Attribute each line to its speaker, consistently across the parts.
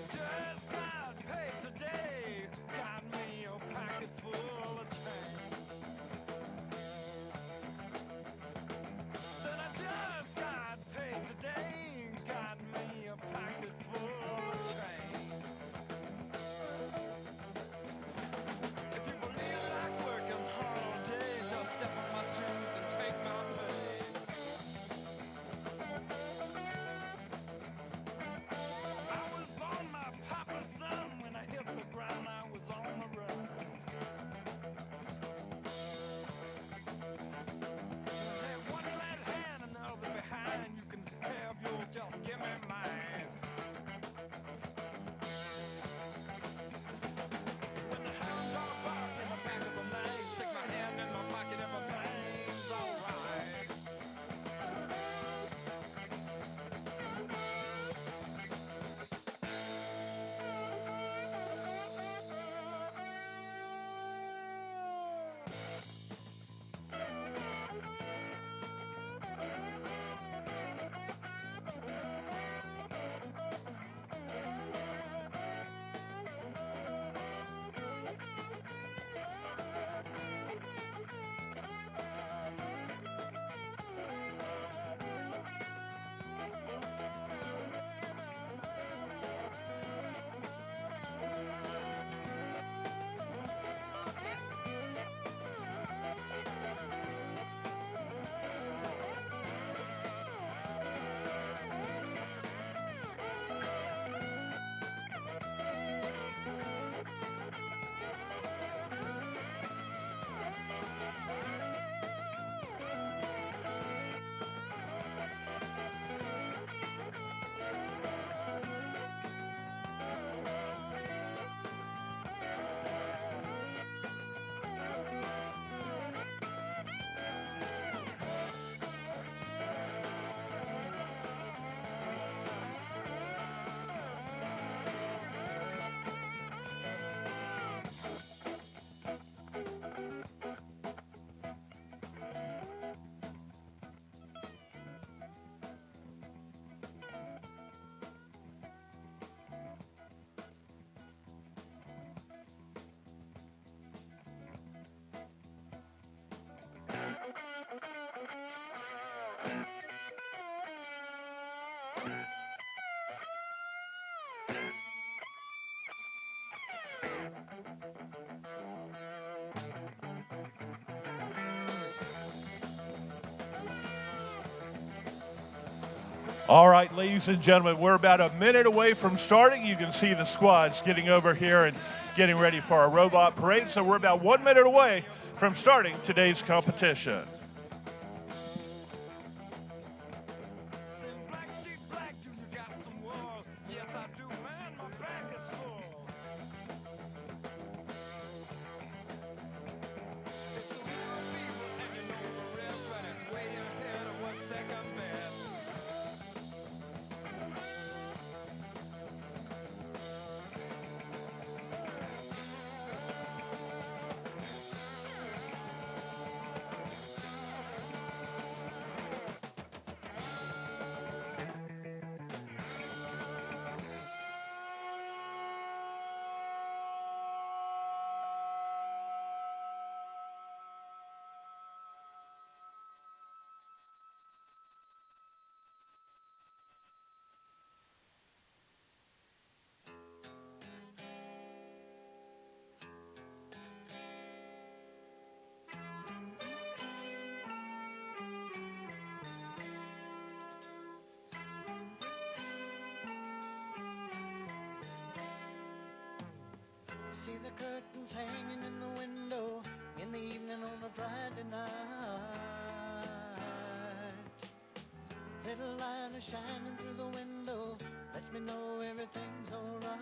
Speaker 1: Just got paid today, got me a pocket full of change. Said I just got paid today, got me a pocket full of change. If you believe like working hard all day, just step on my shoes and take my pay. I was born my papa's son. When I hit the ground, I was on the run. Have one glad hand and the other behind. You can have yours, just give me mine. When the hound dog bark in the back of the night, stick my hand in my pocket, everything's alright.
Speaker 2: All right, ladies and gentlemen, we're about a minute away from starting. You can see the squads getting over here and getting ready for our robot parade. So we're about 1 minute away from starting today's competition.
Speaker 1: Say, black sheep, black, do you got some wool? Yes, I do, man, my bag is full. It's the real people, and you know the rest, but it's way ahead of what's second best.
Speaker 3: See the curtains hanging in the window in the evening on a Friday night. Little light is shining through the window, lets me know everything's alright.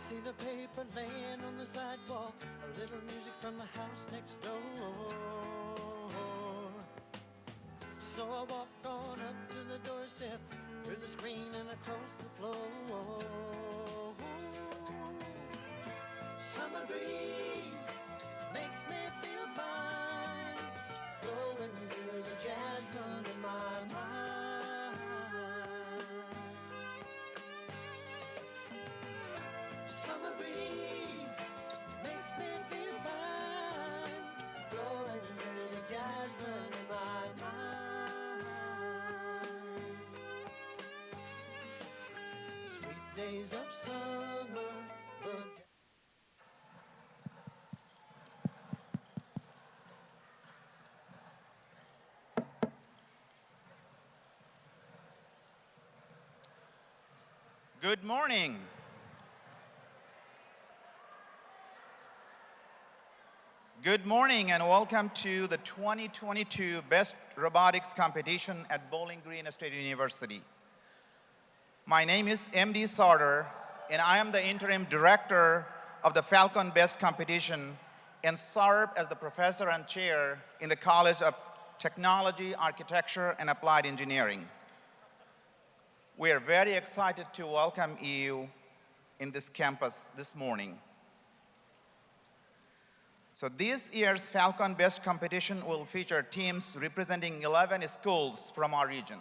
Speaker 3: See the paper laying on the sidewalk, a little music from the house next door. So I walk on up to the doorstep, through the screen and across the floor. Summer breeze makes me feel fine, blowing through the jasmine in my mind. Summer breeze makes me feel fine, blowing through the jasmine in my mind. Sweet days of summer, but
Speaker 4: Good morning. Good morning and welcome to the 2022 Best Robotics Competition at Bowling Green State University. My name is MD Sauter and I am the interim director of the Falcon Best Competition and serve as the professor and chair in the College of Technology, Architecture, and Applied Engineering. We are very excited to welcome you in this campus this morning. So this year's Falcon Best Competition will feature teams representing 11 schools from our region.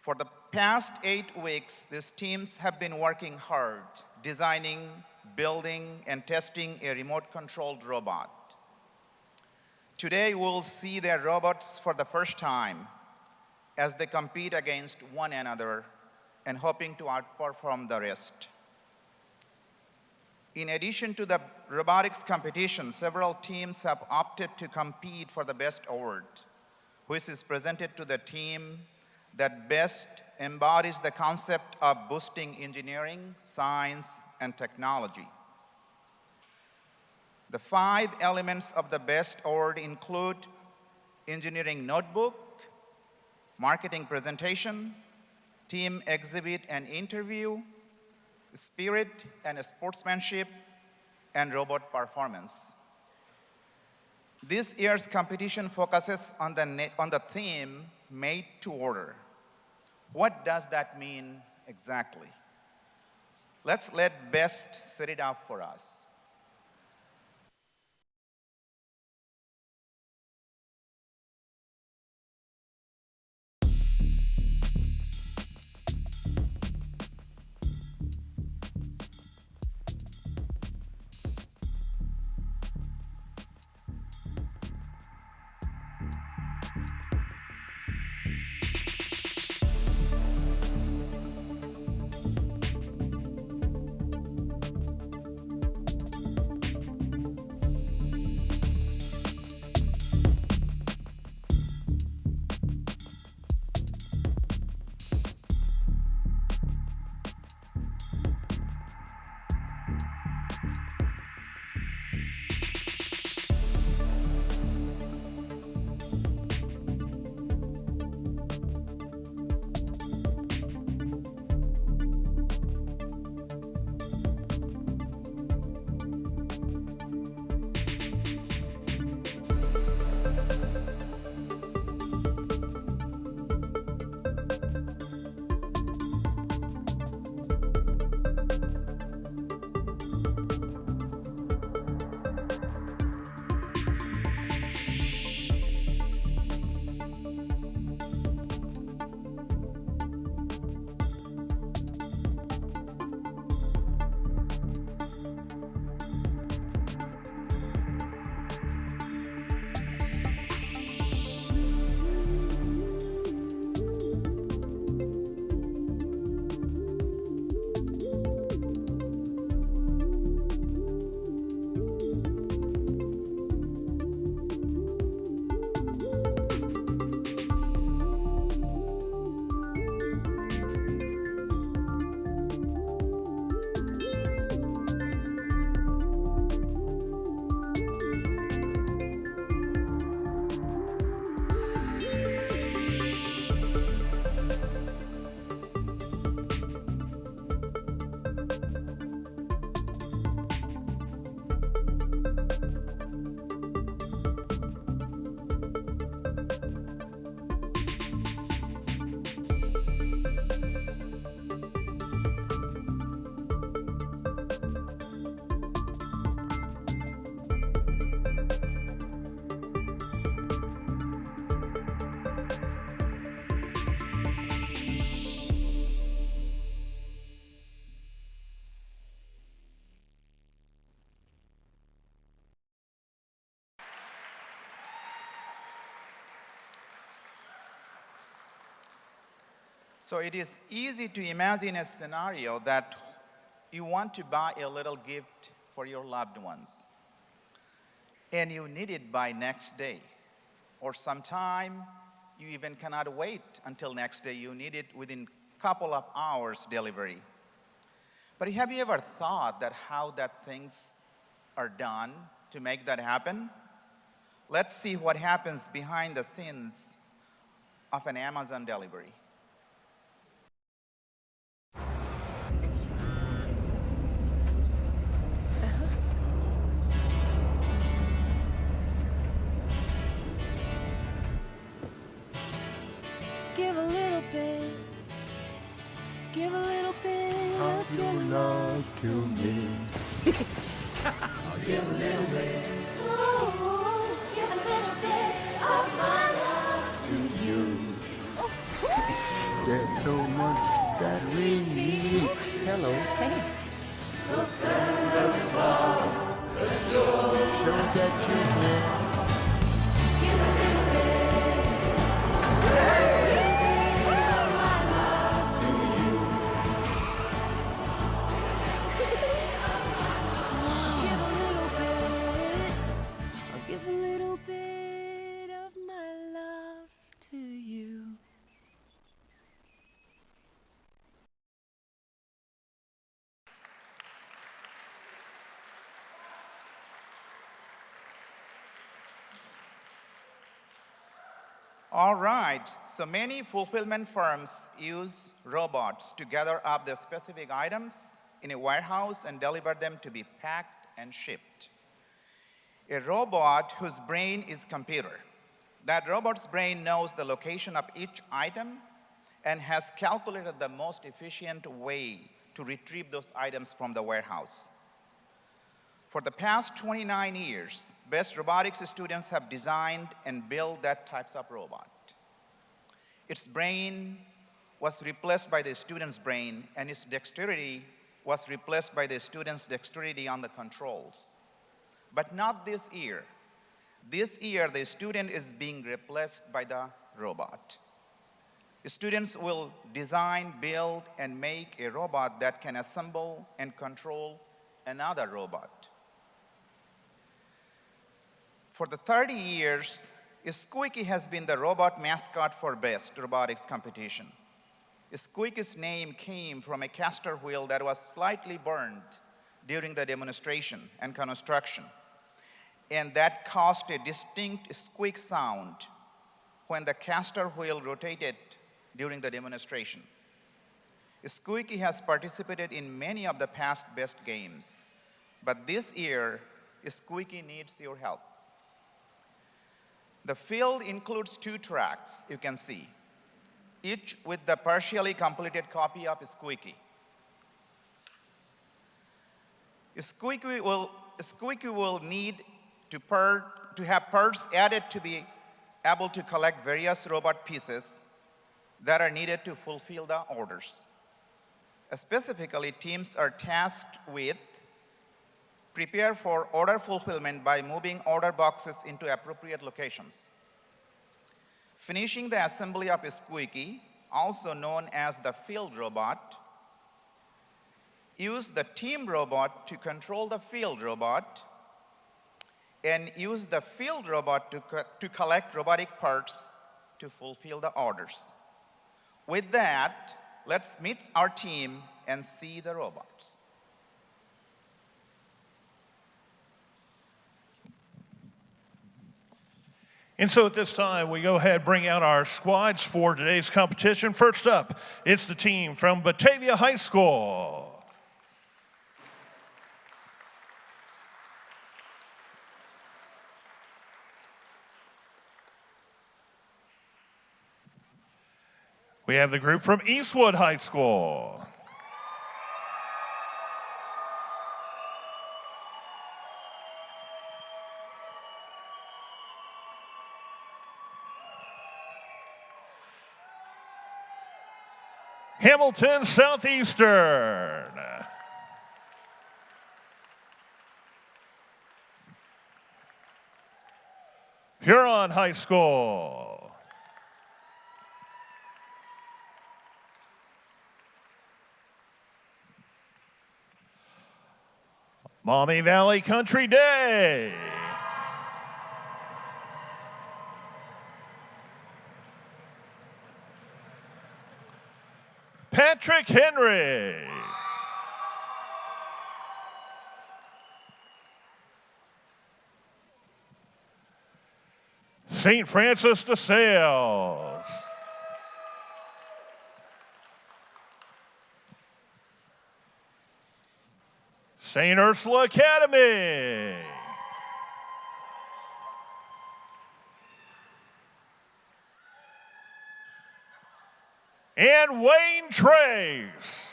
Speaker 4: For the past 8 weeks, these teams have been working hard, designing, building, and testing a remote-controlled robot. Today, we'll see their robots for the first time as they compete against one another and hoping to outperform the rest. In addition to the robotics competition, several teams have opted to compete for the Best Award, which is presented to the team that best embodies the concept of boosting engineering, science, and technology. The 5 elements of the Best Award include engineering notebook, marketing presentation, team exhibit and interview, spirit and sportsmanship, and robot performance. This year's competition focuses on the theme, made to order. What does that mean exactly? Let's let Best set it up for us. So it is easy to imagine a scenario that you want to buy a little gift for your loved ones, and you need it by next day, or sometime you even cannot wait until next day. You need it within couple of hours delivery. But have you ever thought that how that things are done to make that happen? Let's see what happens behind the scenes of an Amazon delivery.
Speaker 5: Give a little bit. Give a little bit of your love to me. Give a little bit. Ooh, give a little bit of my love to you.
Speaker 6: There's so much that we need. Hello.
Speaker 5: Hey.
Speaker 6: So send us love. Show that you care.
Speaker 5: Give a little bit. Of my love to you. Give a little bit. I'll give a little bit of my love to you.
Speaker 4: All right, so many fulfillment firms use robots to gather up the specific items in a warehouse and deliver them to be packed and shipped. A robot whose brain is computer. That robot's brain knows the location of each item and has calculated the most efficient way to retrieve those items from the warehouse. For the past 29 years, best robotics students have designed and built that types of robot. Its brain was replaced by the student's brain, and its dexterity was replaced by the student's dexterity on the controls. But not this year. This year, the student is being replaced by the robot. The students will design, build, and make a robot that can assemble and control another robot. For the 30 years, Squeaky has been the robot mascot for best robotics competition. Squeaky's name came from a caster wheel that was slightly burned during the demonstration and construction, and that caused a distinct squeak sound when the caster wheel rotated during the demonstration. Squeaky has participated in many of the past best games, but this year, Squeaky needs your help. The field includes 2 tracks, you can see, each with the partially completed copy of Squeaky. Squeaky will need to have parts added to be able to collect various robot pieces that are needed to fulfill the orders. Specifically, teams are tasked with prepare for order fulfillment by moving order boxes into appropriate locations. Finishing the assembly of a Squeaky, also known as the field robot. Use the team robot to control the field robot, and use the field robot to collect robotic parts to fulfill the orders. With that, let's meet our team and see the robots.
Speaker 2: And so at this time, we go ahead and bring out our squads for today's competition. First up, it's the team from Batavia High School. We have the group from Eastwood High School. Hamilton Southeastern. Huron High School. Maumee Valley Country Day. Patrick Henry. St. Francis de Sales. St. Ursula Academy. And Wayne Trace.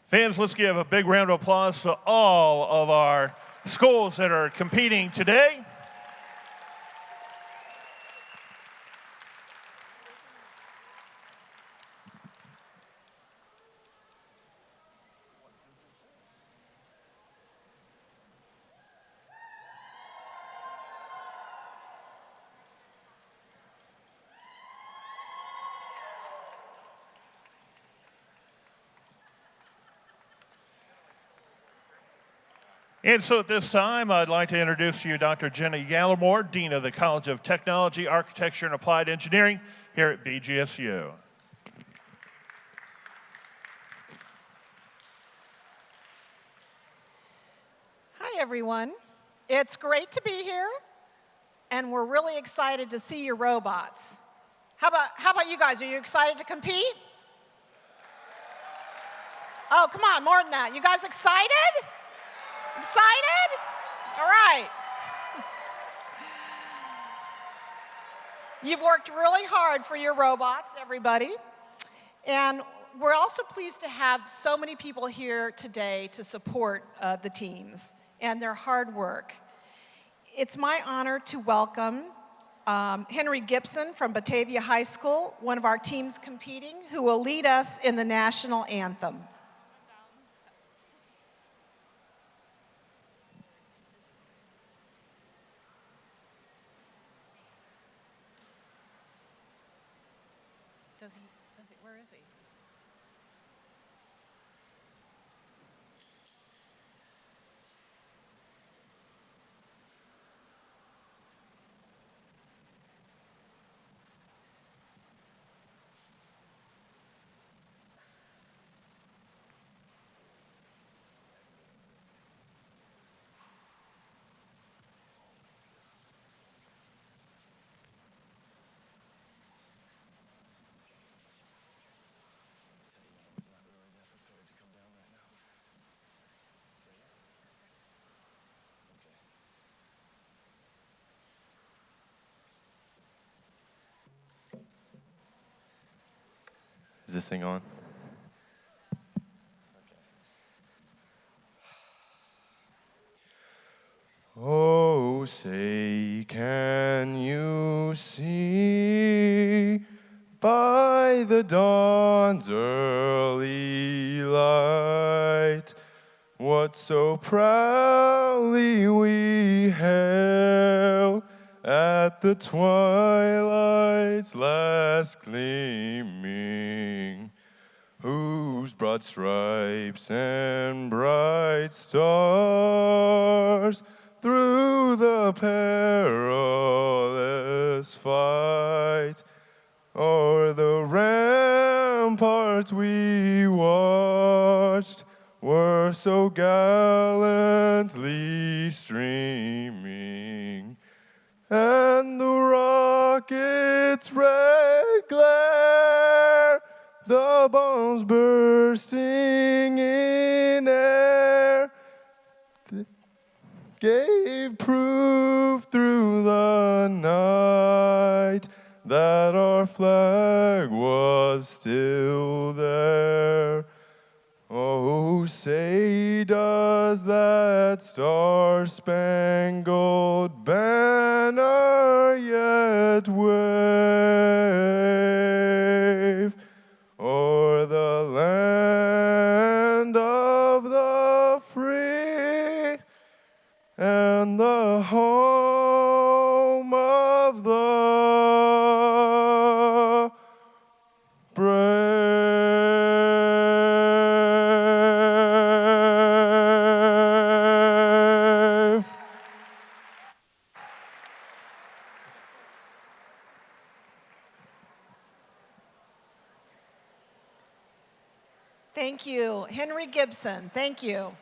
Speaker 2: Fans, let's give a big round of applause to all of our schools that are competing today. And so at this time, I'd like to introduce to you Dr. Jenna Yallermore, Dean of the College of Technology, Architecture, and Applied Engineering here at BGSU.
Speaker 7: Hi, everyone. It's great to be here, and we're really excited to see your robots. How about you guys? Are you excited to compete? Oh, come on, more than that. You guys excited? Excited? All right. You've worked really hard for your robots, everybody. And we're also pleased to have so many people here today to support the teams and their hard work. It's my honor to welcome Henry Gibson from Batavia High School, one of our teams competing, who will lead us in the national anthem. Where is he?
Speaker 8: Is this thing on? Oh, say, can you see by the dawn's early light what so proudly we hailed at the twilight's last gleaming, whose broad stripes and bright stars through the perilous fight o'er the ramparts we watched were so gallantly streaming, and the rocket's red glare, the bombs bursting in air, gave proof through the night that our flag was still there. Oh, say does that star-spangled banner yet wave o'er the land home of the brave.
Speaker 7: Thank you. Henry Gibson, thank you.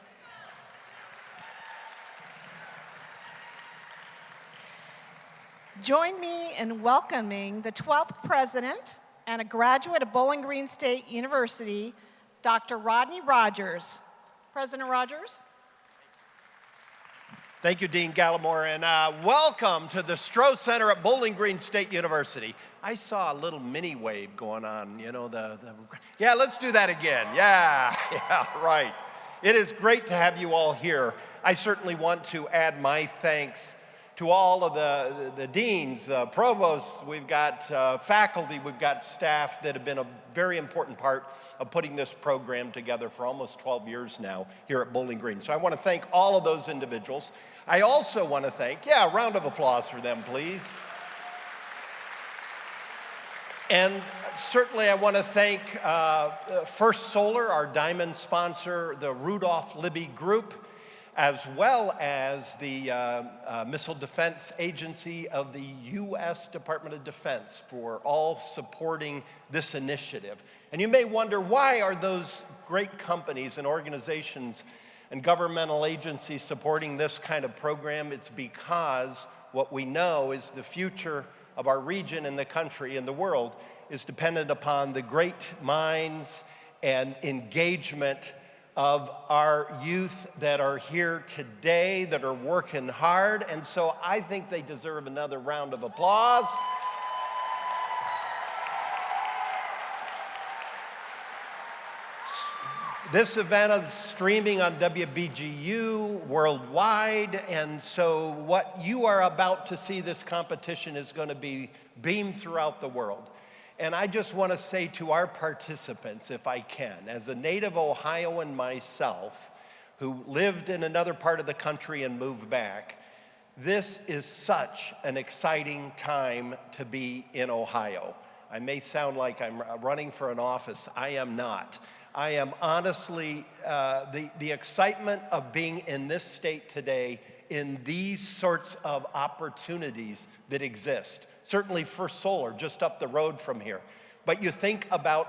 Speaker 7: Join me in welcoming the 12th president and a graduate of Bowling Green State University, Dr. Rodney Rogers. President Rogers.
Speaker 9: Thank you, Dean Gallimore, and welcome to the Stroh Center at Bowling Green State University. I saw a little mini wave going on, you know, yeah, let's do that again. Yeah, right. It is great to have you all here. I certainly want to add my thanks to all of the deans, the provosts, we've got faculty, we've got staff that have been a very important part of putting this program together for almost 12 years now here at Bowling Green. So I want to thank all of those individuals. I also want to thank, a round of applause for them, please. And certainly I want to thank First Solar, our diamond sponsor, the Rudolph Libby Group, as well as the Missile Defense Agency of the U.S. Department of Defense for all supporting this initiative. And you may wonder, why are those great companies and organizations and governmental agencies supporting this kind of program? It's because what we know is the future of our region and the country and the world is dependent upon the great minds and engagement of our youth that are here today, that are working hard, and so I think they deserve another round of applause. This event is streaming on WBGU worldwide, and so what you are about to see, this competition is going to be beamed throughout the world. And I just want to say to our participants, if I can, as a native Ohioan myself, who lived in another part of the country and moved back, this is such an exciting time to be in Ohio. I may sound like I'm running for an office. I am not. I am honestly, the excitement of being in this state today in these sorts of opportunities that exist. Certainly First Solar, just up the road from here. But you think about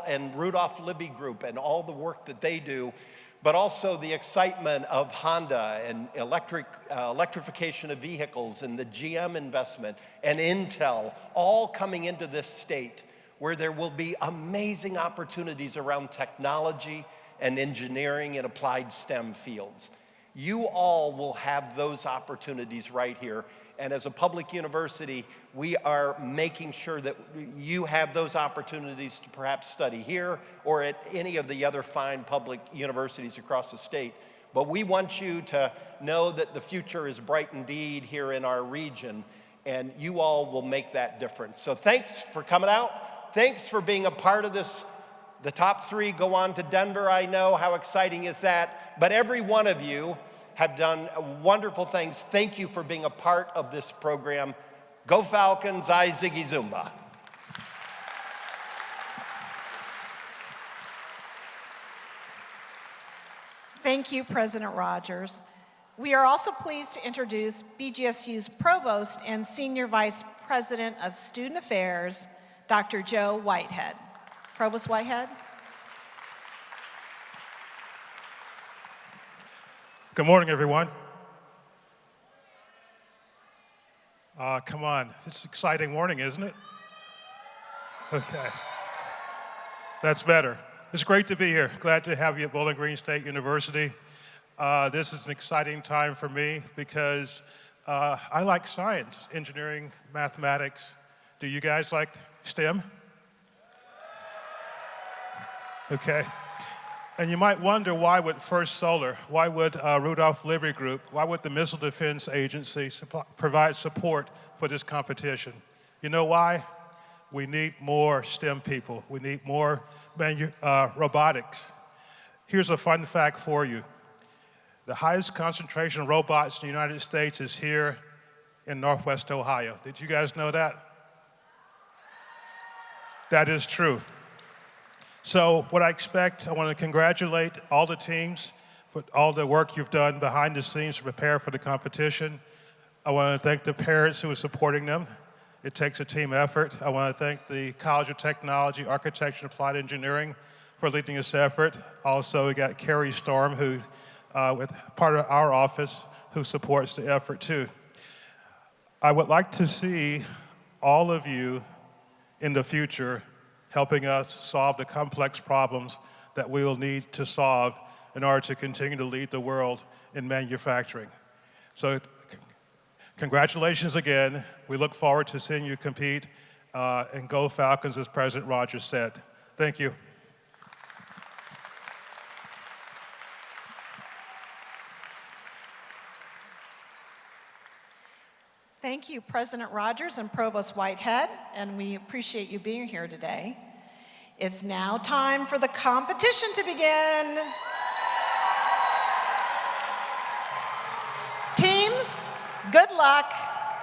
Speaker 9: and Rudolph Libby Group and all the work that they do, but also the excitement of Honda and electrification of vehicles and the GM investment and Intel all coming into this state where there will be amazing opportunities around technology and engineering and applied STEM fields. You all will have those opportunities right here. And as a public university, we are making sure that you have those opportunities to perhaps study here or at any of the other fine public universities across the state. But we want you to know that the future is bright indeed here in our region, and you all will make that difference. So thanks for coming out. Thanks for being a part of this. The top 3 go on to Denver, I know. How exciting is that? But every one of you have done wonderful things. Thank you for being a part of this program. Go Falcons, I Ziggy Zumba.
Speaker 7: Thank you, President Rogers. We are also pleased to introduce BGSU's Provost and Senior Vice President of Student Affairs, Dr. Joe Whitehead. Provost Whitehead.
Speaker 10: Good morning, everyone. Come on, it's an exciting morning, isn't it? Okay, that's better. It's great to be here. Glad to have you at Bowling Green State University. This is an exciting time for me because I like science, engineering, mathematics. Do you guys like STEM? Okay. And you might wonder, why would First Solar, why would Rudolph Libby Group, why would the Missile Defense Agency provide support for this competition? You know why? We need more STEM people. We need more robotics. Here's a fun fact for you. The highest concentration of robots in the United States is here in Northwest Ohio. Did you guys know that? That is true. So what I expect, I want to congratulate all the teams for all the work you've done behind the scenes to prepare for the competition. I want to thank the parents who are supporting them. It takes a team effort. I want to thank the College of Technology, Architecture, and Applied Engineering for leading this effort. Also, we got Carrie Storm, who's with part of our office, who supports the effort too. I would like to see all of you in the future helping us solve the complex problems that we will need to solve in order to continue to lead the world in manufacturing. So congratulations again. We look forward to seeing you compete and go Falcons, as President Rogers said. Thank you.
Speaker 7: Thank you, President Rogers and Provost Whitehead, and we appreciate you being here today. It's now time for the competition to begin. Teams, good luck,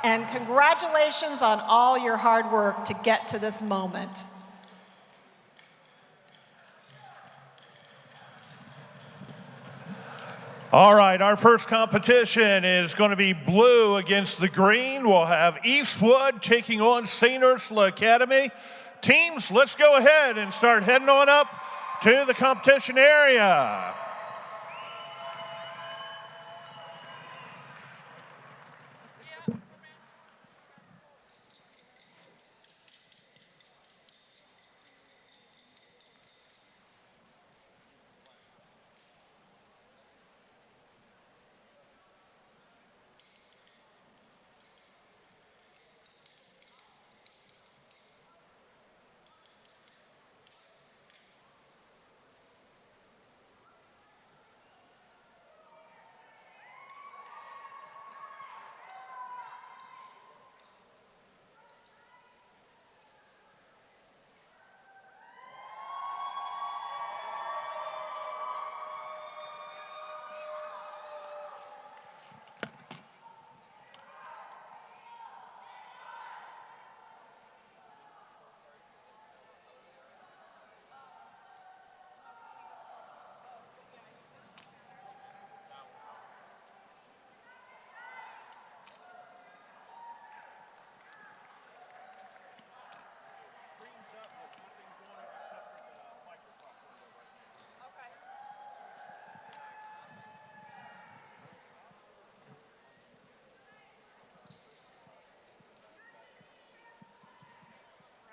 Speaker 7: and congratulations on all your hard work to get to this moment.
Speaker 2: All right, our first competition is going to be blue against the green. We'll have Eastwood taking on St. Ursula Academy. Teams, let's go ahead and start heading on up to the competition area.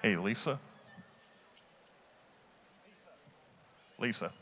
Speaker 2: Hey, Lisa. Lisa.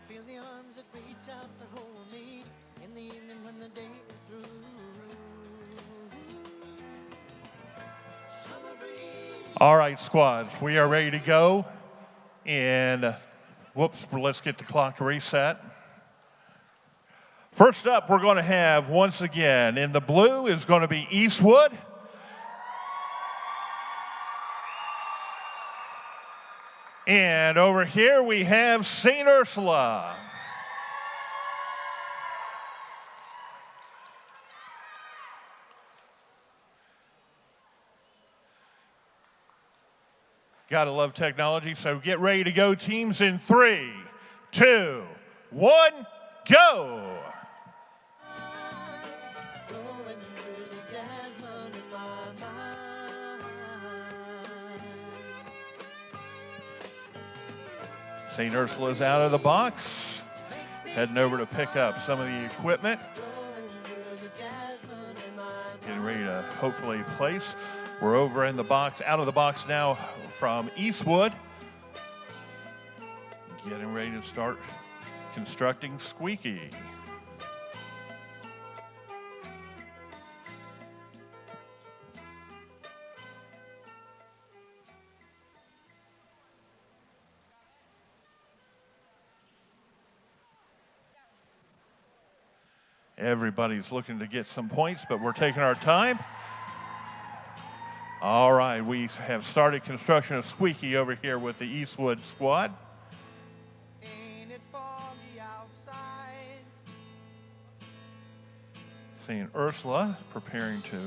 Speaker 3: Feel the arms that reach out to hold me in the evening when the day is through. Summer breeze.
Speaker 2: All right, squads, we are ready to go. And whoops, let's get the clock reset. First up, we're going to have, once again, in the blue is going to be Eastwood. And over here we have St. Ursula. Gotta love technology, so get ready to go, teams, in 3, 2, 1, go!
Speaker 3: Blowing through the jasmine in my mind.
Speaker 2: St. Ursula's out of the box, heading over to pick up some of the equipment. Getting ready to hopefully place. We're over in the box, out of the box now from Eastwood. Getting ready to start constructing Squeaky. Everybody's looking to get some points, but we're taking our time. All right, we have started construction of Squeaky over here with the Eastwood squad.
Speaker 1: Ain't it foggy outside?
Speaker 2: St. Ursula preparing to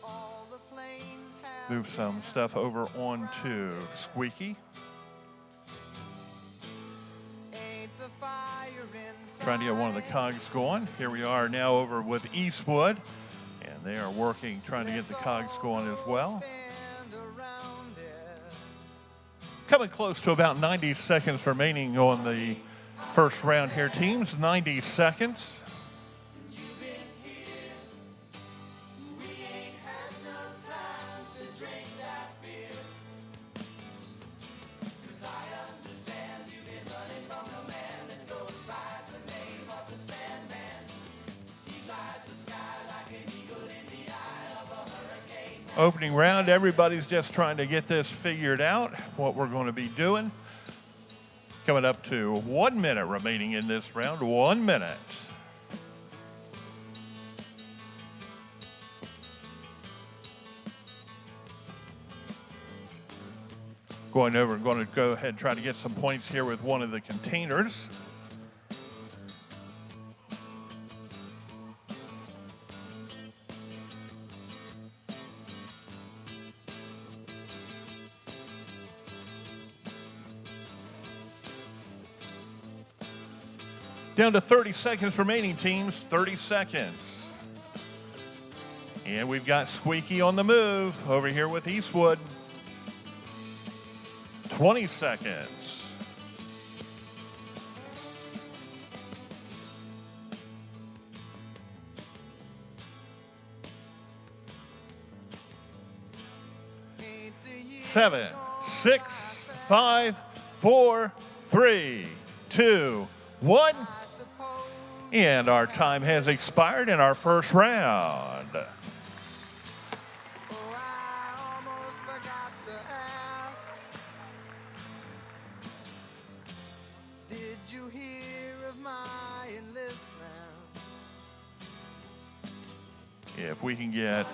Speaker 1: All the planes have
Speaker 2: move some stuff over onto Squeaky.
Speaker 1: ain't the fire inside.
Speaker 2: Trying to get one of the cogs going. Here we are now over with Eastwood, and they are working, trying to get the cogs going as well.
Speaker 1: Stand around it.
Speaker 2: Coming close to about 90 seconds remaining on the first round here, teams. 90 seconds. Opening round, everybody's just trying to get this figured out, what we're going to be doing. Coming up to 1 minute remaining in this round, 1 minute. Going over and going to go ahead and try to get some points here with one of the containers. Down to 30 seconds remaining, teams. 30 seconds. And we've got Squeaky on the move over here with Eastwood. 20 seconds. Seven, 6, 5, 4, 3, 2, 1. And our time has expired in our first round.
Speaker 1: Oh, I almost forgot to ask. Did you hear of my enlistment?
Speaker 2: If we can get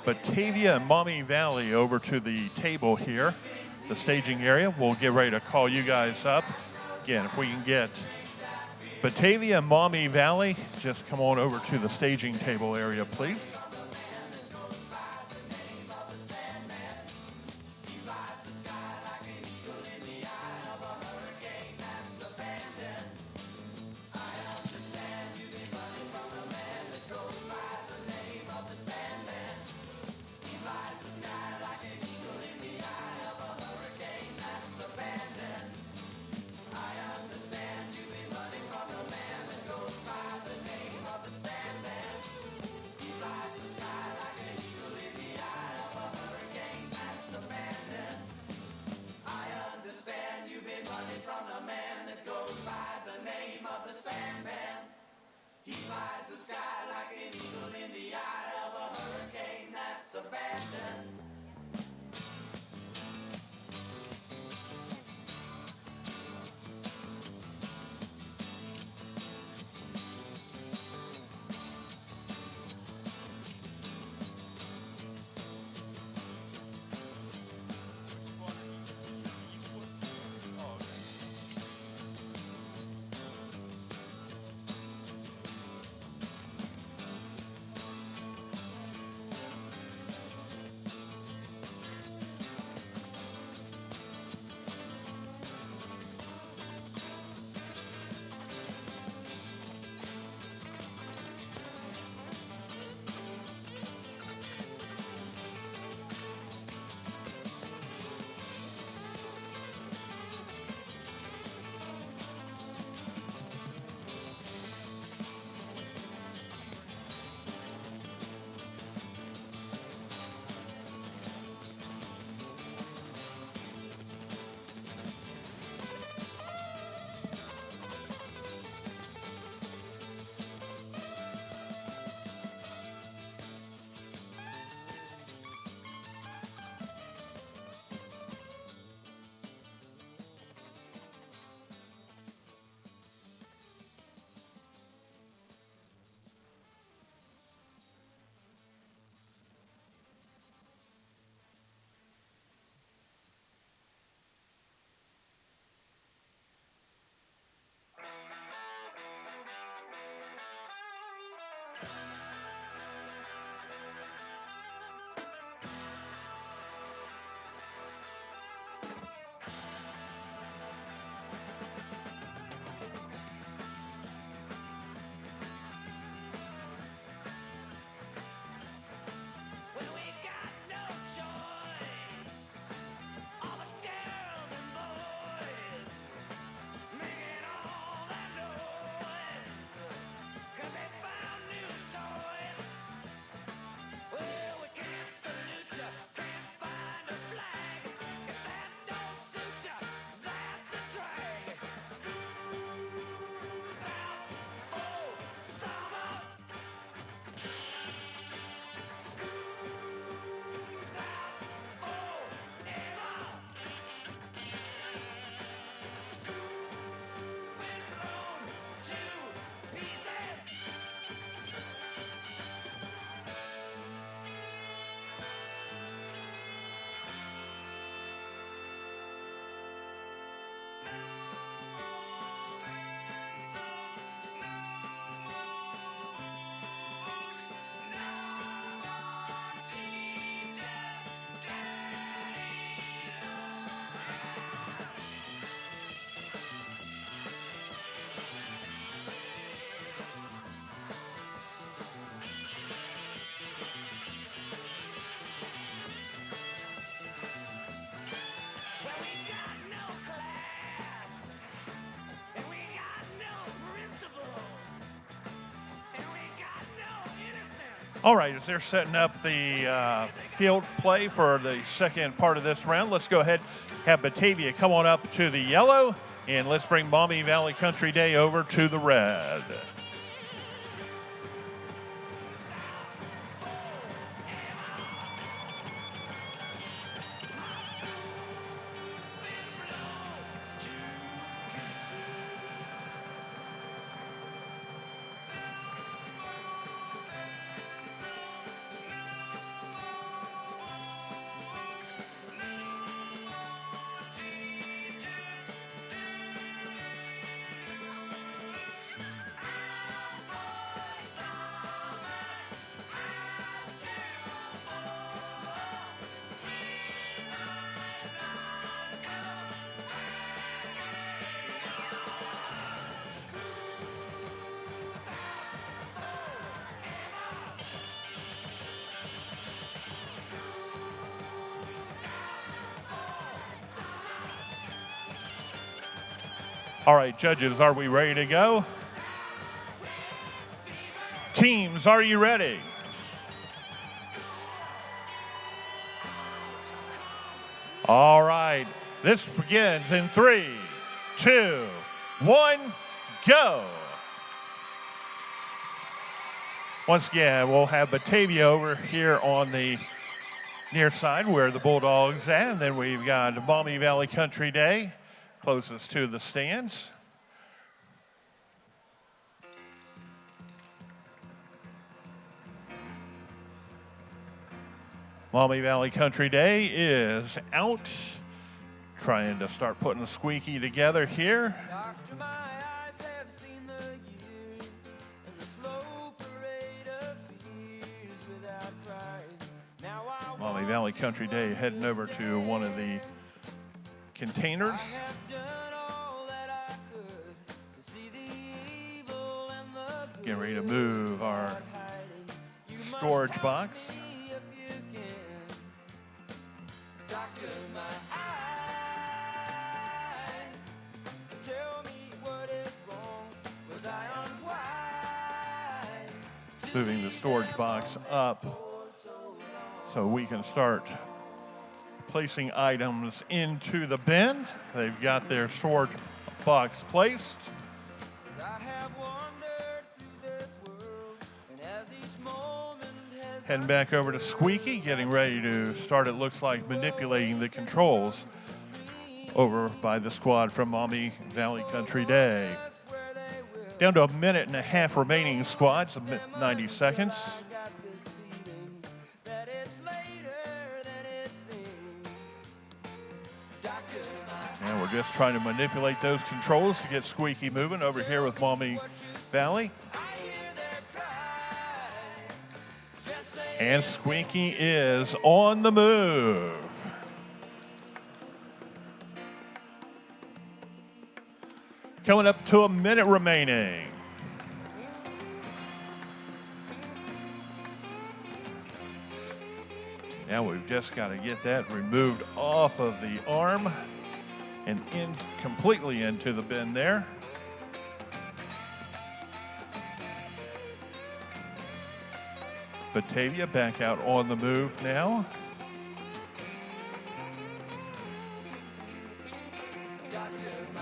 Speaker 2: Batavia and Maumee Valley over to the table here, the staging area, we'll get ready to call you guys up. Again, if we can get Batavia and Maumee Valley, just come on over to the staging table area, please.
Speaker 1: Well, we got no choice. All the girls and boys making all that noise, 'cause they found new toys. Well, we can't salute ya, can't find a flag. If that don't suit ya, that's a drag. School's out for summer. School's out forever. School's been blown to pieces. Well, we got no class, and we got no principles, and we got no innocence.
Speaker 2: All right, as they're setting up the field play for the second part of this round, let's go ahead, have Batavia come on up to the yellow, and let's bring Maumee Valley Country Day over to the red. All right, judges, are we ready to go? Teams, are you ready? All right, this begins in 3, 2, 1, go. Once again, we'll have Batavia over here on the near side where the Bulldogs at, and then we've got Maumee Valley Country Day closest to the stands. Maumee Valley Country Day is out, trying to start putting a squeaky together here.
Speaker 1: Doctor, my eyes have seen the years and the slow parade of fears without price. Now I
Speaker 2: Maumee Valley Country Day heading over to one of the containers.
Speaker 1: have done all that I could to see the evil and the good.
Speaker 2: Getting ready to move our
Speaker 1: Hiding.
Speaker 2: storage box.
Speaker 1: See if you can. Doctor, my eyes, tell me what is wrong. Was I unwise?
Speaker 2: Moving the storage box up so we can start placing items into the bin. They've got their storage box placed.
Speaker 1: I have wandered through this world, and as each moment has
Speaker 2: Heading back over to Squeaky, getting ready to start, it looks like, manipulating the controls over by the squad from Maumee Valley Country Day. Down to a minute and a half remaining, squads, 90 seconds.
Speaker 1: got this feeling that it's later than it seems. Doctor, my
Speaker 2: And we're just trying to manipulate those controls to get Squeaky moving over here with Maumee Valley.
Speaker 1: I hear their cries.
Speaker 2: And Squinky is on the move. Coming up to a minute remaining. Now we've just got to get that removed off of the arm and in completely into the bin there. Batavia back out on the move now.
Speaker 1: Doctor, my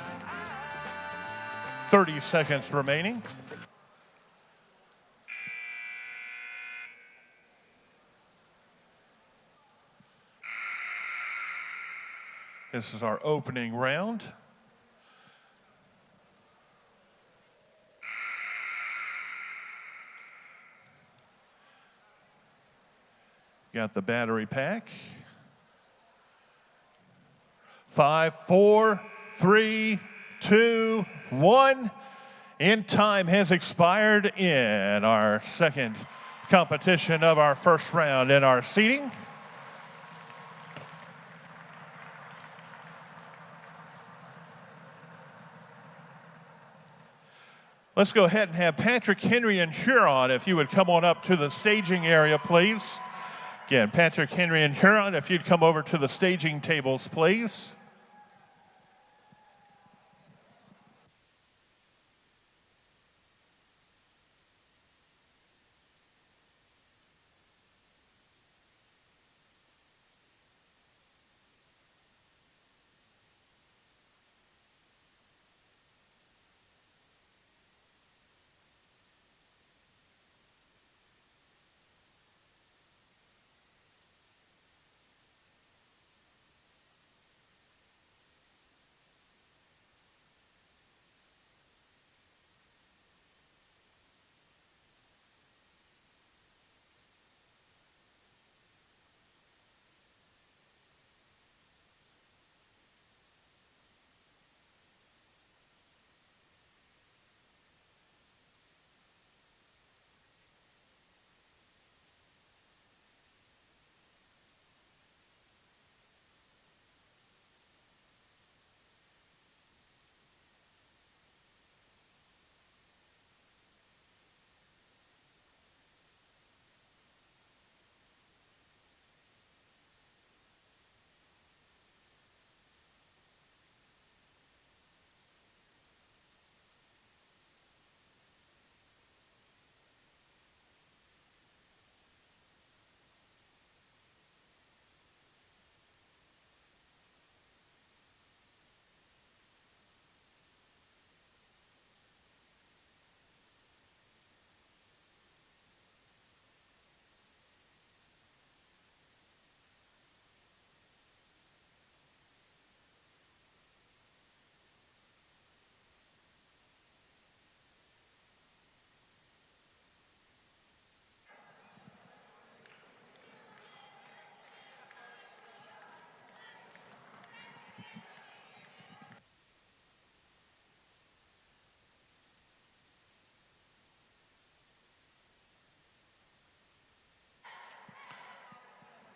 Speaker 2: 30 seconds remaining. This is our opening round. Got the battery pack. 5, 4, 3, 2, 1. And time has expired in our second competition of our first round in our seating. Let's go ahead and have Patrick Henry and Huron, if you would come on up to the staging area, please. Again, Patrick Henry and Huron, if you'd come over to the staging tables, please.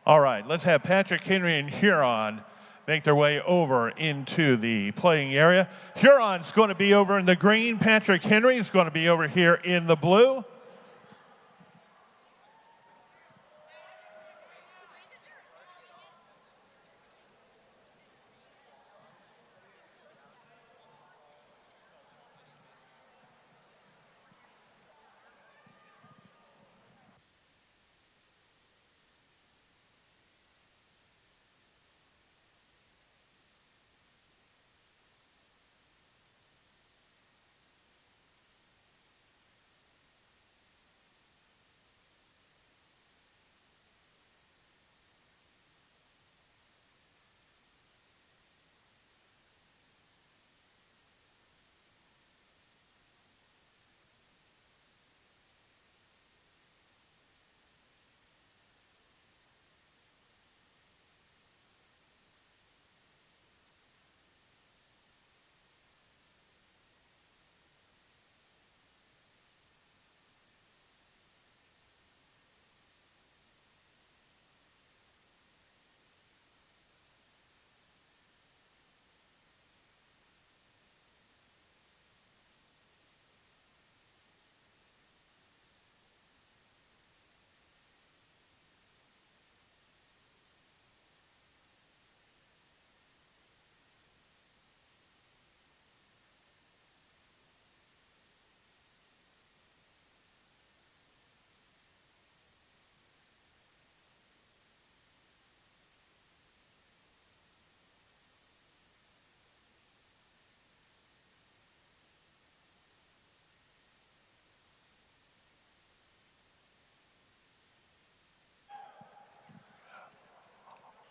Speaker 2: All right, let's have Patrick Henry and Huron make their way over into the playing area. Huron's going to be over in the green. Patrick Henry is going to be over here in the blue.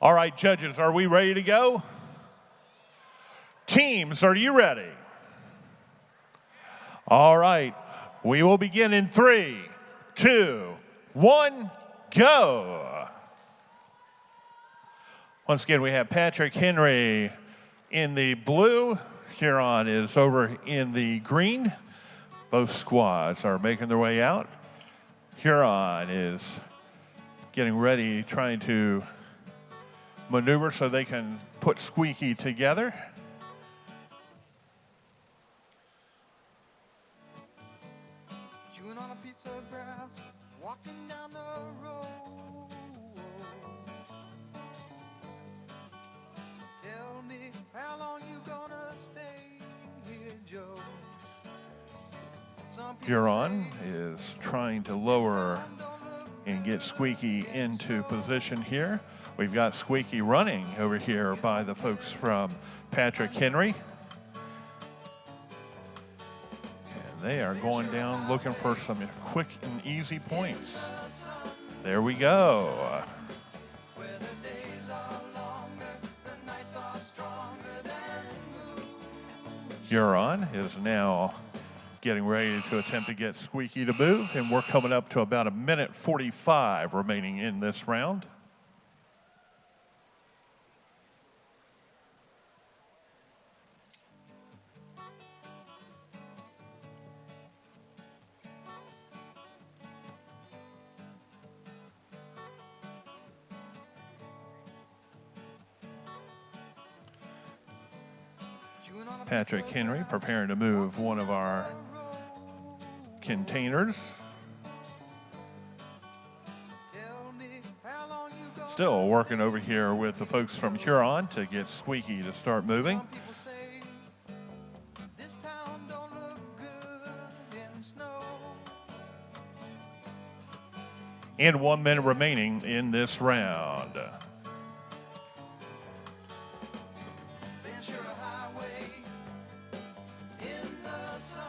Speaker 2: All right, judges, are we ready to go? Teams, are you ready? All right, we will begin in 3, 2, 1, go. Once again, we have Patrick Henry in the blue. Huron is over in the green. Both squads are making their way out. Huron is getting ready, trying to maneuver so they can put Squeaky together.
Speaker 1: Chewing on a piece of grass, walking down the road. Tell me how long you gonna stay here, Joe? Some people
Speaker 2: Huron
Speaker 1: say
Speaker 2: is trying to lower and get Squeaky into position here. We've got Squeaky running over here by the folks from Patrick Henry. And they are going down looking for some quick and easy points. There we go.
Speaker 1: where the days are longer, the nights are stronger than moon.
Speaker 2: Huron is now getting ready to attempt to get Squeaky to move, and we're coming up to about 1:45 remaining in this round.
Speaker 1: Chewing on a
Speaker 2: Patrick Henry preparing to move one of our containers.
Speaker 1: tell me how long you gonna
Speaker 2: Still working over here with the folks from Huron to get Squeaky to start moving.
Speaker 1: Some people say this town don't look good in snow.
Speaker 2: And 1 minute remaining in this round.
Speaker 1: Ventura Highway in the sunshine,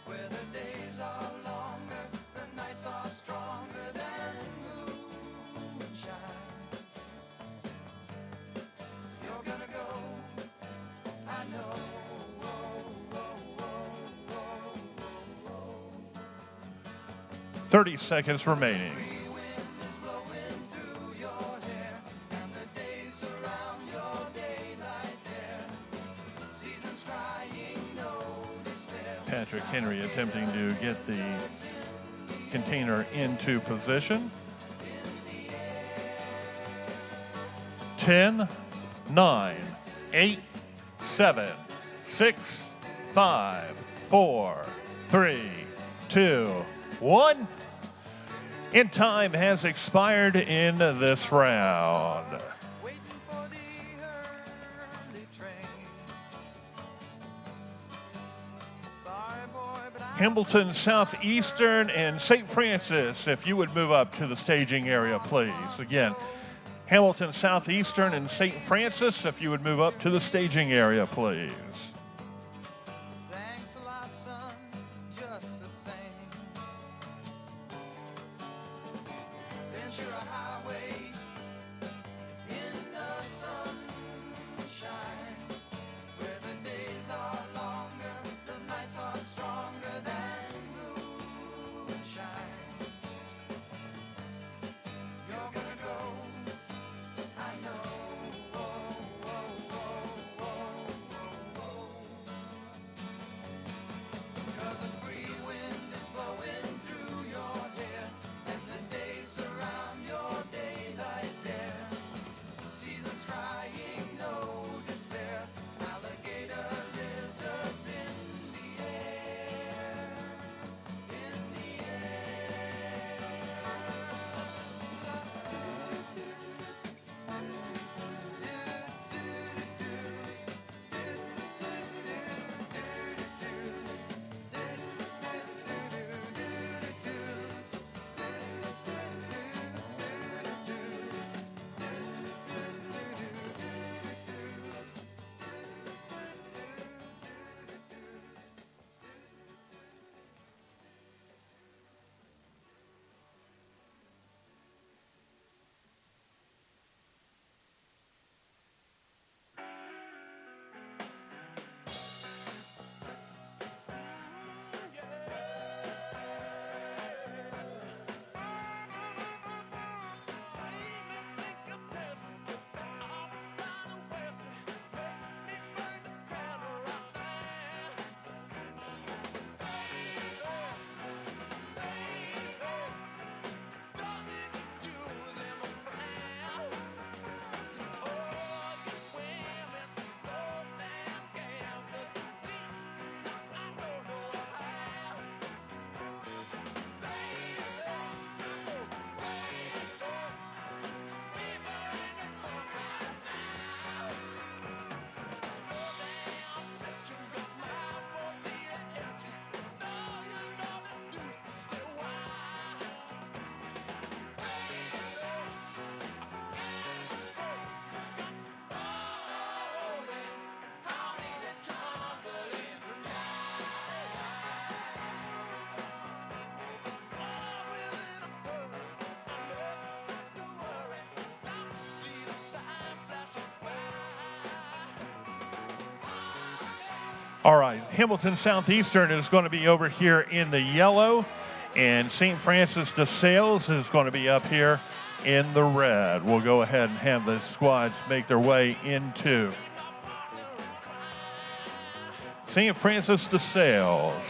Speaker 1: where the days are longer, the nights are stronger than moonshine. You're gonna go, I know.
Speaker 2: 30 seconds remaining.
Speaker 1: Free wind is blowing through your hair, and the days surround your daylight there. Seasons crying, no despair.
Speaker 2: Patrick Henry attempting to get the container into position. 10, 9, 8, 7, 6, 5, 4, 3, 2, 1. And time has expired in this round.
Speaker 1: Waiting for the early train. Sorry, boy, but I
Speaker 2: Hamilton Southeastern and St. Francis, if you would move up to the staging area, please. Again, Hamilton Southeastern and St. Francis, if you would move up to the staging area, please.
Speaker 1: thanks a lot, son, just the same. Ventura Highway in the sunshine, where the days are longer, the nights are stronger than moonshine. You're gonna go, I know. 'Cause a free wind is blowing through your hair, and the days surround your day
Speaker 2: All right, Hamilton Southeastern is going to be over here in the yellow, and St. Francis de Sales is going to be up here in the red. We'll go ahead and have the squads make their way into St. Francis de Sales.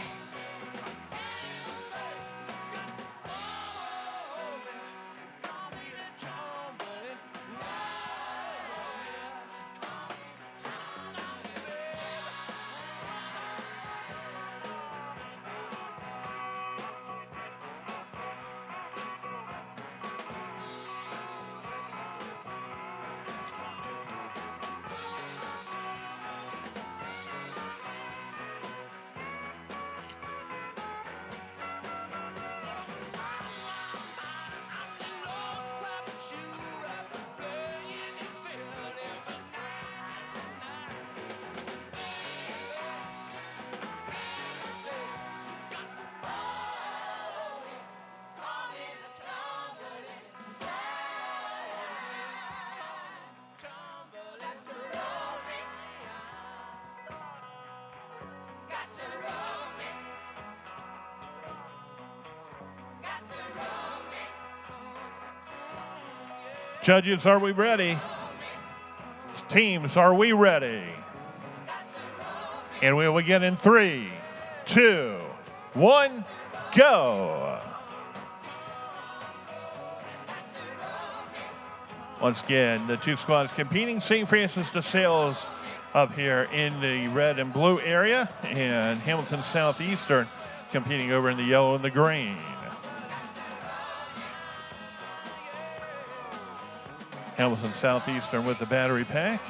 Speaker 2: Judges, are we ready? Teams, are we ready? And we will begin in 3, 2, 1, go. Once again, the two squads competing. St. Francis de Sales up here in the red and blue area, and Hamilton Southeastern competing over in the yellow and the green. Hamilton Southeastern with the battery pack.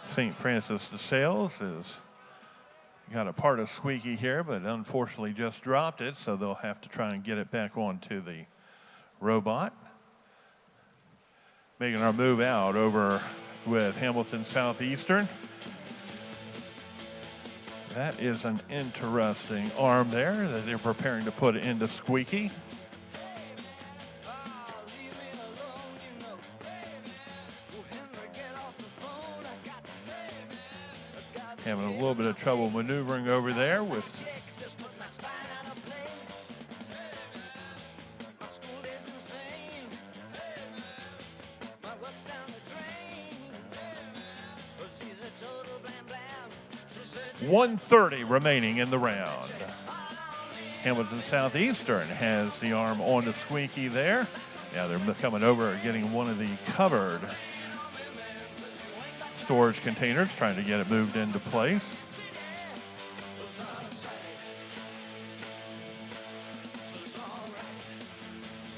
Speaker 2: St. Francis de Sales is got a part of squeaky here, but unfortunately just dropped it, so they'll have to try and get it back onto the robot. Making our move out over with Hamilton Southeastern. That is an interesting arm there that they're preparing to put into squeaky. Having a little bit of trouble maneuvering over there with .130 remaining in the round. Hamilton Southeastern has the arm on the squeaky there. Now they're coming over, getting one of the covered storage containers, trying to get it moved into place.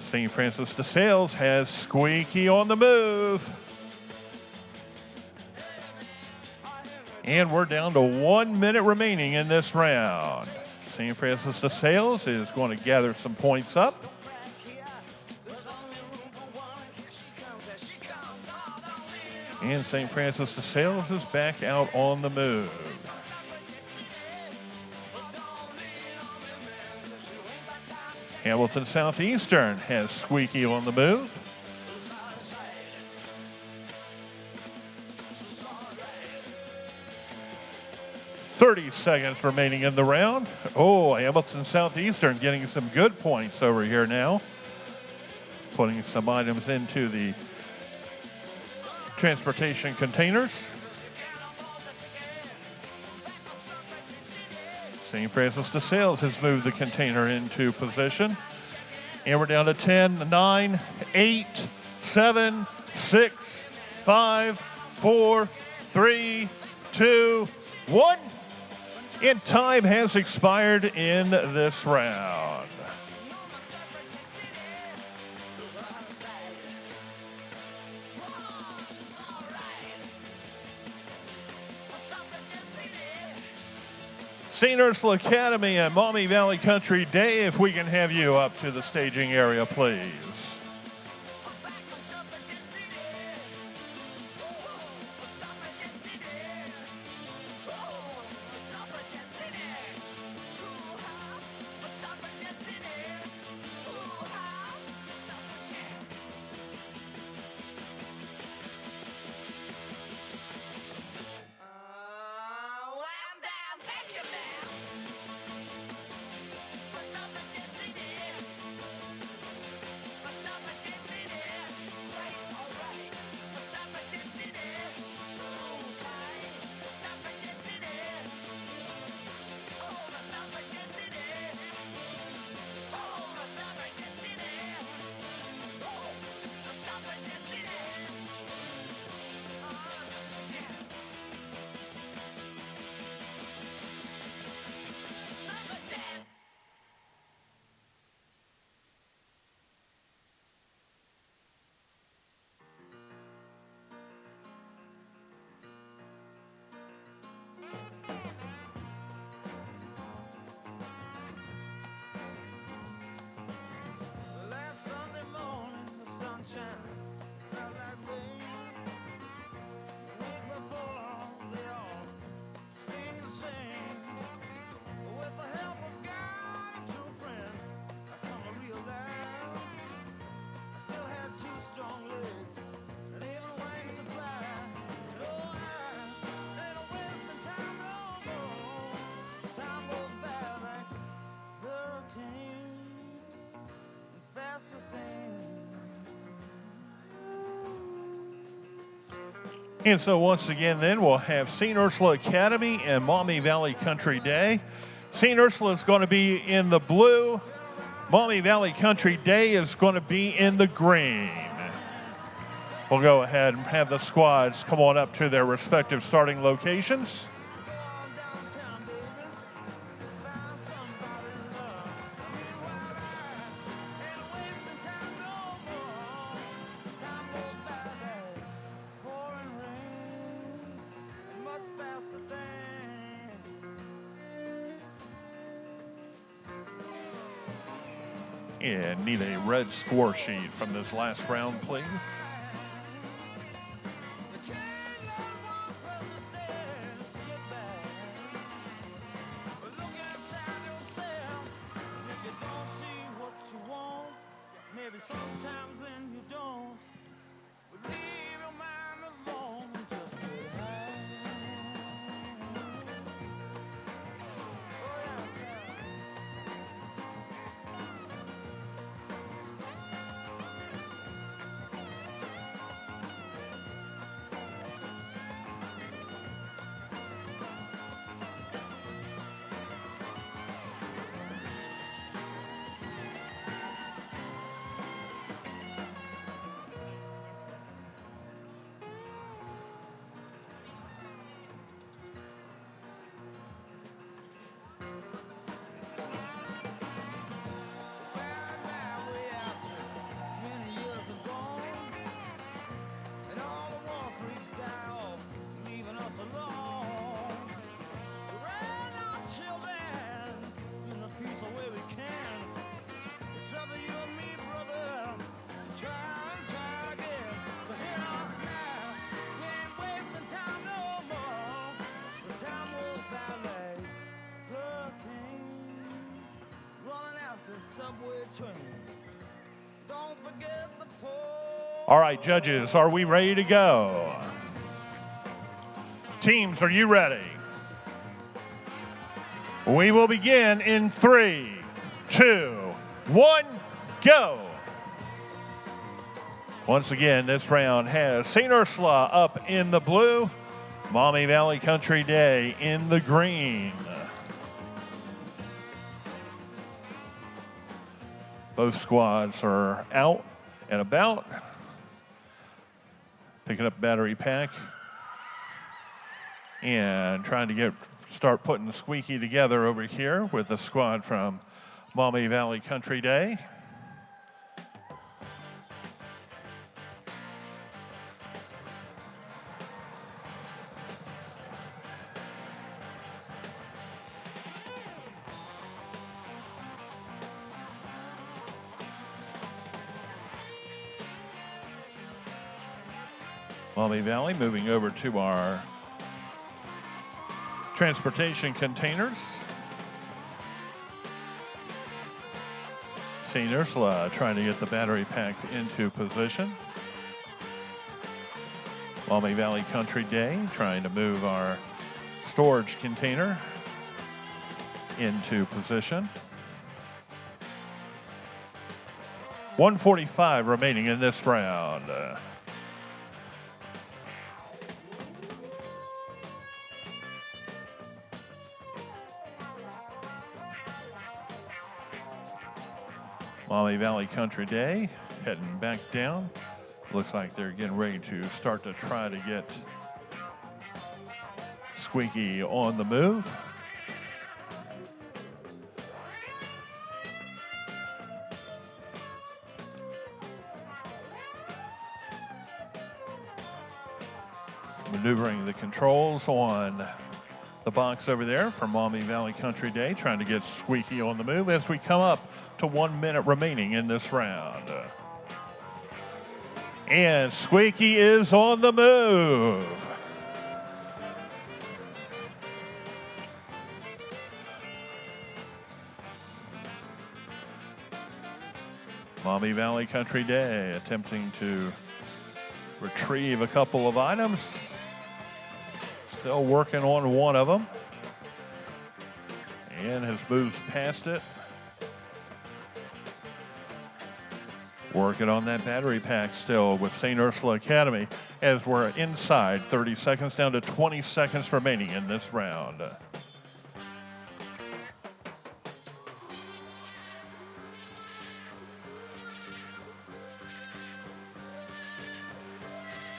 Speaker 2: St. Francis de Sales has squeaky on the move. And we're down to 1 minute remaining in this round. St. Francis de Sales is going to gather some points up. And St. Francis de Sales is back out on the move. Hamilton Southeastern has squeaky on the move. .30 seconds remaining in the round. Oh, Hamilton Southeastern getting some good points over here now. Putting some items into the transportation containers. St. Francis de Sales has moved the container into position. And we're down to 10, 9, 8, 7, 6, 5, 4, 3, 2, 1. And time has expired in this round. St. Ursula Academy and Maumee Valley Country Day, if we can have you up to the staging area, please.
Speaker 1: sunshine, felt like rain. Week before they all seemed the same. With the help of God and true friends, I come to realize I still had two strong legs and even wings to fly. And oh, I ain't wasting time no more. Time goes by like hurricanes and faster things.
Speaker 2: And so once again, then we'll have St. Ursula Academy and Maumee Valley Country Day. St. Ursula is going to be in the blue. Maumee Valley Country Day is going to be in the green. We'll go ahead and have the squads come on up to their respective starting locations. And need a red score sheet from this last round, please.
Speaker 1: Maybe sometimes then you don't. But leave your mind alone and just get high. Oh yeah. Subway train. Don't forget the poor.
Speaker 2: All right, judges, are we ready to go? Teams, are you ready? We will begin in 3, 2, 1, go. Once again, this round has St. Ursula up in the blue, Maumee Valley Country Day in the green. Both squads are out and about, picking up battery pack and trying to start putting the squeaky together over here with the squad from Maumee Valley Country Day. Maumee Valley moving over to our transportation containers. St. Ursula trying to get the battery pack into position. Maumee Valley Country Day trying to move our storage container into position. 1:45 remaining in this round. Maumee Valley Country Day heading back down. Looks like they're getting ready to start to try to get Squeaky on the move. Maneuvering the controls on the box over there for Maumee Valley Country Day, trying to get Squeaky on the move as we come up to 1 minute remaining in this round. And Squeaky is on the move. Maumee Valley Country Day attempting to retrieve a couple of items. Still working on one of them. And has moved past it. Working on that battery pack still with St. Ursula Academy as we're inside 30 seconds, down to 20 seconds remaining in this round.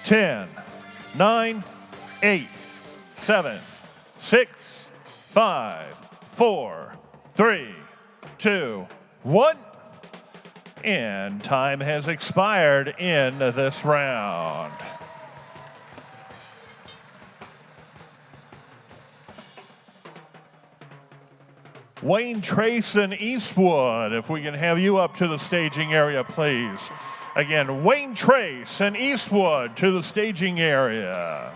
Speaker 2: Ten, 9, 8, 7, 6, 5, 4, 3, 2, 1. And time has expired in this round. Wayne Trace and Eastwood, if we can have you up to the staging area, please. Again, Wayne Trace and Eastwood to the staging area.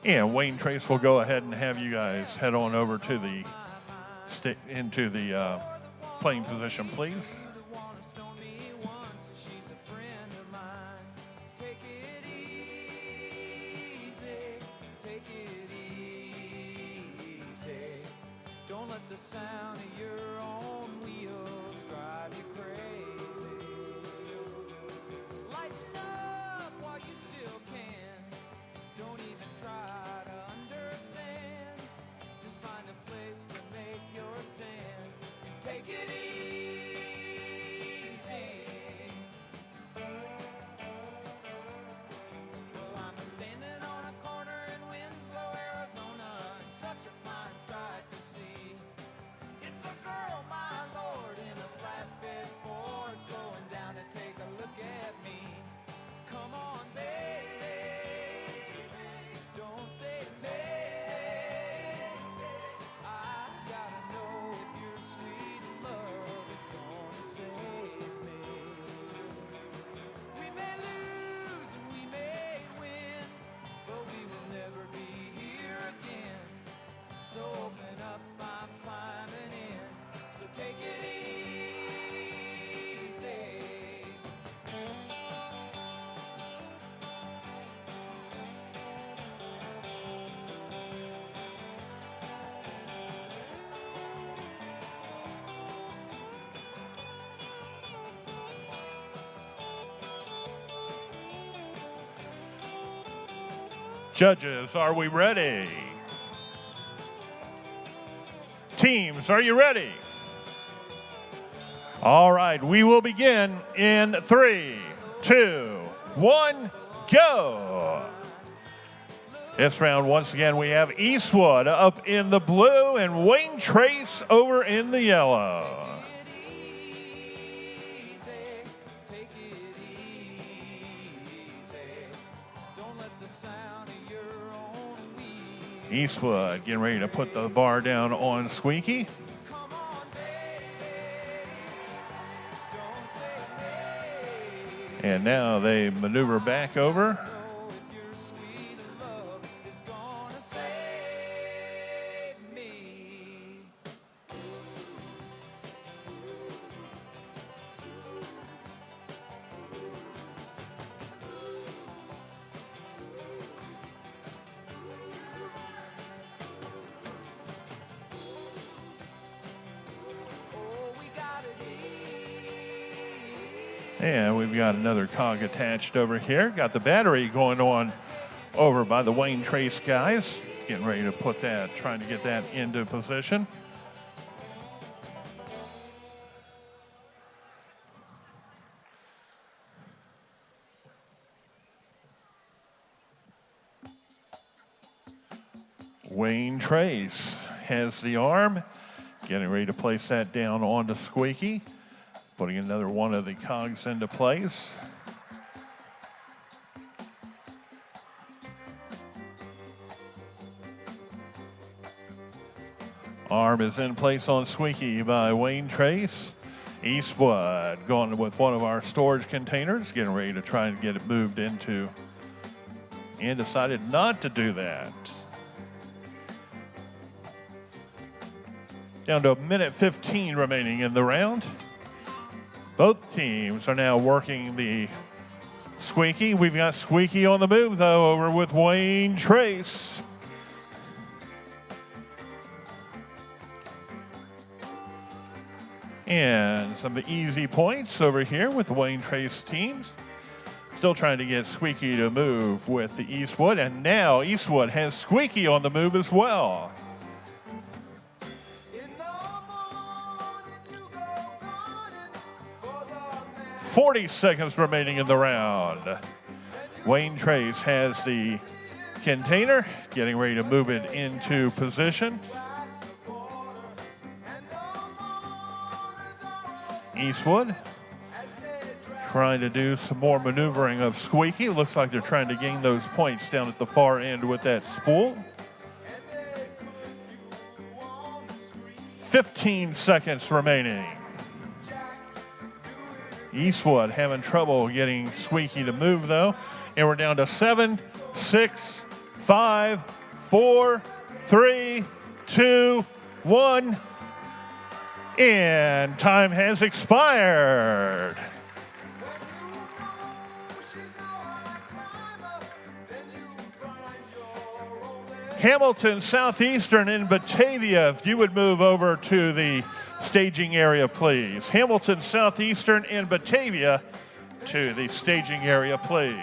Speaker 2: And Wayne Trace will go ahead and have you guys head on over to the into the playing position, please.
Speaker 1: Don't let the sound of your own wheels drive you crazy. Lighten up while you still can. Don't even try to understand. Just find a place to make your stand. Take it easy. Well, I'm standing on a corner in Winslow, Arizona, and such a fine sight to see. It's a girl, my lord, in a flatbed Ford, slowing down to take a look at me. Come on, baby, don't say baby. I gotta know if your sweet love is gonna save me. We may lose and we may win, but we will never be here again. So open up, I'm climbing in. So take it easy.
Speaker 2: Judges, are we ready? Teams, are you ready? All right, we will begin in 3, 2, 1, go. This round, once again, we have Eastwood up in the blue and Wayne Trace over in the yellow. Eastwood getting ready to put the bar down on Squeaky. And now they maneuver back over. And we've got another cog attached over here. Got the battery going on over by the Wayne Trace guys. Getting ready to put that, trying to get that into position. Wayne Trace has the arm. Getting ready to place that down onto Squeaky. Putting another one of the cogs into place. Arm is in place on Squeaky by Wayne Trace. Eastwood going with one of our storage containers, getting ready to try and get it moved into, and decided not to do that. Down to 1:15 remaining in the round. Both teams are now working the Squeaky. We've got Squeaky on the move, though, over with Wayne Trace. And some easy points over here with the Wayne Trace teams. Still trying to get Squeaky to move with the Eastwood. And now Eastwood has Squeaky on the move as well. 40 seconds remaining in the round. Wayne Trace has the container, getting ready to move it into position. Eastwood trying to do some more maneuvering of Squeaky. Looks like they're trying to gain those points down at the far end with that spool. 15 seconds remaining. Eastwood having trouble getting Squeaky to move, though. And we're down to 7, 6, 5, 4, 3, 2, 1. And time has expired. Hamilton Southeastern in Batavia, if you would move over to the staging area, please. Hamilton Southeastern in Batavia to the staging area, please.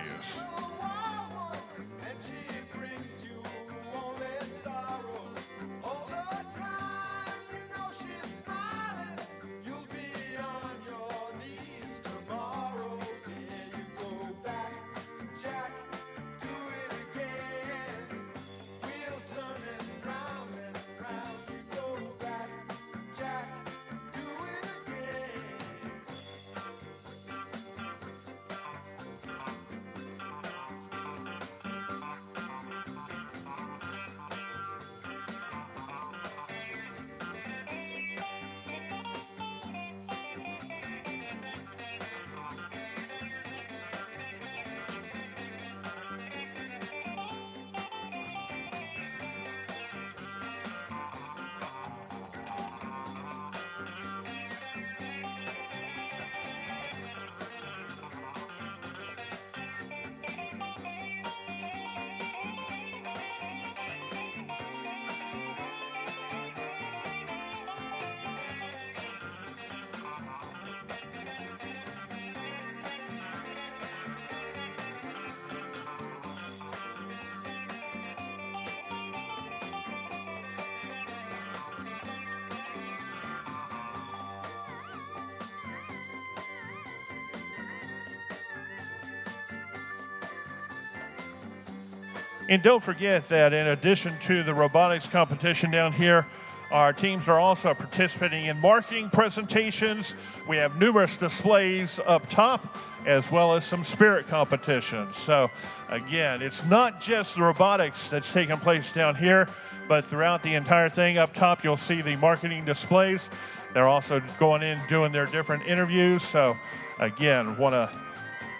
Speaker 2: And don't forget that in addition to the robotics competition down here, our teams are also participating in marketing presentations. We have numerous displays up top, as well as some spirit competitions. So again, it's not just the robotics that's taking place down here, but throughout the entire thing up top, you'll see the marketing displays. They're also going in doing their different interviews. So again, want to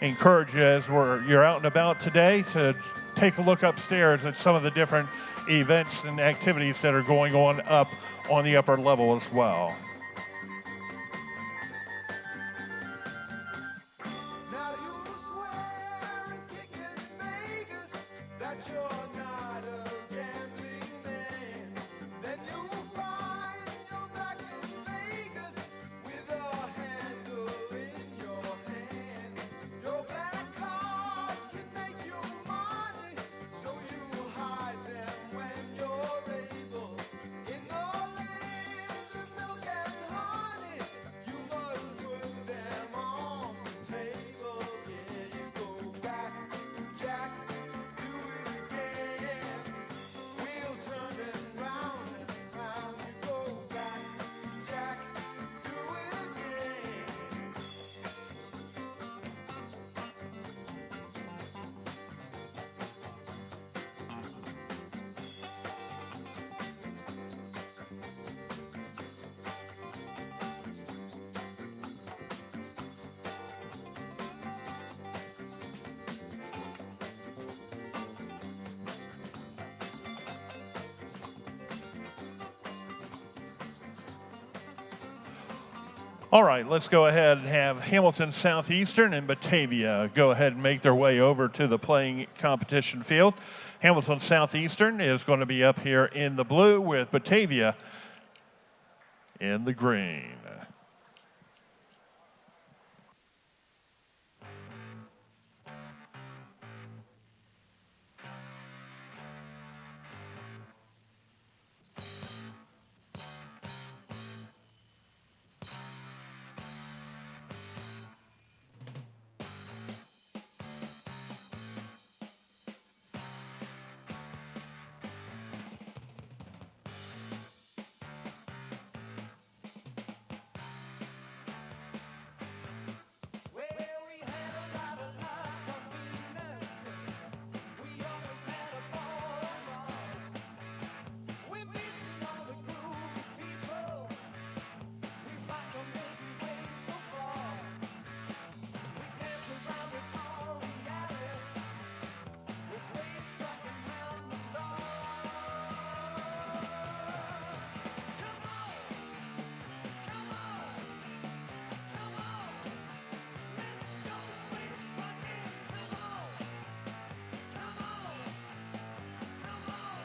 Speaker 2: encourage you as you're out and about today to take a look upstairs at some of the different events and activities that are going on up on the upper level as well.
Speaker 1: Now you swear and kick in Vegas that you're not a gambling man. Then you'll find you're back in Vegas with a handle in your hand. Your black cards can make you money, so you hide them when you're able. In the land of milk and honey, you must put them on the table. Yeah, you go back, Jack, do it again. We'll turn it round and round. You go back, Jack, do it again.
Speaker 2: All right, let's go ahead and have Hamilton Southeastern and Batavia go ahead and make their way over to the playing competition field. Hamilton Southeastern is going to be up here in the blue with Batavia in the green.
Speaker 1: Well, we had a lot of luck of Venus. We always had a ball on Mars. We beat all the groovy people. We rocked the Milky Way so far. We danced around with all the Alice. The space trucking round the stars. Come on, come on, come on. Let's go space trucking. Come on, come on, come on.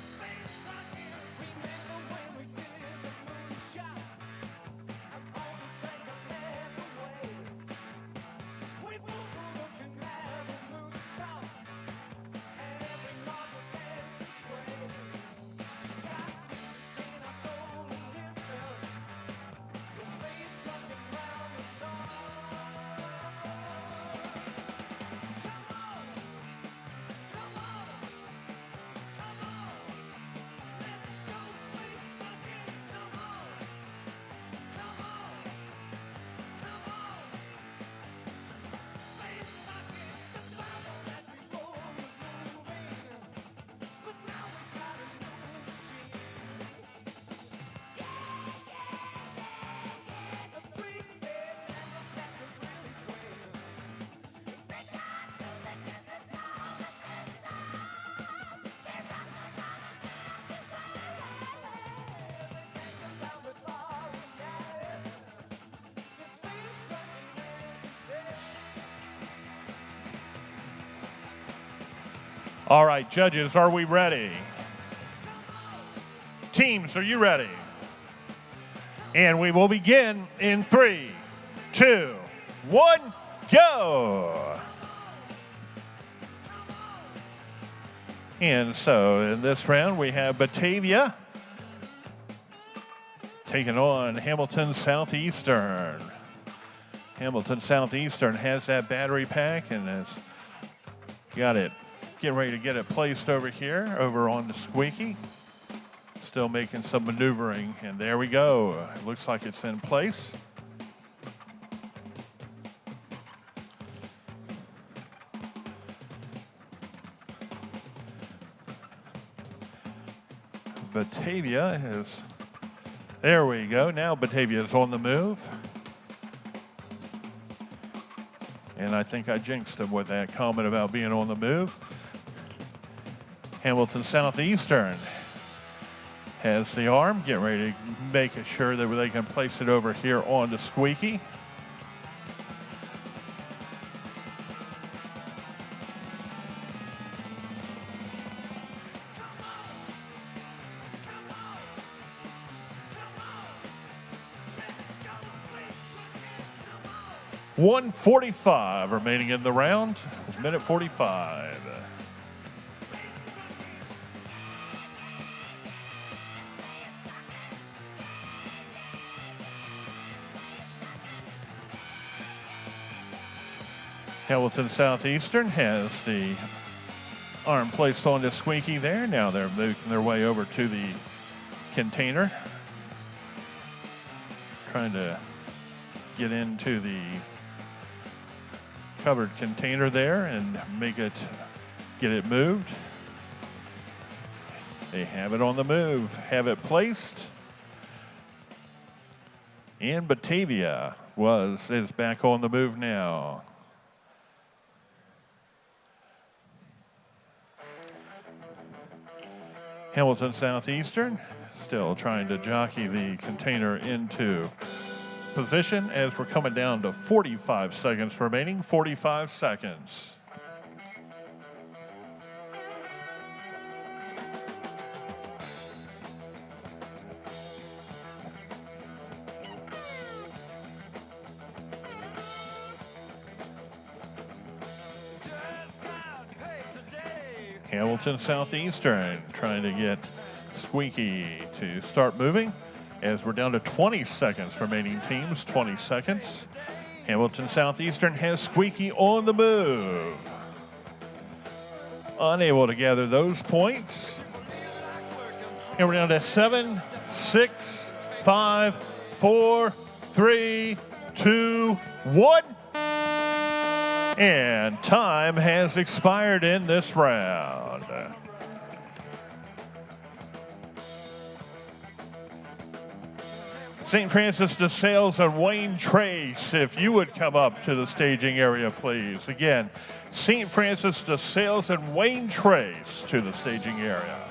Speaker 1: Space trucking. Remember when we did the moonshot? And all the train that led the way. We moved through the canal and moon stop. And every night we dance and sway. Got music in our solar system. The space trucking round the stars. Come on, come on, come on. Let's go space trucking. Come on, come on, come on. Space trucking. The Bible that we wrote was moving, but now we got a new machine. The freak said never that could really swim. They got to look at the solar system. They're not They came down with all reality. The space trucking man.
Speaker 2: All right, judges, are we ready? Teams, are you ready? And we will begin in 3, 2, 1, go! And so in this round, we have Batavia taking on Hamilton Southeastern. Hamilton Southeastern has that battery pack and has got it getting ready to get it placed over here, over on the squeaky. Still making some maneuvering, and there we go. It looks like it's in place. Batavia is, there we go. Now Batavia is on the move. And I think I jinxed him with that comment about being on the move. Hamilton Southeastern has the arm, getting ready to make sure that they can place it over here on the squeaky. .145 remaining in the round. Minute 45. Hamilton Southeastern has the arm placed on the squeaky there. Now they're making their way over to the container, trying to get into the covered container there and get it moved. They have it on the move, have it placed. And Batavia is back on the move now. Hamilton Southeastern still trying to jockey the container into position as we're coming down to 45 seconds remaining. 45 seconds. Hamilton Southeastern trying to get Squeaky to start moving as we're down to 20 seconds remaining, teams. 20 seconds. Hamilton Southeastern has Squeaky on the move. Unable to gather those points. And we're down to 7, 6, 5, 4, 3, 2, 1. And time has expired in this round. St. Francis de Sales and Wayne Trace, if you would come up to the staging area, please. Again, St. Francis de Sales and Wayne Trace to the staging area.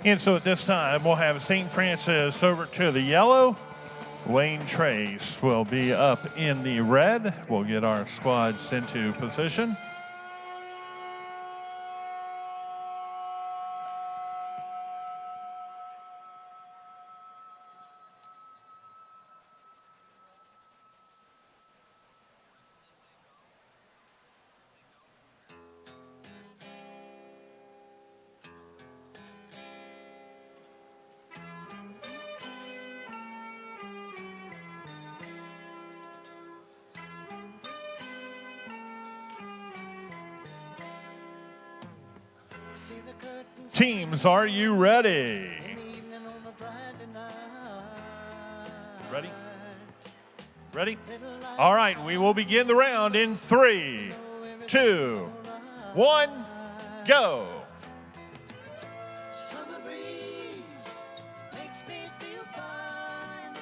Speaker 2: And so at this time, we'll have St. Francis over to the yellow. Wayne Trace will be up in the red. We'll get our squads into position.
Speaker 3: See the curtains
Speaker 2: Teams, are you ready?
Speaker 3: in the evening on a Friday night.
Speaker 2: Ready? Ready? All right, we will begin the round in 3, 2, 1, go.
Speaker 3: Summer breeze makes me feel fine,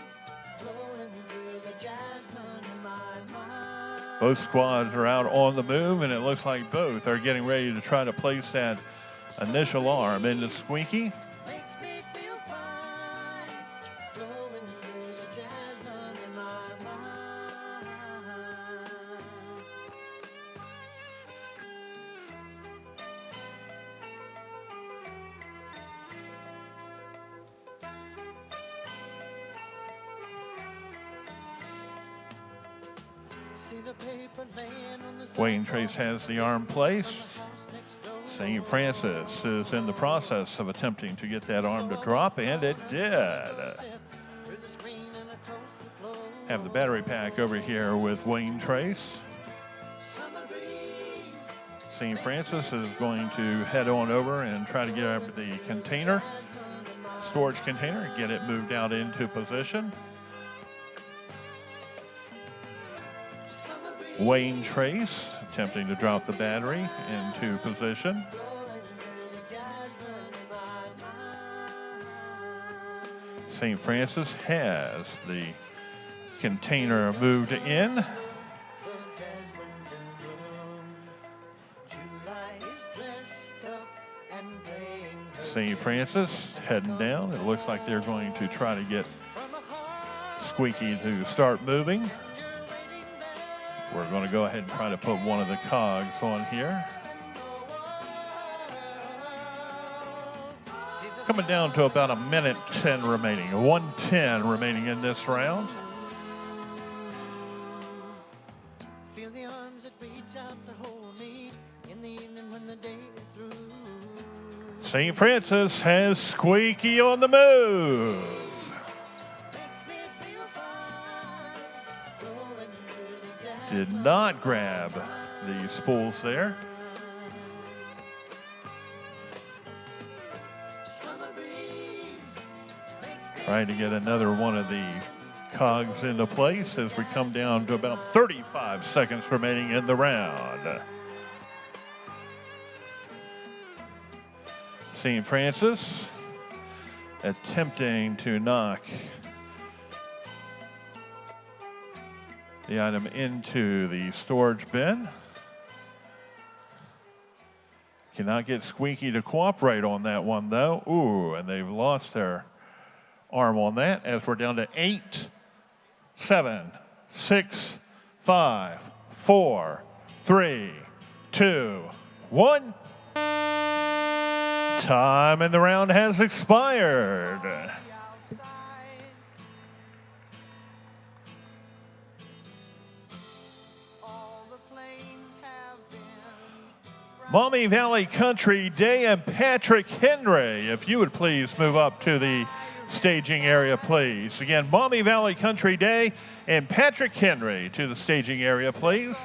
Speaker 3: blowing through the jasmine in my mind.
Speaker 2: Both squads are out on the move, and it looks like both are getting ready to try to place that initial arm into Squeaky.
Speaker 3: Makes me feel fine, blowing through the jasmine in my mind. See the paper laying on the
Speaker 2: Wayne Trace has the arm placed. St. Francis is in the process of attempting to get that arm to drop, and it did. Have the battery pack over here with Wayne Trace. St. Francis is going to head on over and try to get the container, storage container, and get it moved out into position. Wayne Trace attempting to drop the battery into position. St. Francis has the container moved in. St. Francis heading down. It looks like they're going to try to get Squeaky to start moving. We're going to go ahead and try to put one of the cogs on here. Coming down to about 1:10 remaining, 1:10 remaining in this round.
Speaker 3: Feel the arms that reach out to hold me in the evening when the day is through.
Speaker 2: St. Francis has Squeaky on the move.
Speaker 3: Makes me feel fine, blowing through the jasmine.
Speaker 2: Did not grab the spools there.
Speaker 3: Summer breeze makes me
Speaker 2: Trying to get another one of the cogs into place as we come down to about 35 seconds remaining in the round. St. Francis attempting to knock the item into the storage bin. Cannot get Squeaky to cooperate on that one though. Ooh, and they've lost their arm on that as we're down to 8, 7, 6, 5, 4, 3, 2, 1. Time in the round has expired. Maumee Valley Country Day and Patrick Henry, if you would please move up to the staging area, please. Again, Maumee Valley Country Day and Patrick Henry to the staging area, please.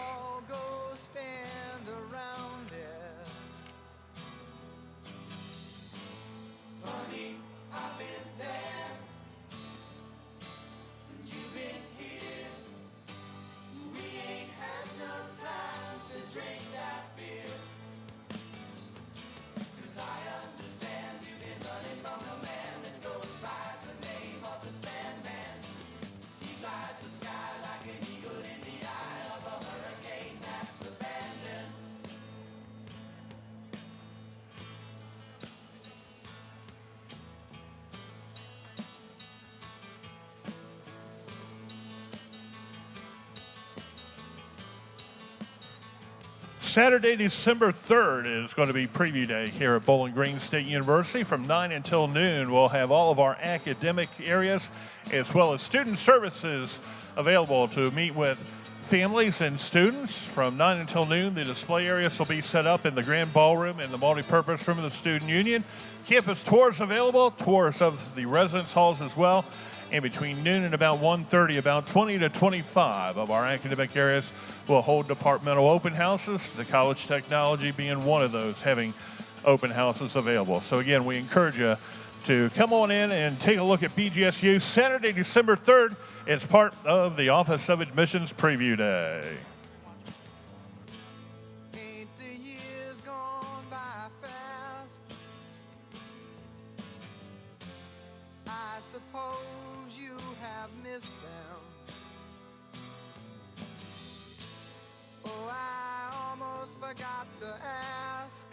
Speaker 2: Saturday, December 3rd is going to be preview day here at Bowling Green State University. From 9 until noon, we'll have all of our academic areas as well as student services available to meet with families and students. From 9 until noon, the display areas will be set up in the grand ballroom and the multi-purpose room of the Student Union. Campus tours available, tours of the residence halls as well. And between noon and about 1:30, about 20 to 25 of our academic areas will hold departmental open houses, the College Technology being one of those, having open houses available. So again, we encourage you to come on in and take a look at BGSU Saturday, December 3rd. It's part of the Office of Admissions Preview Day.
Speaker 1: Ain't the years gone by fast? I suppose you have missed them. Oh, I almost forgot to ask.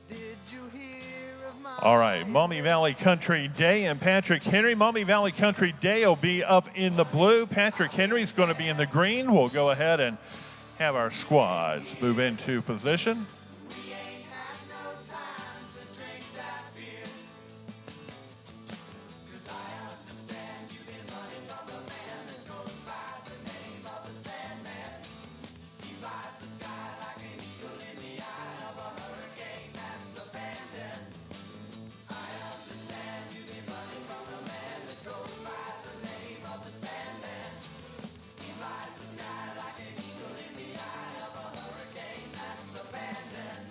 Speaker 1: Did you hear of my
Speaker 2: All right, Maumee Valley Country Day and Patrick Henry. Maumee Valley Country Day will be up in the blue. Patrick Henry's going to be in the green. We'll go ahead and have our squads move into position.
Speaker 1: We ain't had no time to drink that beer. 'Cause I understand you've been running from the man that goes by the name of the Sandman. He rides the sky like an eagle in the eye of a hurricane that's abandoned. I understand you've been running from the man that goes by the name of the Sandman. He rides the sky like an eagle in the eye of a hurricane that's abandoned.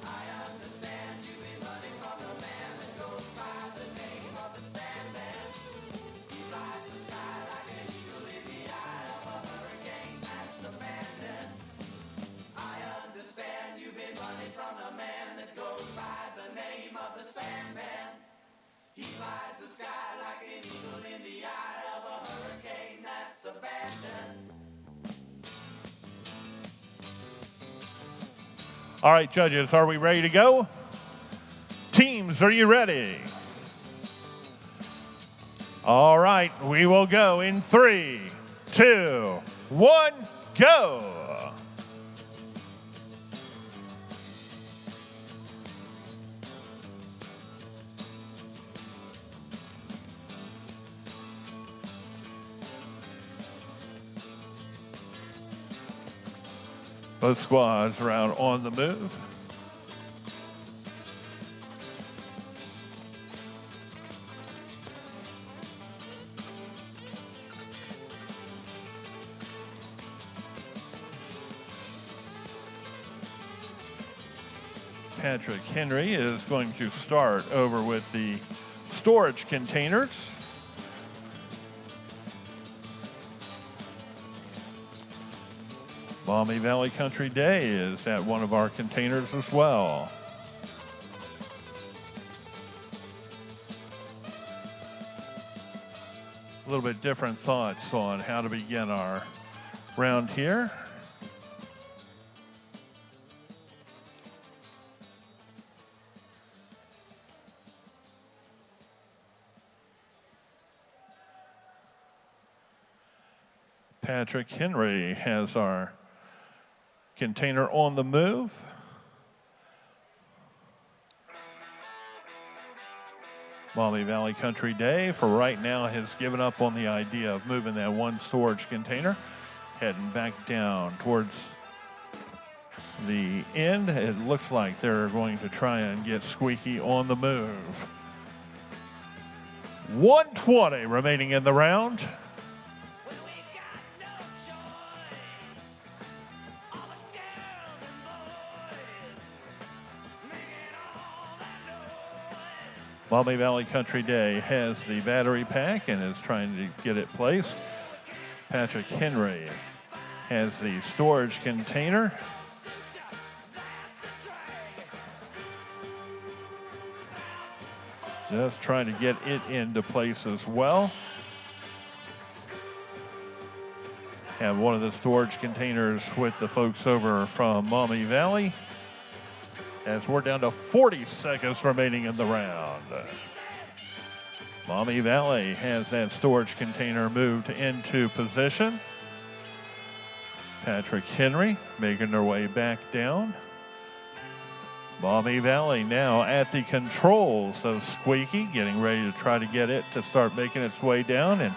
Speaker 1: I understand you've been running from the man that goes by the name of the Sandman. He rides the sky like an eagle in the eye of a hurricane that's abandoned. I understand you've been running from the man that goes by the name of the Sandman. He rides the sky like an eagle in the eye of a hurricane that's abandoned.
Speaker 2: All right, judges, are we ready to go? Teams, are you ready? All right, we will go in 3, 2, 1, go. Both squads are out on the move. Patrick Henry is going to start over with the storage containers. Maumee Valley Country Day is at one of our containers as well. A little bit different thoughts on how to begin our round here. Patrick Henry has our container on the move. Maumee Valley Country Day, for right now, has given up on the idea of moving that one storage container, heading back down towards the end. It looks like they're going to try and get Squeaky on the move. 1:20 remaining in the round.
Speaker 1: Well, we got no choice. All the girls and boys making all that noise.
Speaker 2: Maumee Valley Country Day has the battery pack and is trying to get it placed. Patrick Henry has the storage container. Just trying to get it into place as well. Have one of the storage containers with the folks over from Maumee Valley, as we're down to 40 seconds remaining in the round. Maumee Valley has that storage container moved into position. Patrick Henry making their way back down. Maumee Valley now at the controls. So Squeaky getting ready to try to get it to start making its way down and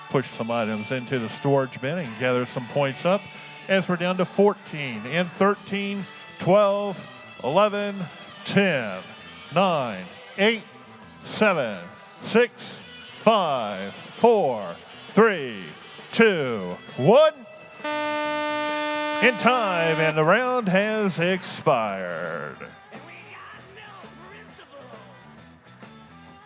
Speaker 2: push some items into the storage bin and gather some points up as we're down to 14 and 13, 12, 11, 10, 9, 8, 7, 6, 5, 4, 3, 2, 1. In time, and the round has expired.
Speaker 1: And we got no principles.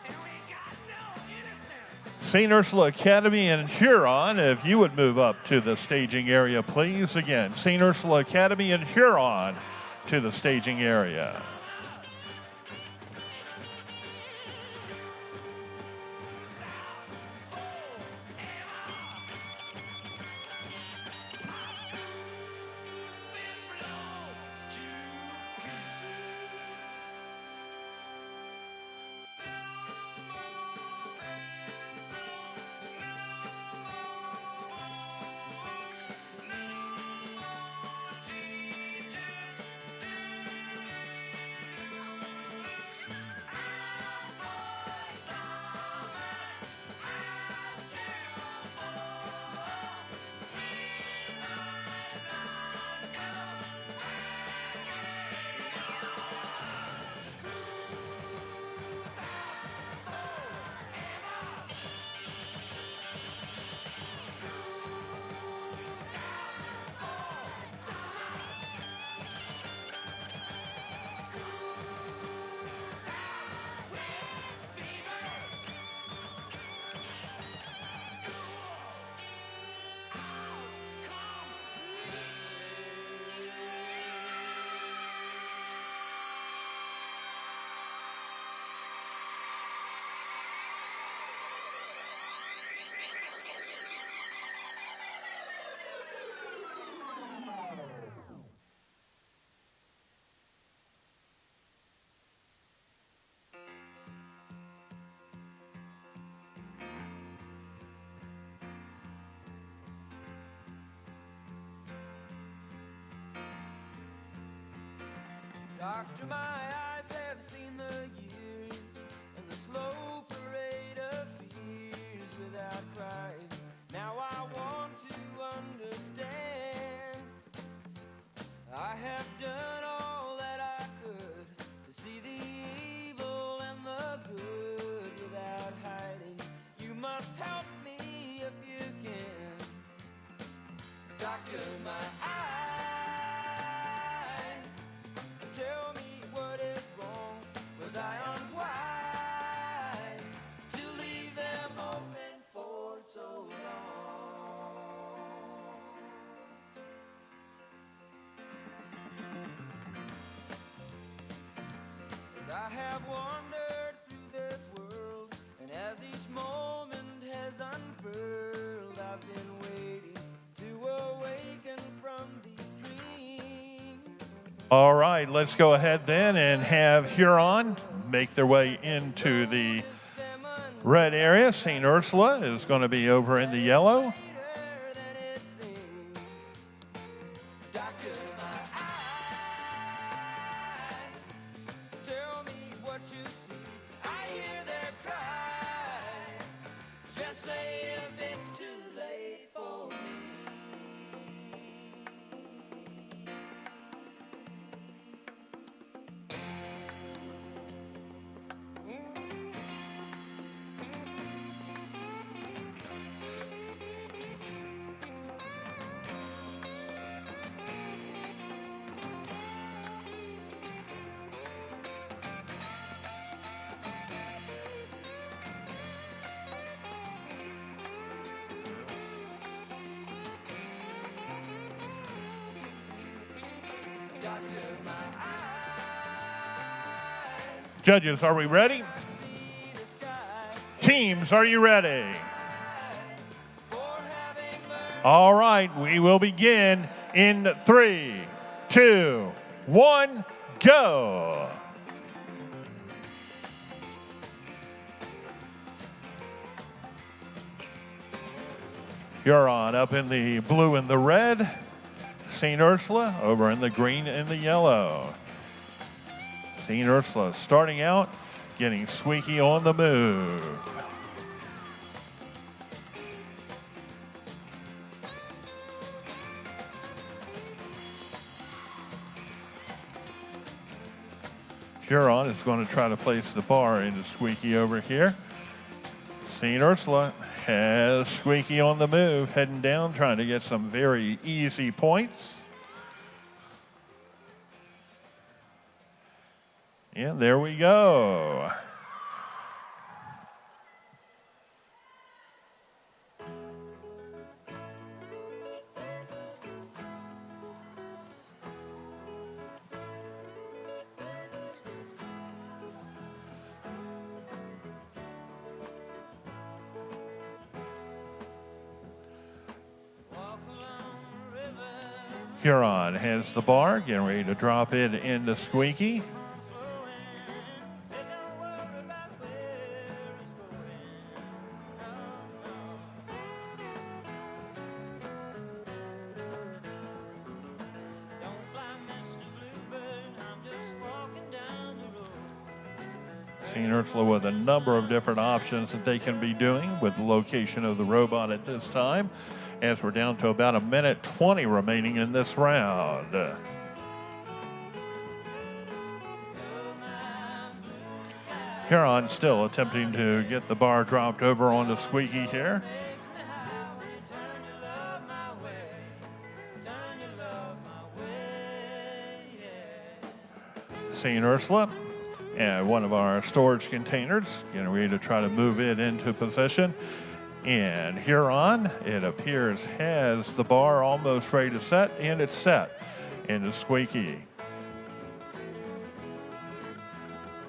Speaker 1: And we got no innocence.
Speaker 2: St. Ursula Academy in Huron, if you would move up to the staging area, please. Again, St. Ursula Academy in Huron to the staging area.
Speaker 1: Doctor, my eyes have seen the years and the slow parade of fears without crying. Now I want to understand. I have done all that I could to see the evil and the good without hiding. You must help me if you can. Doctor, my eyes. Tell me what is wrong. Was I unwise to leave them open for so long? 'Cause I have wandered through this world, and as each moment has unfurled, I've been waiting to awaken from these dreams.
Speaker 2: All right, let's go ahead then and have Huron make their way into the red area. St. Ursula is going to be over in the yellow. Judges, are we ready? Teams, are you ready? All right, we will begin in 3, 2, 1, go. Huron up in the blue and the red. St. Ursula over in the green and the yellow. St. Ursula starting out, getting squeaky on the move. Huron is going to try to place the bar into squeaky over here. St. Ursula has squeaky on the move, heading down, trying to get some very easy points. And there we go. Huron has the bar, getting ready to drop it into squeaky. St. Ursula with a number of different options that they can be doing with the location of the robot at this time, as we're down to about 1:20 remaining in this round. Huron still attempting to get the bar dropped over onto squeaky here. St. Ursula and one of our storage containers, getting ready to try to move it into position. And Huron, it appears, has the bar almost ready to set, and it's set into squeaky.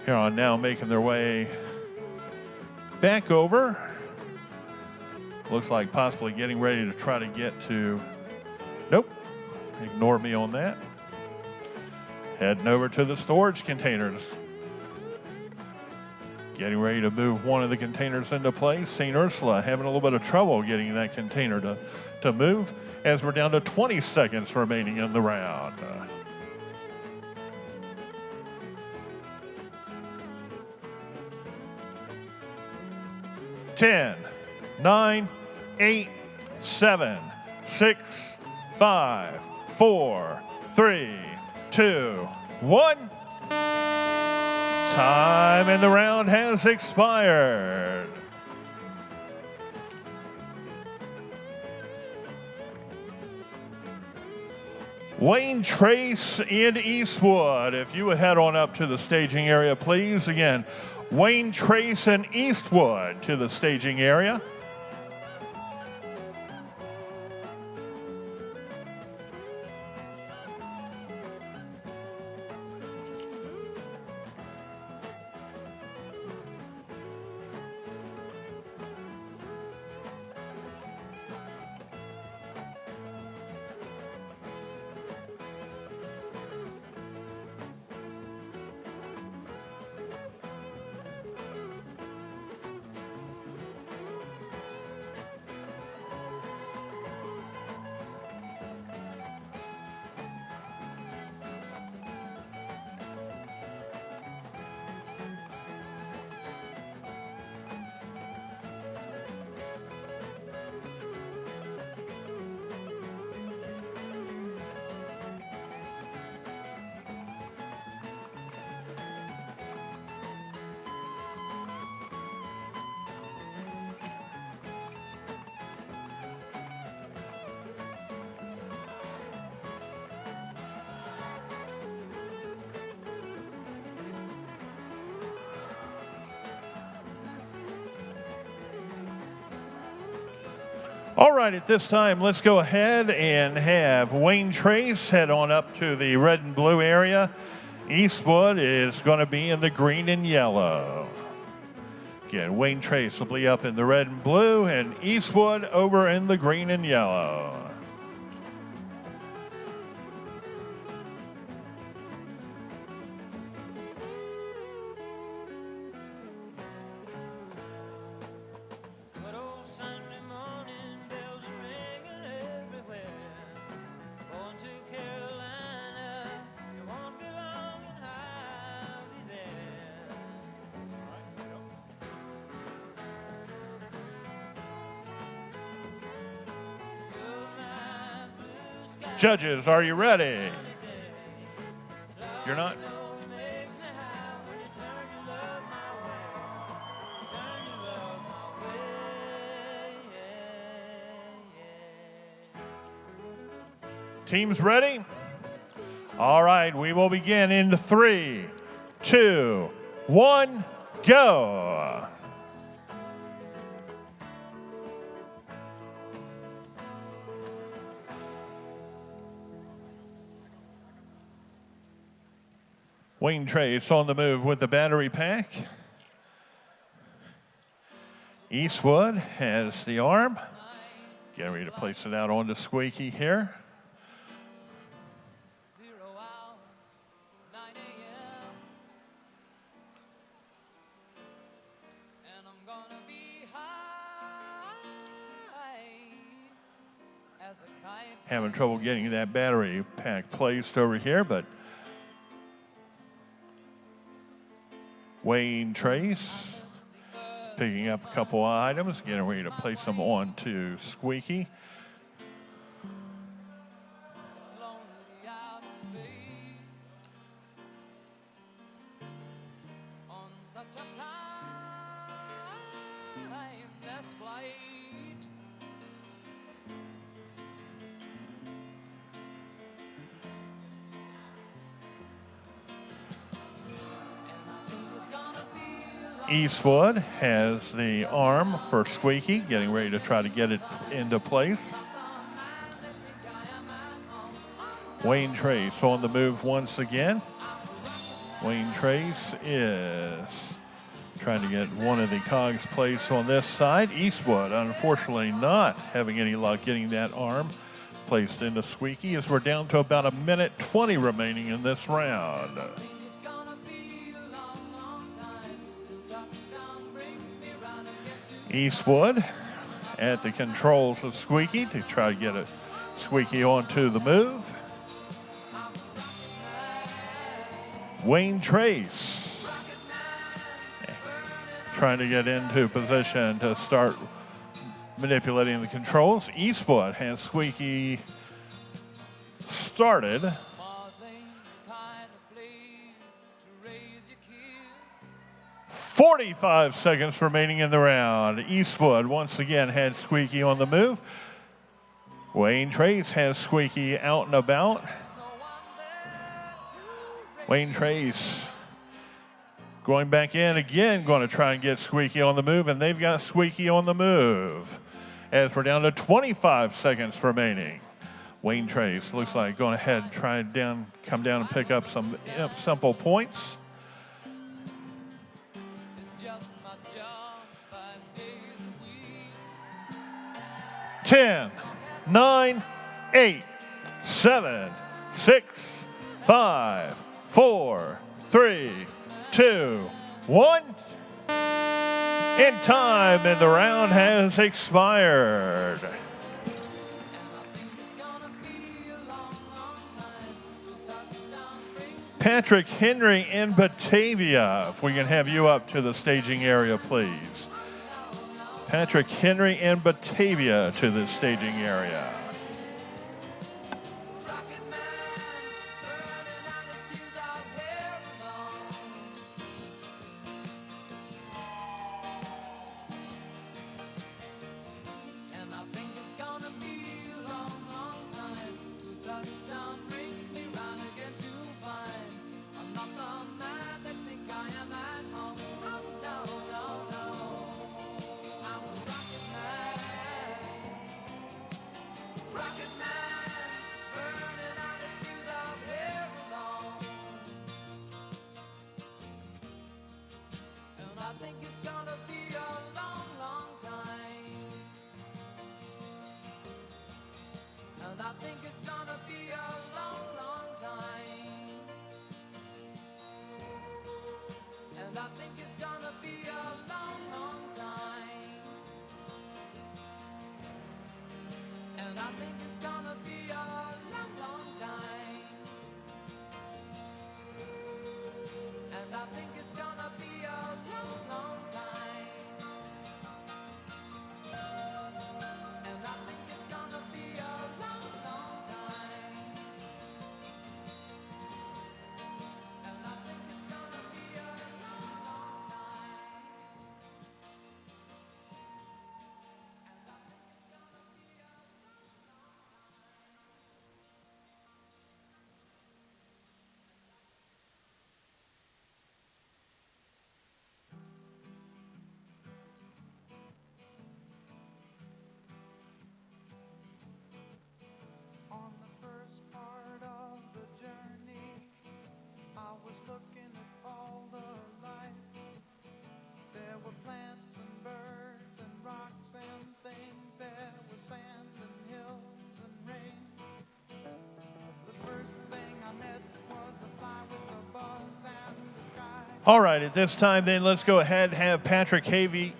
Speaker 2: Huron now making their way back over. Looks like possibly getting ready to try to get to, nope, ignore me on that. Heading over to the storage containers. Getting ready to move one of the containers into place. St. Ursula having a little bit of trouble getting that container to move, as we're down to 20 seconds remaining in the round. 10, 9, 8, 7, 6, 5, 4, 3, 2, 1. Time in the round has expired. Wayne, Trace, and Eastwood, if you would head on up to the staging area, please. Again, Wayne, Trace, and Eastwood to the staging area. All right, at this time, let's go ahead and have Wayne Trace head on up to the red and blue area. Eastwood is going to be in the green and yellow. Again, Wayne Trace will be up in the red and blue, and Eastwood over in the green and yellow.
Speaker 1: Good old Sunday morning, bells are
Speaker 2: Judges, are you ready? You're not? Teams ready? All right, we will begin in 3, 2, 1, go. Wayne Trace on the move with the battery pack. Eastwood has the arm. Getting ready to place it out on the squeaky here.
Speaker 1: 0 hour, 9 a.m. And I'm gonna be high as a kite.
Speaker 2: Having trouble getting that battery pack placed over here, but Wayne Trace picking up a couple of items, getting ready to place them onto Squeaky.
Speaker 1: It's lonely out in space on such a timeless flight.
Speaker 2: Eastwood has the arm for Squeaky, getting ready to try to get it into place. Wayne Trace on the move once again. Wayne Trace is trying to get one of the cogs placed on this side. Eastwood, unfortunately, not having any luck getting that arm placed into Squeaky, as we're down to about 1:20 remaining in this round. Eastwood at the controls of Squeaky to try to get a Squeaky onto the move. Wayne Trace trying to get into position to start manipulating the controls. Eastwood has Squeaky started. 45 seconds remaining in the round. Eastwood once again had Squeaky on the move. Wayne Trace has Squeaky out and about. Wayne Trace going back in again, going to try and get Squeaky on the move, and they've got Squeaky on the move. As we're down to 25 seconds remaining. Wayne Trace looks like going ahead, try and come down and pick up some simple points. 10, 9, 8, 7, 6, 5, 4, 3, 2, 1. And time in the round has expired. Patrick Henry in Batavia, if we can have you up to the staging area, please. Patrick Henry in Batavia to the staging area.
Speaker 1: plants and birds and rocks and things. There was sand and hills and rain. The first thing I met was a fly with a buzz and the sky.
Speaker 2: All right, at this time then, let's go ahead and have Patrick Henry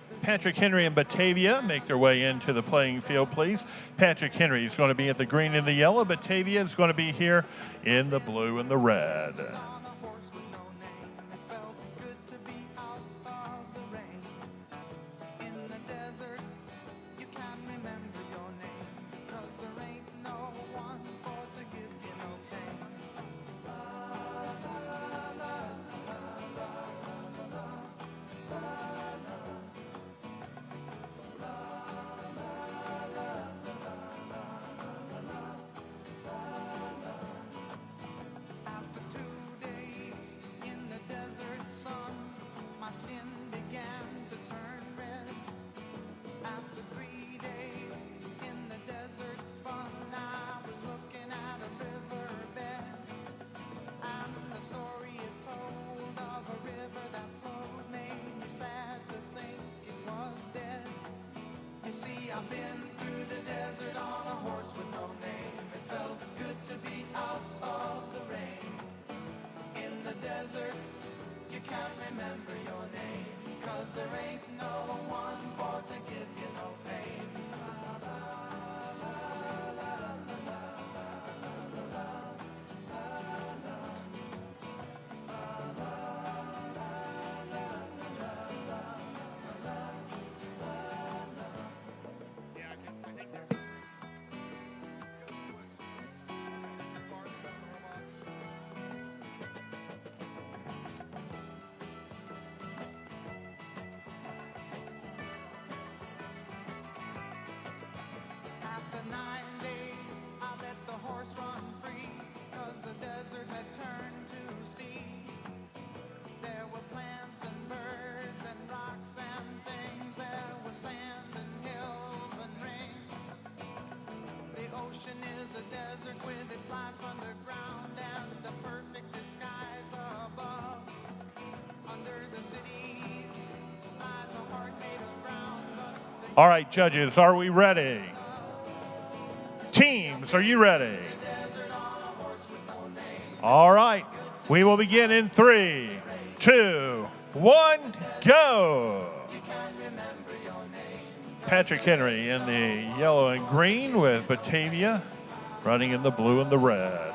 Speaker 2: and Batavia make their way into the playing field, please. Patrick Henry is going to be at the green and the yellow. Batavia is going to be here in the blue and the red.
Speaker 1: On a horse with no name, it felt good to be out of the rain. In the desert, you can't remember your name, 'cause there ain't no one for to give you no pain. After 2 days in the desert sun, my skin began to turn red. After 3 days in the desert fun, I was looking at a riverbed. And the story it told of a river that flowed made me sad to think it was dead. You see, I've been through the desert on a horse with no name. It felt good to be out of the rain. In the desert, you can't remember your name, 'cause there ain't no one for to give you no pain. After 9 days, I let the horse run free, 'cause the desert had turned to sea. There were plants and birds and rocks and things. There was sand and hills and rings. The ocean is a desert with its life underground and a perfect disguise above. Under the cities lies a heart made of brown. But the
Speaker 2: All right, judges, are we ready? Teams, are you ready? All right, we will begin in 3, 2, 1, go. Patrick Henry in the yellow and green with Batavia running in the blue and the red.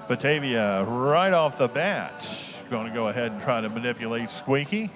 Speaker 2: Batavia right off the bat going to go ahead and try to manipulate Squeaky.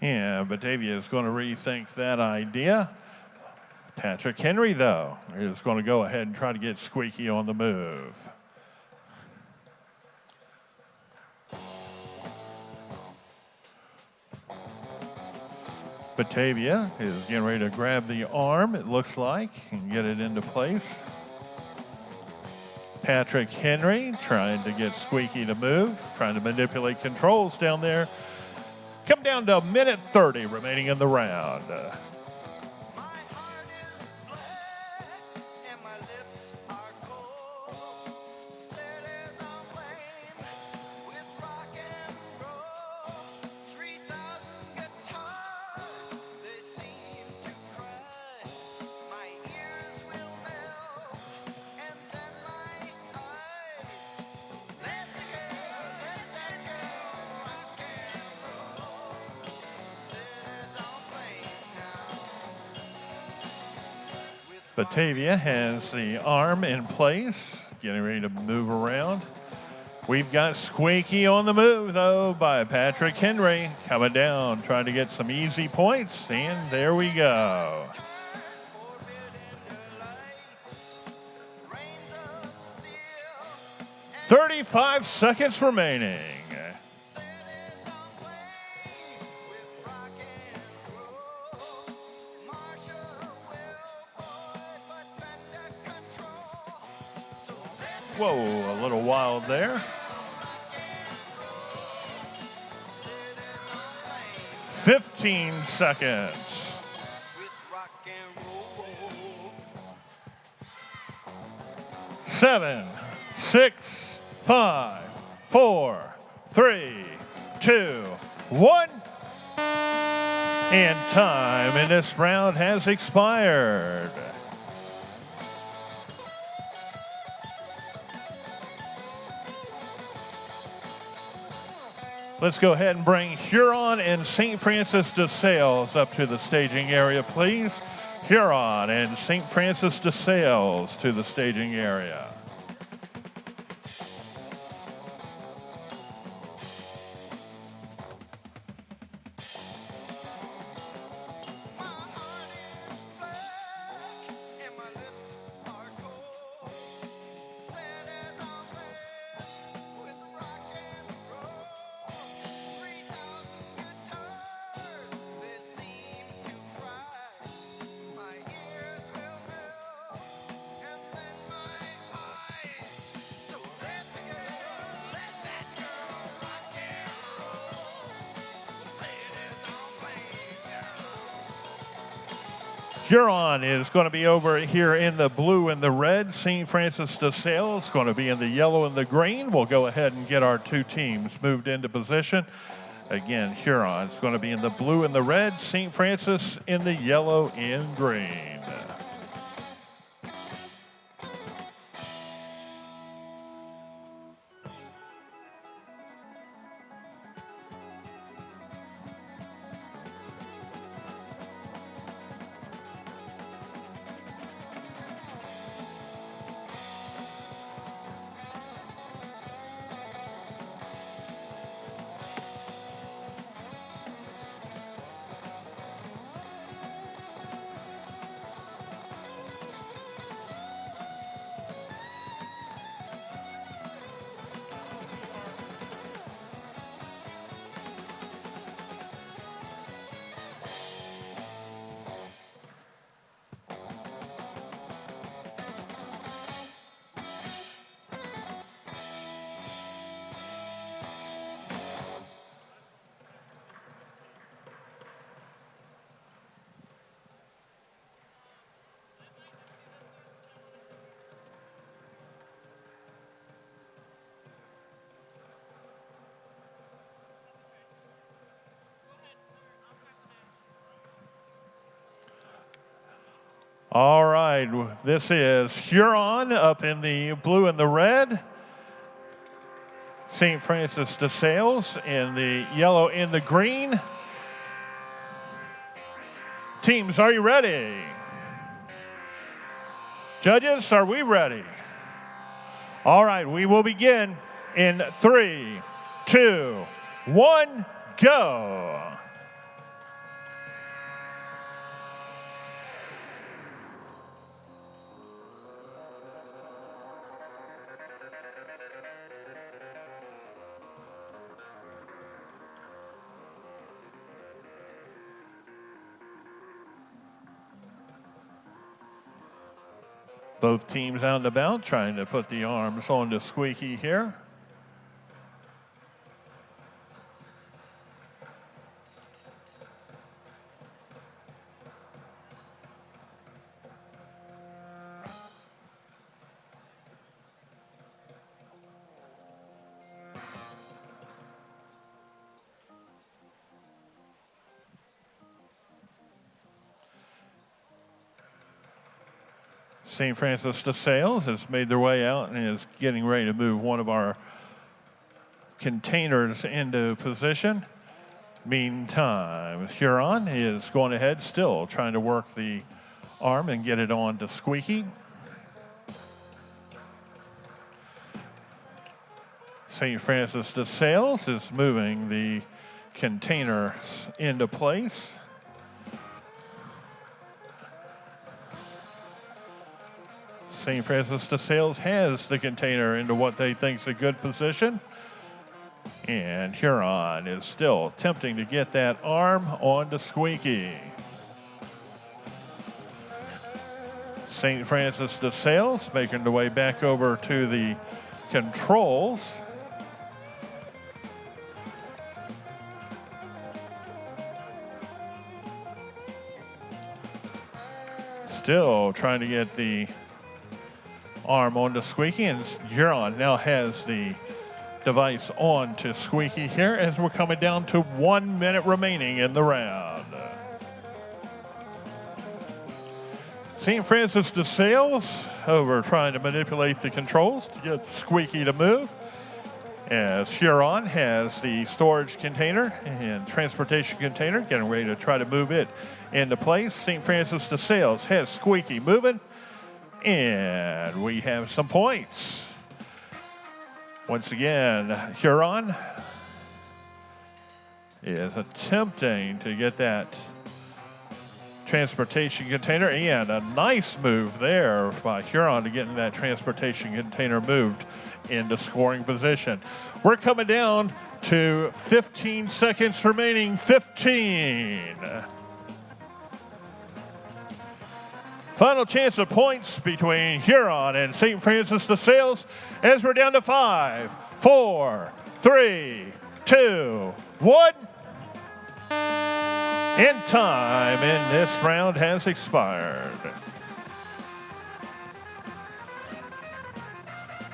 Speaker 2: Yeah, Batavia is going to rethink that idea. Patrick Henry, though, is going to go ahead and try to get Squeaky on the move. Batavia is getting ready to grab the arm, it looks like, and get it into place. Patrick Henry trying to get Squeaky to move, trying to manipulate controls down there. Come down to 1:30 remaining in the round.
Speaker 1: my heart is black and my lips are cold. Set as a flame with rock and roll. 3,000 guitars, they seem to cry. My ears will melt and then my eyes. Let the girl rock and roll. Set as a flame now.
Speaker 2: Batavia has the arm in place, getting ready to move around. We've got Squeaky on the move, though, by Patrick Henry. Coming down, trying to get some easy points. And there we go. 35 seconds remaining. Whoa, a little wild there. 15 seconds. 7, 6, 5, 4, 3, 2, 1. And time in this round has expired. Let's go ahead and bring Huron and St. Francis de Sales up to the staging area, please. Huron and St. Francis de Sales to the staging area. Huron is going to be over here in the blue and the red. St. Francis de Sales is going to be in the yellow and the green. We'll go ahead and get our two teams moved into position. Again, Huron is going to be in the blue and the red. St. Francis in the yellow and green. All right, this is Huron up in the blue and the red. St. Francis de Sales in the yellow and the green. Teams, are you ready? Judges, are we ready? All right, we will begin in 3, 2, 1, go. Both teams out and about trying to put the arms on the Squeaky here. St. Francis de Sales has made their way out and is getting ready to move one of our containers into position. Meantime, Huron is going ahead, still trying to work the arm and get it on to Squeaky. St. Francis de Sales is moving the containers into place. St. Francis de Sales has the container into what they think is a good position. And Huron is still attempting to get that arm onto Squeaky. St. Francis de Sales making their way back over to the controls. Still trying to get the arm onto Squeaky, and Huron now has the device on to Squeaky here as we're coming down to 1 minute remaining in the round. St. Francis de Sales over trying to manipulate the controls to get Squeaky to move, as Huron has the storage container and transportation container getting ready to try to move it into place. St. Francis de Sales has Squeaky moving, and we have some points. Once again, Huron is attempting to get that transportation container, and a nice move there by Huron to getting that transportation container moved into scoring position. We're coming down to 15 seconds remaining. 15. Final chance of points between Huron and St. Francis de Sales as we're down to 5, 4, 3, 2, 1. And time in this round has expired.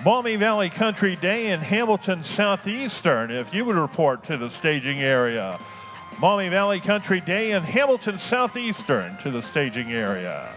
Speaker 2: Maumee Valley Country Day in Hamilton Southeastern, if you would report to the staging area. Maumee Valley Country Day in Hamilton Southeastern to the staging area.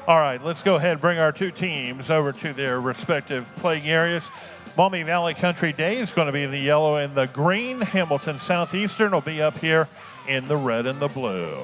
Speaker 2: All right, let's go ahead and bring our two teams over to their respective playing areas. Maumee Valley Country Day is going to be in the yellow and the green. Hamilton Southeastern will be up here in the red and the blue.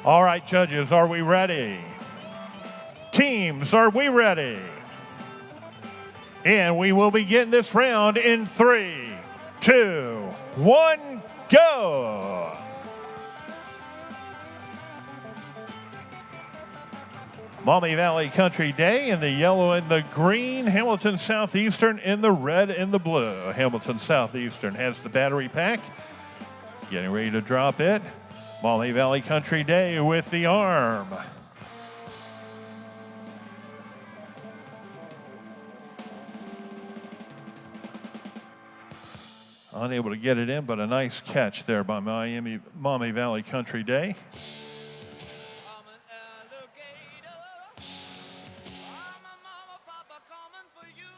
Speaker 2: All right, judges, are we ready? Teams, are we ready? And we will begin this round in 3, 2, 1, go! Maumee Valley Country Day in the yellow and the green. Hamilton Southeastern in the red and the blue. Hamilton Southeastern has the battery pack. Getting ready to drop it. Maumee Valley Country Day with the arm. Unable to get it in, but a nice catch there by Maumee Valley Country Day.
Speaker 1: I'm an alligator. I'm a mama, papa coming for you.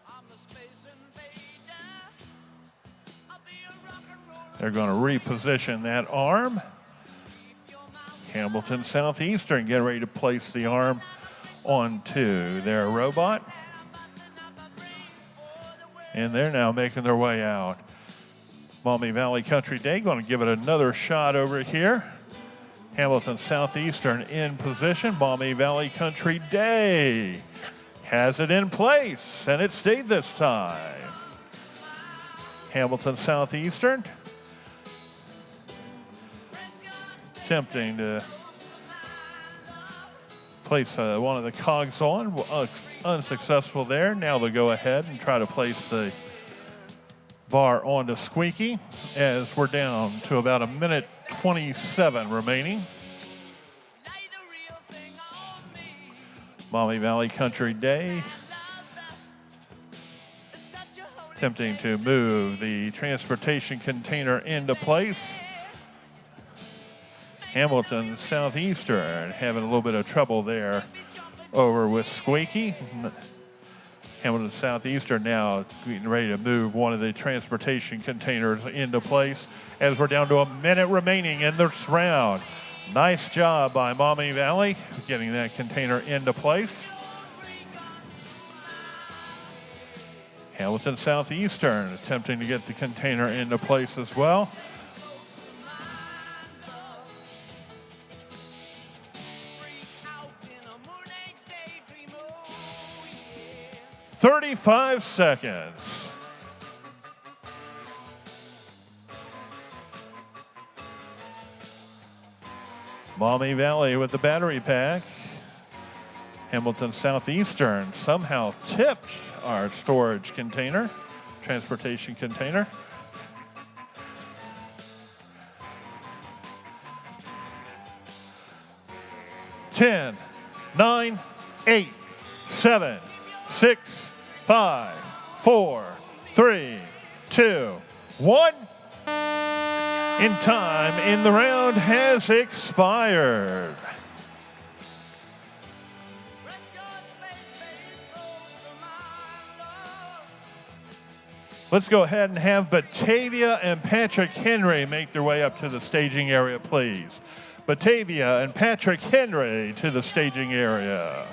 Speaker 1: I'm the space invader. I'll be a rock and roll.
Speaker 2: They're going to reposition that arm. Hamilton Southeastern getting ready to place the arm onto their robot. And they're now making their way out. Maumee Valley Country Day going to give it another shot over here. Hamilton Southeastern in position. Maumee Valley Country Day has it in place, and it stayed this time. Hamilton Southeastern attempting to place one of the cogs on, unsuccessful there. Now they'll go ahead and try to place the bar onto Squeaky as we're down to about a minute 27 remaining. Maumee Valley Country Day attempting to move the transportation container into place. Hamilton Southeastern having a little bit of trouble there over with Squeaky. Hamilton Southeastern now getting ready to move one of the transportation containers into place as we're down to a minute remaining in this round. Nice job by Maumee Valley getting that container into place. Hamilton Southeastern attempting to get the container into place as well. 35 seconds. Maumee Valley with the battery pack. Hamilton Southeastern somehow tipped our storage container, transportation container. Ten, 9, 8, 7, 6, 5, 4, 3, 2, 1. In time in the round has expired. Let's go ahead and have Batavia and Patrick Henry make their way up to the staging area, please. Batavia and Patrick Henry to the staging area.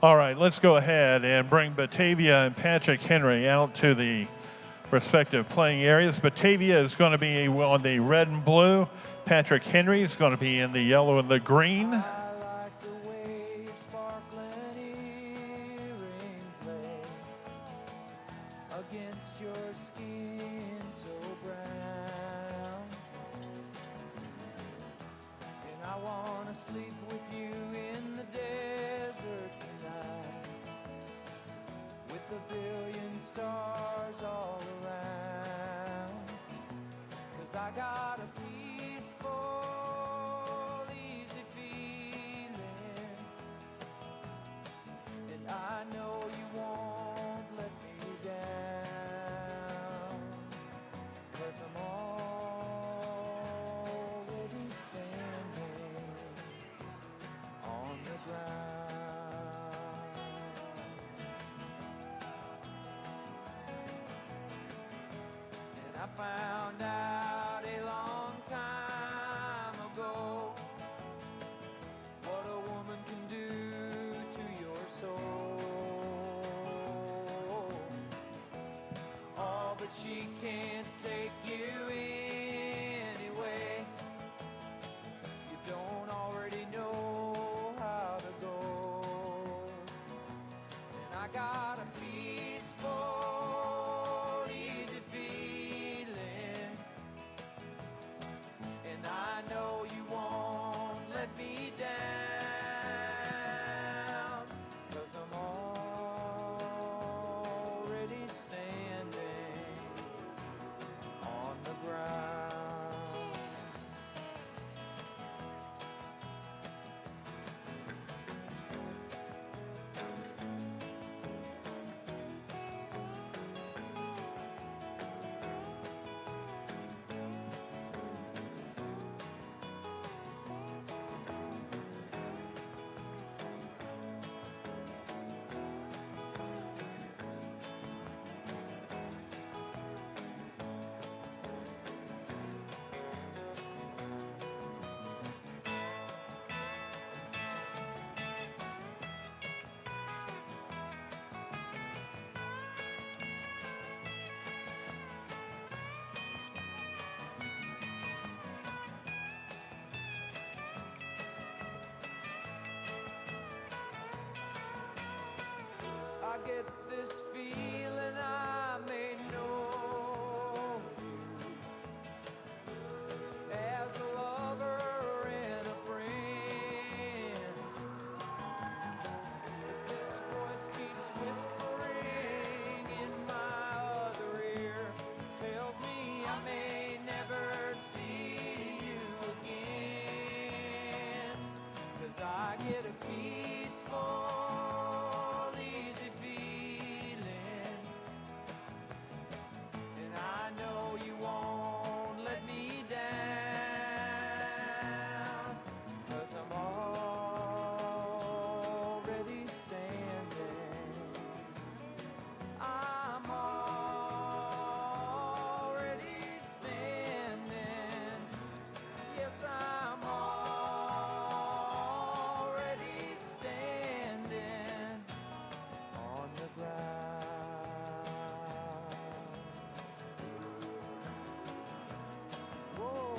Speaker 2: All right, let's go ahead and bring Batavia and Patrick Henry out to the respective playing areas. Batavia is going to be on the red and blue. Patrick Henry is going to be in the yellow and the green.
Speaker 1: I like the way your sparkling earrings lay against your skin so brown. And I want to sleep with you in the desert tonight, with a billion stars all around. 'Cause I got a peaceful, easy feeling, and I know you won't let me down. 'Cause I'm already standing on the ground. And I found out a long time ago what a woman can do to your soul. Oh, but she can't take you anyway. You don't already know how to go. And I got a peaceful, easy feeling, and I know you won't let me down. 'Cause I'm already standing on the ground. I get this feeling I may know you as a lover and a friend. This voice keeps whispering in my other ear, tells me I may never see you again. 'Cause I get a peaceful, easy feeling, and I know you won't let me down. 'Cause I'm already standing. I'm already standing. Yes, I'm already standing on the ground. Whoa.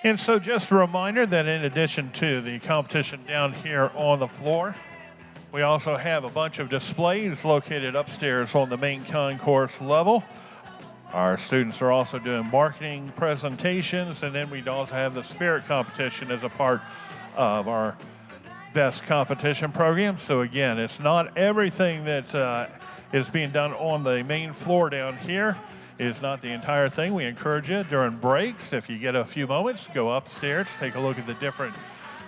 Speaker 2: And so just a reminder that in addition to the competition down here on the floor, we also have a bunch of displays located upstairs on the main concourse level. Our students are also doing marketing presentations, and then we also have the spirit competition as a part of our best competition program. So again, it's not everything that is being done on the main floor down here. is not the entire thing. We encourage you during breaks, if you get a few moments, go upstairs, take a look at the different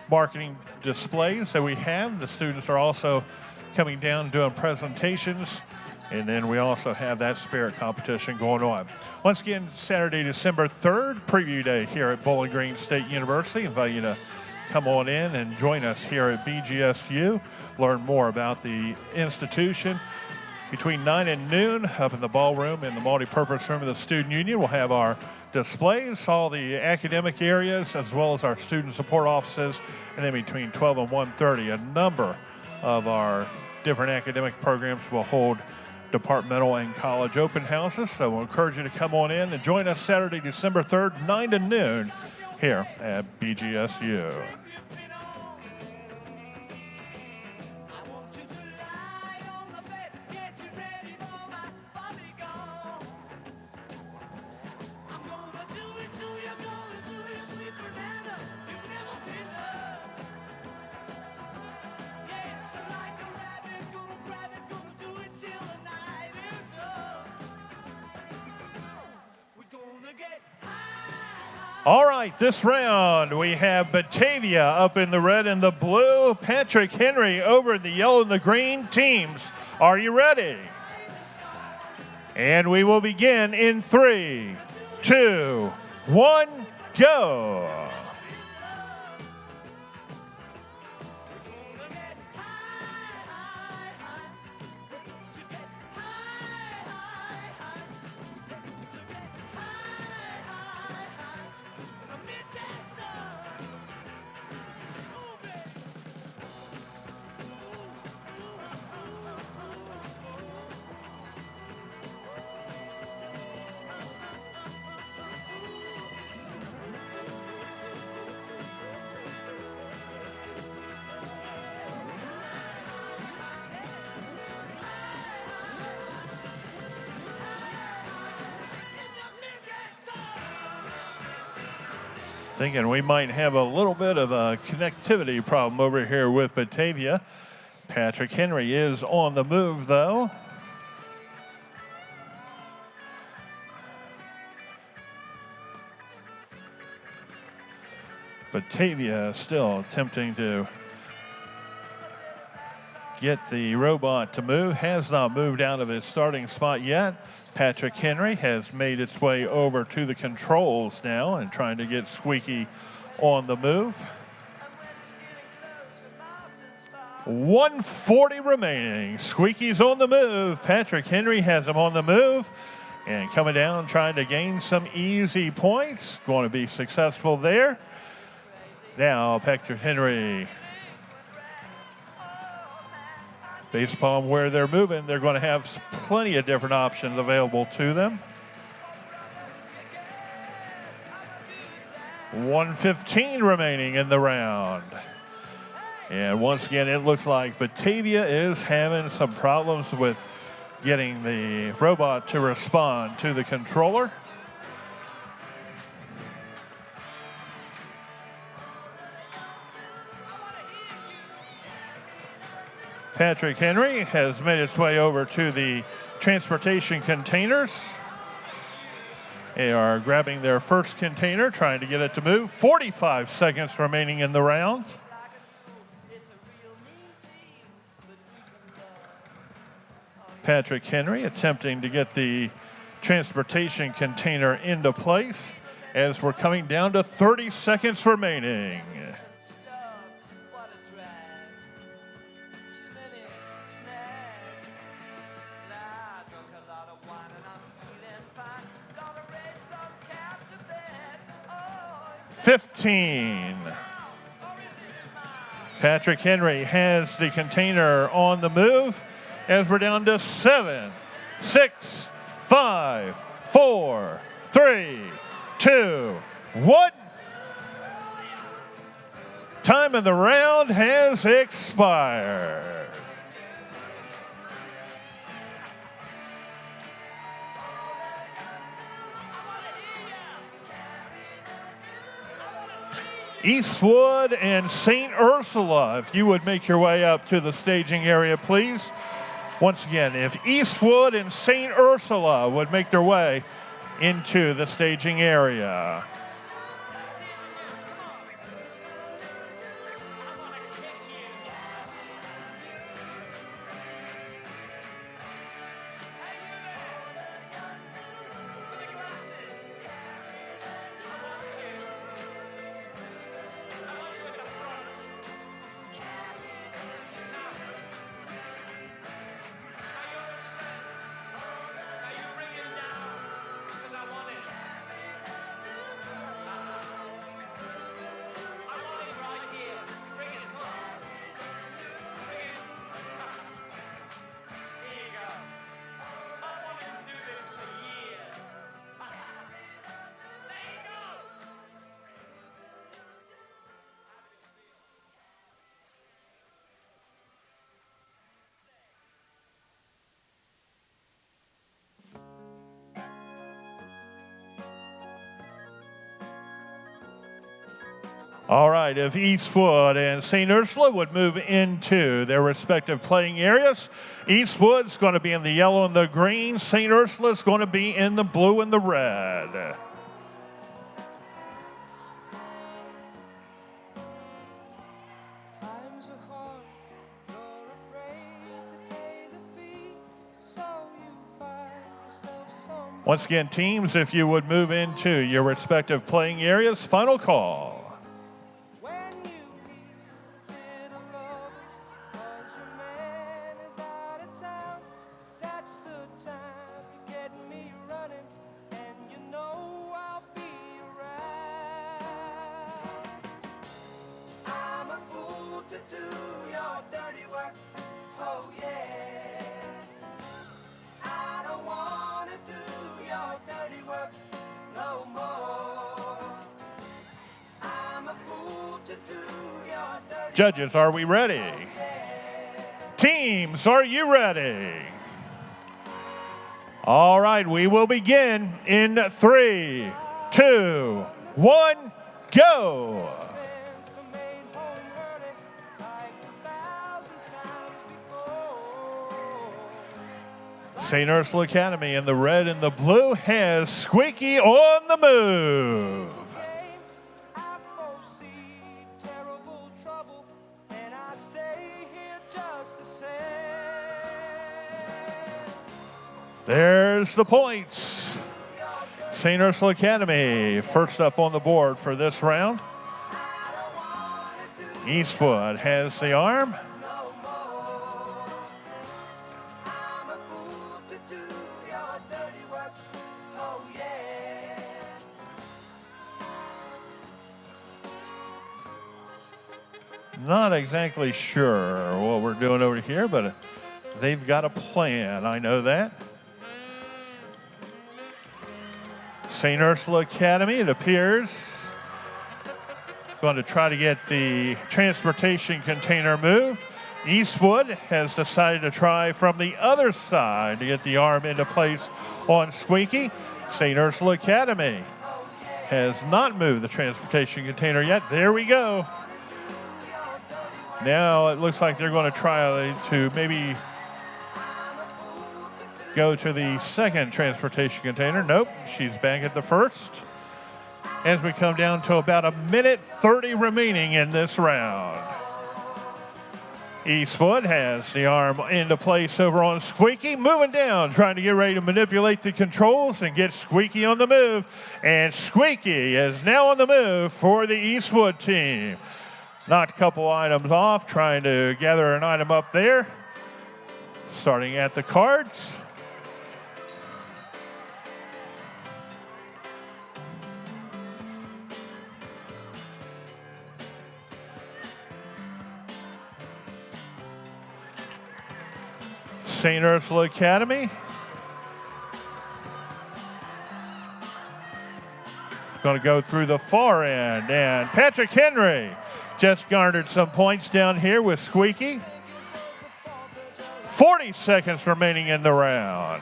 Speaker 2: marketing displays that we have. The students are also coming down doing presentations, and then we also have that spirit competition going on. Once again, Saturday, December 3rd, preview day here at Bowling Green State University. Invite you to come on in and join us here at BGSU. Learn more about the institution. Between 9 and noon, up in the ballroom in the multi-purpose room of the Student Union, we'll have our displays, all the academic areas, as well as our student support offices. And then between 12 and 1:30, a number of our different academic programs will hold departmental and college open houses. So we'll encourage you to come on in and join us Saturday, December 3rd, 9 to noon here at BGSU. All right, this round we have Batavia up in the red and the blue, Patrick Henry over in the yellow and the green. Teams, are you ready? And we will begin in 3, 2, 1, go. Thinking we might have a little bit of a connectivity problem over here with Batavia. Patrick Henry is on the move, though. Batavia still attempting to get the robot to move. Has not moved out of his starting spot yet. Patrick Henry has made its way over to the controls now and trying to get Squeaky on the move. 140 remaining. Squeaky's on the move. Patrick Henry has him on the move and coming down trying to gain some easy points. Going to be successful there. Now Patrick Henry, based upon where they're moving, they're going to have plenty of different options available to them. 1:15 remaining in the round. And once again, it looks like Batavia is having some problems with getting the robot to respond to the controller. Patrick Henry has made its way over to the transportation containers. They are grabbing their first container, trying to get it to move. 45 seconds remaining in the round. Patrick Henry attempting to get the transportation container into place as we're coming down to 30 seconds remaining. Patrick Henry has the container on the move as we're down to 7, 6, 5, 4, 3, 2, 1. Time of the round has expired. Eastwood and St. Ursula, if you would make your way up to the staging area, please. Once again, if Eastwood and St. Ursula would make their way into the staging area. All right, if Eastwood and St. Ursula would move into their respective playing areas, Eastwood's going to be in the yellow and the green. St. Ursula's going to be in the blue and the red.
Speaker 1: Times are hard, you're afraid to pay the fee, so you find yourself some.
Speaker 2: Once again, teams, if you would move into your respective playing areas, final call.
Speaker 1: When you need a bit of love, 'cause your man is out of town, that's the time you get me running, and you know I'll be around. I'm a fool to do your dirty work, oh yeah. I don't wanna do your dirty work no more. I'm a fool to do your dirty
Speaker 2: Judges, are we ready? Teams, are you ready? All right, we will begin in 3, 2, 1, go.
Speaker 1: made home hurting like 1,000 times before.
Speaker 2: St. Ursula Academy in the red and the blue has Squeaky on the move.
Speaker 1: I foresee terrible trouble, and I stay here just to say.
Speaker 2: There's the points. St. Ursula Academy first up on the board for this round. Eastwood has the arm.
Speaker 1: I'm a fool to do your dirty work, oh yeah.
Speaker 2: Not exactly sure what we're doing over here, but they've got a plan. I know that. St. Ursula Academy, it appears, going to try to get the transportation container moved. Eastwood has decided to try from the other side to get the arm into place on Squeaky. St. Ursula Academy has not moved the transportation container yet. There we go. Now it looks like they're going to try to maybe go to the second transportation container. Nope, she's back at the first. As we come down to about 1:30 remaining in this round. Eastwood has the arm into place over on Squeaky, moving down, trying to get ready to manipulate the controls and get Squeaky on the move. And Squeaky is now on the move for the Eastwood team. Knocked a couple items off, trying to gather an item up there. Starting at the cards. St. Ursula Academy. Going to go through the far end, and Patrick Henry just garnered some points down here with Squeaky. 40 seconds remaining in the round.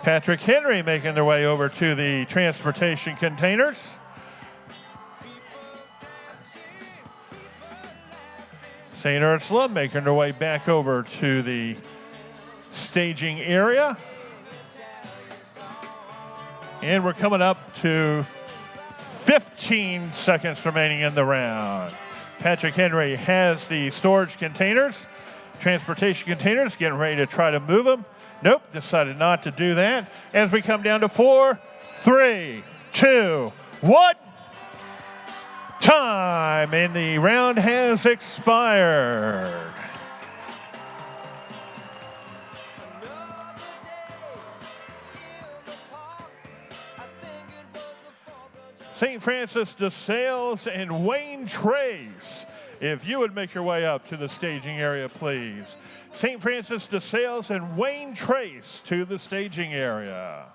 Speaker 2: Patrick Henry making their way over to the transportation containers. St. Ursula making their way back over to the staging area. And we're coming up to 15 seconds remaining in the round. Patrick Henry has the storage containers, transportation containers, getting ready to try to move them. Nope, decided not to do that. As we come down to 4, 3, 2, 1. Time in the round has expired. St. Francis de Sales and Wayne Trace, if you would make your way up to the staging area, please. St. Francis de Sales and Wayne Trace to the staging area.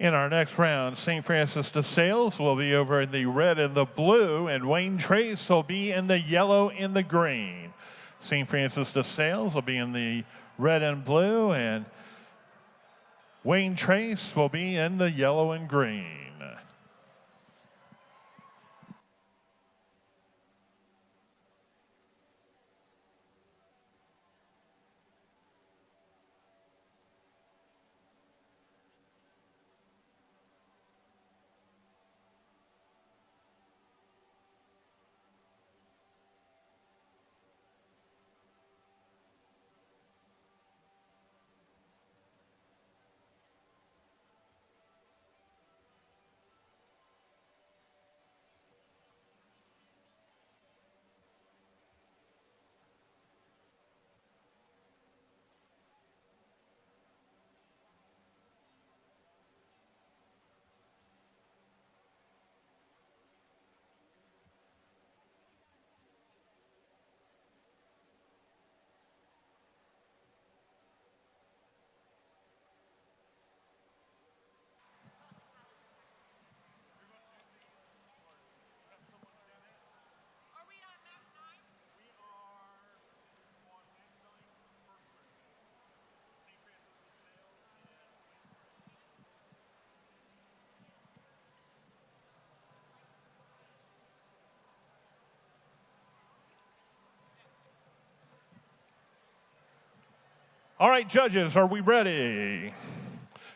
Speaker 2: In our next round, St. Francis de Sales will be over in the red and the blue, and Wayne Trace will be in the yellow and the green. St. Francis de Sales will be in the red and blue, and Wayne Trace will be in the yellow and green. All right, judges, are we ready?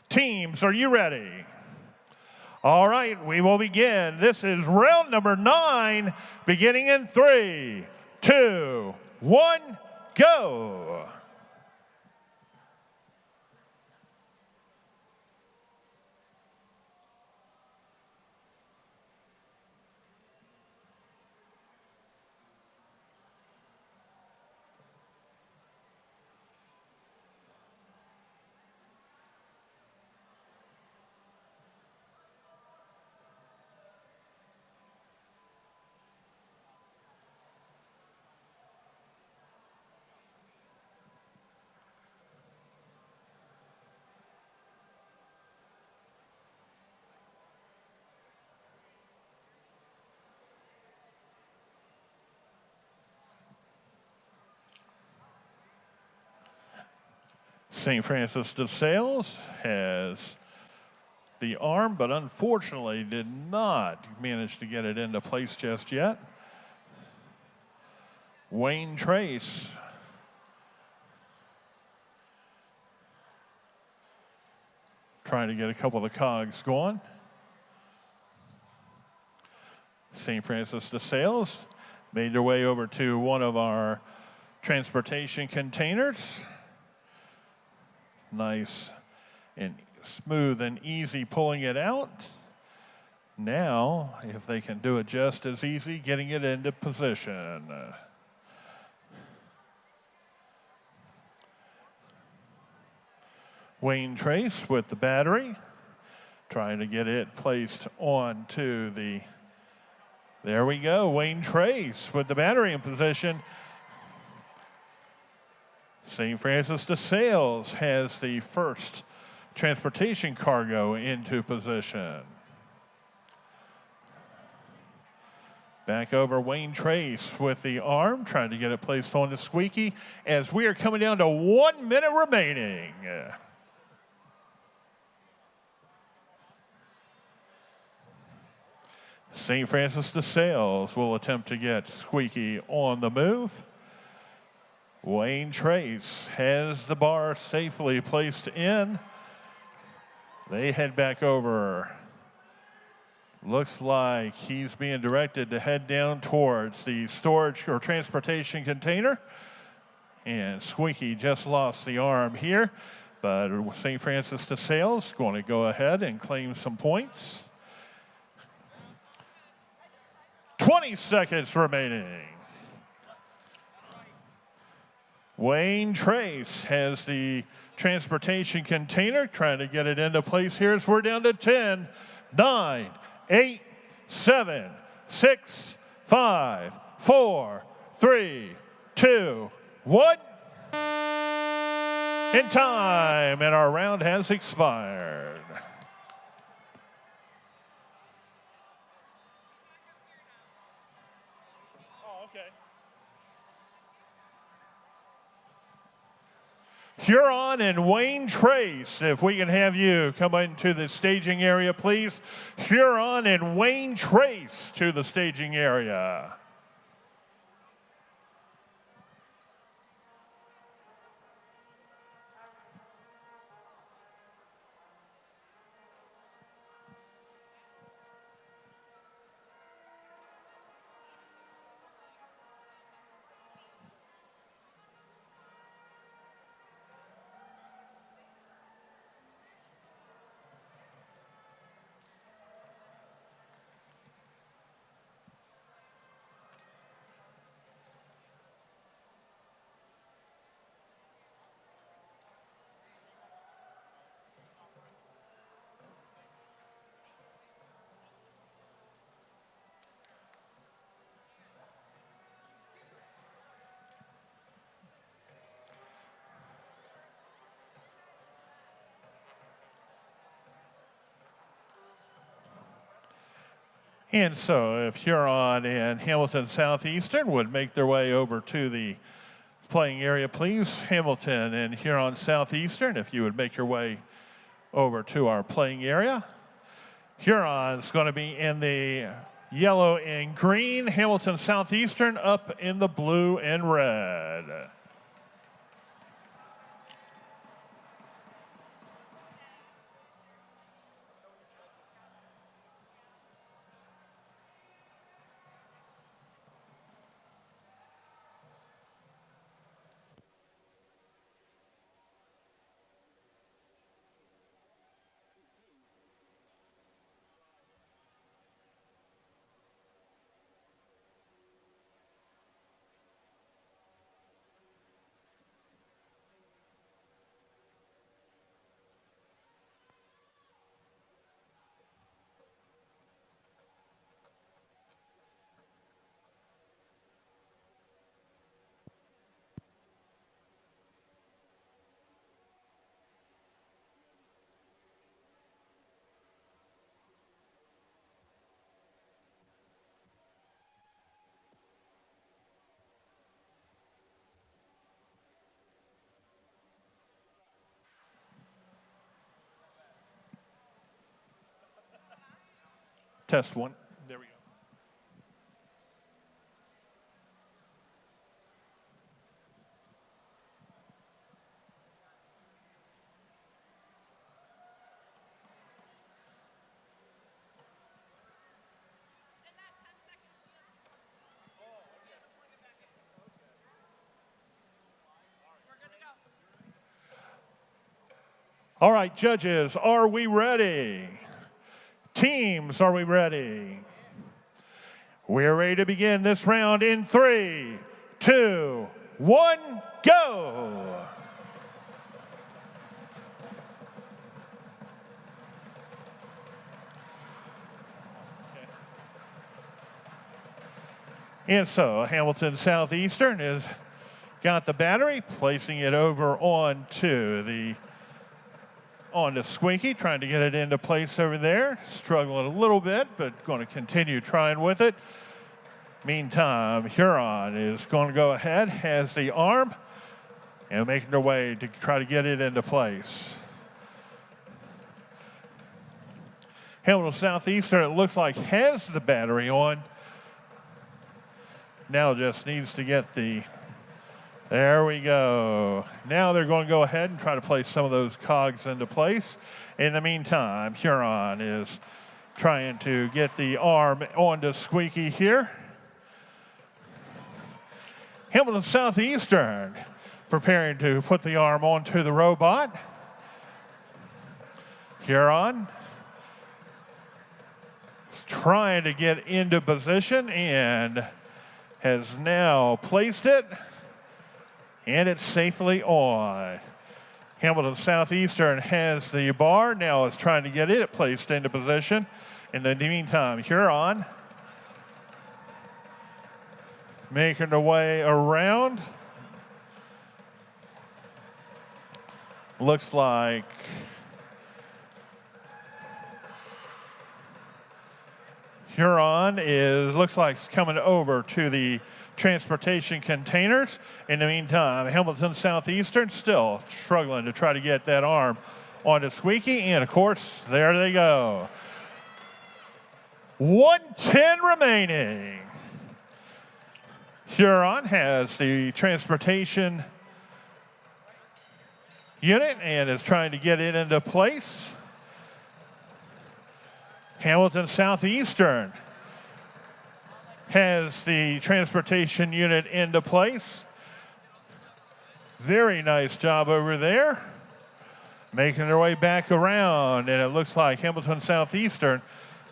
Speaker 2: Teams, are you ready? All right, we will begin. This is round number 9, beginning in 3, 2, 1, go. St. Francis de Sales has the arm, but unfortunately did not manage to get it into place just yet. Wayne Trace trying to get a couple of the cogs going. St. Francis de Sales made their way over to one of our transportation containers. Nice and smooth and easy pulling it out. Now, if they can do it just as easy, getting it into position. Wayne Trace with the battery, trying to get it placed onto the, there we go, Wayne Trace with the battery in position. St. Francis de Sales has the first transportation cargo into position. Back over Wayne Trace with the arm, trying to get it placed on the squeaky as we are coming down to 1 minute remaining. St. Francis de Sales will attempt to get squeaky on the move. Wayne Trace has the bar safely placed in. They head back over. Looks like he's being directed to head down towards the storage or transportation container. And Squeaky just lost the arm here, but St. Francis de Sales going to go ahead and claim some points. 20 seconds remaining. Wayne Trace has the transportation container, trying to get it into place here as we're down to 10, 9, 8, 7, 6, 5, 4, 3, 2, 1. In time, and our round has expired. Huron and Wayne Trace, if we can have you come into the staging area, please. Huron and Wayne Trace to the staging area. And so if Huron and Hamilton Southeastern would make their way over to the playing area, please. Hamilton and Huron Southeastern, if you would make your way over to our playing area. Huron's going to be in the yellow and green. Hamilton Southeastern up in the blue and red. Test one. There we go. All right, judges, are we ready? Teams, are we ready? We're ready to begin this round in 3, 2, 1, go! And so Hamilton Southeastern has got the battery, placing it over onto Squeaky, trying to get it into place over there. Struggling a little bit, but going to continue trying with it. Meantime, Huron is going to go ahead, has the arm, and making their way to try to get it into place. Hamilton Southeastern, it looks like, has the battery on. Now just needs to get there we go. Now they're going to go ahead and try to place some of those cogs into place. In the meantime, Huron is trying to get the arm onto Squeaky here. Hamilton Southeastern preparing to put the arm onto the robot. Huron trying to get into position and has now placed it, and it's safely on. Hamilton Southeastern has the bar, now is trying to get it placed into position. In the meantime, Huron making their way around. Looks like Huron looks like it's coming over to the transportation containers. In the meantime, Hamilton Southeastern still struggling to try to get that arm onto Squeaky, and of course, there they go. 1:10 remaining. Huron has the transportation unit and is trying to get it into place. Hamilton Southeastern has the transportation unit into place. Very nice job over there. Making their way back around, and it looks like Hamilton Southeastern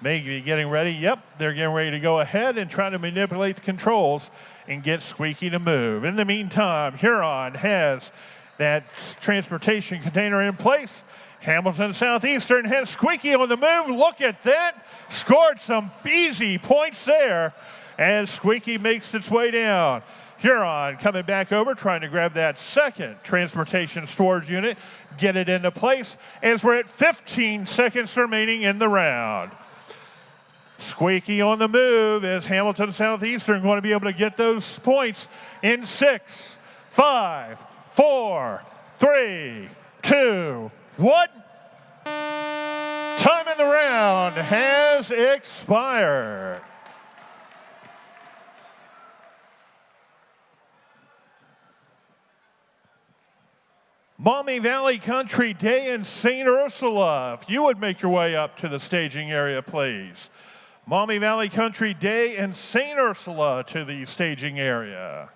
Speaker 2: may be getting ready. Yep, they're getting ready to go ahead and try to manipulate the controls and get Squeaky to move. In the meantime, Huron has that transportation container in place. Hamilton Southeastern has Squeaky on the move. Look at that. Scored some easy points there as Squeaky makes its way down. Huron coming back over, trying to grab that second transportation storage unit, get it into place as we're at 15 seconds remaining in the round. Squeaky on the move as Hamilton Southeastern going to be able to get those points in 6, 5, 4, 3, 2, 1. Time in the round has expired. Maumee Valley Country Day in St. Ursula. If you would make your way up to the staging area, please. Maumee Valley Country Day in St. Ursula to the staging area.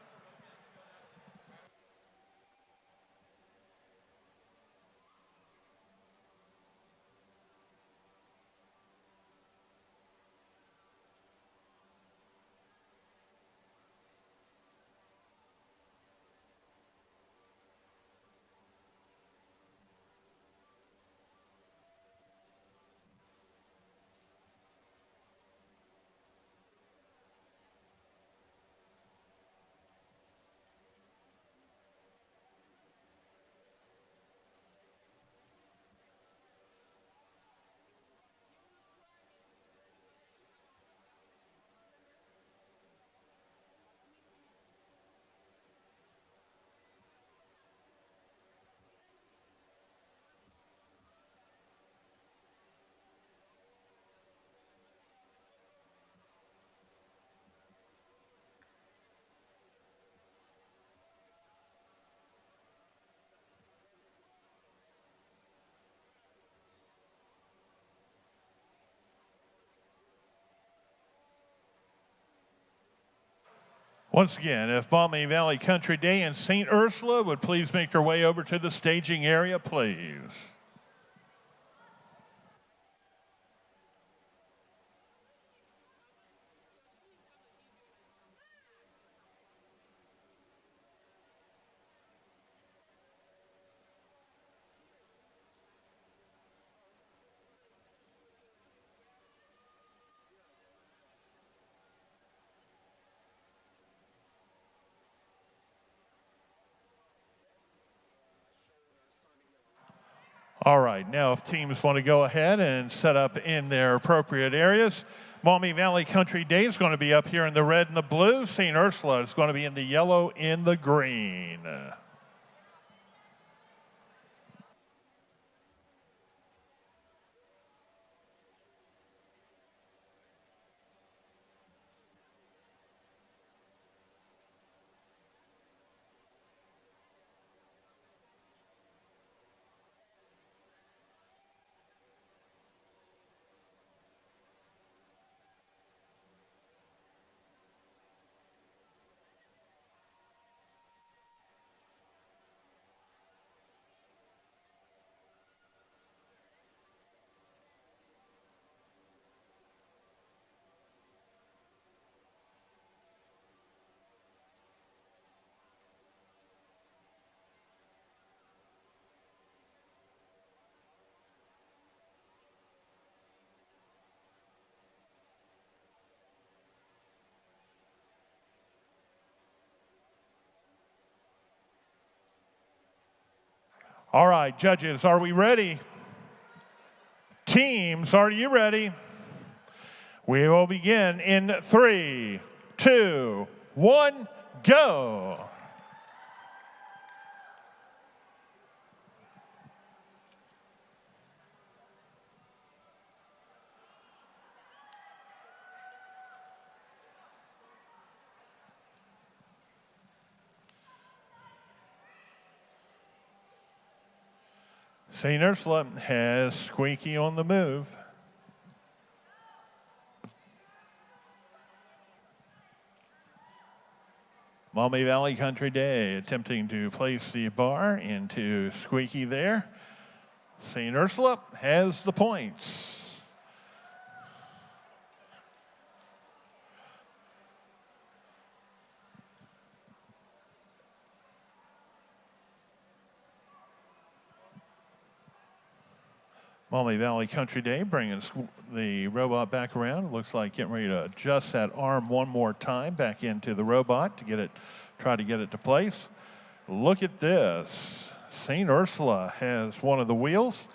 Speaker 2: Once again, if Maumee Valley Country Day in St. Ursula would please make their way over to the staging area, please. All right, now if teams want to go ahead and set up in their appropriate areas, Maumee Valley Country Day is going to be up here in the red and the blue. St. Ursula is going to be in the yellow and the green. All right, judges, are we ready? Teams, are you ready? We will begin in 3, 2, 1, go. St. Ursula has Squeaky on the move. Maumee Valley Country Day attempting to place the bar into Squeaky there. St. Ursula has the points. Maumee Valley Country Day bringing the robot back around. Looks like getting ready to adjust that arm one more time back into the robot to get it, try to get it to place. Look at this. St. Ursula has one of the wheels,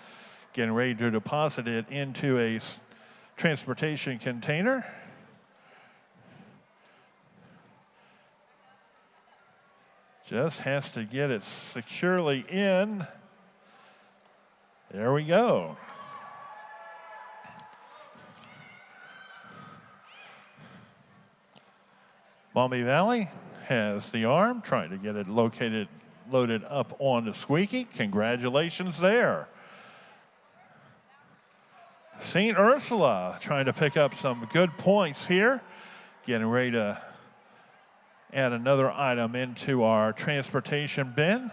Speaker 2: getting ready to deposit it into a transportation container. Just has to get it securely in. There we go. Maumee Valley has the arm, trying to get it loaded up onto Squeaky. Congratulations there. St. Ursula trying to pick up some good points here, getting ready to add another item into our transportation bin.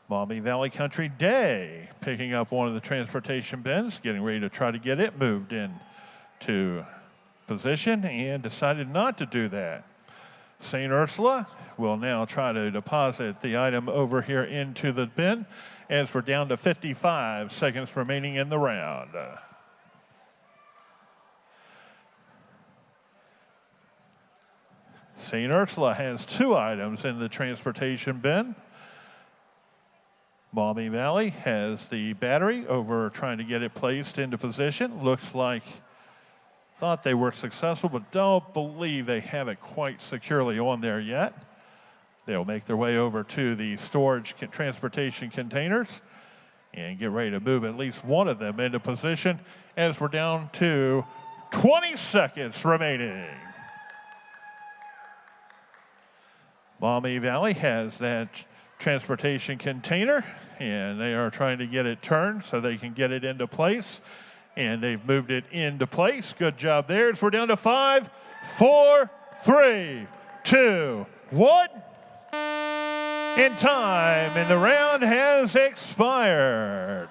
Speaker 2: Maumee Valley Country Day picking up one of the transportation bins, getting ready to try to get it moved in to position, and decided not to do that. St. Ursula will now try to deposit the item over here into the bin as we're down to 55 seconds remaining in the round. St. Ursula has 2 items in the transportation bin. Maumee Valley has the battery over trying to get it placed into position. Looks like thought they were successful, but don't believe they have it quite securely on there yet. They'll make their way over to the storage transportation containers and get ready to move at least one of them into position as we're down to 20 seconds remaining. Maumee Valley has that transportation container, and they are trying to get it turned so they can get it into place. And they've moved it into place. Good job there. As we're down to 5, 4, 3, 2, 1. And time in the round has expired.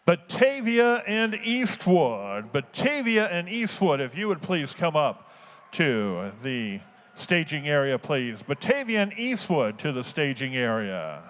Speaker 2: Batavia and Eastwood. Batavia and Eastwood, if you would please come up to the staging area, please. Batavia and Eastwood to the staging area.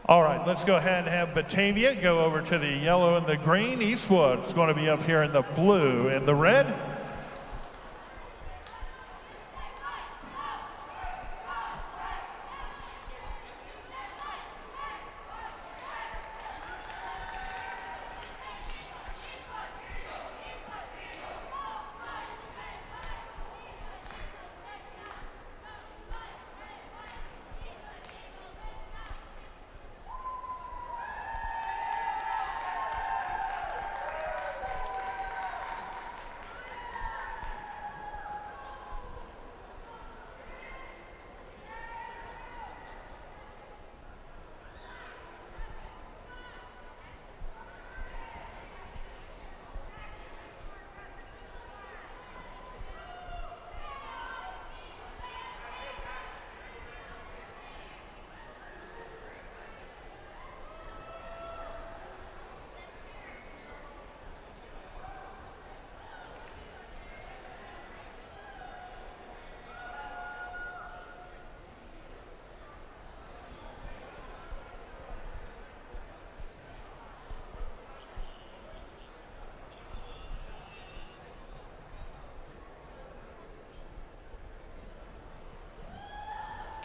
Speaker 2: All right, let's go ahead and have Batavia go over to the yellow and the green. Eastwood's going to be up here in the blue and the red.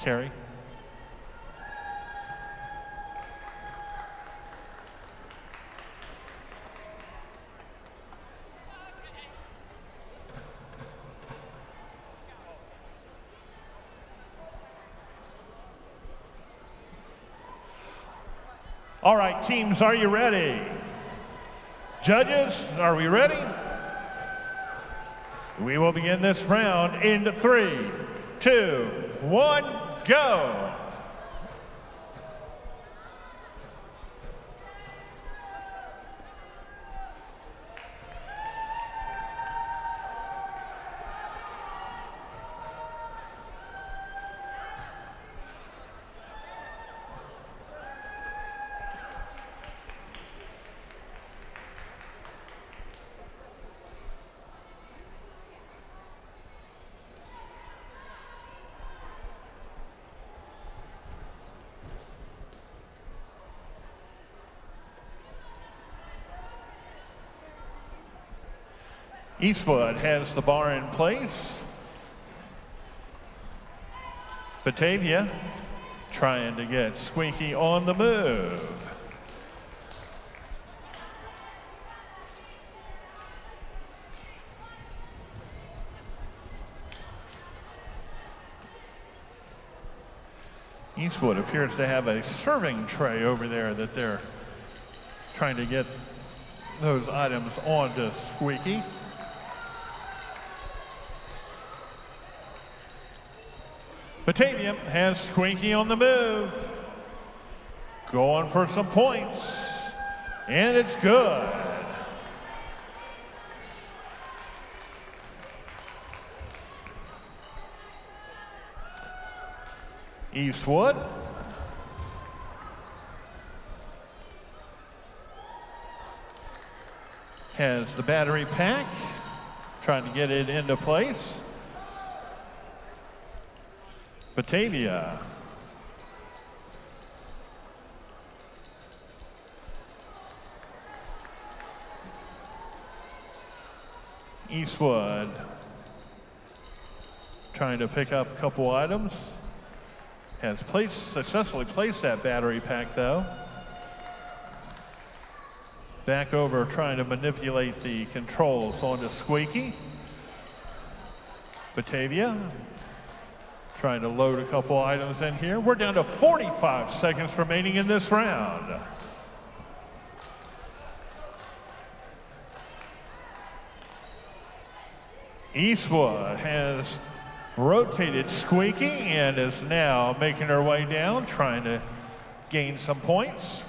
Speaker 2: Carrie. All right, teams, are you ready? Judges, are we ready? We will begin this round in 3, 2, 1, go. Eastwood has the bar in place. Batavia trying to get Squeaky on the move. Eastwood appears to have a serving tray over there that they're trying to get those items onto Squeaky. Batavia has Squeaky on the move, going for some points, and it's good. Eastwood has the battery pack, trying to get it into place. Batavia Eastwood trying to pick up a couple items. Has successfully placed that battery pack though. Back over trying to manipulate the controls onto Squeaky. Batavia trying to load a couple items in here. We're down to 45 seconds remaining in this round. Eastwood has rotated Squeaky and is now making her way down, trying to gain some points.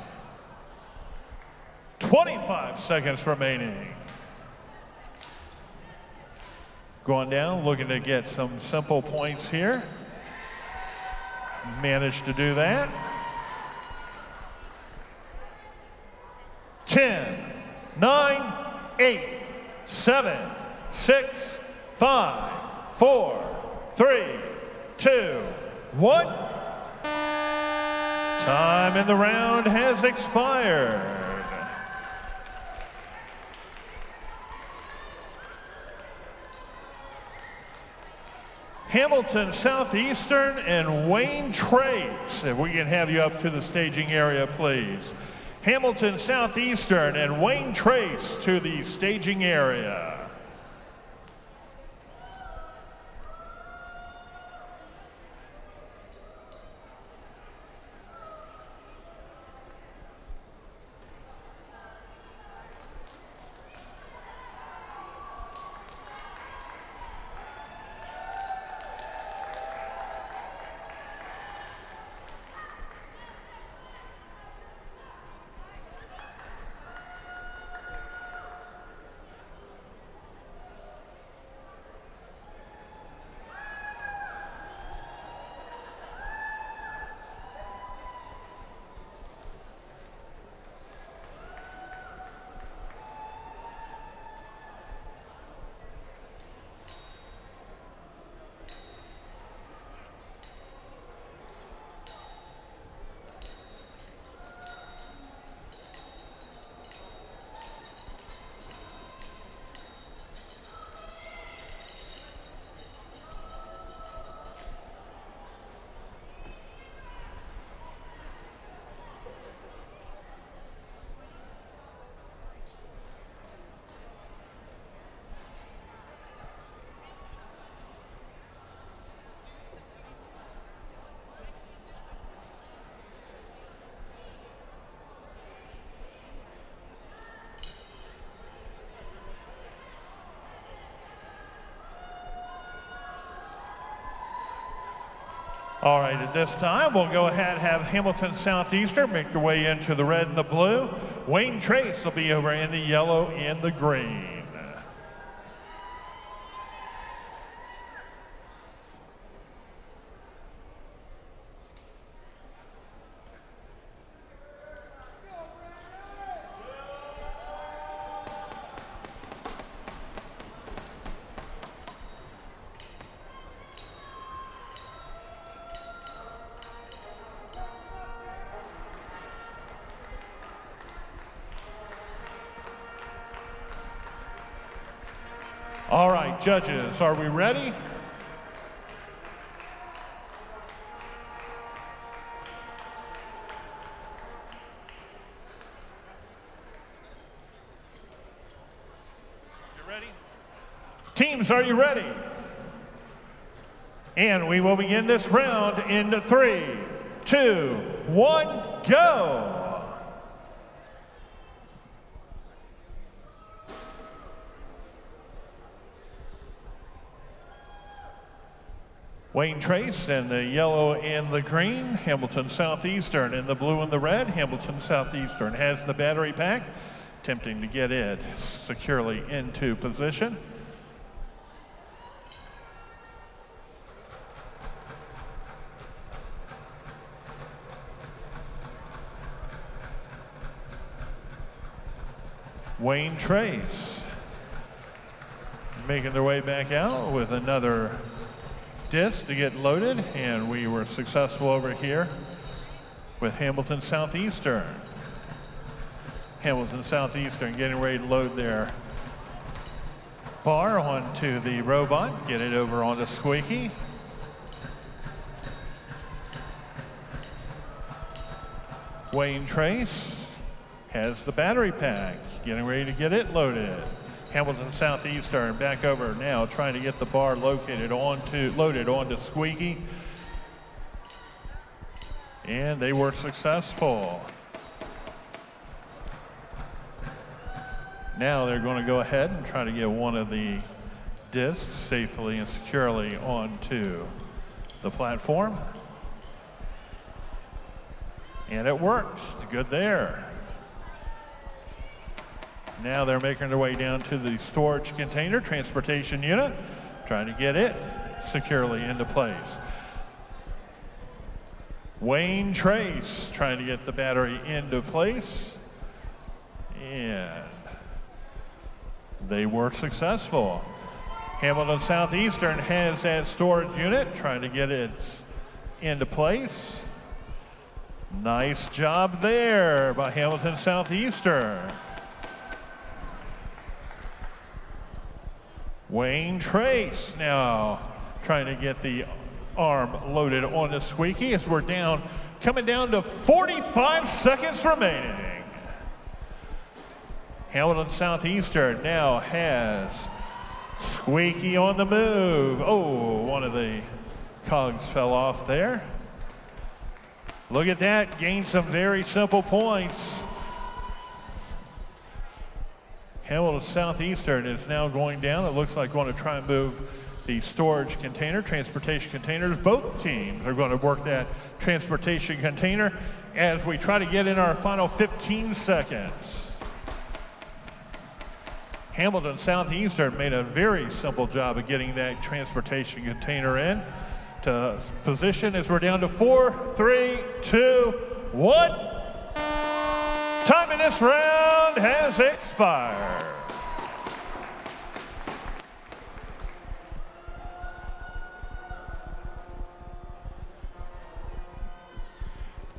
Speaker 2: 25 seconds remaining. Going down, looking to get some simple points here. Managed to do that. 10, 9, 8, 7, 6, 5, 4, 3, 2, 1. Time in the round has expired. Hamilton Southeastern and Wayne Trace. If we can have you up to the staging area, please. Hamilton Southeastern and Wayne Trace to the staging area. All right, at this time, we'll go ahead and have Hamilton Southeastern make their way into the red and the blue. Wayne Trace will be over in the yellow and the green. All right, judges, are we ready? You ready? Teams, are you ready? And we will begin this round in 3, 2, 1, go! Wayne Trace in the yellow and the green, Hamilton Southeastern in the blue and the red. Hamilton Southeastern has the battery pack, attempting to get it securely into position. Wayne Trace making their way back out with another disc to get loaded, and we were successful over here with Hamilton Southeastern. Hamilton Southeastern getting ready to load their bar onto the robot, get it over onto Squeaky. Wayne Trace has the battery pack, getting ready to get it loaded. Hamilton Southeastern back over now, trying to get the bar loaded onto Squeaky. And they were successful. Now they're going to go ahead and try to get one of the discs safely and securely onto the platform. And it works. Good there. Now they're making their way down to the storage container transportation unit, trying to get it securely into place. Wayne Trace trying to get the battery into place, and they were successful. Hamilton Southeastern has that storage unit, trying to get it into place. Nice job there by Hamilton Southeastern. Wayne Trace now trying to get the arm loaded on the squeaky as we're coming down to 45 seconds remaining. Hamilton Southeastern now has squeaky on the move. Oh, one of the cogs fell off there. Look at that, gained some very simple points. Hamilton Southeastern is now going down. It looks like going to try and move the storage container, transportation containers. Both teams are going to work that transportation container as we try to get in our final 15 seconds. Hamilton Southeastern made a very simple job of getting that transportation container in to position as we're down to 4, 3, 2, 1. Time in this round has expired.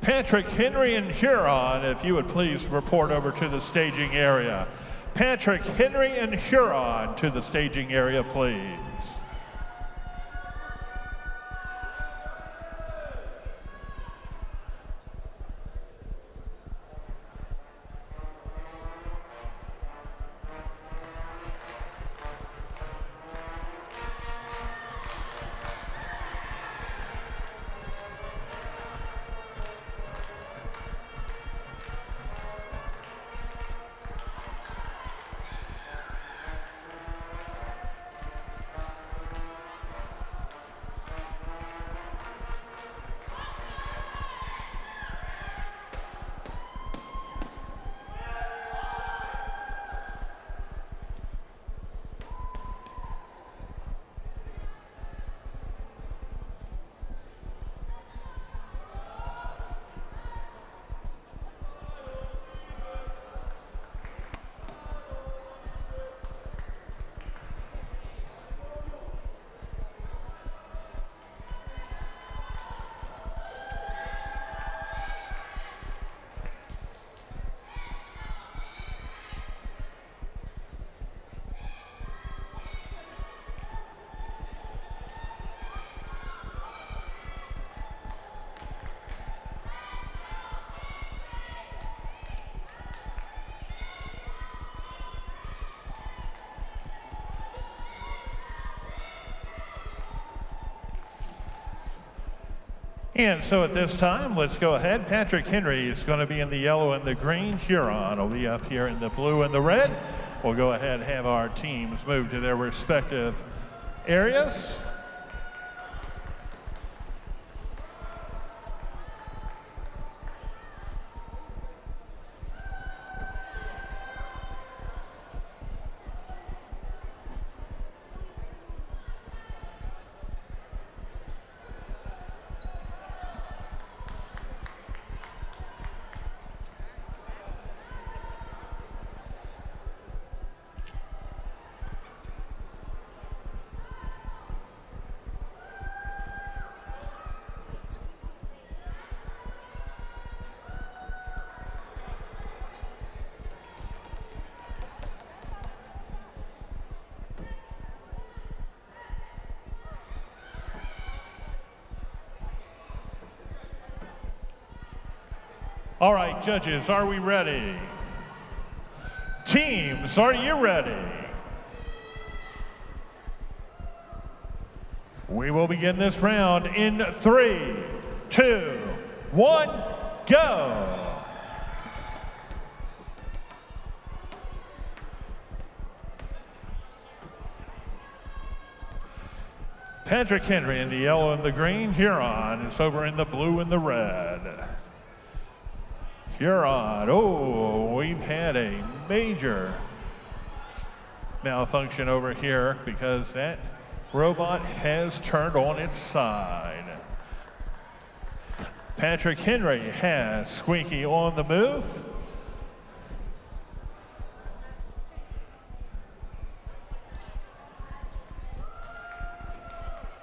Speaker 2: Patrick Henry and Huron, if you would please report over to the staging area. Patrick Henry and Huron to the staging area, please. And so at this time, let's go ahead. Patrick Henry is going to be in the yellow and the green. Huron will be up here in the blue and the red. We'll go ahead and have our teams move to their respective areas. All right, judges, are we ready? Teams, are you ready? We will begin this round in 3, 2, 1, go! Patrick Henry in the yellow and the green. Huron is over in the blue and the red. Huron, oh, we've had a major malfunction over here because that robot has turned on its side. Patrick Henry has Squeaky on the move.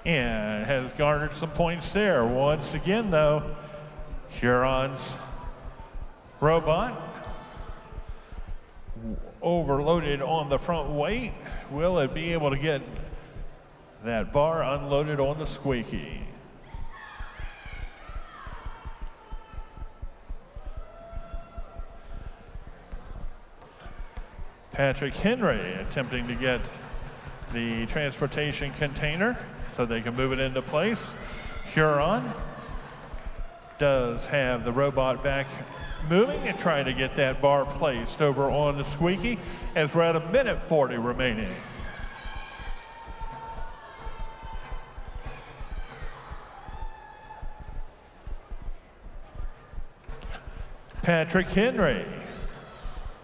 Speaker 2: And has garnered some points there. Once again, though, Huron's robot overloaded on the front weight. Will it be able to get that bar unloaded on the squeaky? Patrick Henry attempting to get the transportation container so they can move it into place. Huron does have the robot back moving and trying to get that bar placed over on the squeaky as we're at 1:40 remaining. Patrick Henry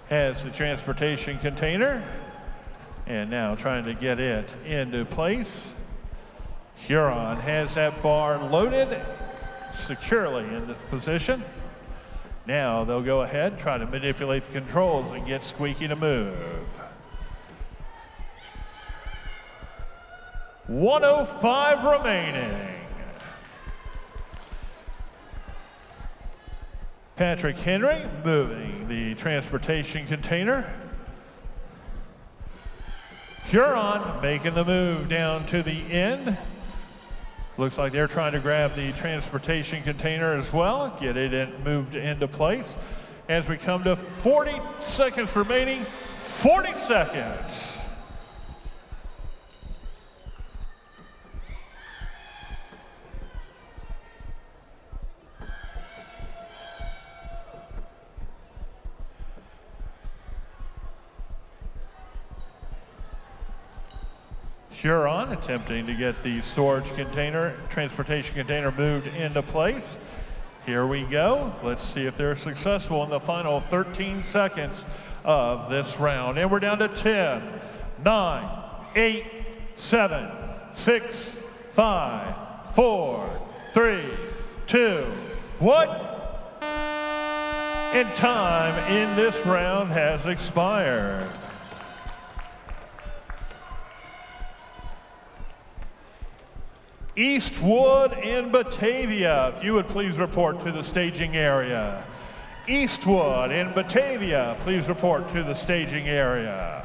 Speaker 2: has the transportation container and now trying to get it into place. Huron has that bar loaded securely in this position. Now they'll go ahead, try to manipulate the controls and get Squeaky to move. 1:05 remaining. Patrick Henry moving the transportation container. Huron making the move down to the end. Looks like they're trying to grab the transportation container as well, get it moved into place. As we come to 40 seconds remaining, 40 seconds. Huron attempting to get the storage container, transportation container moved into place. Here we go. Let's see if they're successful in the final 13 seconds of this round. And we're down to 10, 9, 8, 7, 6, 5, 4, 3, 2, 1. And time in this round has expired. Eastwood and Batavia, if you would please report to the staging area. Eastwood and Batavia, please report to the staging area.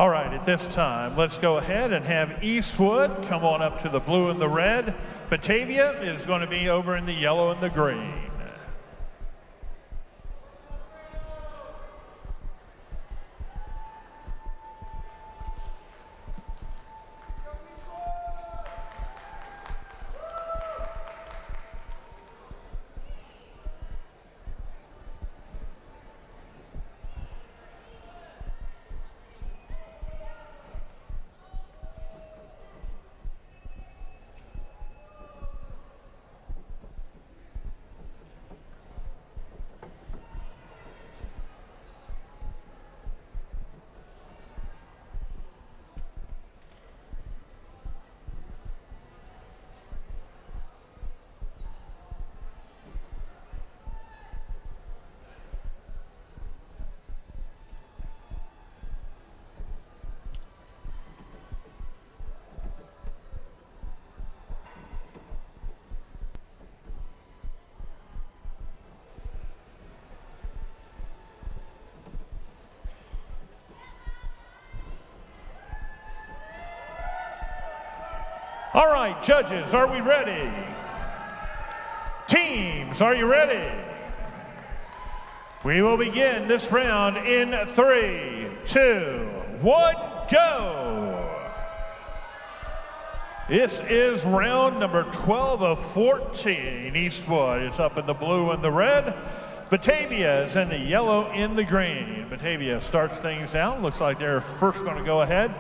Speaker 2: All right, at this time, let's go ahead and have Eastwood come on up to the blue and the red. Batavia is going to be over in the yellow and the green. All right, judges, are we ready? Teams, are you ready? We will begin this round in 3, 2, 1, go! This is round number 12 of 14. Eastwood is up in the blue and the red. Batavia is in the yellow and the green. Batavia starts things out. Looks like they're first going to go ahead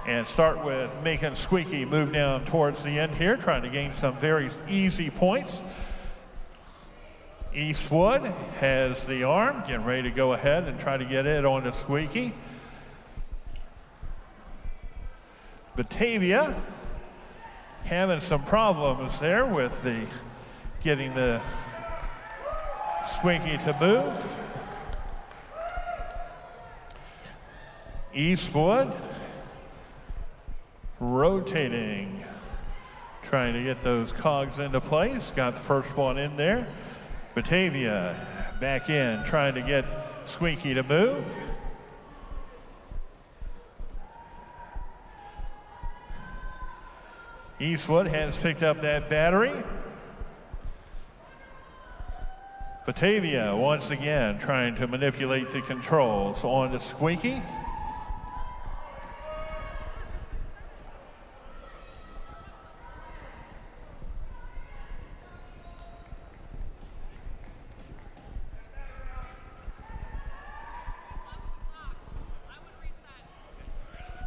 Speaker 2: and start with making Squeaky move down towards the end here, trying to gain some very easy points. Eastwood has the arm, getting ready to go ahead and try to get it on to Squeaky. Batavia having some problems there with getting the Squeaky to move. Eastwood rotating, trying to get those cogs into place. Got the first one in there. Batavia back in, trying to get Squeaky to move. Eastwood has picked up that battery. Batavia once again trying to manipulate the controls on the Squeaky.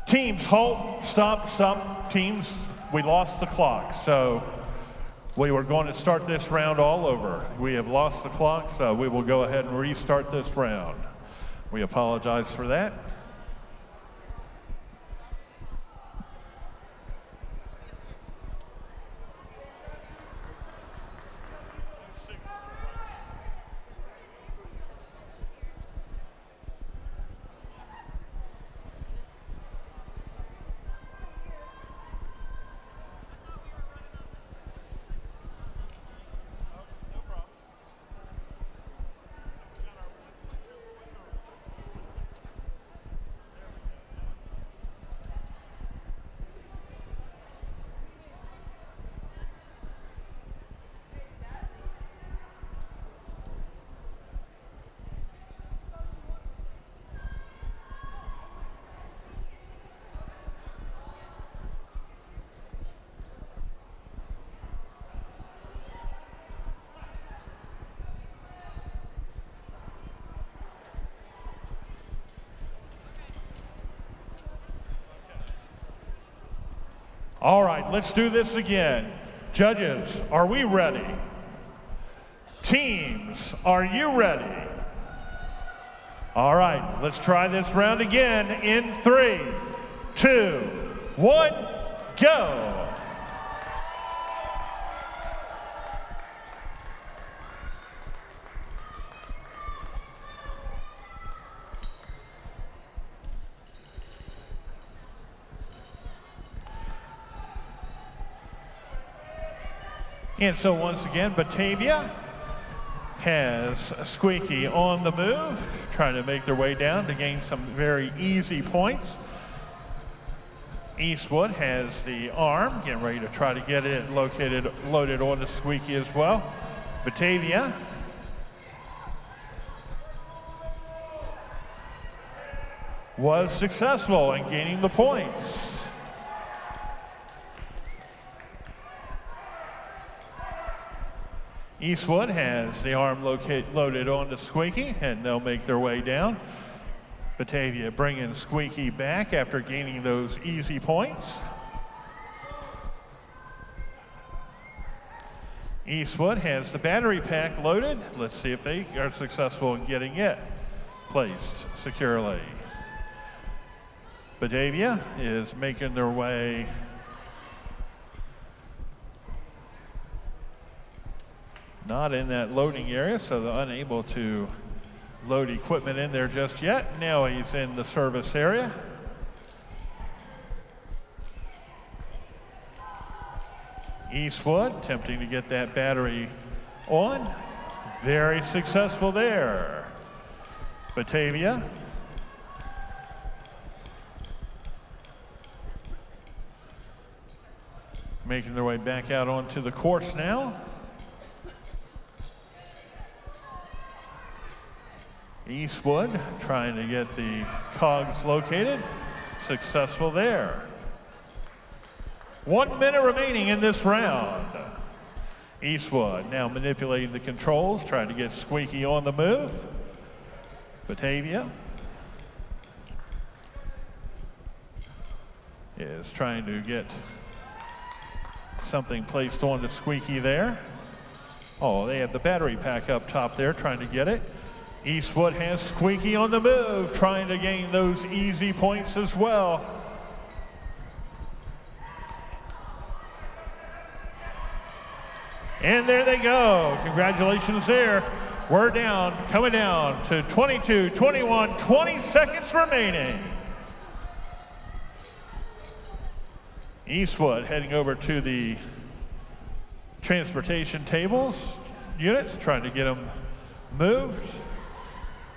Speaker 2: Teams, halt, stop, teams. We lost the clock, so we were going to start this round all over. We have lost the clock, so we will go ahead and restart this round. We apologize for that. All right, let's do this again. Judges, are we ready? Teams, are you ready? All right, let's try this round again in 3, 2, 1, go. And so once again, Batavia has Squeaky on the move, trying to make their way down to gain some very easy points. Eastwood has the arm, getting ready to try to get it loaded onto Squeaky as well. Batavia was successful in gaining the points. Eastwood has the arm loaded onto Squeaky, and they'll make their way down. Batavia bringing Squeaky back after gaining those easy points. Eastwood has the battery pack loaded. Let's see if they are successful in getting it placed securely. Batavia is making their way not in that loading area, so they're unable to load equipment in there just yet. Now he's in the service area. Eastwood attempting to get that battery on. Very successful there. Batavia making their way back out onto the course now. Eastwood trying to get the cogs located. Successful there. 1 minute remaining in this round. Eastwood now manipulating the controls, trying to get Squeaky on the move. Batavia is trying to get something placed onto Squeaky there. Oh, they have the battery pack up top there, trying to get it. Eastwood has Squeaky on the move, trying to gain those easy points as well. And there they go. Congratulations there. We're down, coming down to 22, 21, 20 seconds remaining. Eastwood heading over to the transportation tables units, trying to get them moved.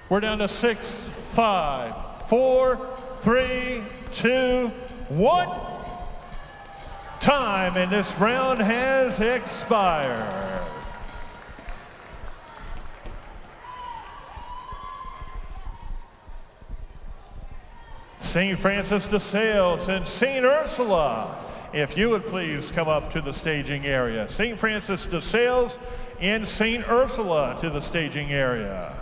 Speaker 2: We're down to 6, 5, 4, 3, 2, 1. Time in this round has expired. St. Francis de Sales and St. Ursula, if you would please come up to the staging area. St. Francis de Sales and St. Ursula to the staging area.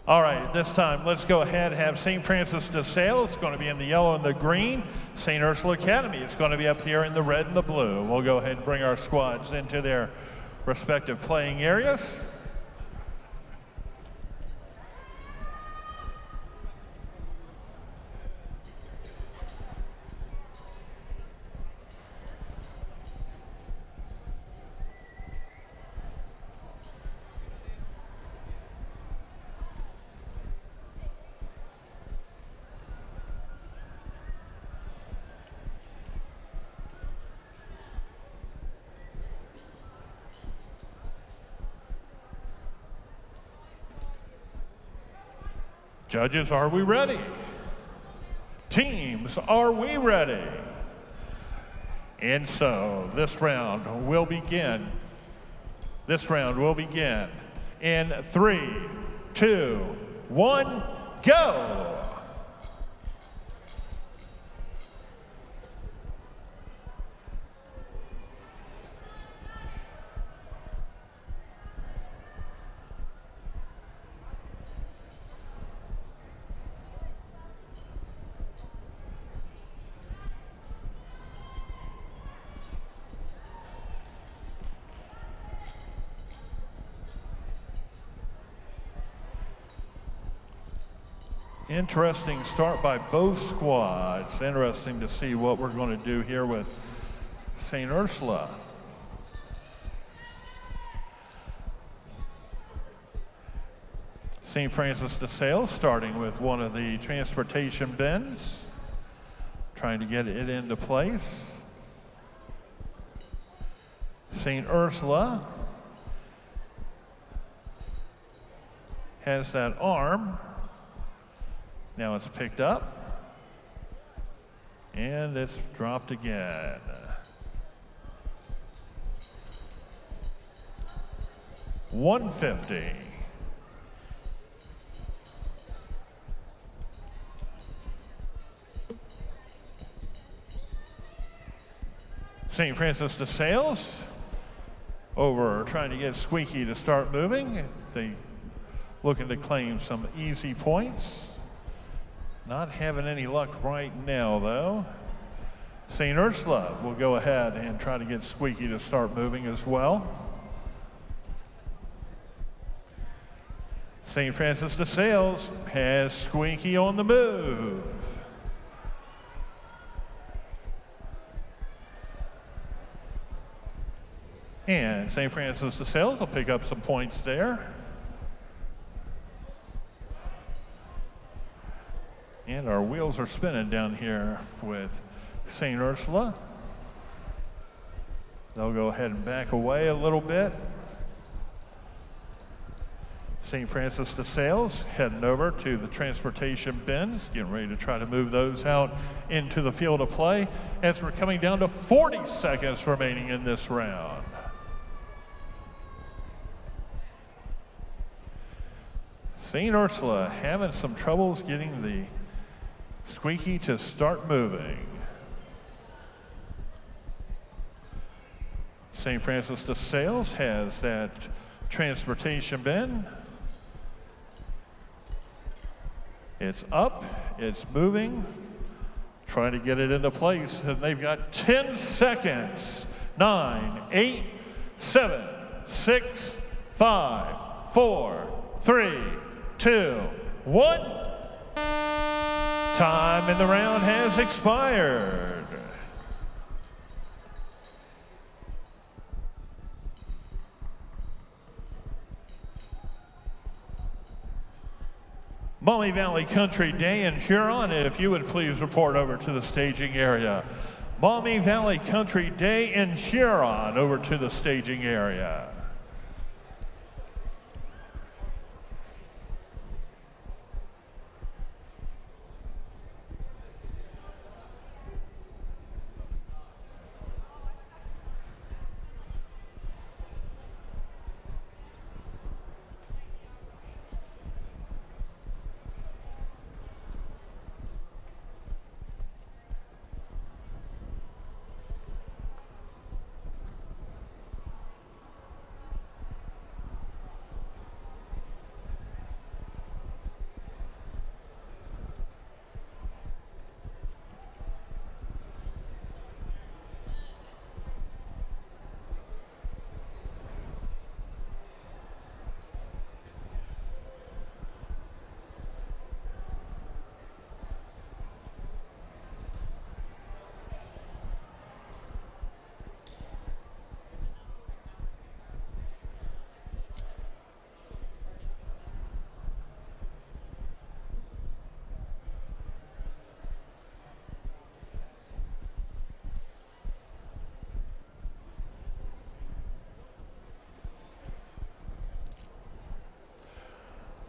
Speaker 2: All right, this time, let's go ahead and have St. Francis de Sales. It's going to be in the yellow and the green. St. Ursula Academy is going to be up here in the red and the blue. We'll go ahead and bring our squads into their respective playing areas. Judges, are we ready? Teams, are we ready? And so this round will begin. This round will begin in 3, 2, 1, go! Interesting start by both squads. Interesting to see what we're going to do here with St. Ursula. St. Francis de Sales starting with one of the transportation bins, trying to get it into place. St. Ursula has that arm. Now it's picked up, and it's dropped again. $150. St. Francis de Sales over trying to get Squeaky to start moving. They looking to claim some easy points. Not having any luck right now, though. St. Ursula will go ahead and try to get Squeaky to start moving as well. St. Francis de Sales has Squeaky on the move. And St. Francis de Sales will pick up some points there. And our wheels are spinning down here with St. Ursula. They'll go ahead and back away a little bit. St. Francis de Sales heading over to the transportation bins, getting ready to try to move those out into the field of play as we're coming down to 40 seconds remaining in this round. St. Ursula having some troubles getting the Squeaky to start moving. St. Francis de Sales has that transportation bin. It's up, it's moving, trying to get it into place, and they've got 10 seconds. 9, 8, 7, 6, 5, 4, 3, 2, 1. Time in the round has expired. Maumee Valley Country Day in Huron, if you would please report over to the staging area. Maumee Valley Country Day in Huron, over to the staging area.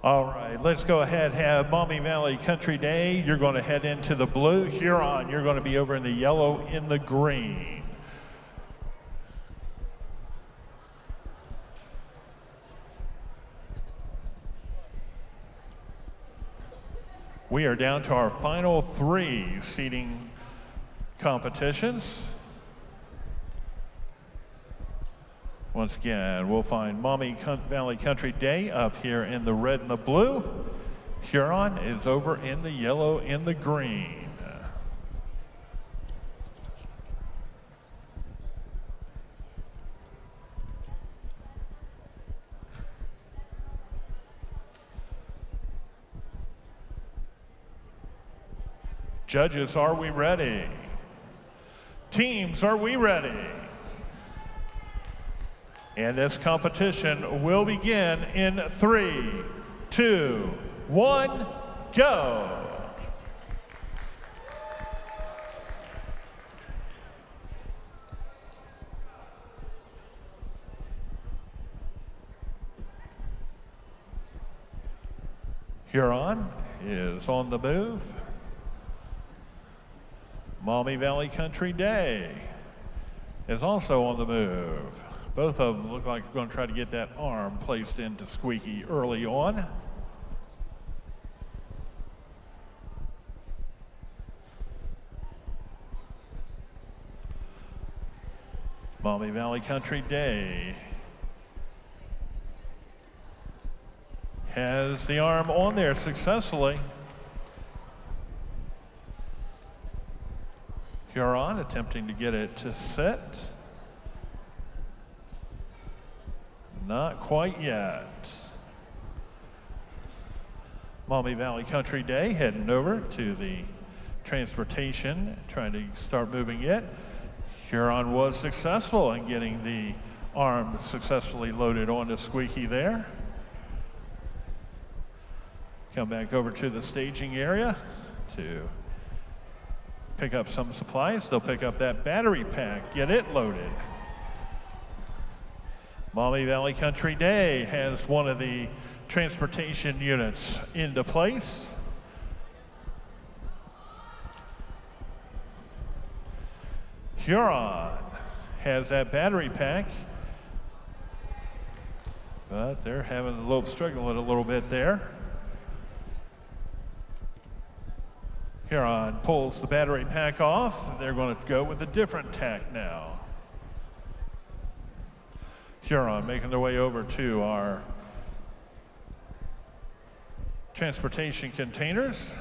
Speaker 2: All right, let's go ahead and have Maumee Valley Country Day. You're going to head into the blue. Huron, you're going to be over in the yellow, in the green. We are down to our final 3 seating competitions. Once again, we'll find Maumee Valley Country Day up here in the red and the blue. Huron is over in the yellow and the green. Judges, are we ready? Teams, are we ready? And this competition will begin in 3, 2, 1, go. Huron is on the move. Maumee Valley Country Day is also on the move. Both of them look like they're going to try to get that arm placed into Squeaky early on. Maumee Valley Country Day has the arm on there successfully. Huron attempting to get it to set. Not quite yet. Maumee Valley Country Day heading over to the transportation, trying to start moving it. Huron was successful in getting the arm successfully loaded onto Squeaky there. Come back over to the staging area to pick up some supplies. They'll pick up that battery pack, get it loaded. Maumee Valley Country Day has one of the transportation units into place. Huron has that battery pack, but they're having struggling a little bit there. Huron pulls the battery pack off. They're going to go with a different tack now. Huron making their way over to our transportation containers.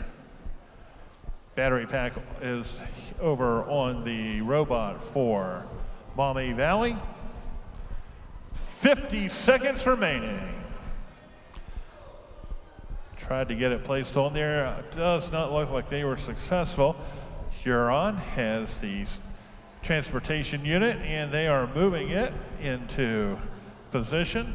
Speaker 2: Battery pack is over on the robot for Maumee Valley. 50 seconds remaining. Tried to get it placed on there. It does not look like they were successful. Huron has the transportation unit and they are moving it into position,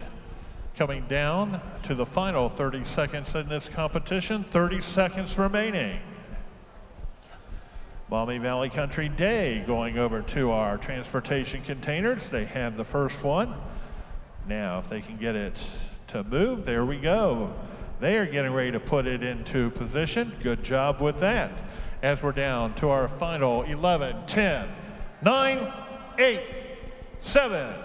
Speaker 2: coming down to the final 30 seconds in this competition. 30 seconds remaining. Maumee Valley Country Day going over to our transportation containers. They have the first one. Now, if they can get it to move, there we go. They are getting ready to put it into position. Good job with that. As we're down to our final 11, 10, 9, 8, 7,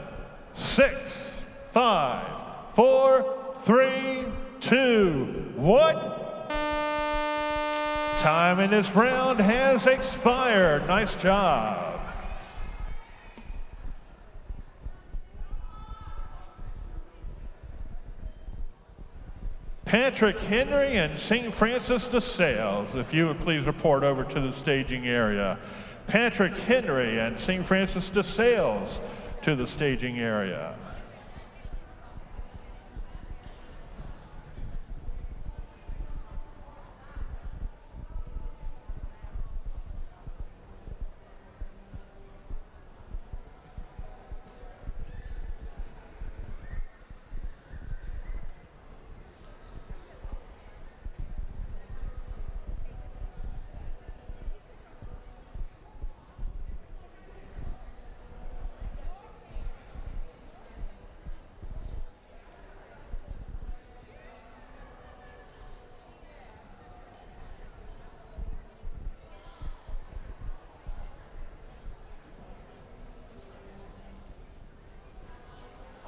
Speaker 2: 6, 5, 4, 3, 2, 1. Time in this round has expired. Nice job. Patrick Henry and St. Francis de Sales, if you would please report over to the staging area. Patrick Henry and St. Francis de Sales to the staging area.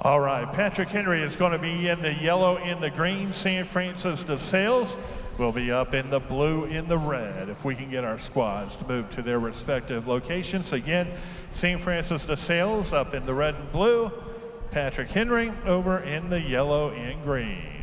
Speaker 2: All right, Patrick Henry is going to be in the yellow, in the green. San Francis de Sales will be up in the blue, in the red. If we can get our squads to move to their respective locations. Again, San Francis de Sales up in the red and blue. Patrick Henry over in the yellow and green.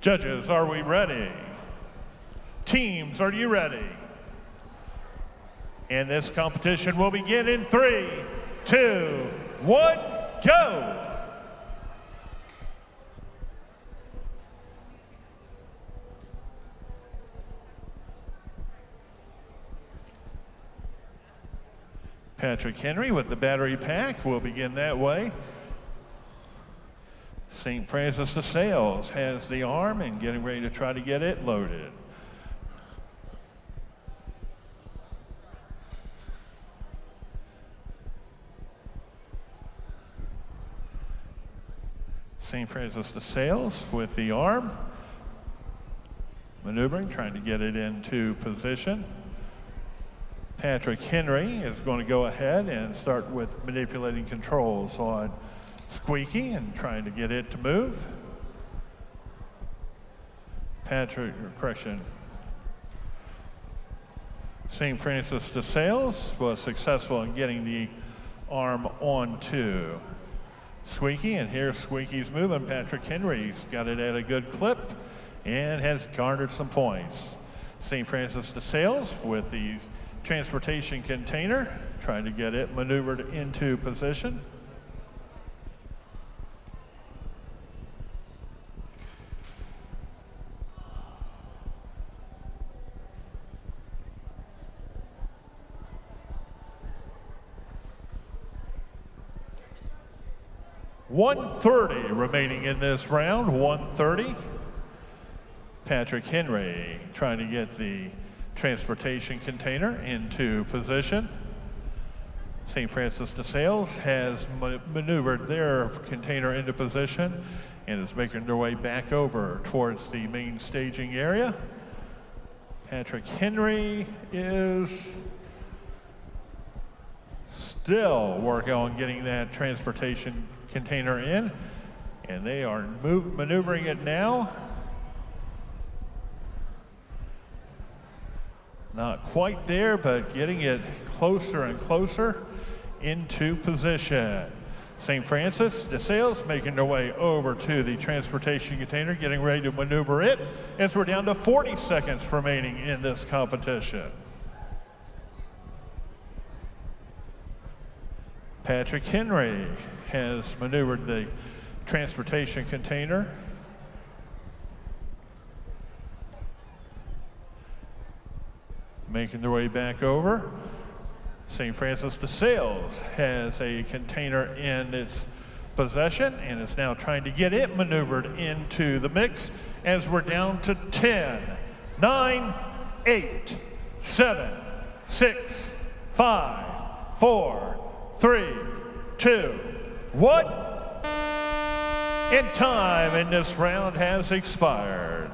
Speaker 2: Judges, are we ready? Teams, are you ready? And this competition will begin in 3, 2, 1, go! Patrick Henry with the battery pack will begin that way. St. Francis de Sales has the arm and getting ready to try to get it loaded. St. Francis de Sales with the arm, maneuvering, trying to get it into position. Patrick Henry is going to go ahead and start with manipulating controls on Squeaky and trying to get it to move. St. Francis de Sales was successful in getting the arm onto Squeaky, and here Squeaky's moving. Patrick Henry's got it at a good clip and has garnered some points. St. Francis de Sales with the transportation container, trying to get it maneuvered into position. .130 remaining in this round, .130. Patrick Henry trying to get the transportation container into position. St. Francis de Sales has maneuvered their container into position and is making their way back over towards the main staging area. Patrick Henry is still working on getting that transportation container in, and they are maneuvering it now. Not quite there, but getting it closer and closer into position. St. Francis de Sales making their way over to the transportation container, getting ready to maneuver it as we're down to 40 seconds remaining in this competition. Patrick Henry has maneuvered the transportation container. Making their way back over. St. Francis de Sales has a container in its possession and is now trying to get it maneuvered into the mix as we're down to 10, 9, 8, 7, 6, 5, 4, 3, 2, 1. And time in this round has expired.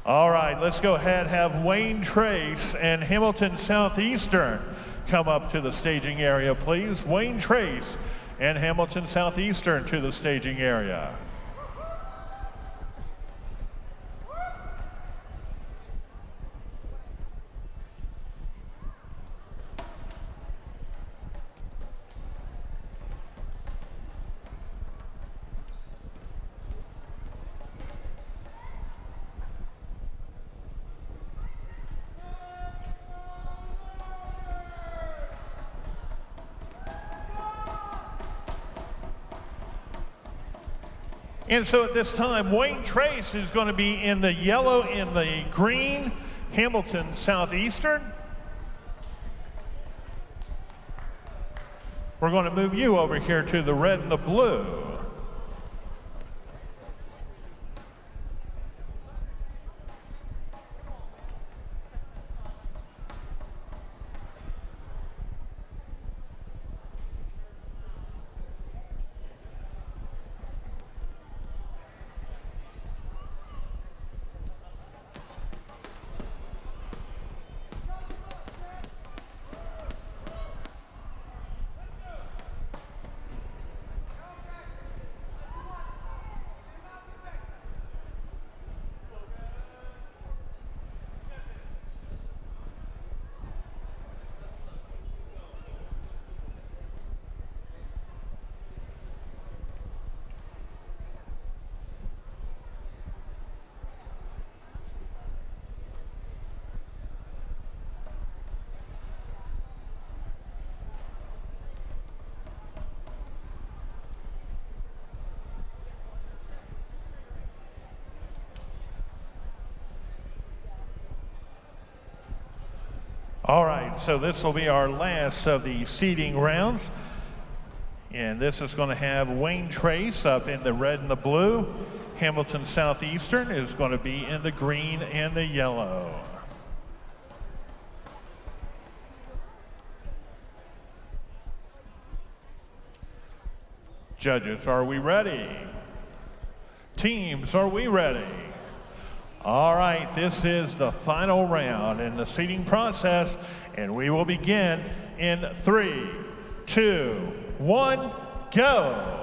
Speaker 2: All right, let's go ahead and have Wayne Trace and Hamilton Southeastern come up to the staging area, please. Wayne Trace and Hamilton Southeastern to the staging area. And so at this time, Wayne Trace is going to be in the yellow and the green, Hamilton Southeastern. We're going to move you over here to the red and the blue. All right, so this will be our last of the seeding rounds. And this is going to have Wayne Trace up in the red and the blue. Hamilton Southeastern is going to be in the green and the yellow. Judges, are we ready? Teams, are we ready? All right, this is the final round in the seeding process, and we will begin in 3, 2, 1, go.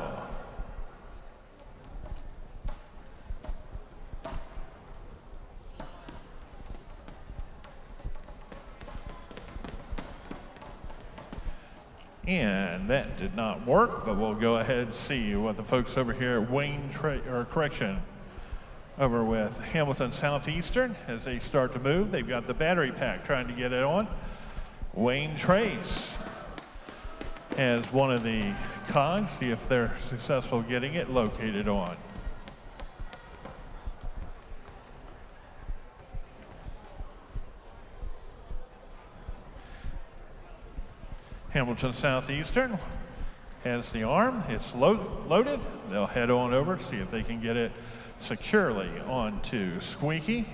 Speaker 2: And that did not work, but we'll go ahead and see what the folks over here at over with Hamilton Southeastern, as they start to move. They've got the battery pack trying to get it on. Wayne Trace as one of the cogs, see if they're successful getting it located on. Hamilton Southeastern has the arm, it's loaded. They'll head on over, see if they can get it securely onto Squeaky.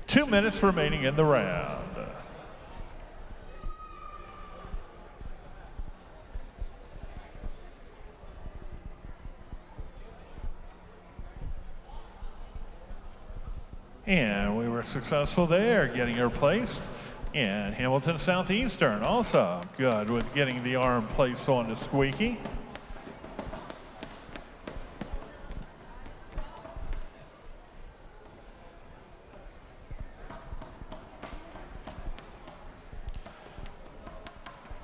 Speaker 2: Two minutes remaining in the round. And we were successful there, getting her placed. And Hamilton Southeastern also good with getting the arm placed onto Squeaky.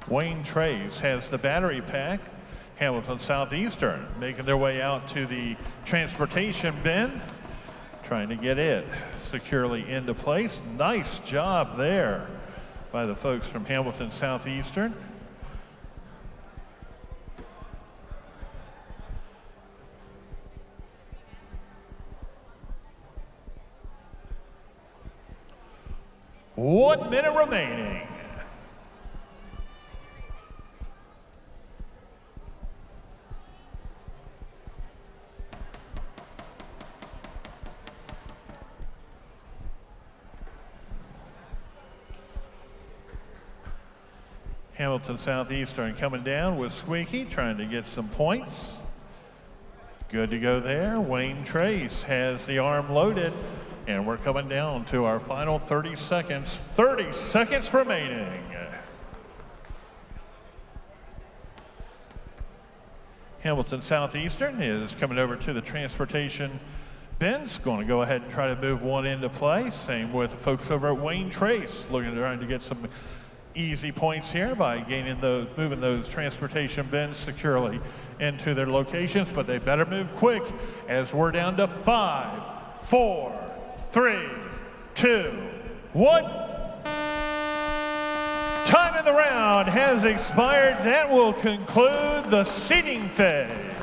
Speaker 2: Wayne Trace has the battery pack. Hamilton Southeastern making their way out to the transportation bin, trying to get it securely into place. Nice job there by the folks from Hamilton Southeastern. One minute remaining. Hamilton Southeastern coming down with Squeaky, trying to get some points. Good to go there. Wayne Trace has the arm loaded, and we're coming down to our final 30 seconds. 30 seconds remaining. Hamilton Southeastern is coming over to the transportation bins. Going to go ahead and try to move one into play. Same with the folks over at Wayne Trace, trying to get some easy points here by moving those transportation bins securely into their locations, but they better move quick as we're down to 5, 4, 3, 2, 1. Time in the round has expired. That will conclude the seating phase.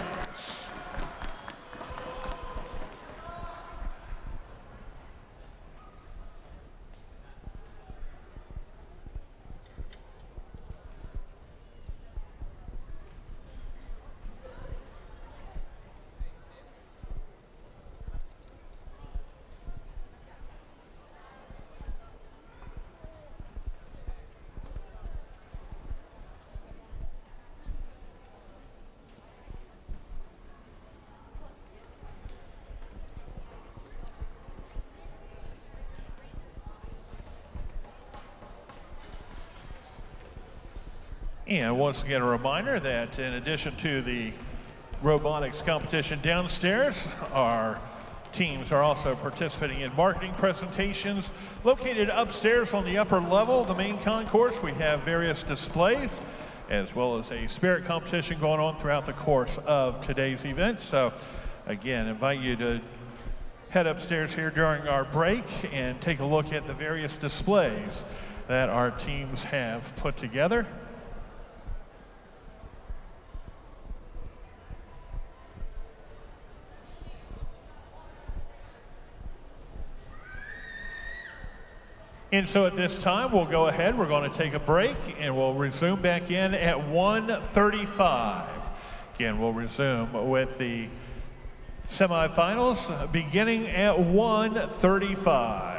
Speaker 2: And once again, a reminder that in addition to the robotics competition downstairs, our teams are also participating in marketing presentations. Located upstairs on the upper level, the main concourse, we have various displays, as well as a spirit competition going on throughout the course of today's event. So again, invite you to head upstairs here during our break and take a look at the various displays that our teams have put together. And so at this time, we'll go ahead, we're going to take a break, and we'll resume back in at 1:35. Again, we'll resume with the semifinals beginning at 1:35.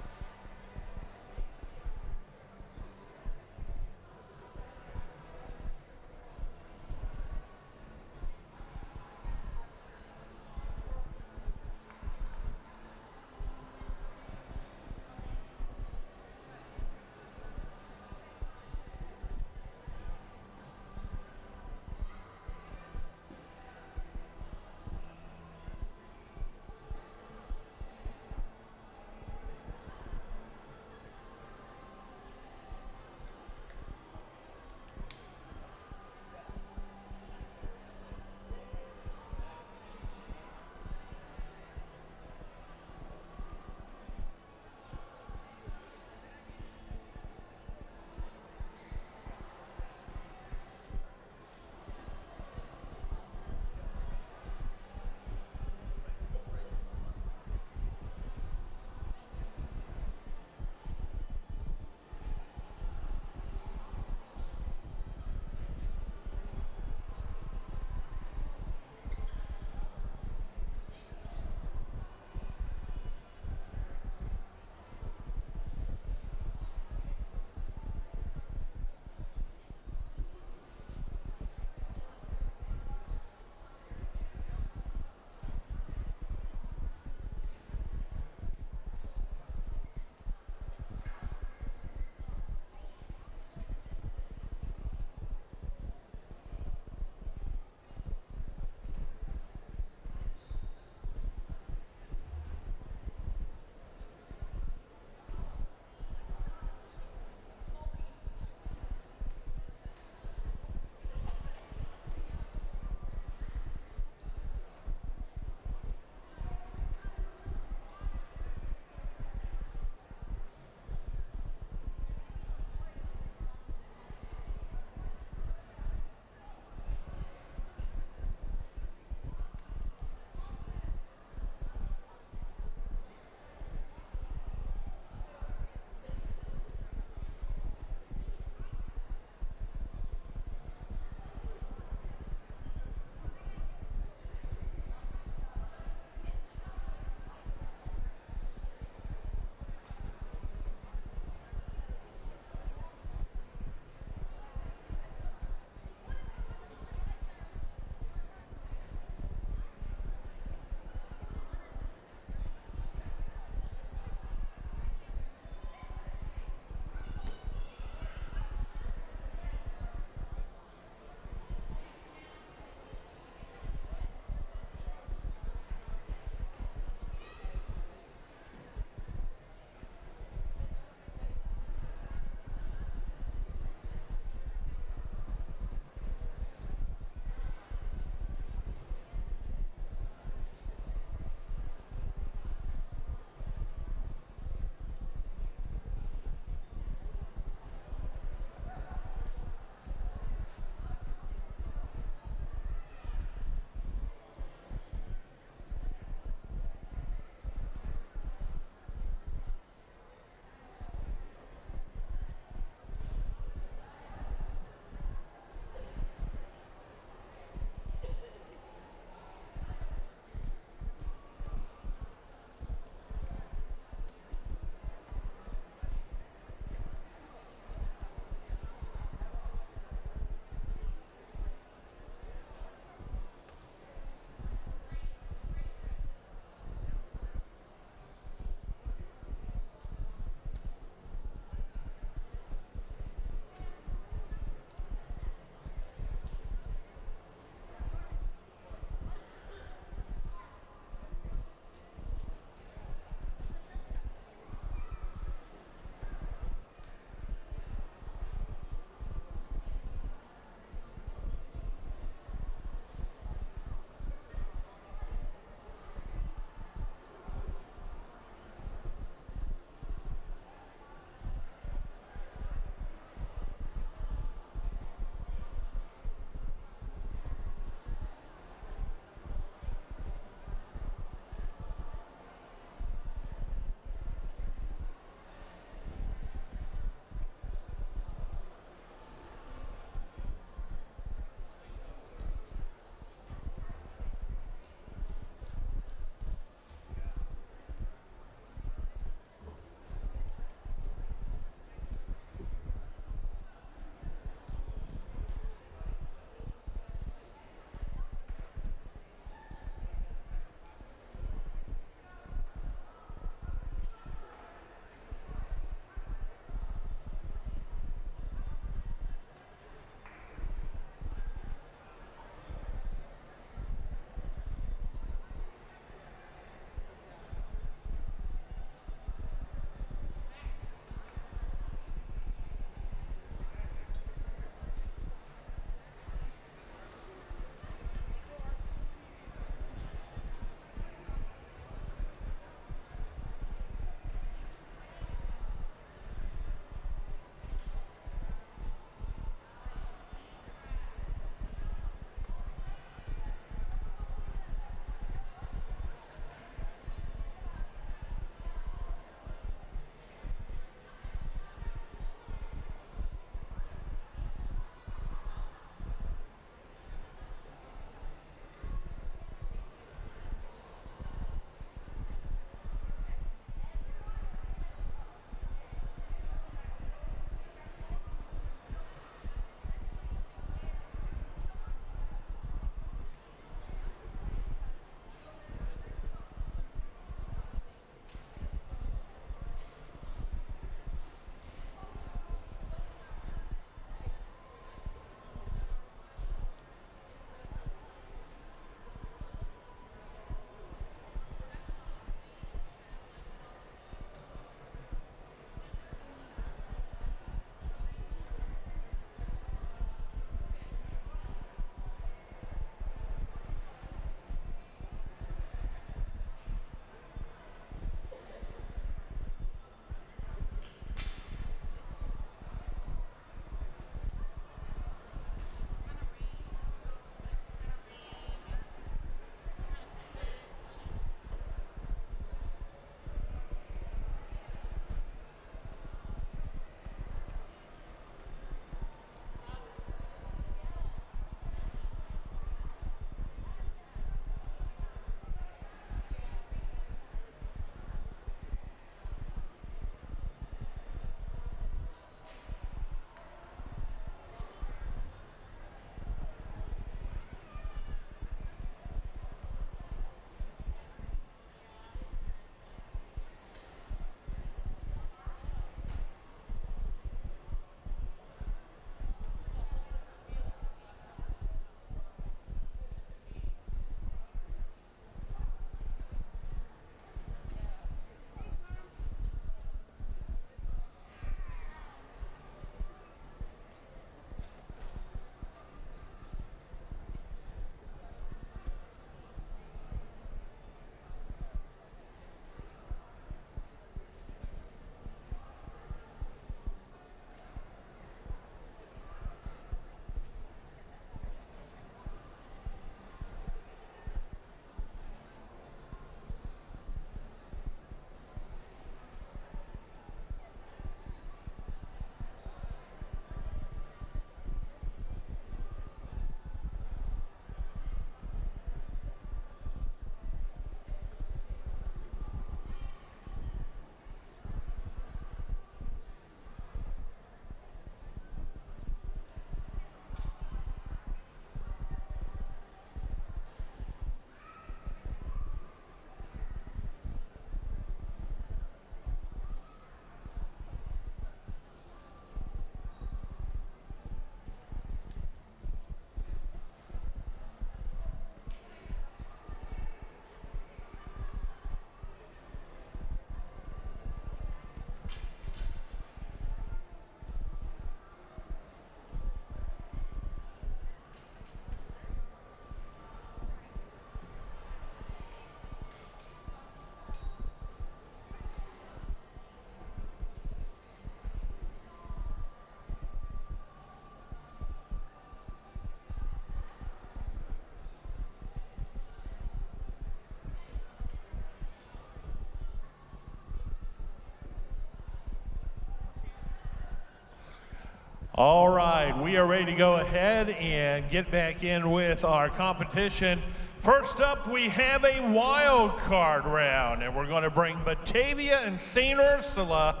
Speaker 2: All right, we are ready to go ahead and get back in with our competition. First up, we have a wild card round, and we're going to bring Batavia and St. Ursula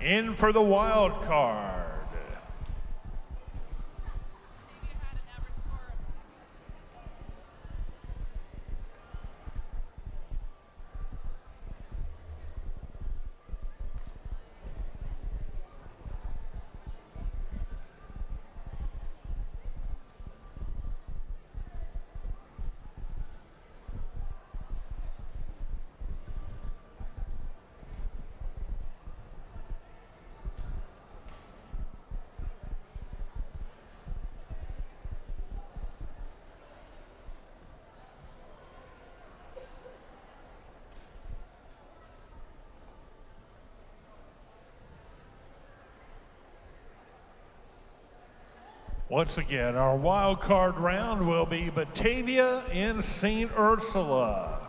Speaker 2: in for the wild card. Once again, our wild card round will be Batavia and St. Ursula.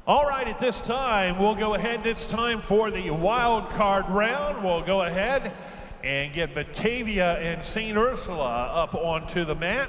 Speaker 2: All right, at this time, we'll go ahead. It's time for the wild card round. We'll go ahead and get Batavia and St. Ursula up onto the mat.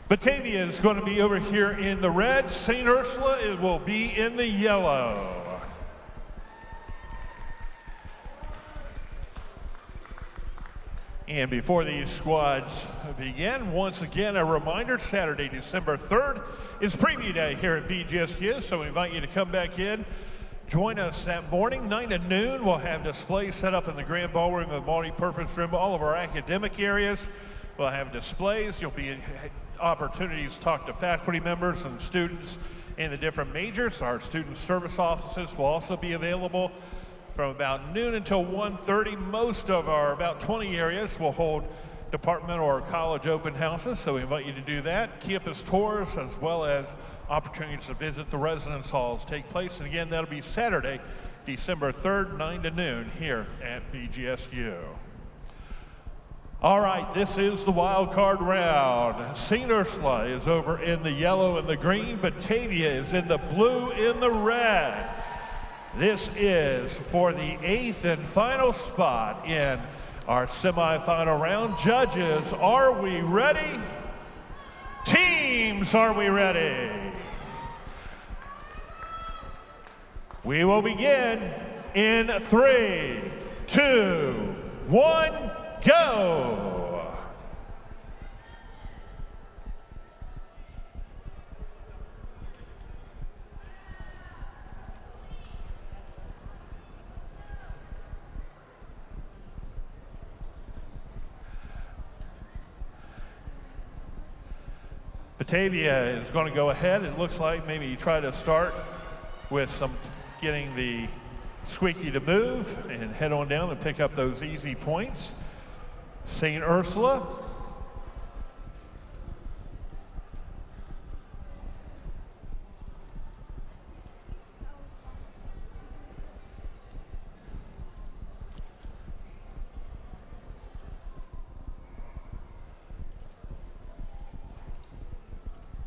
Speaker 2: Batavia is going to be over here in the red. St. Ursula will be in the yellow. And before these squads begin, once again, a reminder, Saturday, December 3rd is preview day here at BGSU, so we invite you to come back in. Join us that morning, 9 to noon. We'll have displays set up in the grand ballroom, the multi-purpose room, all of our academic areas. We'll have displays. You'll be opportunities to talk to faculty members and students in the different majors. Our student service offices will also be available from about noon until 1:30. Most of our about 20 areas will hold departmental or college open houses, so we invite you to do that. Campus tours as well as opportunities to visit the residence halls take place. And again, that'll be Saturday, December 3rd, 9 to noon here at BGSU. All right, this is the wild card round. St. Ursula is over in the yellow and the green. Batavia is in the blue and the red. This is for the 8th and final spot in our semifinal round. Judges, are we ready? Teams, are we ready? We will begin in 3, 2, 1. Go! Batavia is going to go ahead. It looks like maybe try to start with some getting the squeaky to move and head on down and pick up those easy points. St. Ursula.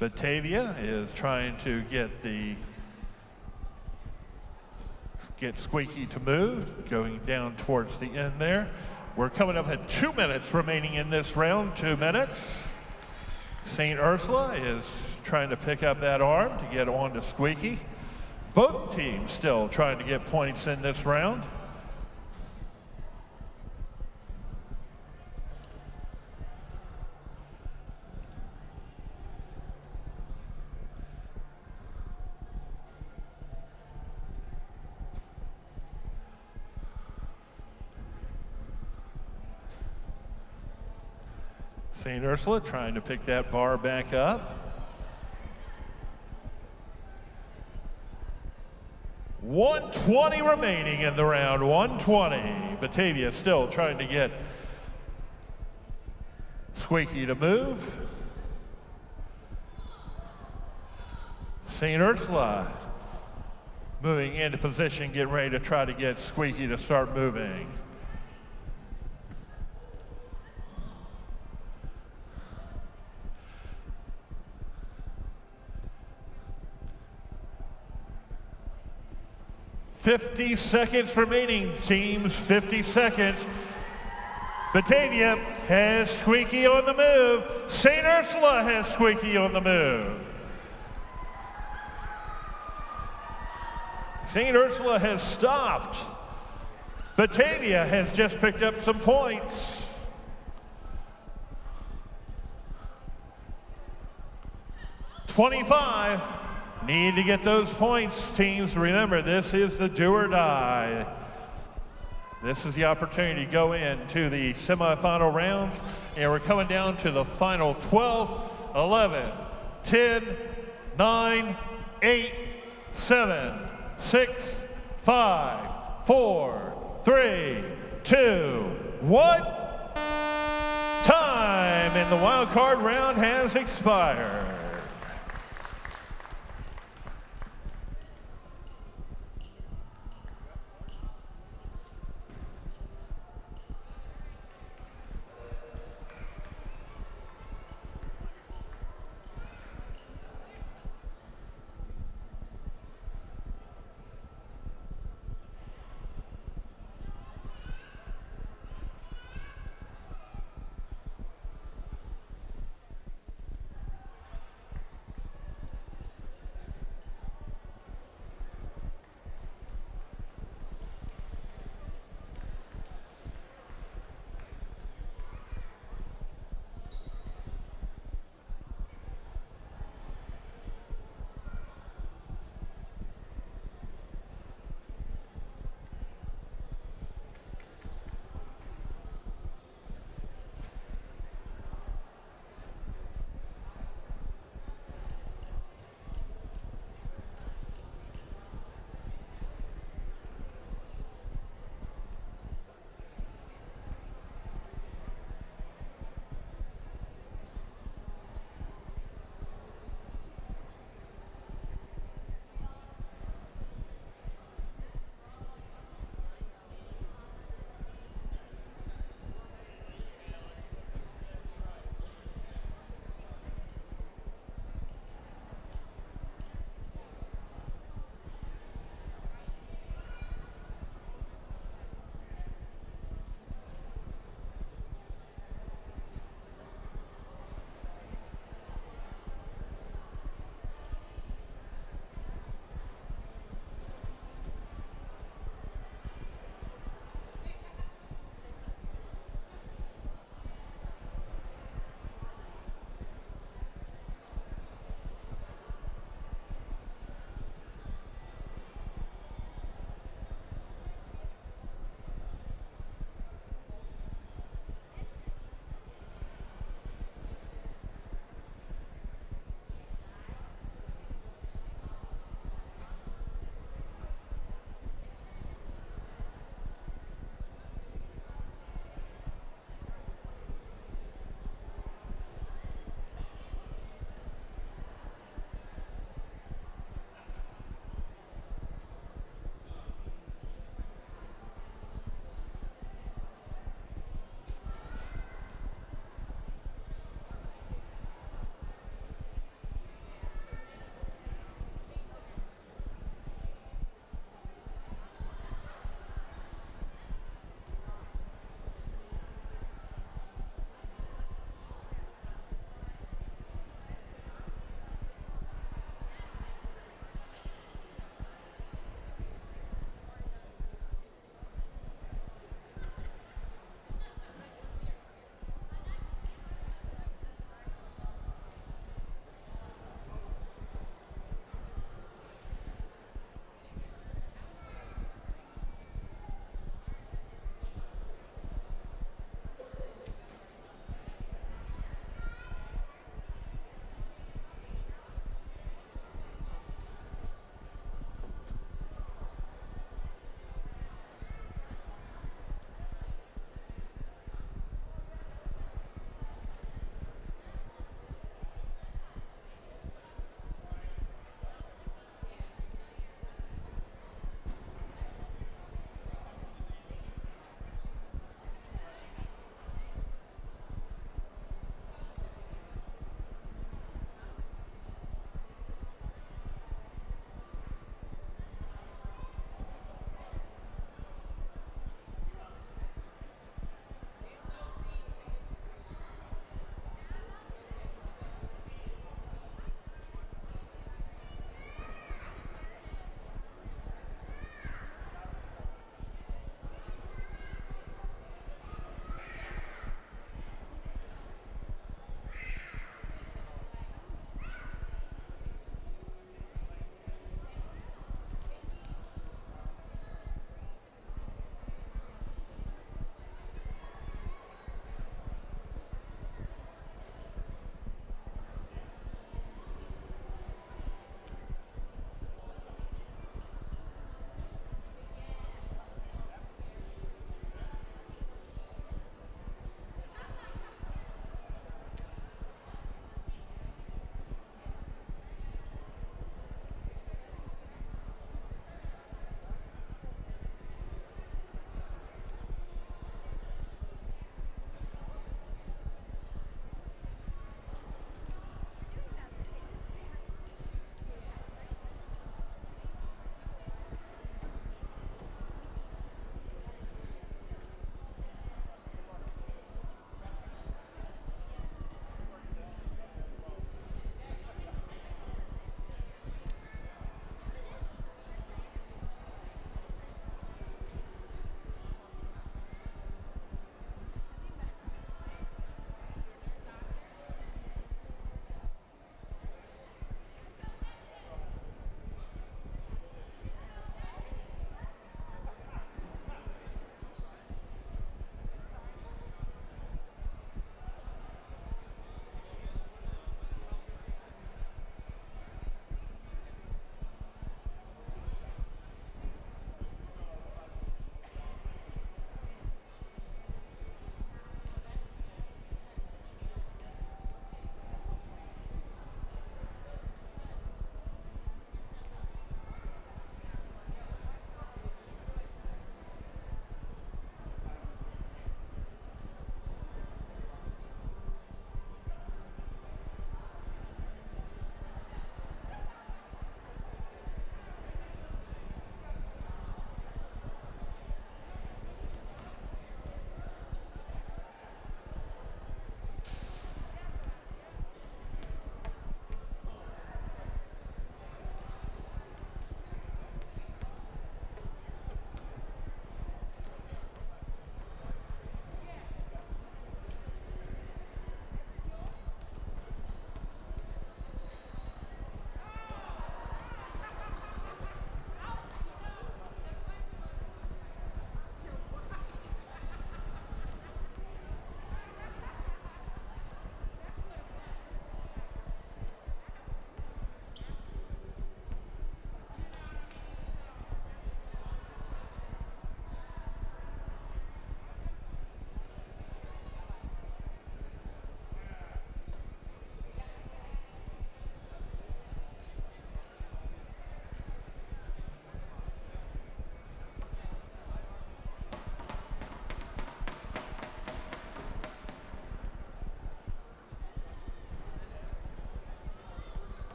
Speaker 2: Batavia is trying to get squeaky to move, going down towards the end there. We're coming up at 2 minutes remaining in this round, 2 minutes. St. Ursula is trying to pick up that arm to get on to squeaky. Both teams still trying to get points in this round. St. Ursula trying to pick that bar back up. 120 remaining in the round, 120. Batavia still trying to get squeaky to move. St. Ursula moving into position, getting ready to try to get squeaky to start moving. $50 seconds remaining, teams, 50 seconds. Batavia has squeaky on the move. St. Ursula has squeaky on the move. St. Ursula has stopped. Batavia has just picked up some points. $25. Need to get those points, teams. Remember, this is the do or die. This is the opportunity to go into the semifinal rounds, and we're coming down to the final 12, 11, 10, 9, 8, 7, 6, 5, 4, 3, 2, 1. Time in the wild card round has expired.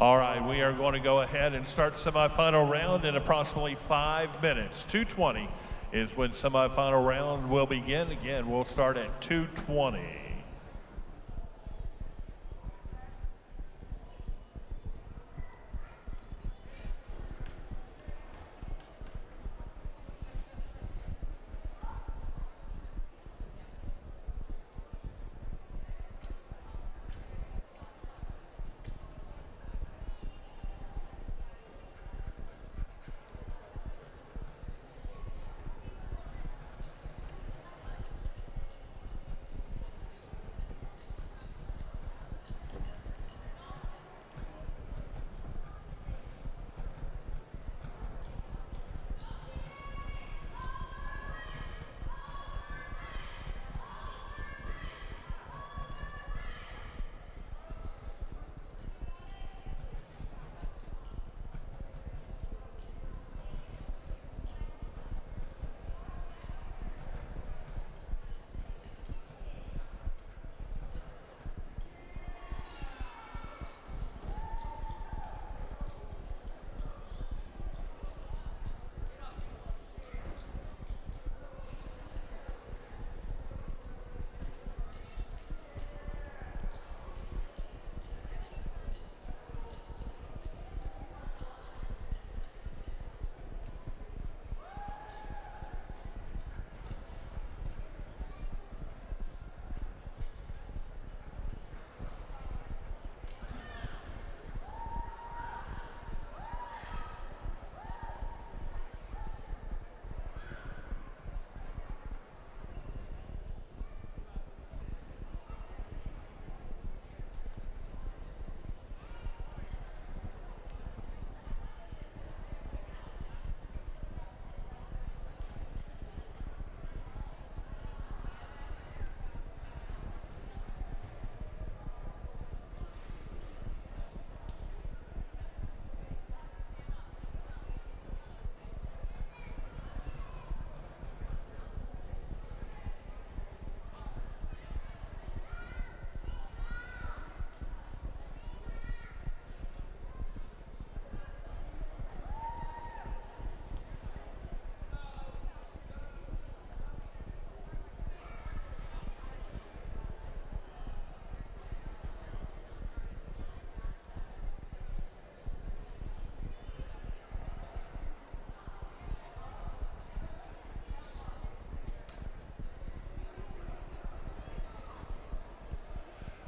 Speaker 2: All right, we are going to go ahead and start semifinal round in approximately 5 minutes. 2:20 is when semifinal round will begin. Again, we'll start at 2:20.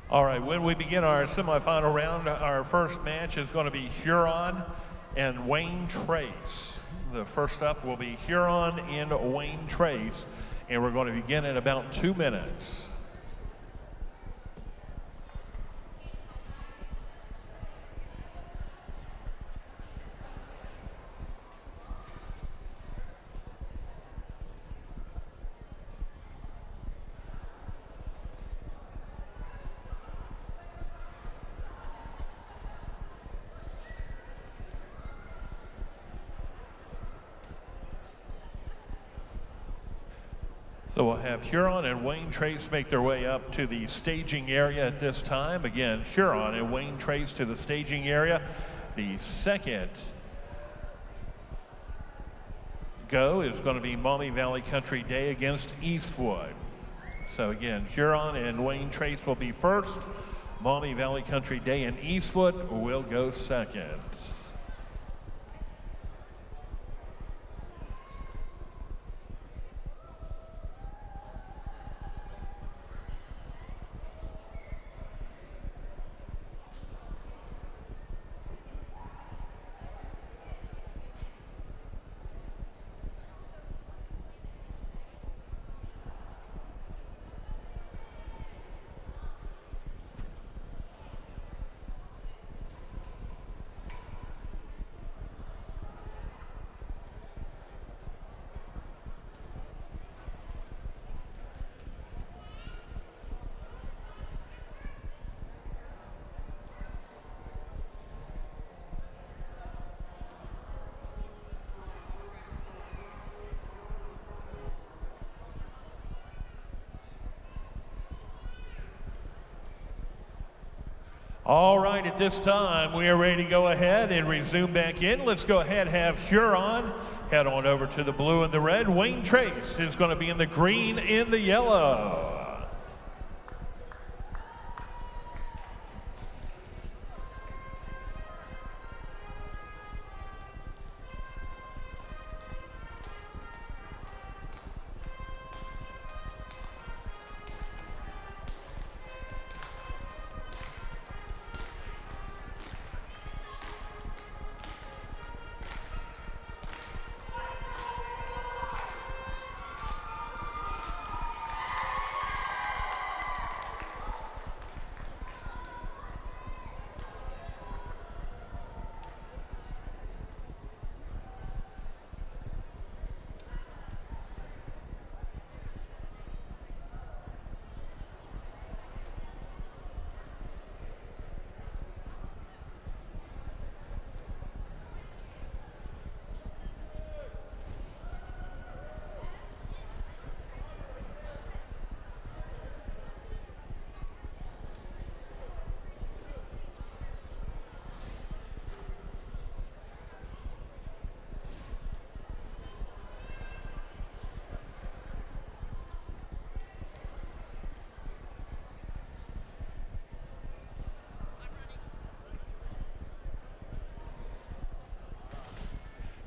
Speaker 2: All right, when we begin our semifinal round, our first match is going to be Huron and Wayne Trace. The first up will be Huron and Wayne Trace, and we're going to begin in about 2 minutes. So we'll have Huron and Wayne Trace make their way up to the staging area at this time. Again, Huron and Wayne Trace to the staging area. The second go is going to be Maumee Valley Country Day against Eastwood. So again, Huron and Wayne Trace will be first. Maumee Valley Country Day and Eastwood will go second. All right, at this time, we are ready to go ahead and resume back in. Let's go ahead and have Huron head on over to the blue and the red. Wayne Trace is going to be in the green and the yellow.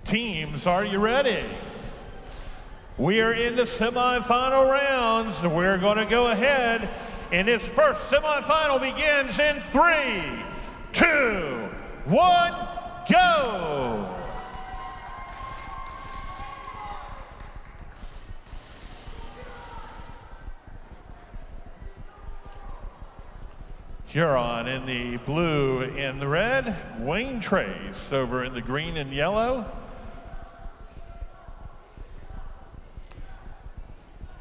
Speaker 2: Teams, are you ready? We are in the semifinal rounds. We're going to go ahead, and this first semifinal begins in 3, 2, 1, go! Huron in the blue and the red. Wayne Trace over in the green and yellow.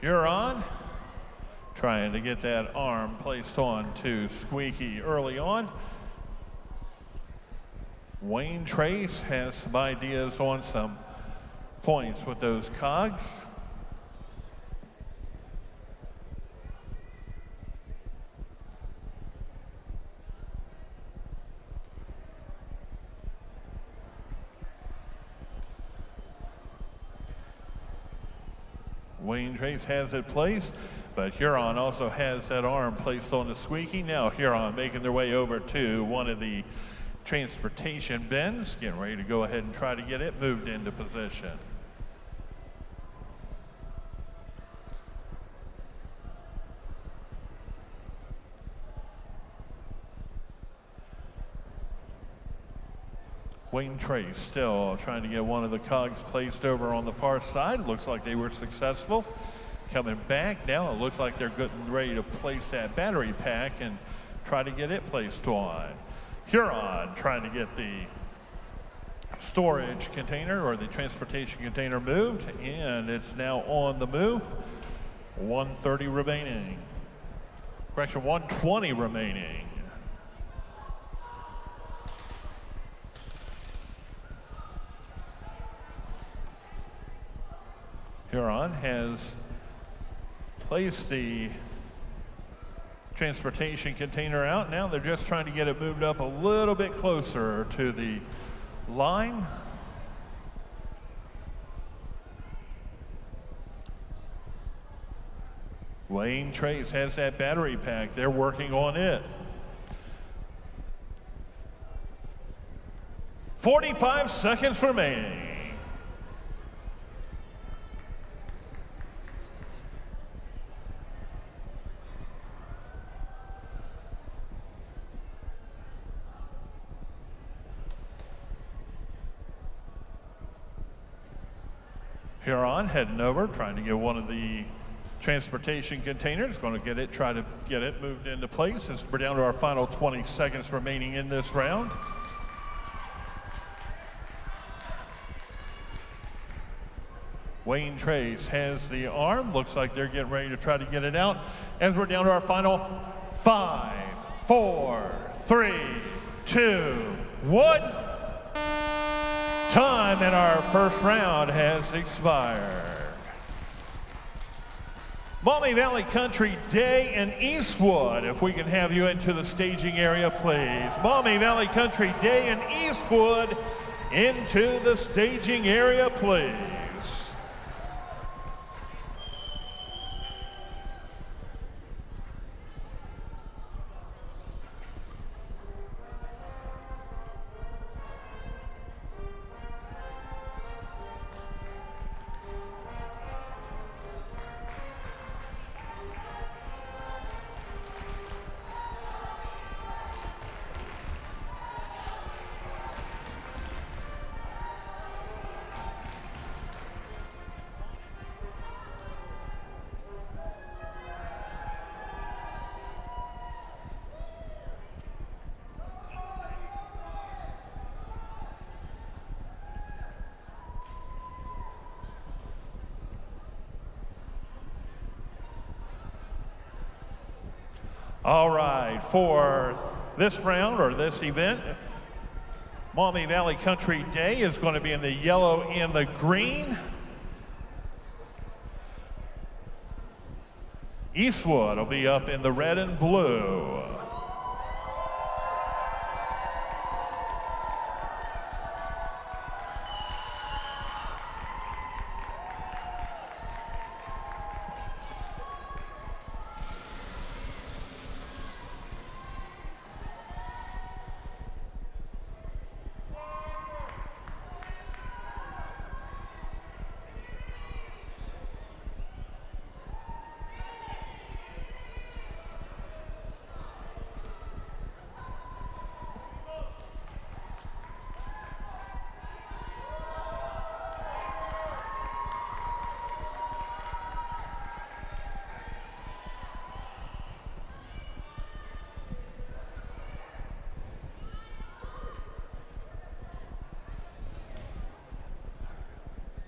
Speaker 2: Huron trying to get that arm placed on to Squeaky early on. Wayne Trace has some ideas on some points with those cogs. Wayne Trace has it placed, but Huron also has that arm placed on the Squeaky. Now Huron making their way over to one of the transportation bins, getting ready to go ahead and try to get it moved into position. Wayne Trace still trying to get one of the cogs placed over on the far side. Looks like they were successful. Coming back now, it looks like they're getting ready to place that battery pack and try to get it placed on. Huron trying to get the storage container or the transportation container moved, and it's now on the move. 130 remaining. Correction, 120 remaining. Huron has placed the transportation container out. Now they're just trying to get it moved up a little bit closer to the line. Wayne Trace has that battery pack. They're working on it. 45 seconds remaining. Huron heading over, trying to get one of the transportation containers, going to try to get it moved into place as we're down to our final 20 seconds remaining in this round. Wayne Trace has the arm. Looks like they're getting ready to try to get it out as we're down to our final 5, 4, 3, 2, 1. Time in our first round has expired. Maumee Valley Country Day in Eastwood, if we can have you into the staging area, please. Maumee Valley Country Day in Eastwood, into the staging area, please. All right, for this round or this event, Maumee Valley Country Day is going to be in the yellow and the green. Eastwood will be up in the red and blue.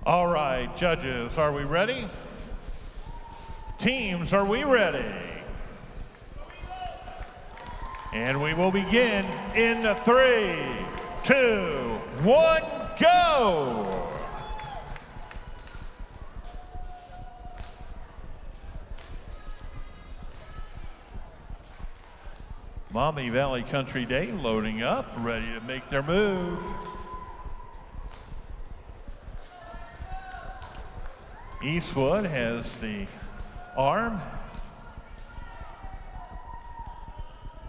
Speaker 2: All right, judges, are we ready? Teams, are we ready? And we will begin in 3, 2, 1, go! Maumee Valley Country Day loading up, ready to make their move. Eastwood has the arm,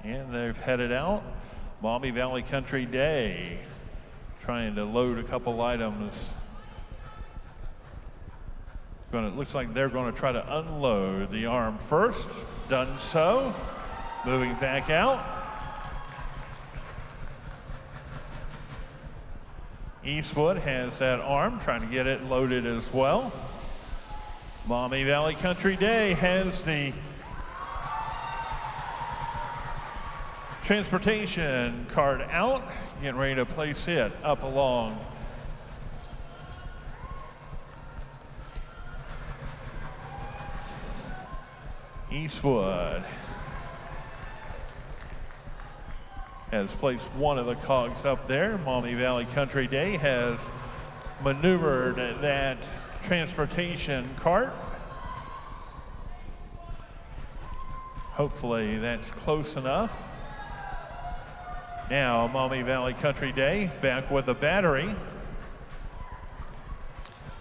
Speaker 2: and they've headed out. Maumee Valley Country Day trying to load a couple items. It looks like they're going to try to unload the arm first. Done so. Moving back out. Eastwood has that arm, trying to get it loaded as well. Maumee Valley Country Day has the transportation card out, getting ready to place it up along. Eastwood has placed one of the cogs up there. Maumee Valley Country Day has maneuvered that transportation cart. Hopefully that's close enough. Now Maumee Valley Country Day back with the battery.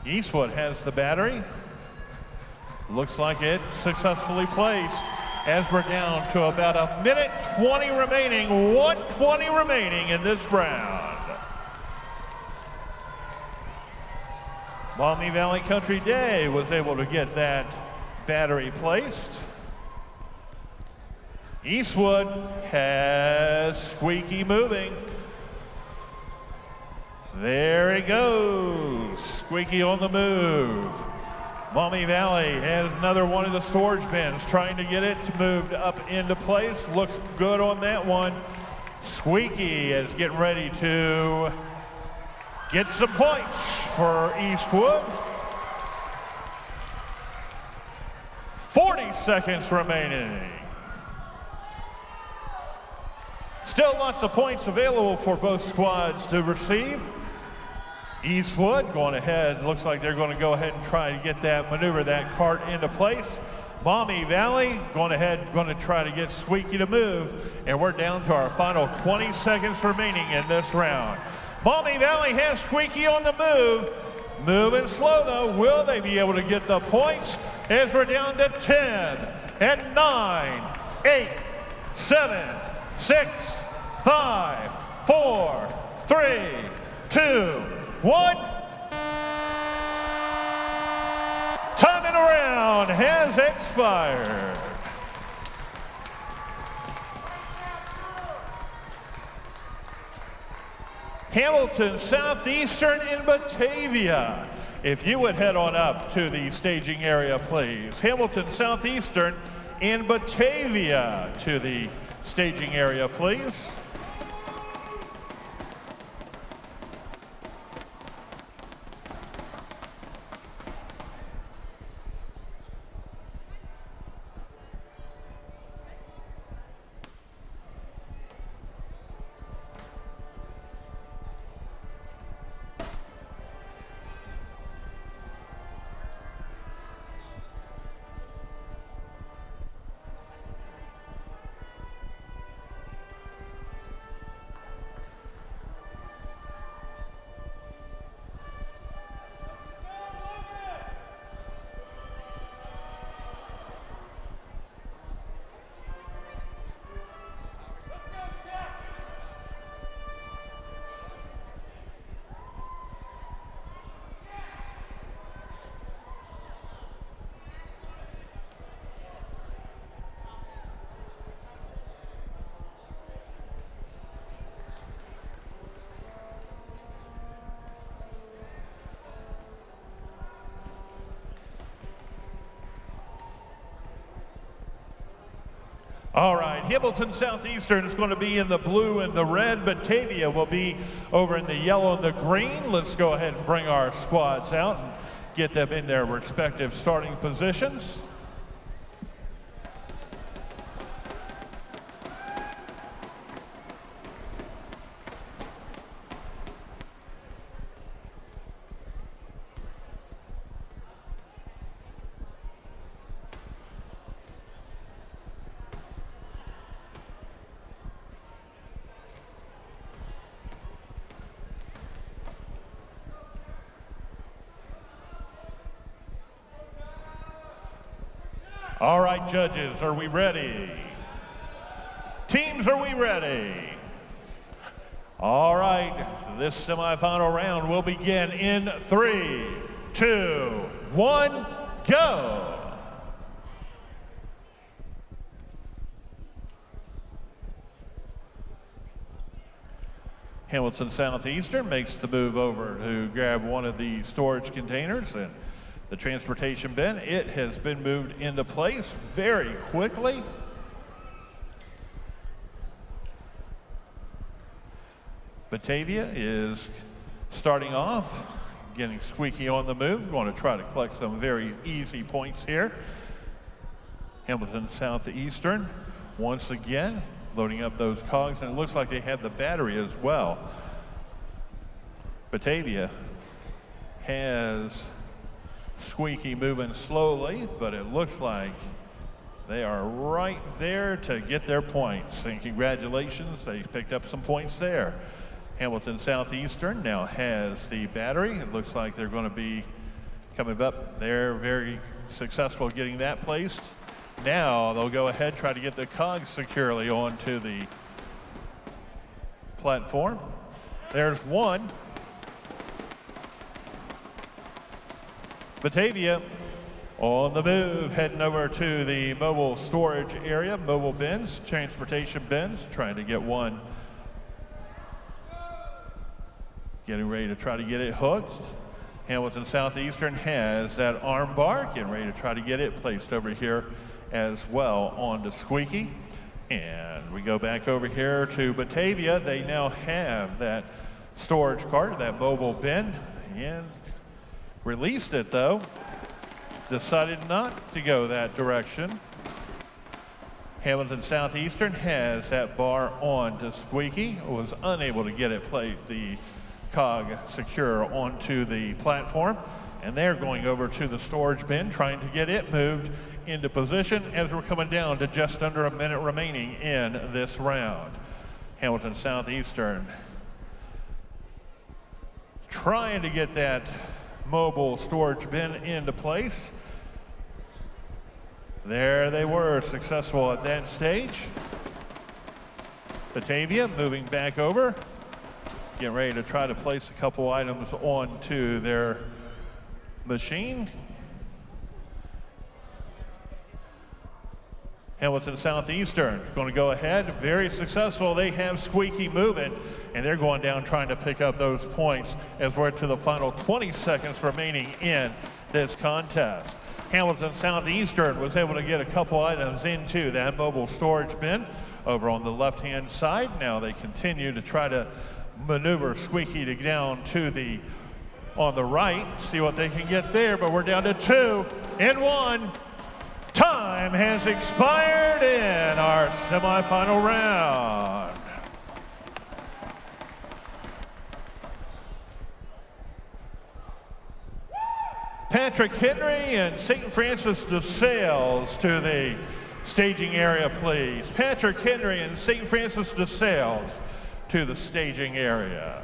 Speaker 2: Eastwood has the battery. Looks like it's successfully placed as we're down to about a minute 20 remaining, 1:20 remaining in this round. Maumee Valley Country Day was able to get that battery placed. Eastwood has Squeaky moving. There he goes, Squeaky on the move. Maumee Valley has another one of the storage bins, trying to get it moved up into place. Looks good on that one. Squeaky is getting ready to get some points for Eastwood. 40 seconds remaining. Still lots of points available for both squads to receive. Eastwood going ahead, looks like they're going to go ahead and try to get that, maneuver that cart into place. Maumee Valley going ahead, going to try to get Squeaky to move, and we're down to our final 20 seconds remaining in this round. Maumee Valley has Squeaky on the move. Moving slow though, will they be able to get the points as we're down to 10 and 9, 8, 7, 6, 5, 4, 3, 2, 1. Time and around has expired. Hamilton Southeastern in Batavia. If you would head on up to the staging area, please. Hamilton Southeastern in Batavia to the staging area, please. All right, Hamilton Southeastern is going to be in the blue and the red. Batavia will be over in the yellow and the green. Let's go ahead and bring our squads out and get them in their respective starting positions. All right, judges, are we ready? Teams, are we ready? All right, this semifinal round will begin in 3, 2, 1, go. Hamilton Southeastern makes the move over to grab one of the storage containers and the transportation bin. It has been moved into place very quickly. Batavia is starting off, getting Squeaky on the move, going to try to collect some very easy points here. Hamilton Southeastern, once again, loading up those cogs, and it looks like they have the battery as well. Batavia has Squeaky moving slowly, but it looks like they are right there to get their points. And congratulations, they picked up some points there. Hamilton Southeastern now has the battery. It looks like they're going to be coming up. They're very successful getting that placed. Now they'll go ahead, try to get the cogs securely onto the platform. There's one. Batavia on the move, heading over to the mobile storage area, mobile bins, transportation bins, trying to get one. Getting ready to try to get it hooked. Hamilton Southeastern has that arm bar, getting ready to try to get it placed over here as well onto Squeaky. And we go back over here to Batavia. They now have that storage cart, that mobile bin, and released it though, decided not to go that direction. Hamilton Southeastern has that bar on to Squeaky, was unable to get it the cog secure onto the platform, and they're going over to the storage bin trying to get it moved into position as we're coming down to just under a minute remaining in this round. Hamilton Southeastern trying to get that mobile storage bin into place. There they were, successful at that stage. Batavia moving back over, getting ready to try to place a couple items onto their machine. Hamilton Southeastern going to go ahead, very successful. They have Squeaky moving, and they're going down trying to pick up those points as we're to the final 20 seconds remaining in this contest. Hamilton Southeastern was able to get a couple items into that mobile storage bin over on the left-hand side. Now they continue to try to maneuver Squeaky to down to the on the right, see what they can get there, but we're down to 2 and 1. Time has expired in our semifinal round. Patrick Henry and St. Francis de Sales to the staging area, please. Patrick Henry and St. Francis de Sales to the staging area.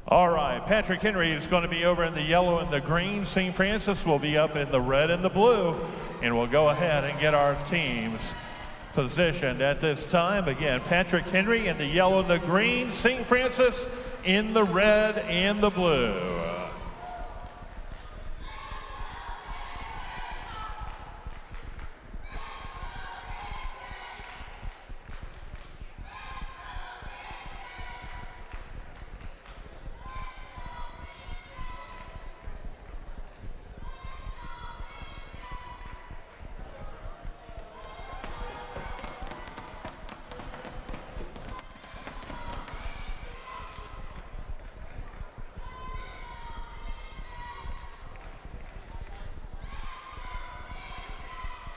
Speaker 2: All right, Patrick Henry is going to be over in the yellow and the green. St. Francis will be up in the red and the blue. And we'll go ahead and get our teams positioned at this time. Again, Patrick Henry in the yellow and the green. St. Francis in the red and the blue.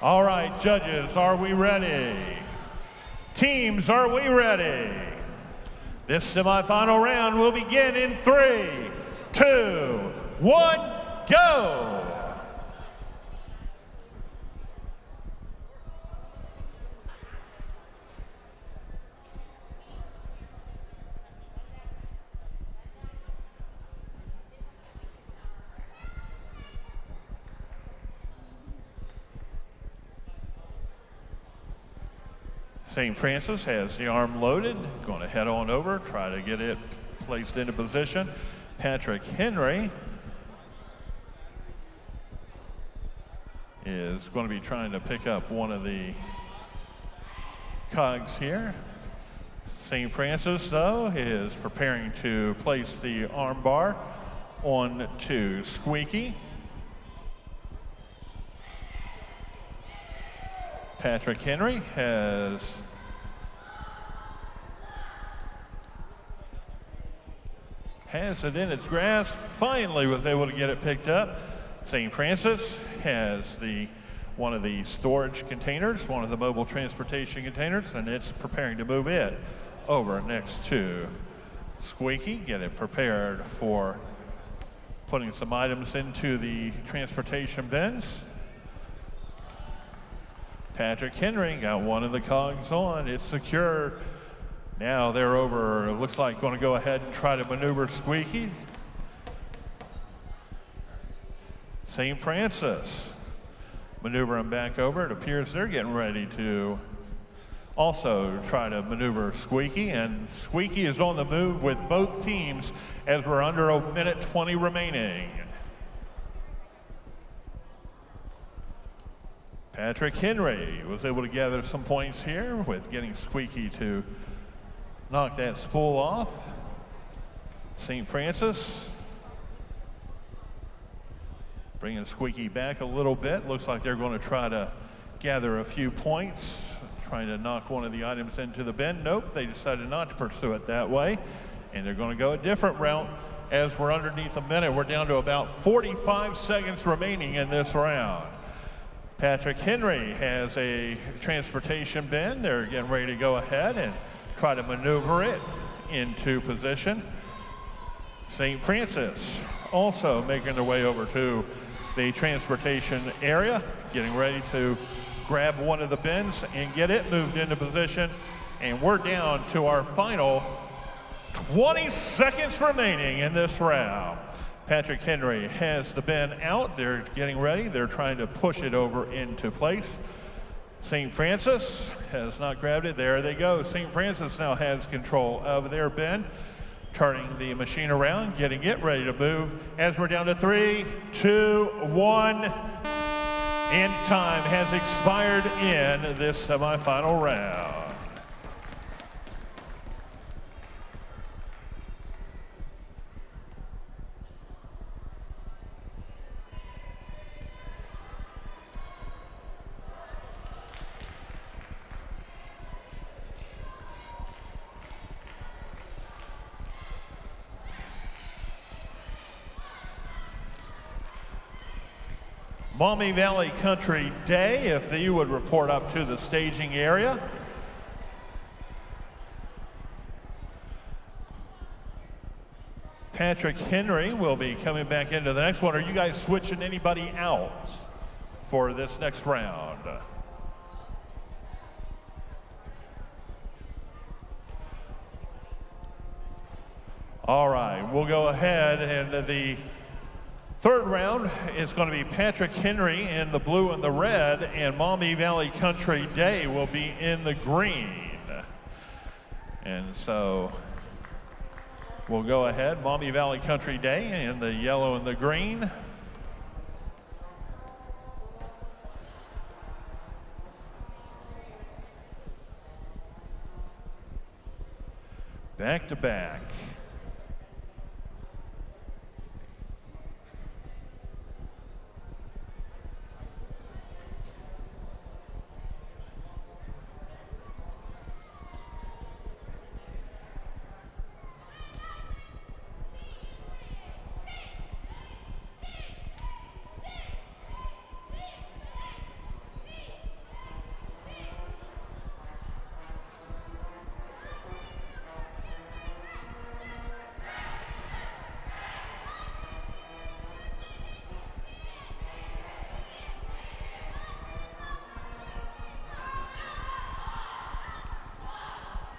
Speaker 2: All right, judges, are we ready? Teams, are we ready? This semifinal round will begin in 3, 2, 1, go! St. Francis has the arm loaded, going to head on over, try to get it placed into position. Patrick Henry is going to be trying to pick up one of the cogs here. St. Francis, though, is preparing to place the arm bar onto Squeaky. Patrick Henry has it in its grasp, finally was able to get it picked up. St. Francis has one of the storage containers, one of the mobile transportation containers, and it's preparing to move it over next to Squeaky, get it prepared for putting some items into the transportation bins. Patrick Henry got one of the cogs on, it's secure. Now they're over, it looks like going to go ahead and try to maneuver Squeaky. St. Francis maneuvering back over. It appears they're getting ready to also try to maneuver Squeaky, and Squeaky is on the move with both teams as we're under a minute 20 remaining. Patrick Henry was able to gather some points here with getting Squeaky to knock that spool off. St. Francis bringing Squeaky back a little bit. Looks like they're going to try to gather a few points, trying to knock one of the items into the bin. Nope, they decided not to pursue it that way, and they're going to go a different route as we're underneath a minute. We're down to about 45 seconds remaining in this round. Patrick Henry has a transportation bin. They're getting ready to go ahead and try to maneuver it into position. St. Francis also making their way over to the transportation area, getting ready to grab one of the bins and get it moved into position. And we're down to our final 20 seconds remaining in this round. Patrick Henry has the bin out. They're getting ready. They're trying to push it over into place. St. Francis has not grabbed it. There they go. St. Francis now has control of their bin, turning the machine around, getting it ready to move as we're down to 3, 2, 1. And time has expired in this semifinal round. Maumee Valley Country Day, if you would report up to the staging area. Patrick Henry will be coming back into the next one. Are you guys switching anybody out for this next round? All right, we'll go ahead, and the third round is going to be Patrick Henry in the blue and the red, and Maumee Valley Country Day will be in the green. And so we'll go ahead, Maumee Valley Country Day in the yellow and the green. Back to back.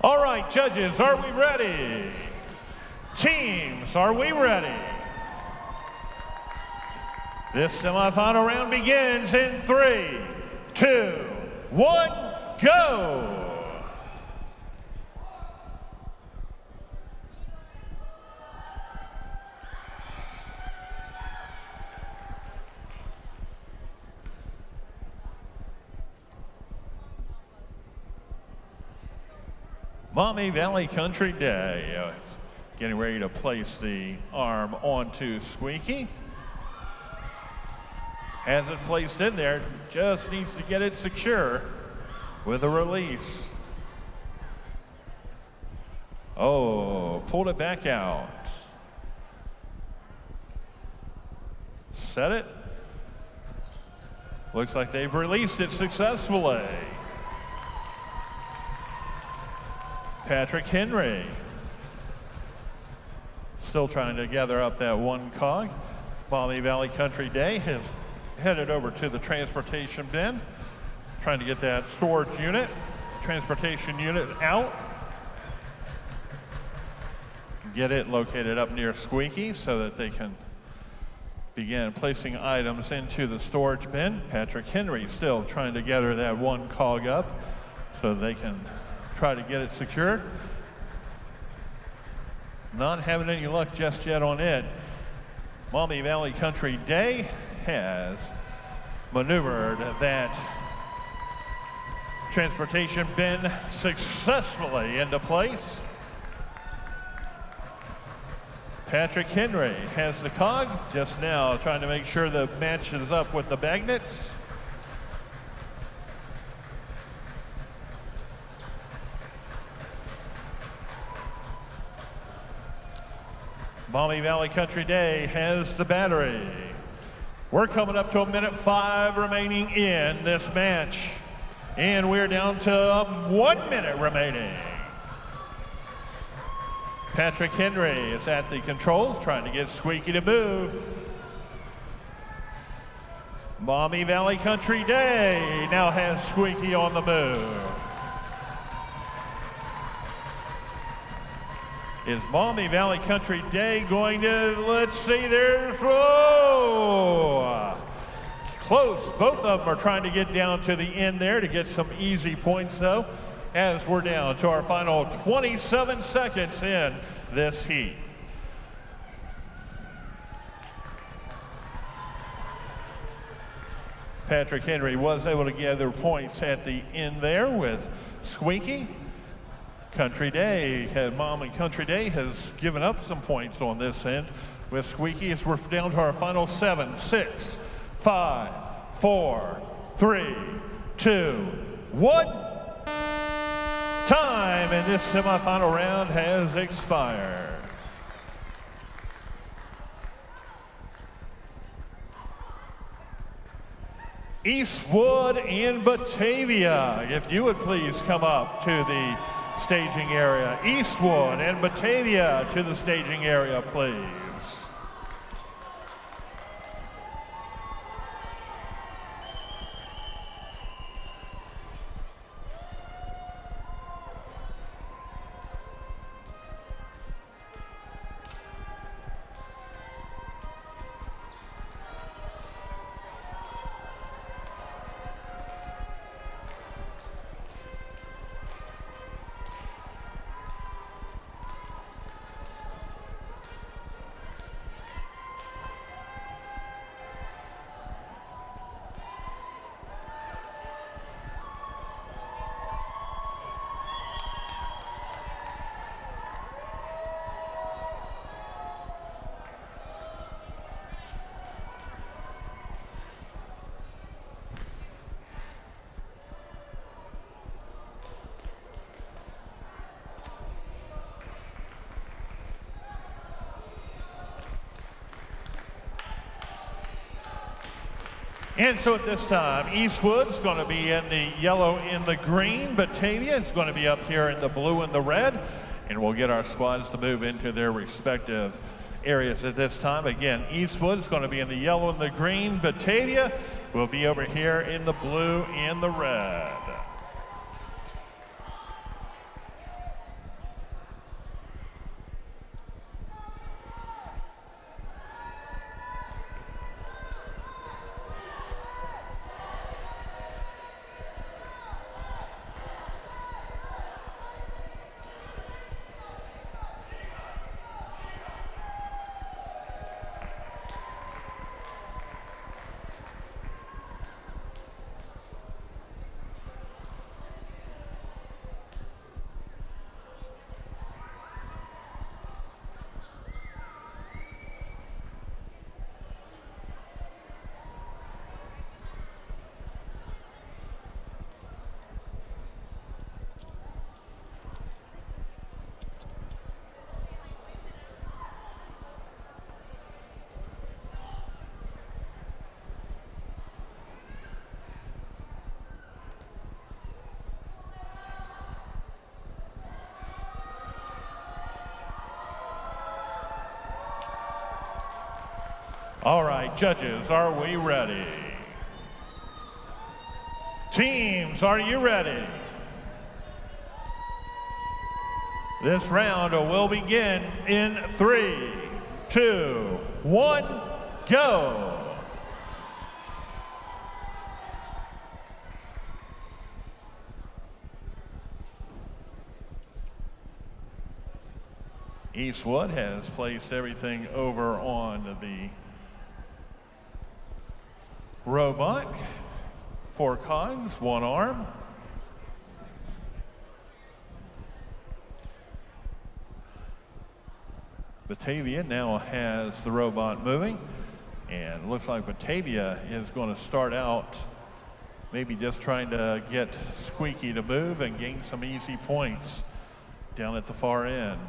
Speaker 2: All right, judges, are we ready? Teams, are we ready? This semifinal round begins in 3, 2, 1, go! Maumee Valley Country Day, getting ready to place the arm onto Squeaky. Has it placed in there, just needs to get it secure with a release. Oh, pulled it back out. Set it. Looks like they've released it successfully. Patrick Henry still trying to gather up that one cog. Maumee Valley Country Day has headed over to the transportation bin, trying to get that storage unit, transportation unit out. Get it located up near Squeaky so that they can begin placing items into the storage bin. Patrick Henry still trying to gather that one cog up so they can try to get it secured. Not having any luck just yet on it. Maumee Valley Country Day has maneuvered that transportation bin successfully into place. Patrick Henry has the cog just now, trying to make sure the matches up with the magnets. Maumee Valley Country Day has the battery. We're coming up to 1:05 remaining in this match. And we're down to 1 minute remaining. Patrick Henry is at the controls, trying to get Squeaky to move. Maumee Valley Country Day now has Squeaky on the move. Is Maumee Valley Country Day going to, let's see, there's, whoa! Close, both of them are trying to get down to the end there to get some easy points though, as we're down to our final 27 seconds in this heat. Patrick Henry was able to gather points at the end there with Squeaky. Country Day, Maumee Country Day has given up some points on this end with Squeaky as we're down to our final 7, 6, 5, 4, 3, 2, 1. Time in this semifinal round has expired. Eastwood and Batavia, if you would please come up to the staging area. Eastwood and Batavia to the staging area, please. And so at this time, Eastwood's going to be in the yellow and the green. Batavia is going to be up here in the blue and the red. And we'll get our squads to move into their respective areas at this time. Again, Eastwood's going to be in the yellow and the green. Batavia will be over here in the blue and the red. All right, judges, are we ready? Teams, are you ready? This round will begin in 3, 2, 1, go. Eastwood has placed everything over on the robot. 4 cogs, 1 arm. Batavia now has the robot moving, and it looks like Batavia is going to start out maybe just trying to get Squeaky to move and gain some easy points down at the far end.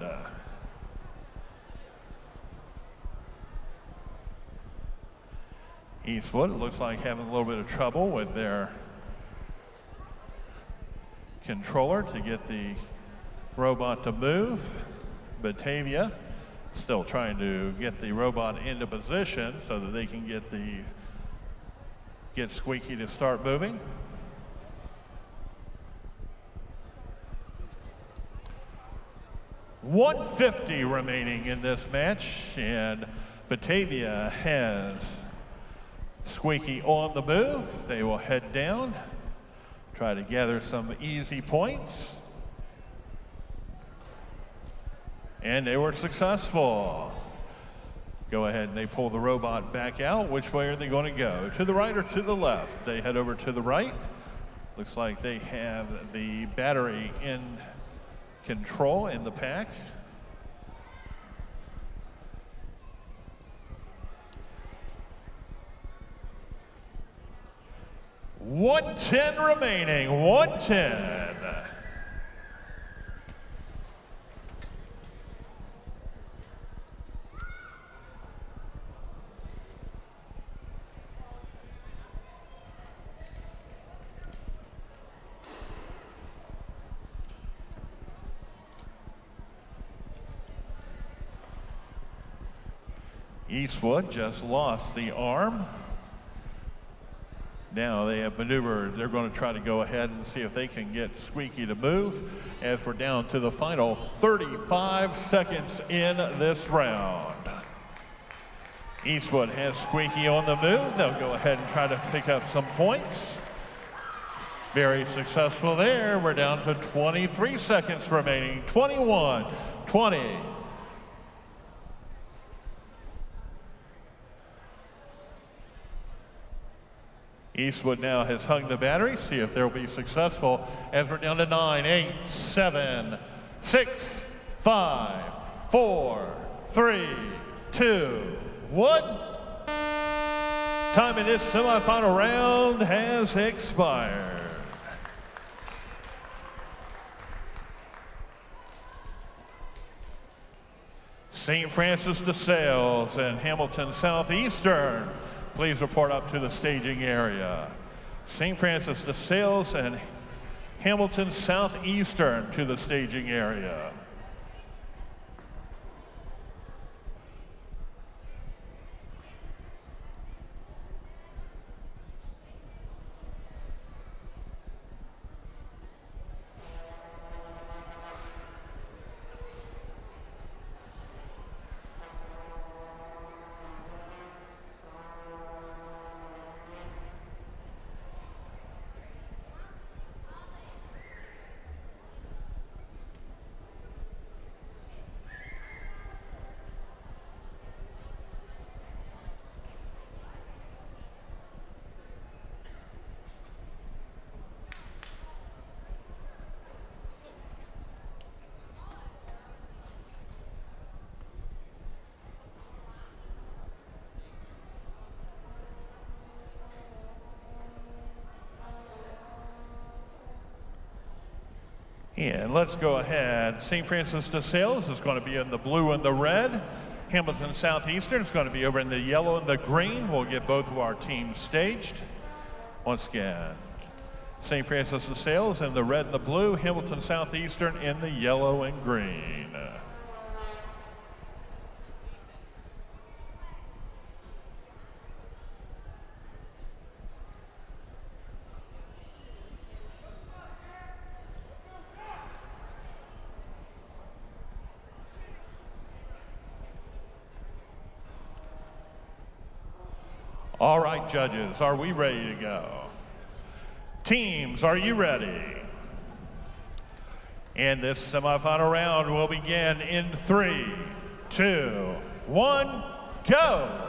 Speaker 2: Eastwood, it looks like having a little bit of trouble with their controller to get the robot to move. Batavia still trying to get the robot into position so that they can get Squeaky to start moving. $150 remaining in this match, and Batavia has Squeaky on the move. They will head down, try to gather some easy points. And they were successful. Go ahead and they pull the robot back out. Which way are they going to go? To the right or to the left? They head over to the right. Looks like they have the battery in control in the pack. $110 remaining, $110. Eastwood just lost the arm. Now they have maneuvered. They're going to try to go ahead and see if they can get Squeaky to move as we're down to the final 35 seconds in this round. Eastwood has Squeaky on the move. They'll go ahead and try to pick up some points. Very successful there. We're down to 23 seconds remaining. 21, 20. Eastwood now has hung the battery. See if they'll be successful as we're down to 9, 8, 7, 6, 5, 4, 3, 2, 1. Time in this semifinal round has expired. St. Francis de Sales and Hamilton Southeastern, please report up to the staging area. St. Francis de Sales and Hamilton Southeastern to the staging area. And let's go ahead. St. Francis de Sales is going to be in the blue and the red. Hamilton Southeastern is going to be over in the yellow and the green. We'll get both of our teams staged. Once again, St. Francis de Sales in the red and the blue. Hamilton Southeastern in the yellow and green. All right, judges, are we ready to go? Teams, are you ready? And this semifinal round will begin in 3, 2, 1, go!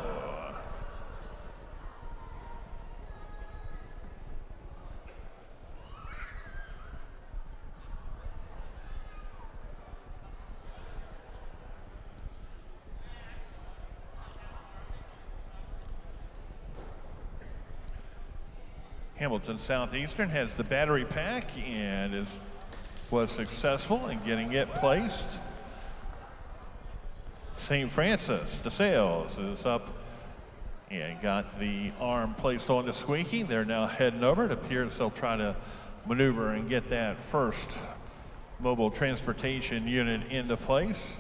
Speaker 2: Hamilton Southeastern has the battery pack and was successful in getting it placed. St. Francis DeSales is up and got the arm placed on the squeaky. They're now heading over. It appears they'll try to maneuver and get that first mobile transportation unit into place.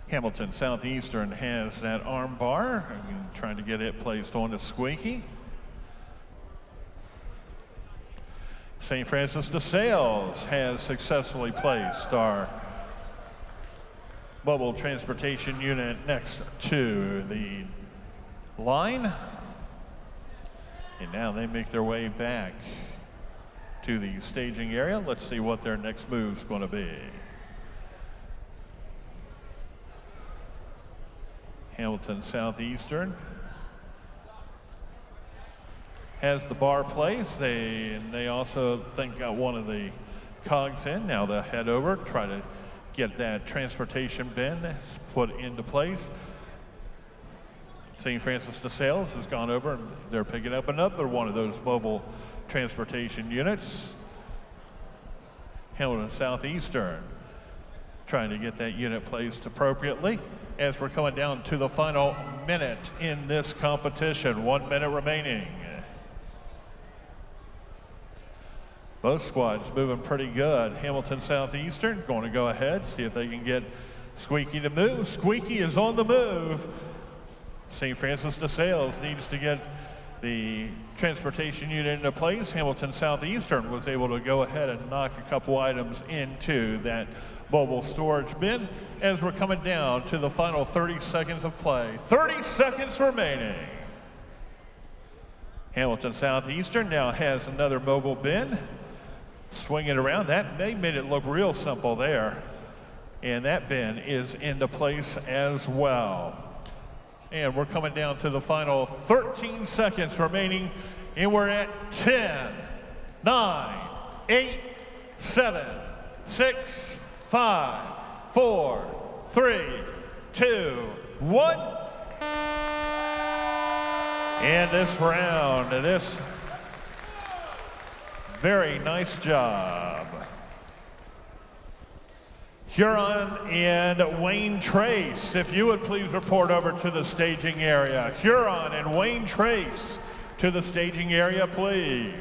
Speaker 2: Hamilton Southeastern has that arm bar, trying to get it placed on the squeaky. St. Francis DeSales has successfully placed our mobile transportation unit next to the line. And now they make their way back to the staging area. Let's see what their next move's going to be. Hamilton Southeastern has the bar placed. They also think got one of the cogs in. Now they'll head over, try to get that transportation bin put into place. St. Francis DeSales has gone over and they're picking up another one of those mobile transportation units. Hamilton Southeastern trying to get that unit placed appropriately as we're coming down to the final minute in this competition. 1 minute remaining. Both squads moving pretty good. Hamilton Southeastern going to go ahead, see if they can get Squeaky to move. Squeaky is on the move. St. Francis DeSales needs to get the transportation unit into place. Hamilton Southeastern was able to go ahead and knock a couple items into that mobile storage bin as we're coming down to the final 30 seconds of play. 30 seconds remaining. Hamilton Southeastern now has another mobile bin. Swing it around. That made it look real simple there. And that bin is into place as well. And we're coming down to the final 13 seconds remaining. And we're at 10, 9, 8, 7, 6, 5, 4, 3, 2, 1. And this round, this very nice job. Huron and Wayne Trace, if you would please report over to the staging area. Huron and Wayne Trace to the staging area, please.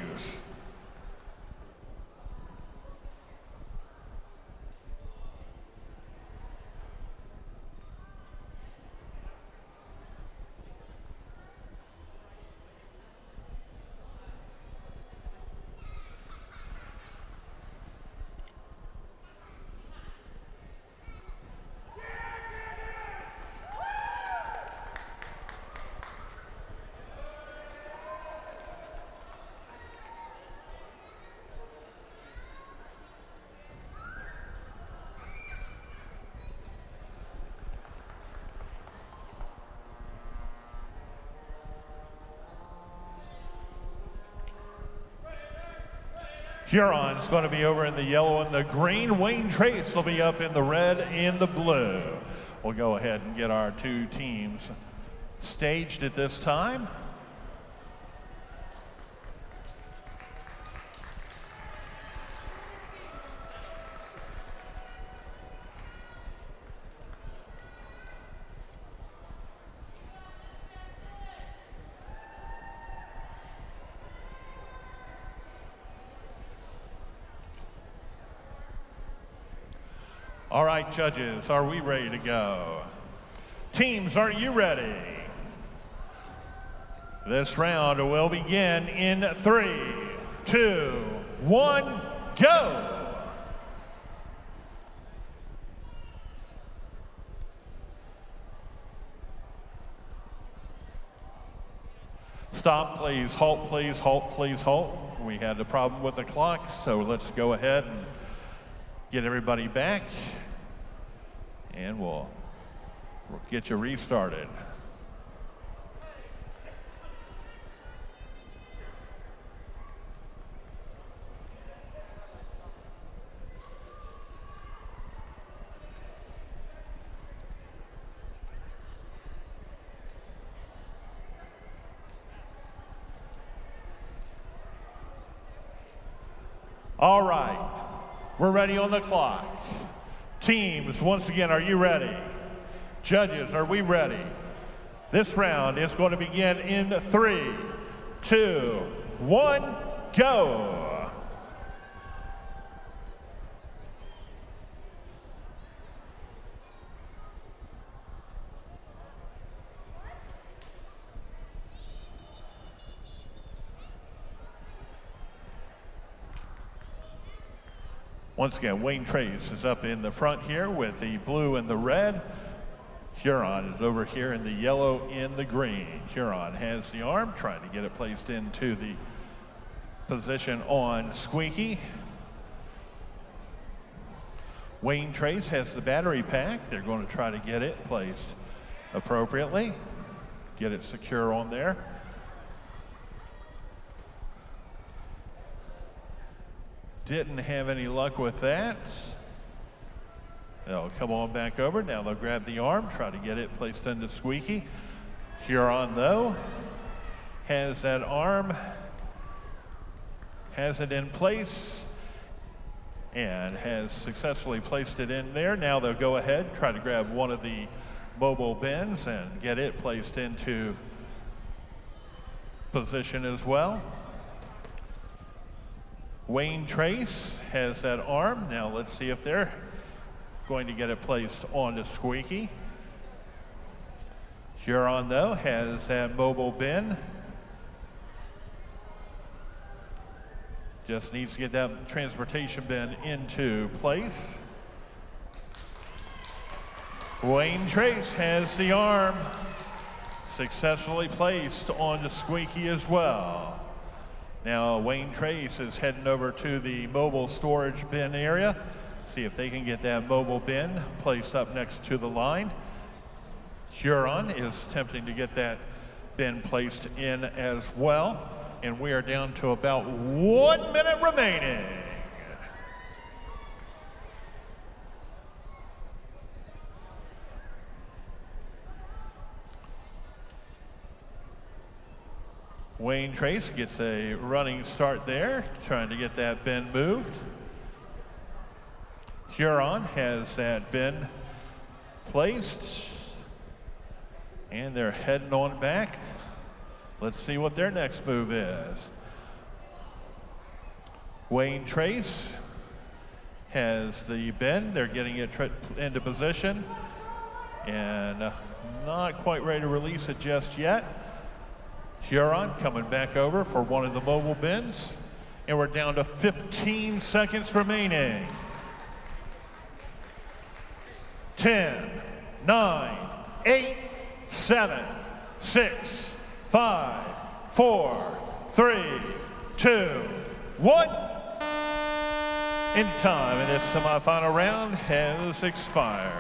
Speaker 2: Huron's going to be over in the yellow and the green. Wayne Trace will be up in the red and the blue. We'll go ahead and get our two teams staged at this time. All right, judges, are we ready to go? Teams, are you ready? This round will begin in 3, 2, 1, go! Stop, please, halt, please, halt, please, halt. We had a problem with the clock, so let's go ahead and get everybody back, and we'll get you restarted. All right, we're ready on the clock. Teams, once again, are you ready? Judges, are we ready? This round is going to begin in 3, 2, 1, go! Once again, Wayne Trace is up in the front here with the blue and the red. Huron is over here in the yellow and the green. Huron has the arm, trying to get it placed into the position on Squeaky. Wayne Trace has the battery pack. They're going to try to get it placed appropriately, get it secure on there. Didn't have any luck with that. They'll come on back over. Now they'll grab the arm, try to get it placed into Squeaky. Huron, though, has that arm, has it in place, and has successfully placed it in there. Now they'll go ahead, try to grab one of the mobile bins and get it placed into position as well. Wayne Trace has that arm. Now let's see if they're going to get it placed onto Squeaky. Huron, though, has that mobile bin. Just needs to get that transportation bin into place. Wayne Trace has the arm successfully placed onto Squeaky as well. Now Wayne Trace is heading over to the mobile storage bin area, see if they can get that mobile bin placed up next to the line. Huron is attempting to get that bin placed in as well, and we are down to about 1 minute remaining. Wayne Trace gets a running start there, trying to get that bin moved. Huron has that bin placed, and they're heading on back. Let's see what their next move is. Wayne Trace has the bin. They're getting it into position, and not quite ready to release it just yet. Huron coming back over for one of the mobile bins, and we're down to 15 seconds remaining. 10, 9, 8, 7, 6, 5, 4, 3, 2, 1. In time, and this semifinal round has expired.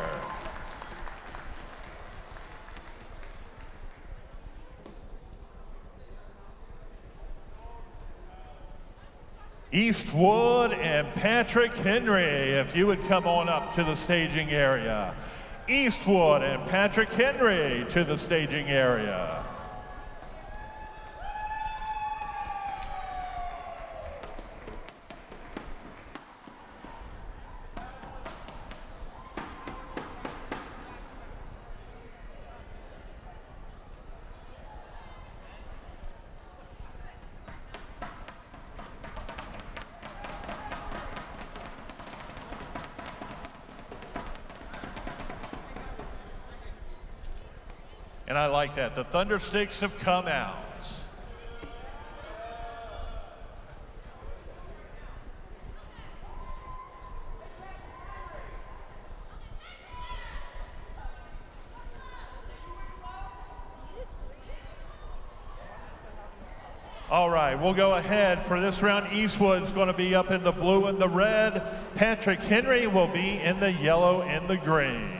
Speaker 2: Eastwood and Patrick Henry, if you would come on up to the staging area. Eastwood and Patrick Henry to the staging area. And I like that. The Thunder Sticks have come out. All right, we'll go ahead for this round. Eastwood's going to be up in the blue and the red. Patrick Henry will be in the yellow and the green.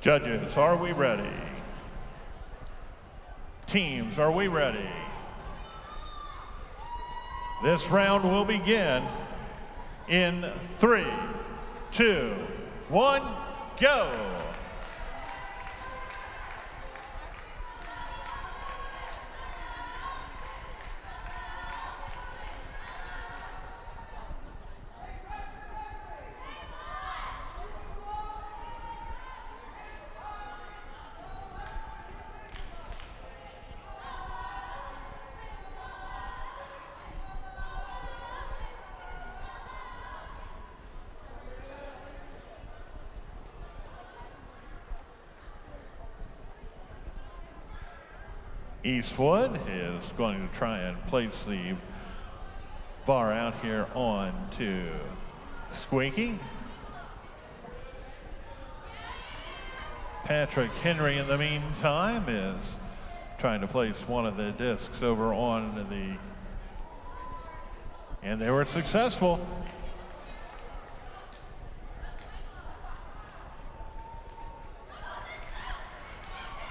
Speaker 2: Judges, are we ready? Teams, are we ready? This round will begin in 3, 2, 1, go! Eastwood is going to try and place the bar out here on to Squeaky. Patrick Henry, in the meantime, is trying to place one of the discs over on the, and they were successful.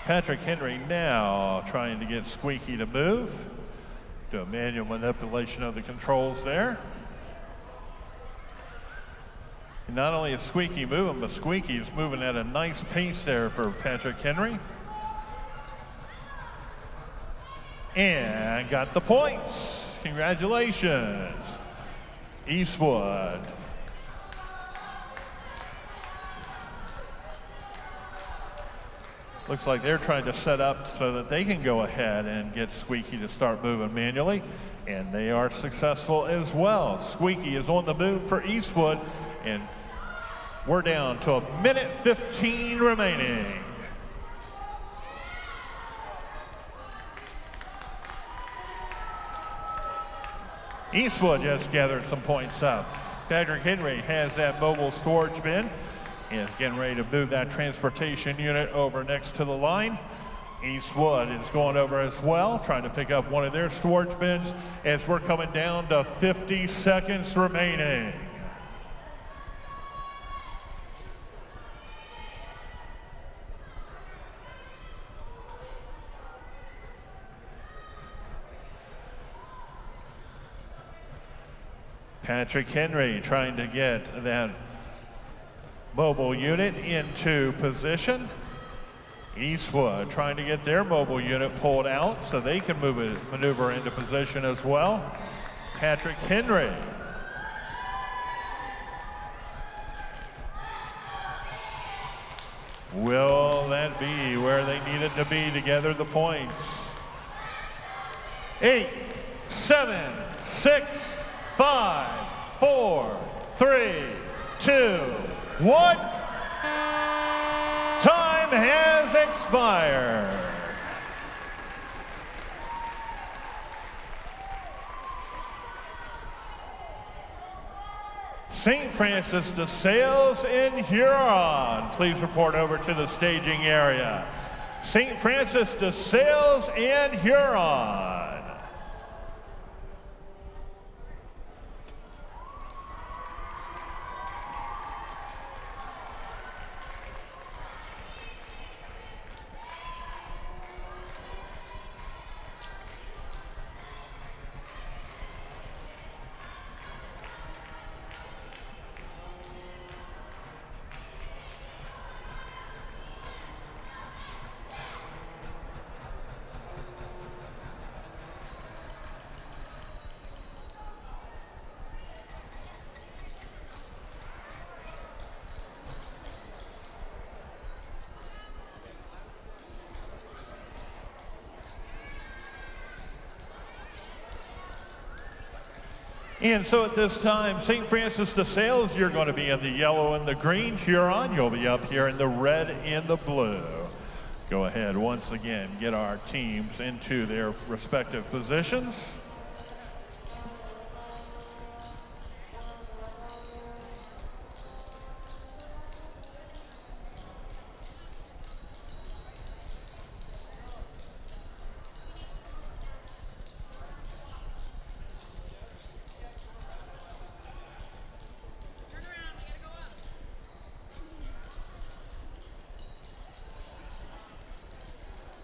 Speaker 2: Patrick Henry now trying to get Squeaky to move. Do a manual manipulation of the controls there. And not only is Squeaky moving, but Squeaky is moving at a nice pace there for Patrick Henry. And got the points. Congratulations, Eastwood. Looks like they're trying to set up so that they can go ahead and get Squeaky to start moving manually, and they are successful as well. Squeaky is on the move for Eastwood, and we're down to 1:15 remaining. Eastwood just gathered some points up. Patrick Henry has that mobile storage bin. Is getting ready to move that transportation unit over next to the line. Eastwood is going over as well, trying to pick up one of their storage bins as we're coming down to 50 seconds remaining. Patrick Henry trying to get that mobile unit into position. Eastwood trying to get their mobile unit pulled out so they can maneuver into position as well. Patrick Henry. Will that be where they needed to be to gather the points? 8, 7, 6, 5, 4, 3, 2, 1. Time has expired. St. Francis de Sales in Huron. Please report over to the staging area. St. Francis de Sales in Huron. And so at this time, St. Francis de Sales, you're going to be in the yellow and the green. Huron, you'll be up here in the red and the blue. Go ahead, once again, get our teams into their respective positions.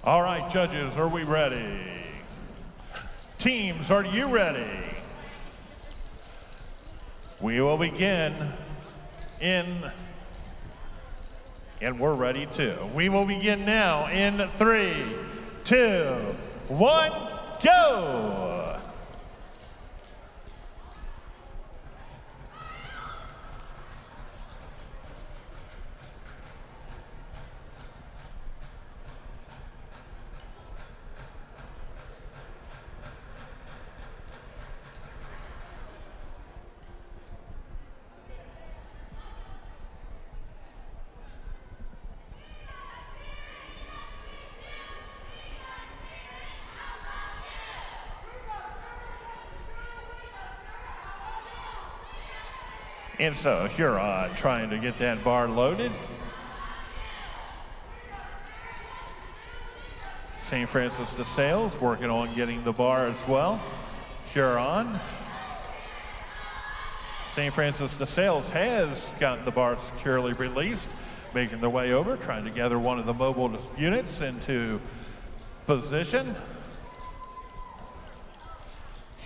Speaker 2: All right, judges, are we ready? Teams, are you ready? We will begin and we're ready too. We will begin now in 3, 2, 1, go! And so Huron trying to get that bar loaded. St. Francis de Sales working on getting the bar as well. Huron. St. Francis de Sales has gotten the bar securely released, making their way over, trying to gather one of the mobile units into position.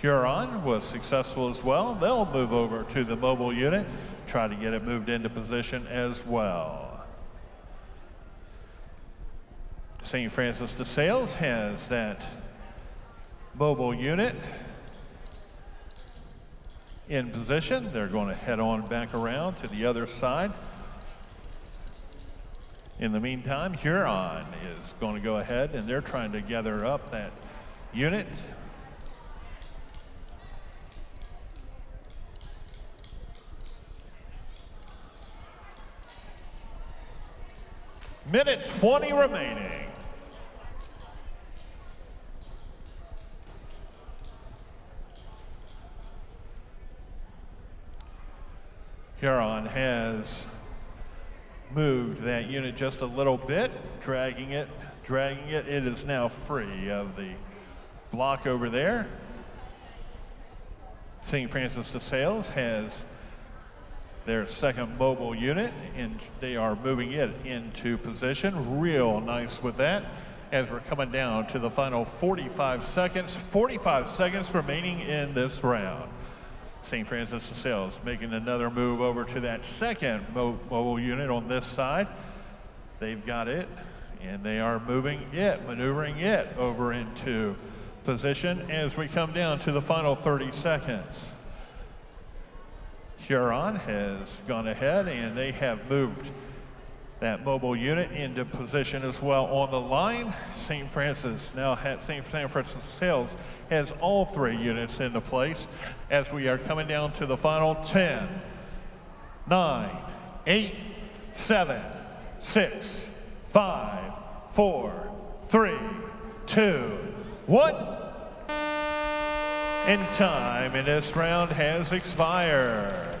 Speaker 2: Huron was successful as well. They'll move over to the mobile unit, try to get it moved into position as well. St. Francis de Sales has that mobile unit in position. They're going to head on back around to the other side. In the meantime, Huron is going to go ahead and they're trying to gather up that unit. Minute 20 remaining. Huron has moved that unit just a little bit, dragging it. It is now free of the block over there. St. Francis de Sales has their second mobile unit, and they are moving it into position. Real nice with that as we're coming down to the final 45 seconds. 45 seconds remaining in this round. St. Francis de Sales making another move over to that second mobile unit on this side. They've got it, and they are moving it, maneuvering it over into position as we come down to the final 30 seconds. Huron has gone ahead and they have moved that mobile unit into position as well on the line. St. Francis de Sales has all three units into place as we are coming down to the final 10, 9, 8, 7, 6, 5, 4, 3, 2, 1. And time in this round has expired.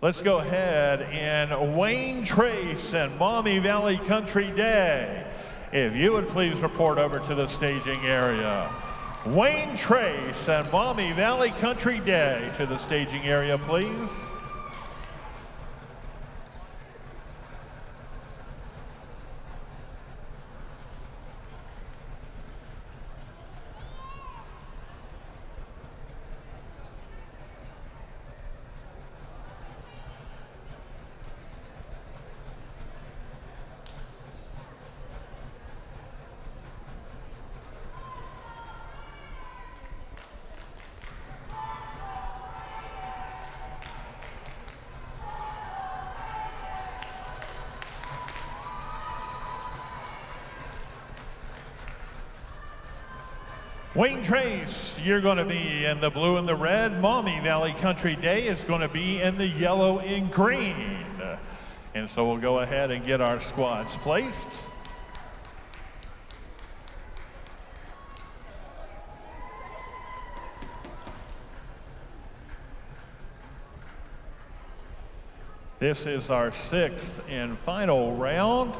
Speaker 2: Let's go ahead and Wayne Trace and Maumee Valley Country Day. If you would please report over to the staging area. Wayne Trace and Maumee Valley Country Day to the staging area, please. Wayne Trace, you're going to be in the blue and the red. Maumee Valley Country Day is going to be in the yellow and green. And so we'll go ahead and get our squads placed. This is our 6th and final round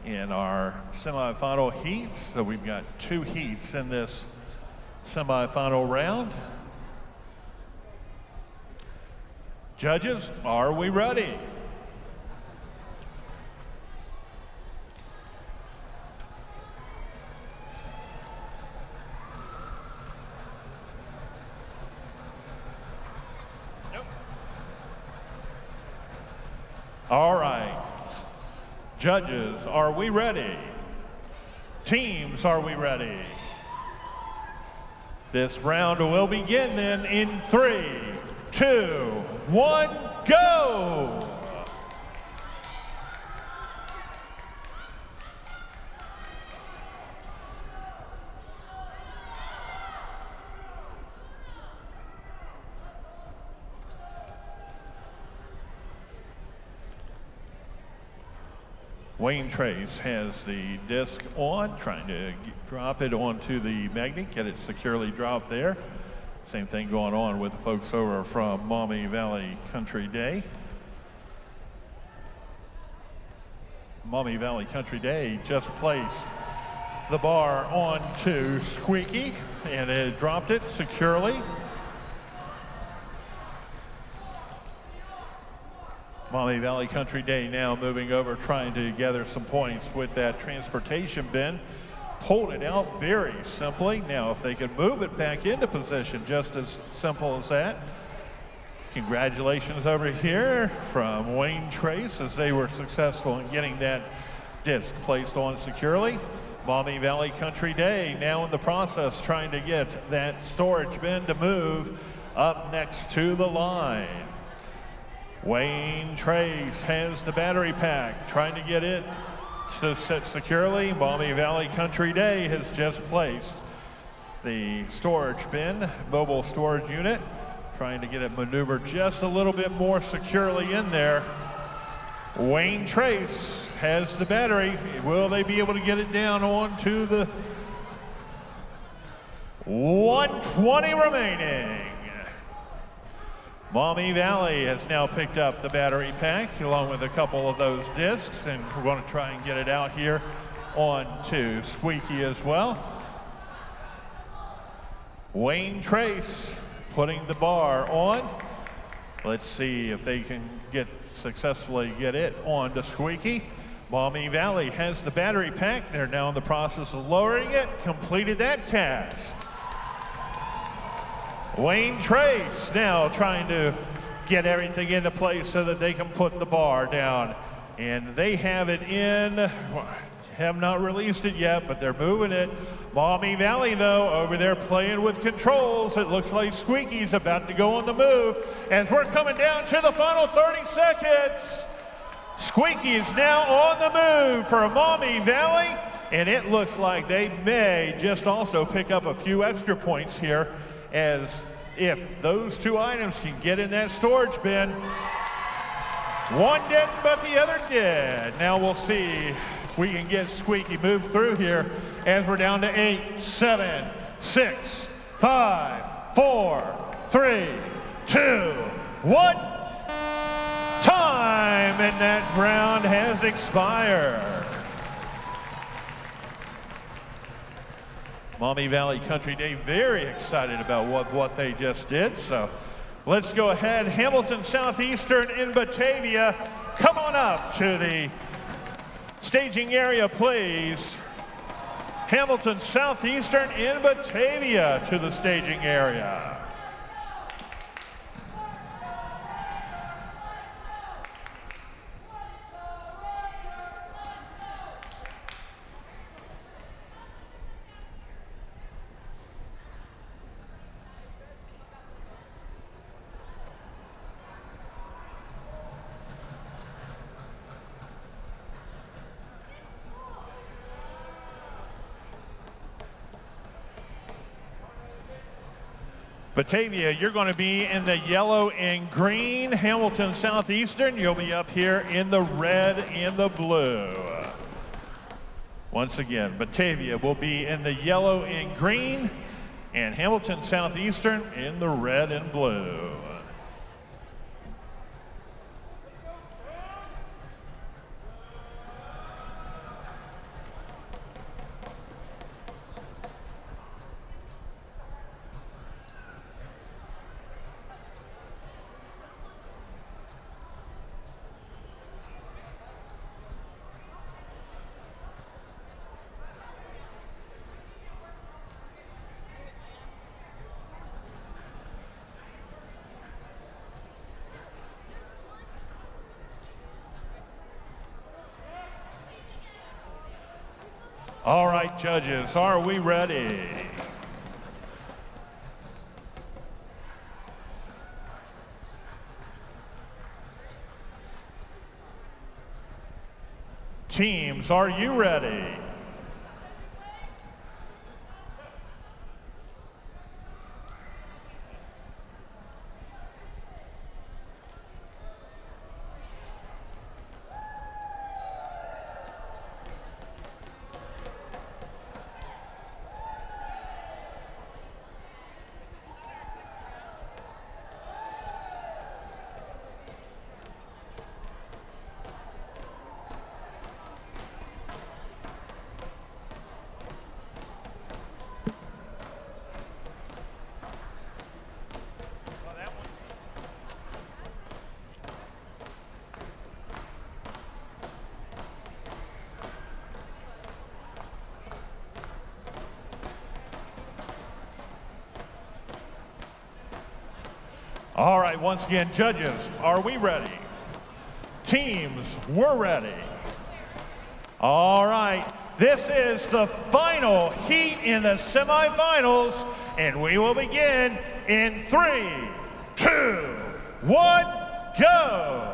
Speaker 2: in our semifinal heats. So we've got 2 heats in this semifinal round. Judges, are we ready? All right. Judges, are we ready? Teams, are we ready? This round will begin then in 3, 2, 1, go! Wayne Trace has the disc on, trying to drop it onto the magnet, get it securely dropped there. Same thing going on with the folks over from Maumee Valley Country Day. Maumee Valley Country Day just placed the bar onto Squeaky, and it dropped it securely. Maumee Valley Country Day now moving over, trying to gather some points with that transportation bin. Pulled it out very simply. Now, if they could move it back into position, just as simple as that. Congratulations over here from Wayne Trace as they were successful in getting that disc placed on securely. Maumee Valley Country Day now in the process, trying to get that storage bin to move up next to the line. Wayne Trace has the battery pack, trying to get it to sit securely. Maumee Valley Country Day has just placed the storage bin, mobile storage unit, trying to get it maneuvered just a little bit more securely in there. Wayne Trace has the battery. Will they be able to get it down onto the 120 remaining? Maumee Valley has now picked up the battery pack along with a couple of those discs, and we're going to try and get it out here onto Squeaky as well. Wayne Trace putting the bar on. Let's see if they can successfully get it onto Squeaky. Maumee Valley has the battery pack. They're now in the process of lowering it. Completed that task. Wayne Trace now trying to get everything into place so that they can put the bar down. And they have it in, have not released it yet, but they're moving it. Maumee Valley, though, over there playing with controls. It looks like Squeaky's about to go on the move as we're coming down to the final 30 seconds. Squeaky is now on the move for Maumee Valley, and it looks like they may just also pick up a few extra points here, as if those 2 items can get in that storage bin. One didn't, but the other did. Now we'll see if we can get Squeaky moved through here as we're down to 8, 7, 6, 5, 4, 3, 2, 1. Time, and that round has expired. Maumee Valley Country Day very excited about what they just did. So let's go ahead. Hamilton Southeastern in Batavia, come on up to the staging area, please. Hamilton Southeastern in Batavia to the staging area. Batavia, you're going to be in the yellow and green. Hamilton Southeastern, you'll be up here in the red and the blue. Once again, Batavia will be in the yellow and green, and Hamilton Southeastern in the red and blue. All right, judges, are we ready? Teams, are you ready? All right, once again, judges, are we ready? Teams, we're ready. All right, this is the final heat in the semifinals, and we will begin in 3, 2, 1, go!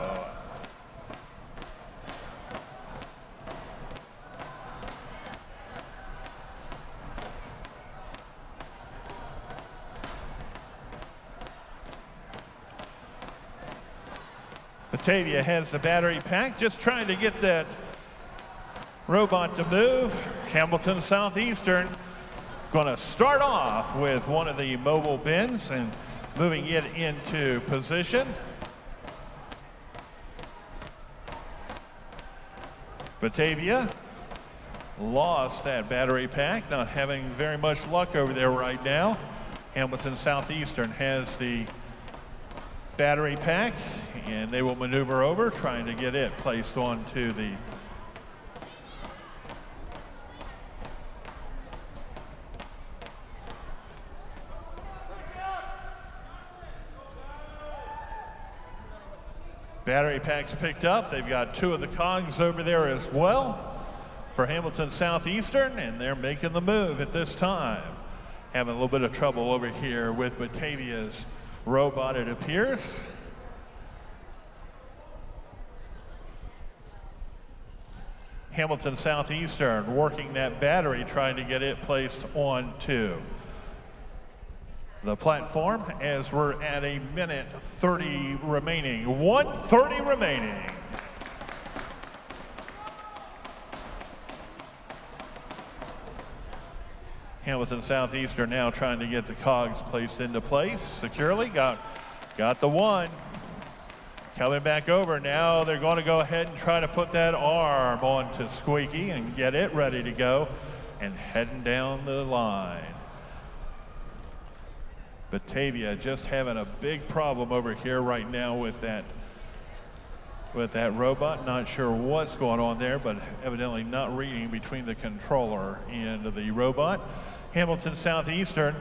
Speaker 2: Batavia has the battery pack, just trying to get that robot to move. Hamilton Southeastern going to start off with one of the mobile bins and moving it into position. Batavia lost that battery pack, not having very much luck over there right now. Hamilton Southeastern has the battery pack, and they will maneuver over, trying to get it placed onto the battery packs picked up. They've got 2 of the cogs over there as well for Hamilton Southeastern, and they're making the move at this time. Having a little bit of trouble over here with Batavia's robot, it appears. Hamilton Southeastern working that battery, trying to get it placed onto the platform as we're at 1:30 remaining. 1:30 remaining. Hamilton Southeastern now trying to get the cogs placed into place securely. Got the one. Coming back over, now they're going to go ahead and try to put that arm onto Squeaky and get it ready to go, and heading down the line. Batavia just having a big problem over here right now with that robot. Not sure what's going on there, but evidently not reading between the controller and the robot. Hamilton Southeastern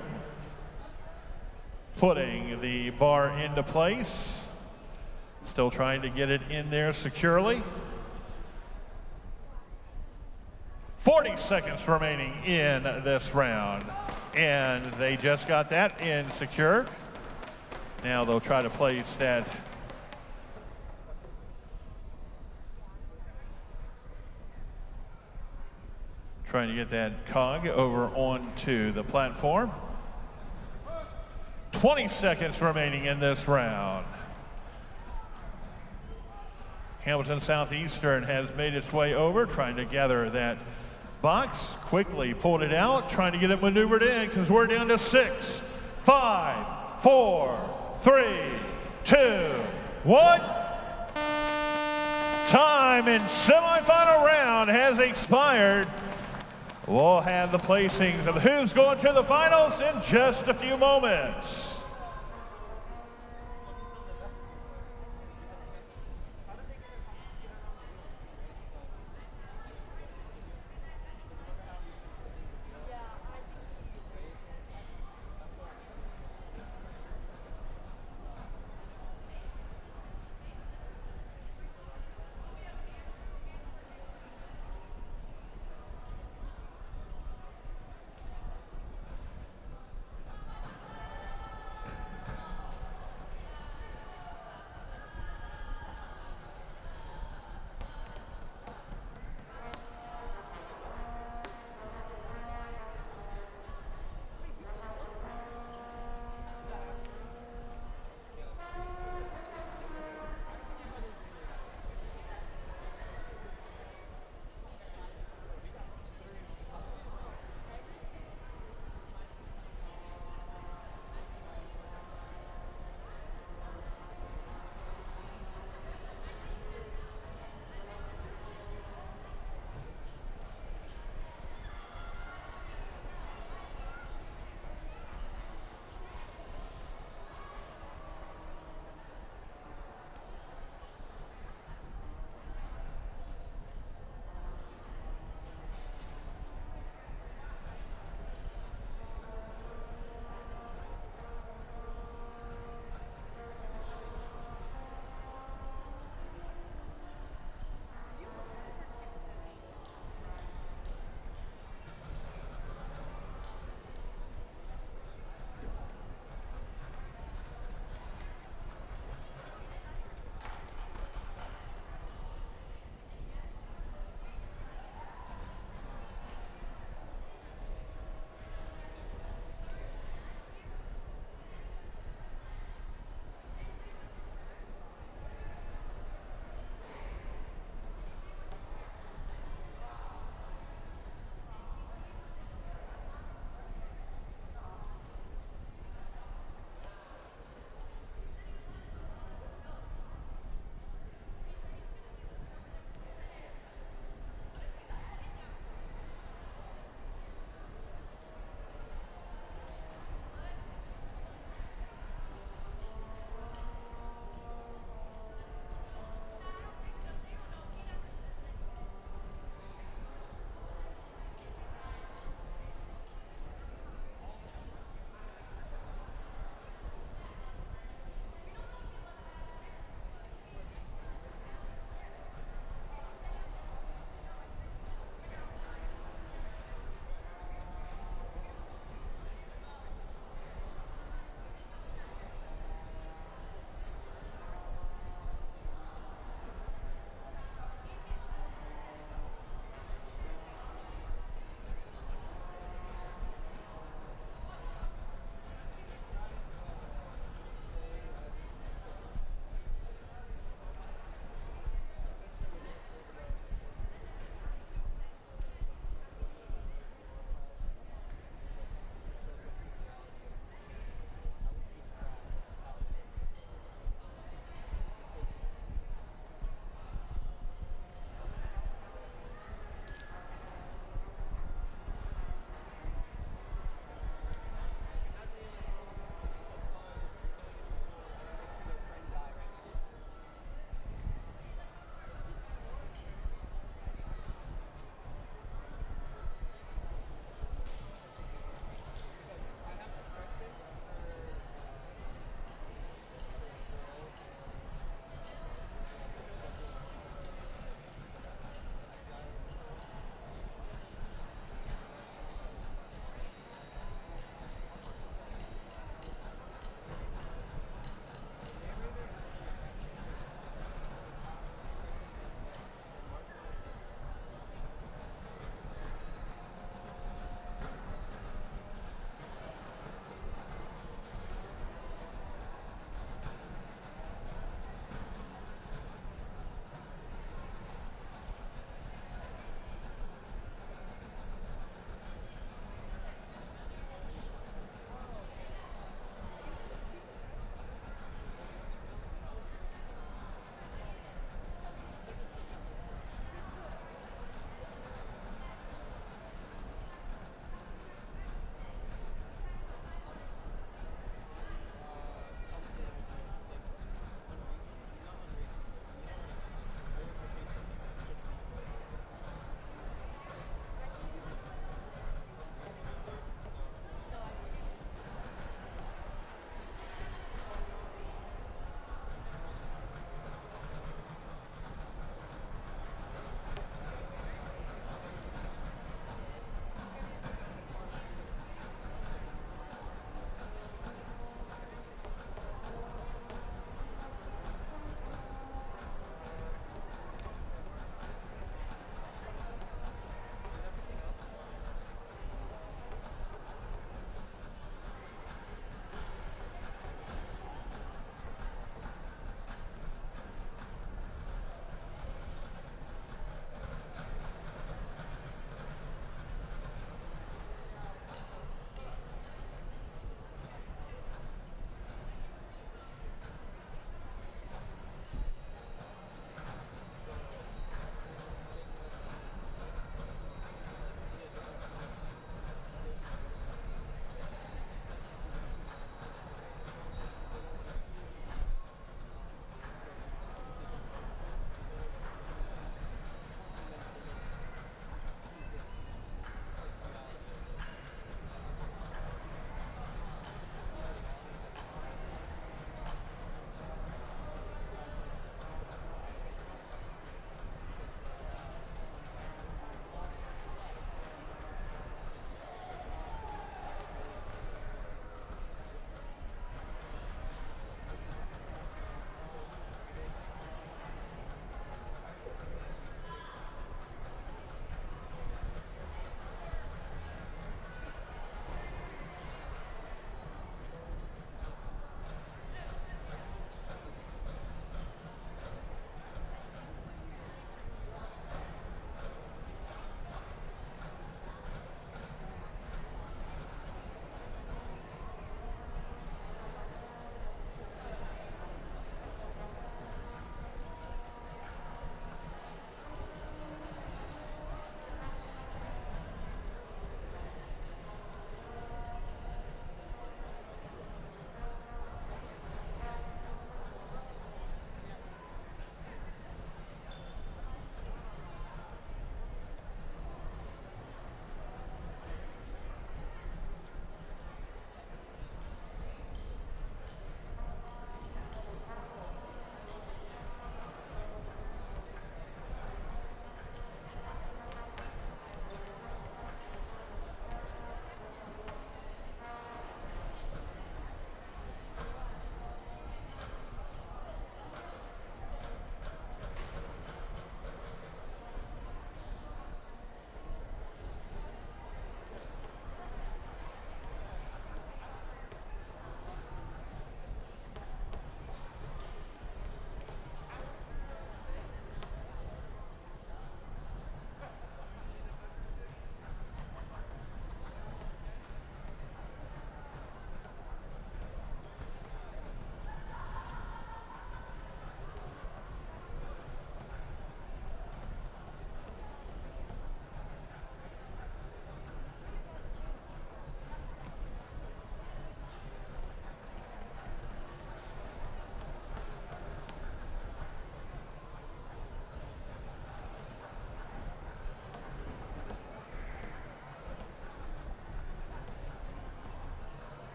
Speaker 2: putting the bar into place. Still trying to get it in there securely. 40 seconds remaining in this round. And they just got that in secured. Now they'll try to place that trying to get that cog over onto the platform. 20 seconds remaining in this round. Hamilton Southeastern has made its way over, trying to gather that box, quickly pulled it out, trying to get it maneuvered in because we're down to 6, 5, 4, 3, 2, 1. Time in semifinal round has expired. We'll have the placings of who's going to the finals in just a few moments.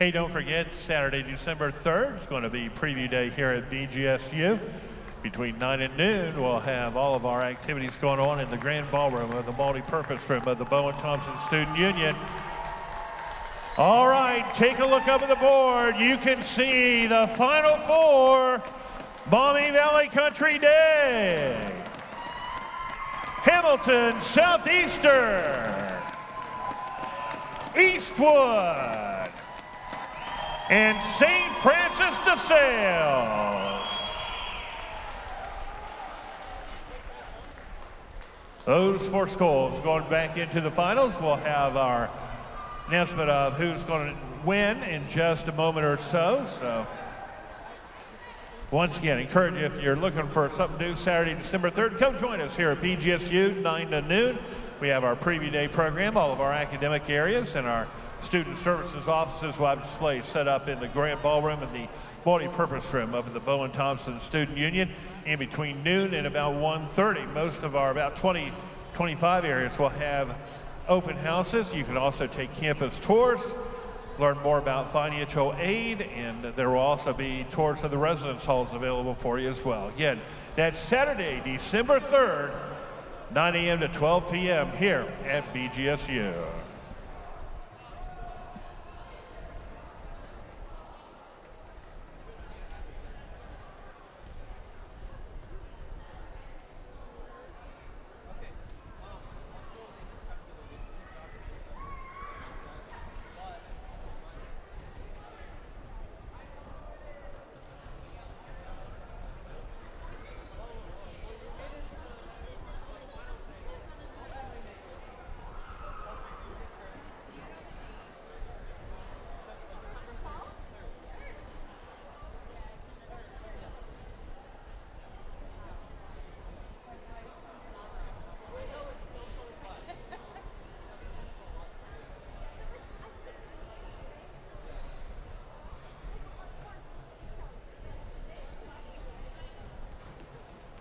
Speaker 2: Hey, don't forget, Saturday, December 3rd is going to be preview day here at BGSU. Between 9 and noon, we'll have all of our activities going on in the grand ballroom of the multi-purpose room of the Bowen Thompson Student Union. All right, take a look up at the board. You can see the Final Four, Maumee Valley Country Day, Hamilton Southeastern, Eastwood, and St. Francis de Sales. Those four schools going back into the finals. We'll have our announcement of who's going to win in just a moment or so. So once again, encourage you, if you're looking for something to do Saturday, December 3rd, come join us here at BGSU, 9 to noon. We have our preview day program, all of our academic areas, and our student services offices will have displays set up in the grand ballroom and the multi-purpose room of the Bowen Thompson Student Union. In between noon and about 1:30, most of our about 25 areas will have open houses. You can also take campus tours, learn more about financial aid, and there will also be tours of the residence halls available for you as well. Again, that's Saturday, December 3rd, 9 a.m. to 12 p.m. here at BGSU.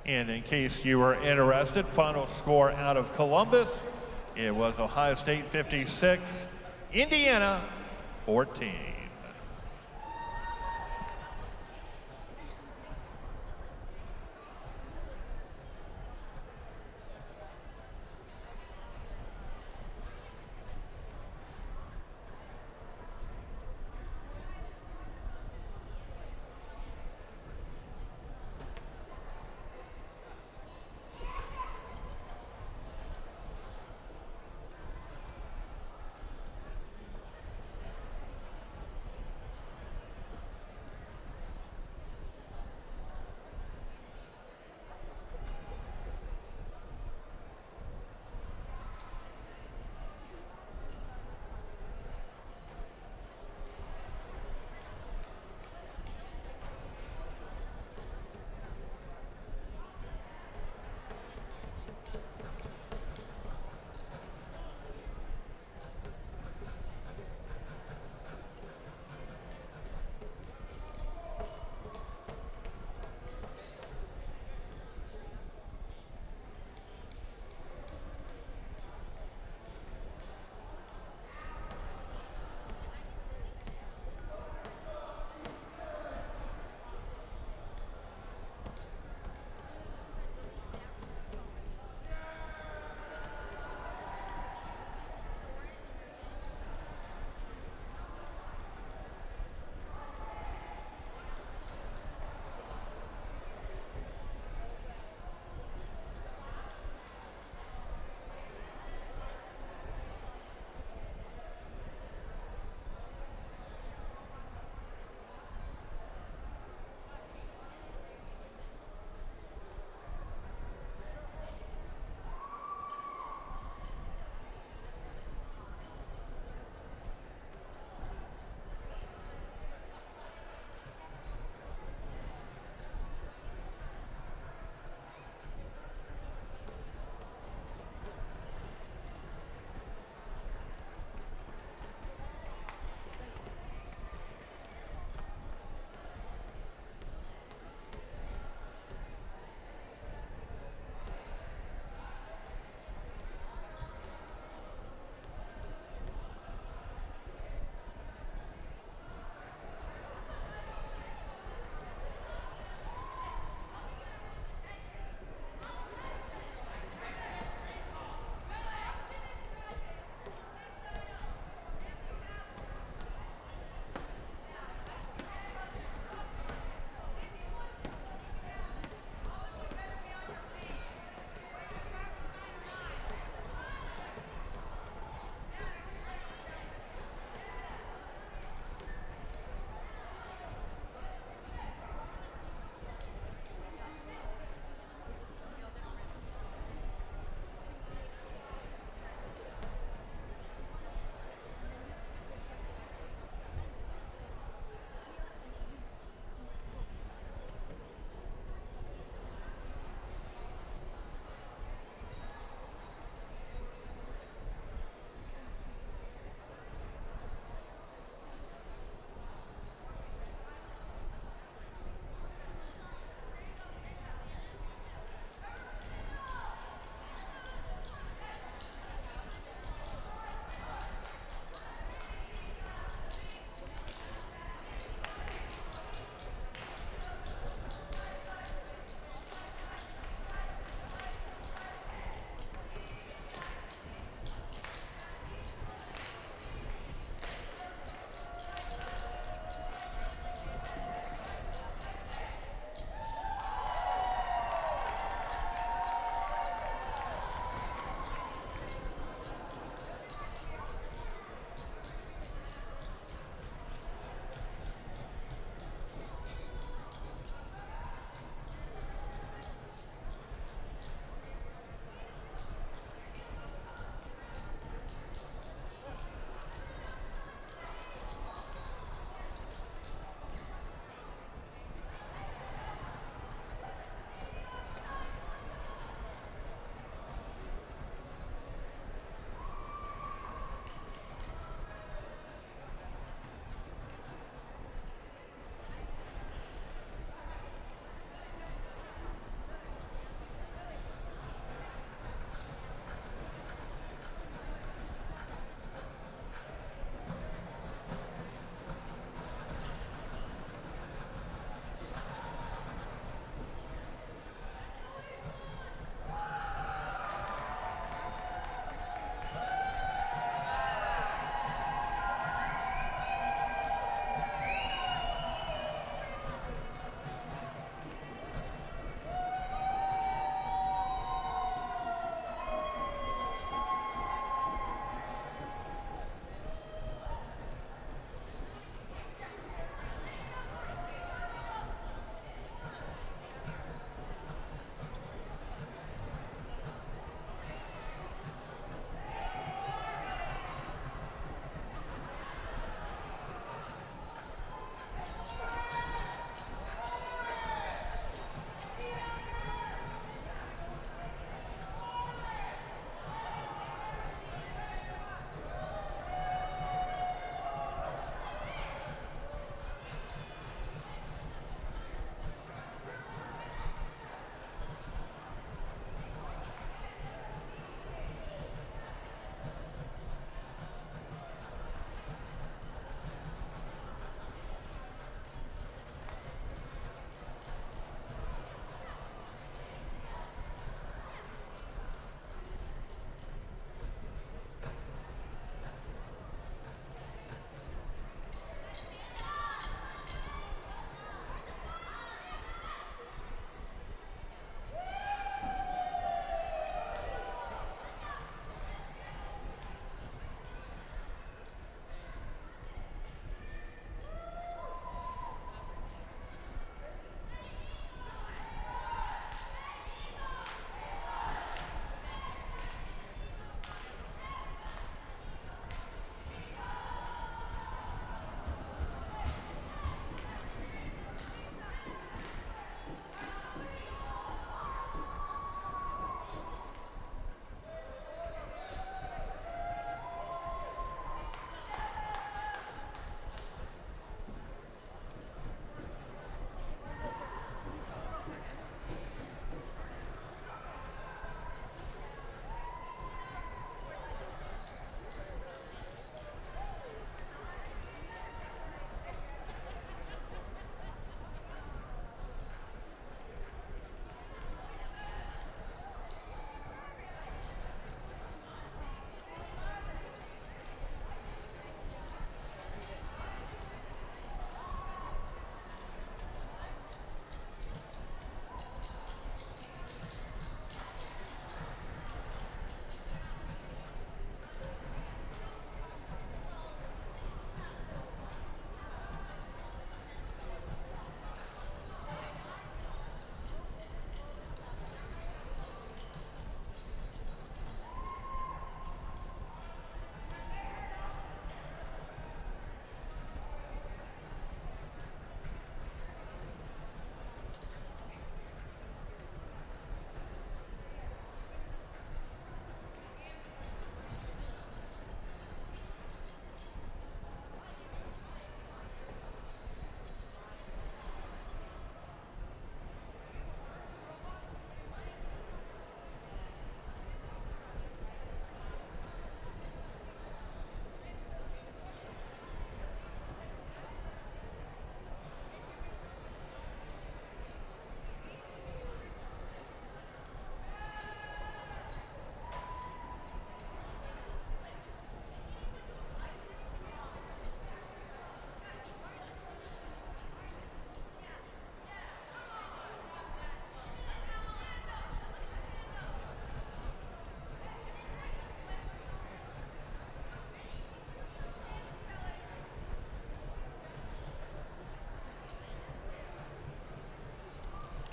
Speaker 2: And in case you were interested, final score out of Columbus, it was Ohio State 56, Indiana 14.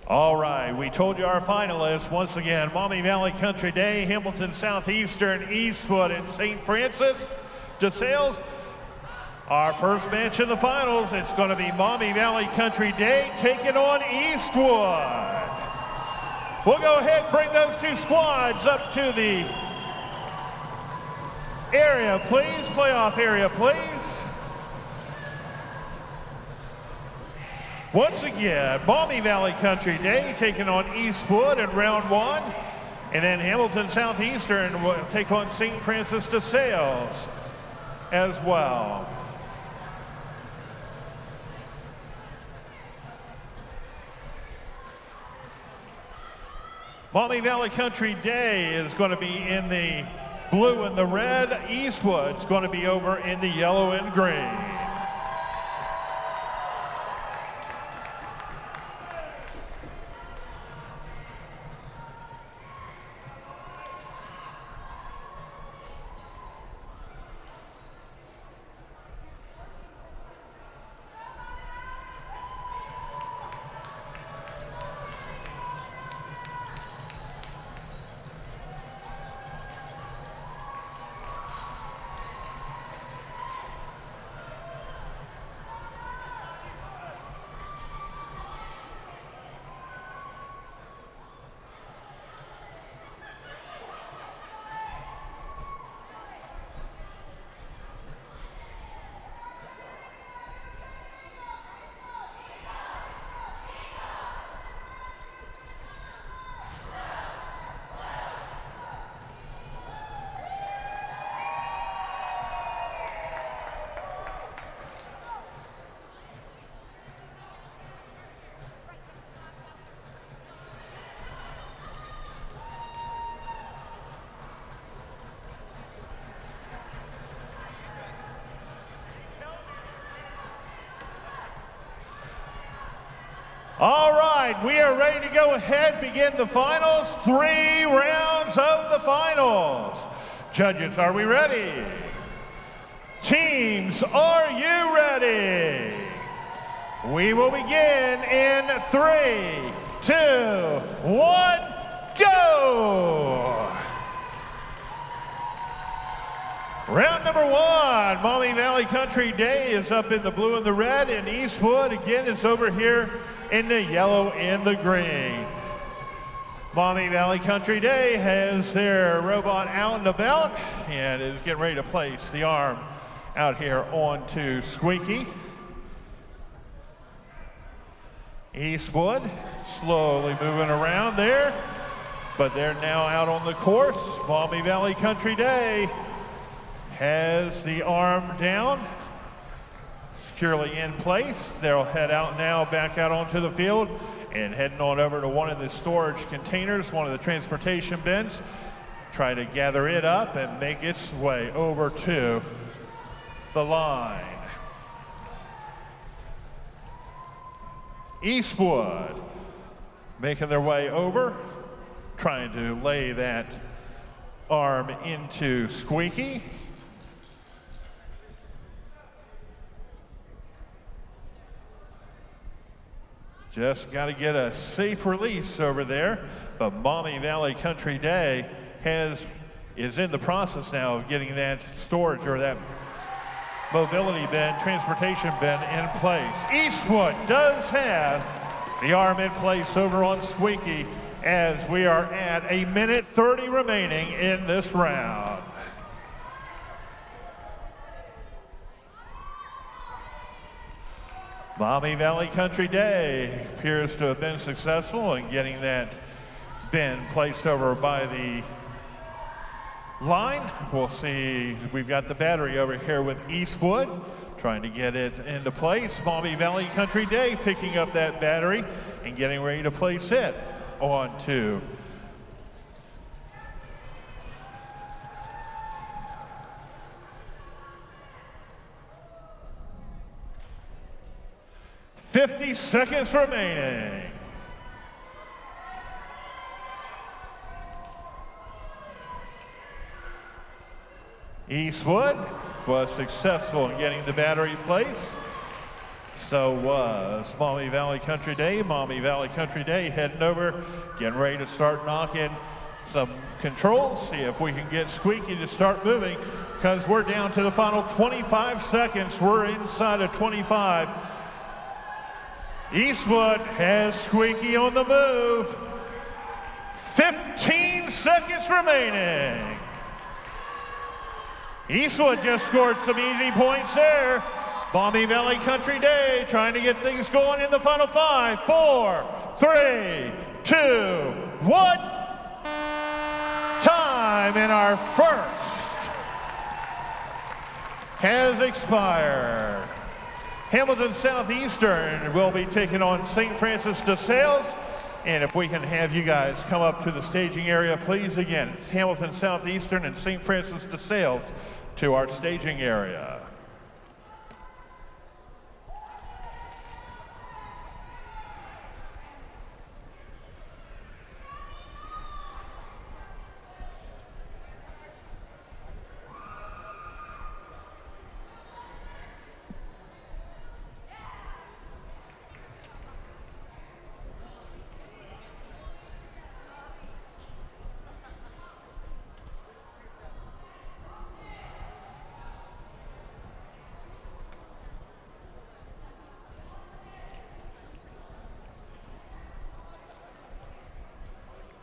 Speaker 2: All right, we told you our finalists. Once again, Maumee Valley Country Day, Hamilton Southeastern, Eastwood, and St. Francis DeSales. Our first match in the finals, it's going to be Maumee Valley Country Day taking on Eastwood. We'll go ahead and bring those two squads up to the area, please. Playoff area, please. Once again, Maumee Valley Country Day taking on Eastwood in round one. And then Hamilton Southeastern will take on St. Francis DeSales as well. Maumee Valley Country Day is going to be in the blue and the red. Eastwood's going to be over in the yellow and green. All right, we are ready to go ahead, begin the finals. 3 rounds of the finals. Judges, are we ready? Teams, are you ready? We will begin in 3, 2, 1, go! Round number 1, Maumee Valley Country Day is up in the blue and the red, and Eastwood again is over here in the yellow and the green. Maumee Valley Country Day has their robot out and about and is getting ready to place the arm out here onto Squeaky. Eastwood slowly moving around there, but they're now out on the course. Maumee Valley Country Day has the arm down, securely in place. They'll head out now, back out onto the field and heading on over to one of the storage containers, one of the transportation bins, try to gather it up and make its way over to the line. Eastwood making their way over, trying to lay that arm into Squeaky. Just got to get a safe release over there, but Maumee Valley Country Day is in the process now of getting that storage or that mobility bin, transportation bin in place. Eastwood does have the arm in place over on Squeaky as we are at 1:30 remaining in this round. Maumee Valley Country Day appears to have been successful in getting that bin placed over by the line. We'll see, we've got the battery over here with Eastwood, trying to get it into place. Maumee Valley Country Day picking up that battery and getting ready to place it onto .50 seconds remaining. Eastwood was successful in getting the battery placed. So was Maumee Valley Country Day. Maumee Valley Country Day heading over, getting ready to start knocking some controls, see if we can get Squeaky to start moving, because we're down to the final 25 seconds. We're inside of 25. Eastwood has Squeaky on the move. 15 seconds remaining. Eastwood just scored some easy points there. Maumee Valley Country Day trying to get things going in the final 5, 4, 3, 2, 1. Time in our first has expired. Hamilton Southeastern will be taking on St. Francis de Sales. And if we can have you guys come up to the staging area, please. Again, it's Hamilton Southeastern and St. Francis de Sales to our staging area.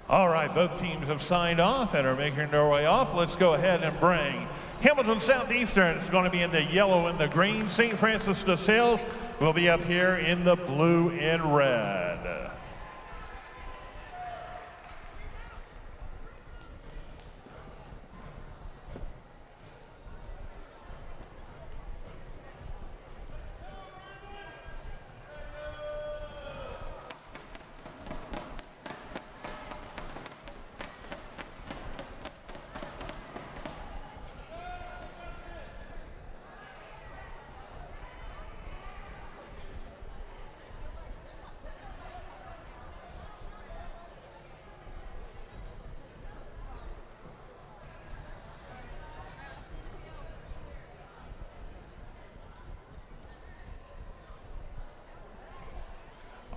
Speaker 2: All right, both teams have signed off and are making their way off. Let's go ahead and bring Hamilton Southeastern. It's going to be in the yellow and the green. St. Francis de Sales will be up here in the blue and red.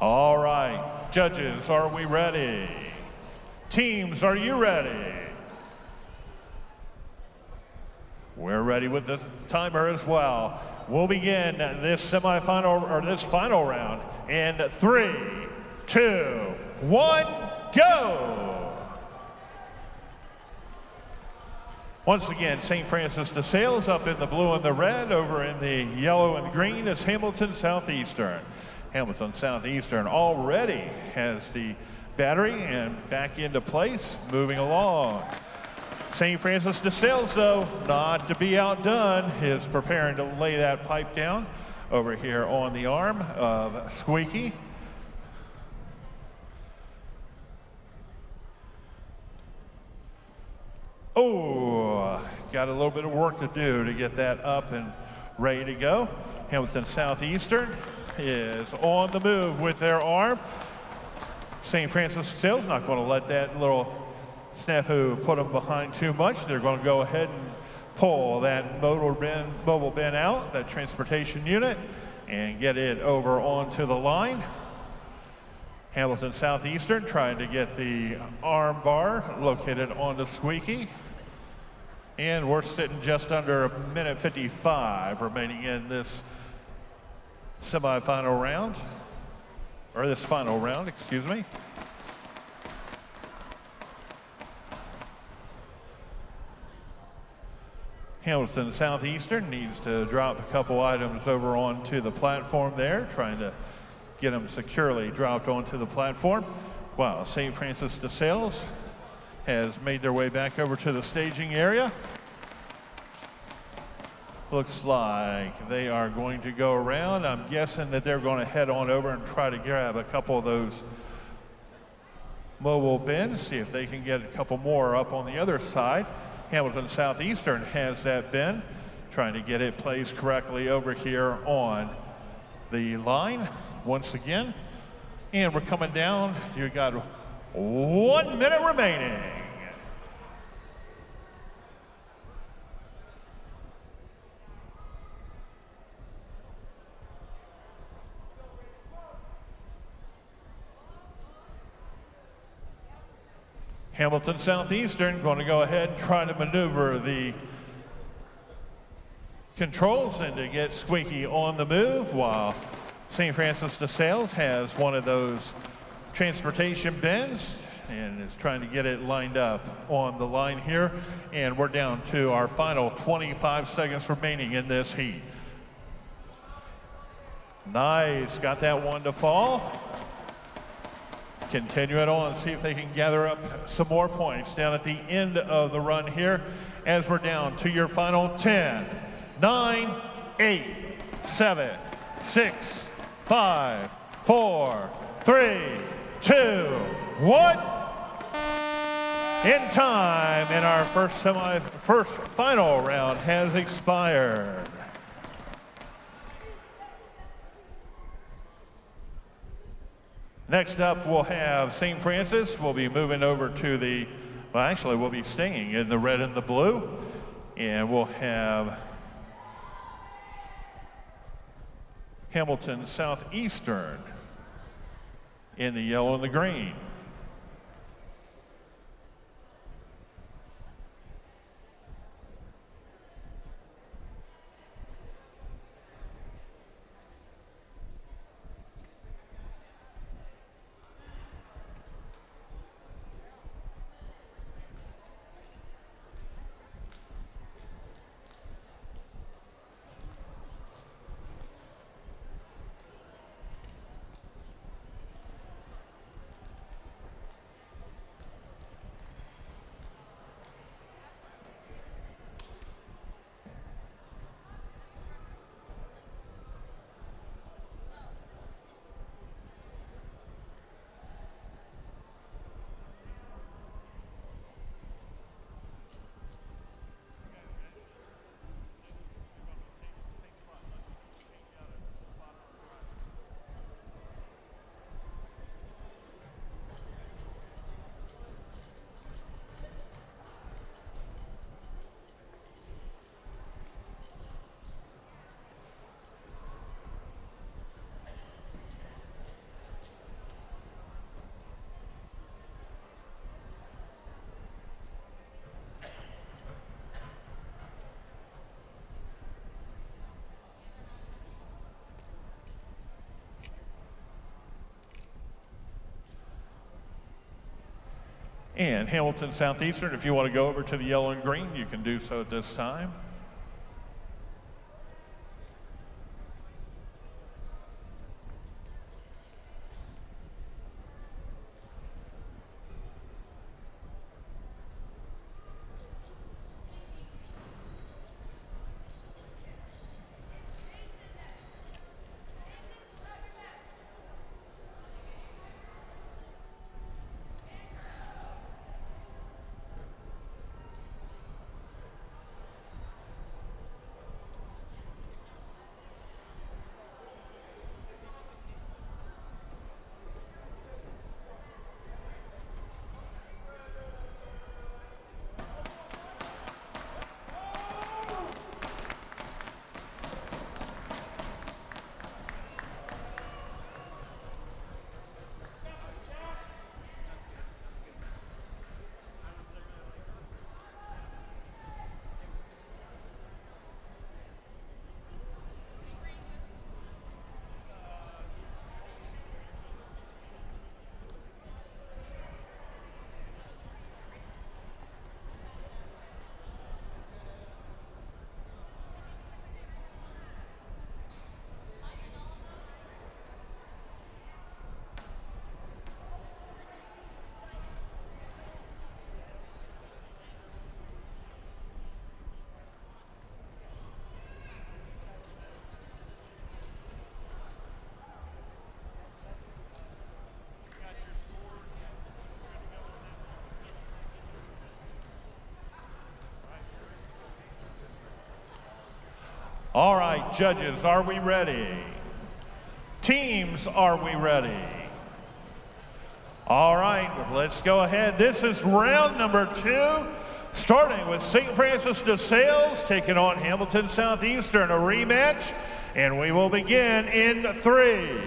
Speaker 2: All right, judges, are we ready? Teams, are you ready? We're ready with this timer as well. We'll begin this semifinal, or this final round in 3, 2, 1, go! Once again, St. Francis de Sales up in the blue and the red. Over in the yellow and green is Hamilton Southeastern. Hamilton Southeastern already has the battery and back into place, moving along. St. Francis de Sales, though, not to be outdone, is preparing to lay that pipe down over here on the arm of Squeaky. Oh, got a little bit of work to do to get that up and ready to go. Hamilton Southeastern is on the move with their arm. St. Francis de Sales not going to let that little snafu put them behind too much. They're going to go ahead and pull that mobile bin out, that transportation unit, and get it over onto the line. Hamilton Southeastern trying to get the arm bar located onto Squeaky. And we're sitting just under a minute 55 remaining in this semifinal round, or this final round, excuse me. Hamilton Southeastern needs to drop a couple items over onto the platform there, trying to get them securely dropped onto the platform, while St. Francis de Sales has made their way back over to the staging area. Looks like they are going to go around. I'm guessing that they're going to head on over and try to grab a couple of those mobile bins, see if they can get a couple more up on the other side. Hamilton Southeastern has that bin, trying to get it placed correctly over here on the line once again. And we're coming down. You got 1 minute remaining. Hamilton Southeastern going to go ahead and try to maneuver the controls and to get Squeaky on the move, while St. Francis de Sales has one of those transportation bins and is trying to get it lined up on the line here. And we're down to our final 25 seconds remaining in this heat. Nice, got that one to fall. Continue it on, see if they can gather up some more points down at the end of the run here as we're down to your final 10, 9, 8, 7, 6, 5, 4, 3, 2, 1. In time, and our first final round has expired. Next up, we'll have St. Francis. We'll be moving over to the, well, actually, we'll be staying in the red and the blue. And we'll have Hamilton Southeastern in the yellow and the green. And Hamilton Southeastern, if you want to go over to the yellow and green, you can do so at this time. All right, judges, are we ready? Teams, are we ready? All right, let's go ahead. This is round number 2, starting with St. Francis de Sales taking on Hamilton Southeastern, a rematch. And we will begin in 3,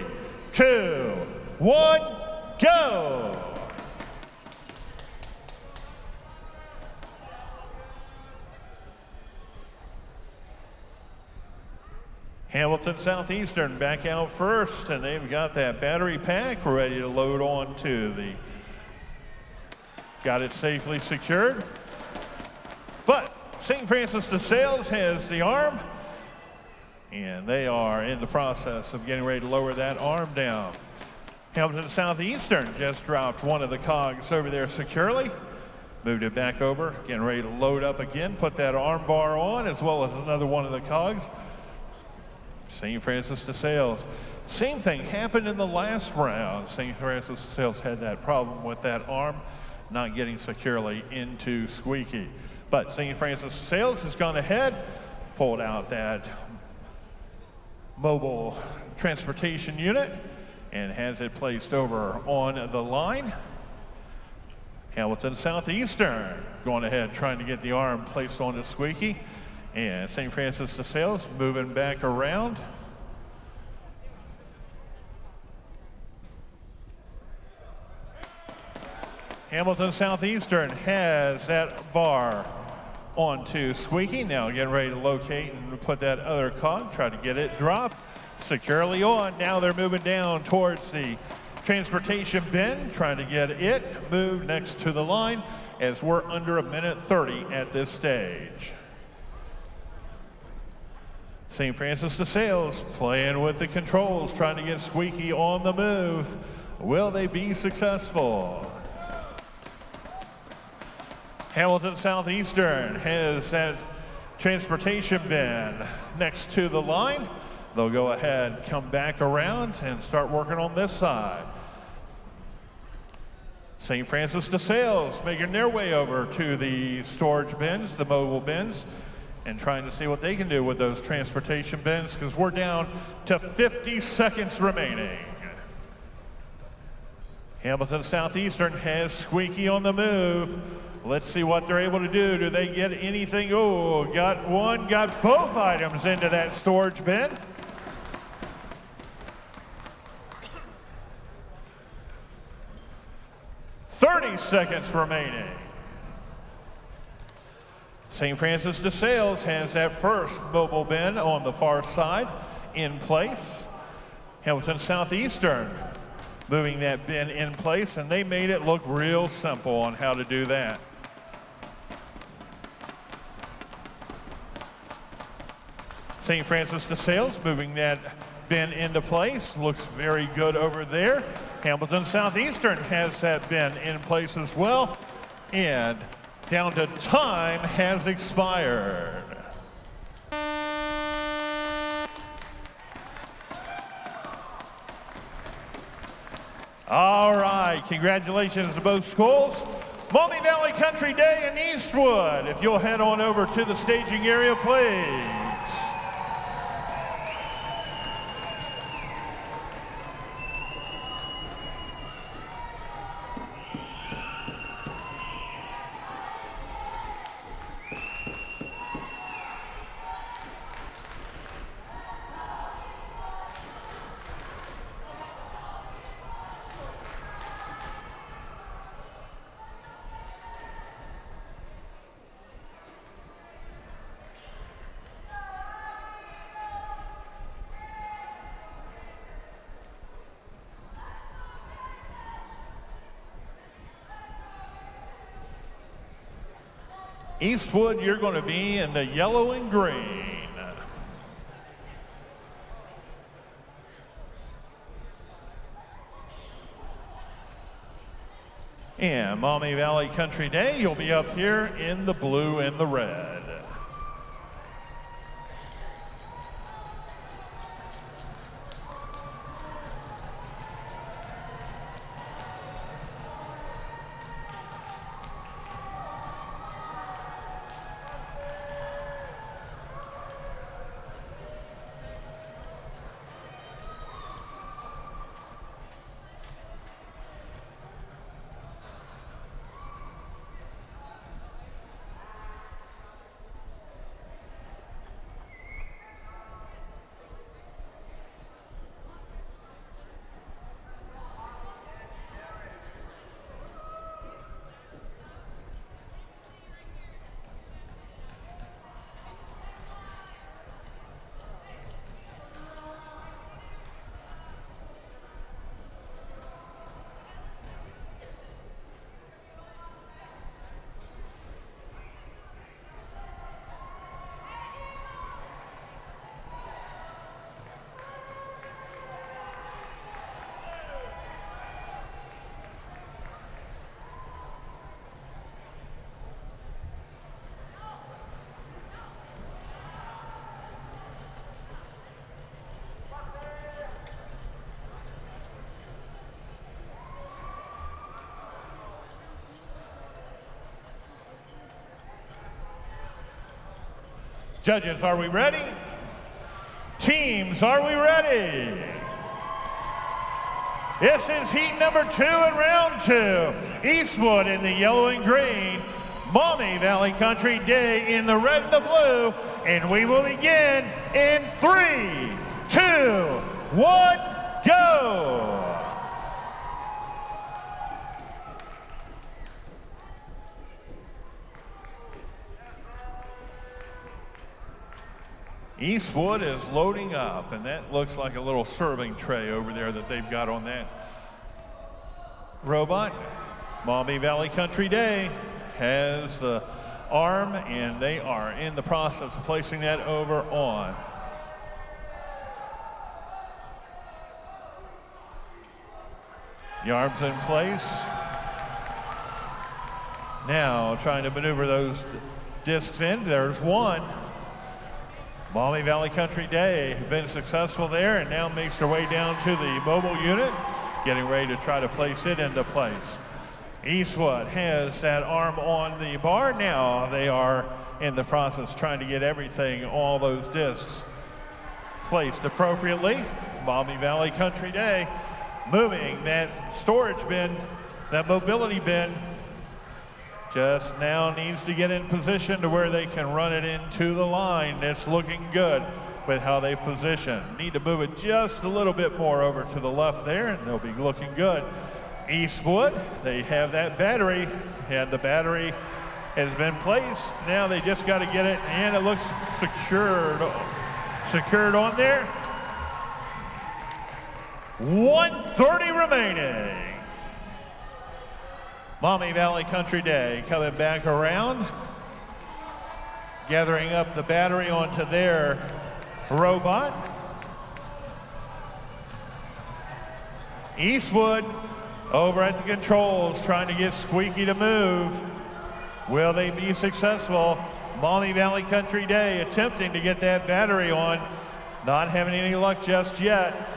Speaker 2: 2, 1, go! Hamilton Southeastern back out first, and they've got that battery pack ready to load on to the, got it safely secured. But St. Francis de Sales has the arm, and they are in the process of getting ready to lower that arm down. Hamilton Southeastern just dropped one of the cogs over there securely, moved it back over, getting ready to load up again, put that arm bar on, as well as another one of the cogs. St. Francis de Sales, same thing happened in the last round. St. Francis de Sales had that problem with that arm not getting securely into Squeaky. But St. Francis de Sales has gone ahead, pulled out that mobile transportation unit, and has it placed over on the line. Hamilton Southeastern going ahead trying to get the arm placed on the Squeaky, and St. Francis de Sales moving back around. Hamilton Southeastern has that bar onto Squeaky. Now getting ready to locate and put that other cog, try to get it dropped securely on. Now they're moving down towards the transportation bin, trying to get it moved next to the line, as we're under 1:30 at this stage. St. Francis de Sales playing with the controls, trying to get Squeaky on the move. Will they be successful? Hamilton Southeastern has that transportation bin next to the line. They'll go ahead, come back around, and start working on this side. St. Francis de Sales making their way over to the storage bins, the mobile bins, and trying to see what they can do with those transportation bins, because we're down to 50 seconds remaining. Hamilton Southeastern has Squeaky on the move. Let's see what they're able to do. Do they get anything? Oh, got one, got both items into that storage bin. "30 seconds remaining. St. Francis de Sales has that first mobile bin on the far side in place. Hamilton Southeastern moving that bin in place, and they made it look real simple on how to do that. St. Francis de Sales moving that bin into place. Looks very good over there. Hamilton Southeastern has that bin in place as well. And down to time has expired. All right, congratulations to both schools. Maumee Valley Country Day in Eastwood. If you'll head on over to the staging area, please. Eastwood, you're going to be in the yellow and green. And Maumee Valley Country Day, you'll be up here in the blue and the red. Judges, are we ready? Teams, are we ready? This is heat number 2 in round 2. Eastwood in the yellow and green, Maumee Valley Country Day in the red and the blue, and we will begin in 3, 2, 1, go! Eastwood is loading up, and that looks like a little serving tray over there that they've got on that robot. Maumee Valley Country Day has the arm, and they are in the process of placing that over on. The arm's in place. Now trying to maneuver those discs in. There's one. Maumee Valley Country Day has been successful there and now makes their way down to the mobile unit, getting ready to try to place it into place. Eastwood has that arm on the bar. Now they are in the process trying to get everything, all those discs, placed appropriately. Maumee Valley Country Day moving that storage bin, that mobility bin, just now needs to get in position to where they can run it into the line. It's looking good with how they position. Need to move it just a little bit more over to the left there, and they'll be looking good. Eastwood, they have that battery, and the battery has been placed. Now they just got to get it, and it looks secured on there. 1:30 remaining. Maumee Valley Country Day coming back around, gathering up the battery onto their robot. Eastwood over at the controls trying to get Squeaky to move. Will they be successful? Maumee Valley Country Day attempting to get that battery on, not having any luck just yet.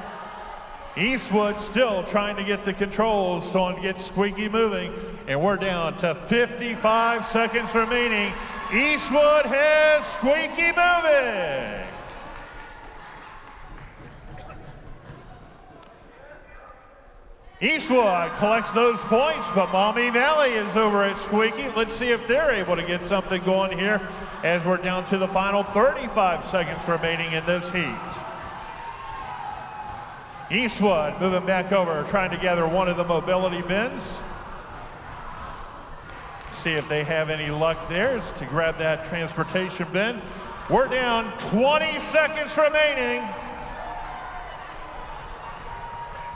Speaker 2: Eastwood still trying to get the controls to get Squeaky moving, and we're down to 55 seconds remaining. Eastwood has Squeaky moving. Eastwood collects those points, but Maumee Valley is over at Squeaky. Let's see if they're able to get something going here as we're down to the final 35 seconds remaining in this heat. Eastwood moving back over, trying to gather one of the mobility bins. See if they have any luck there to grab that transportation bin. We're down 20 seconds remaining.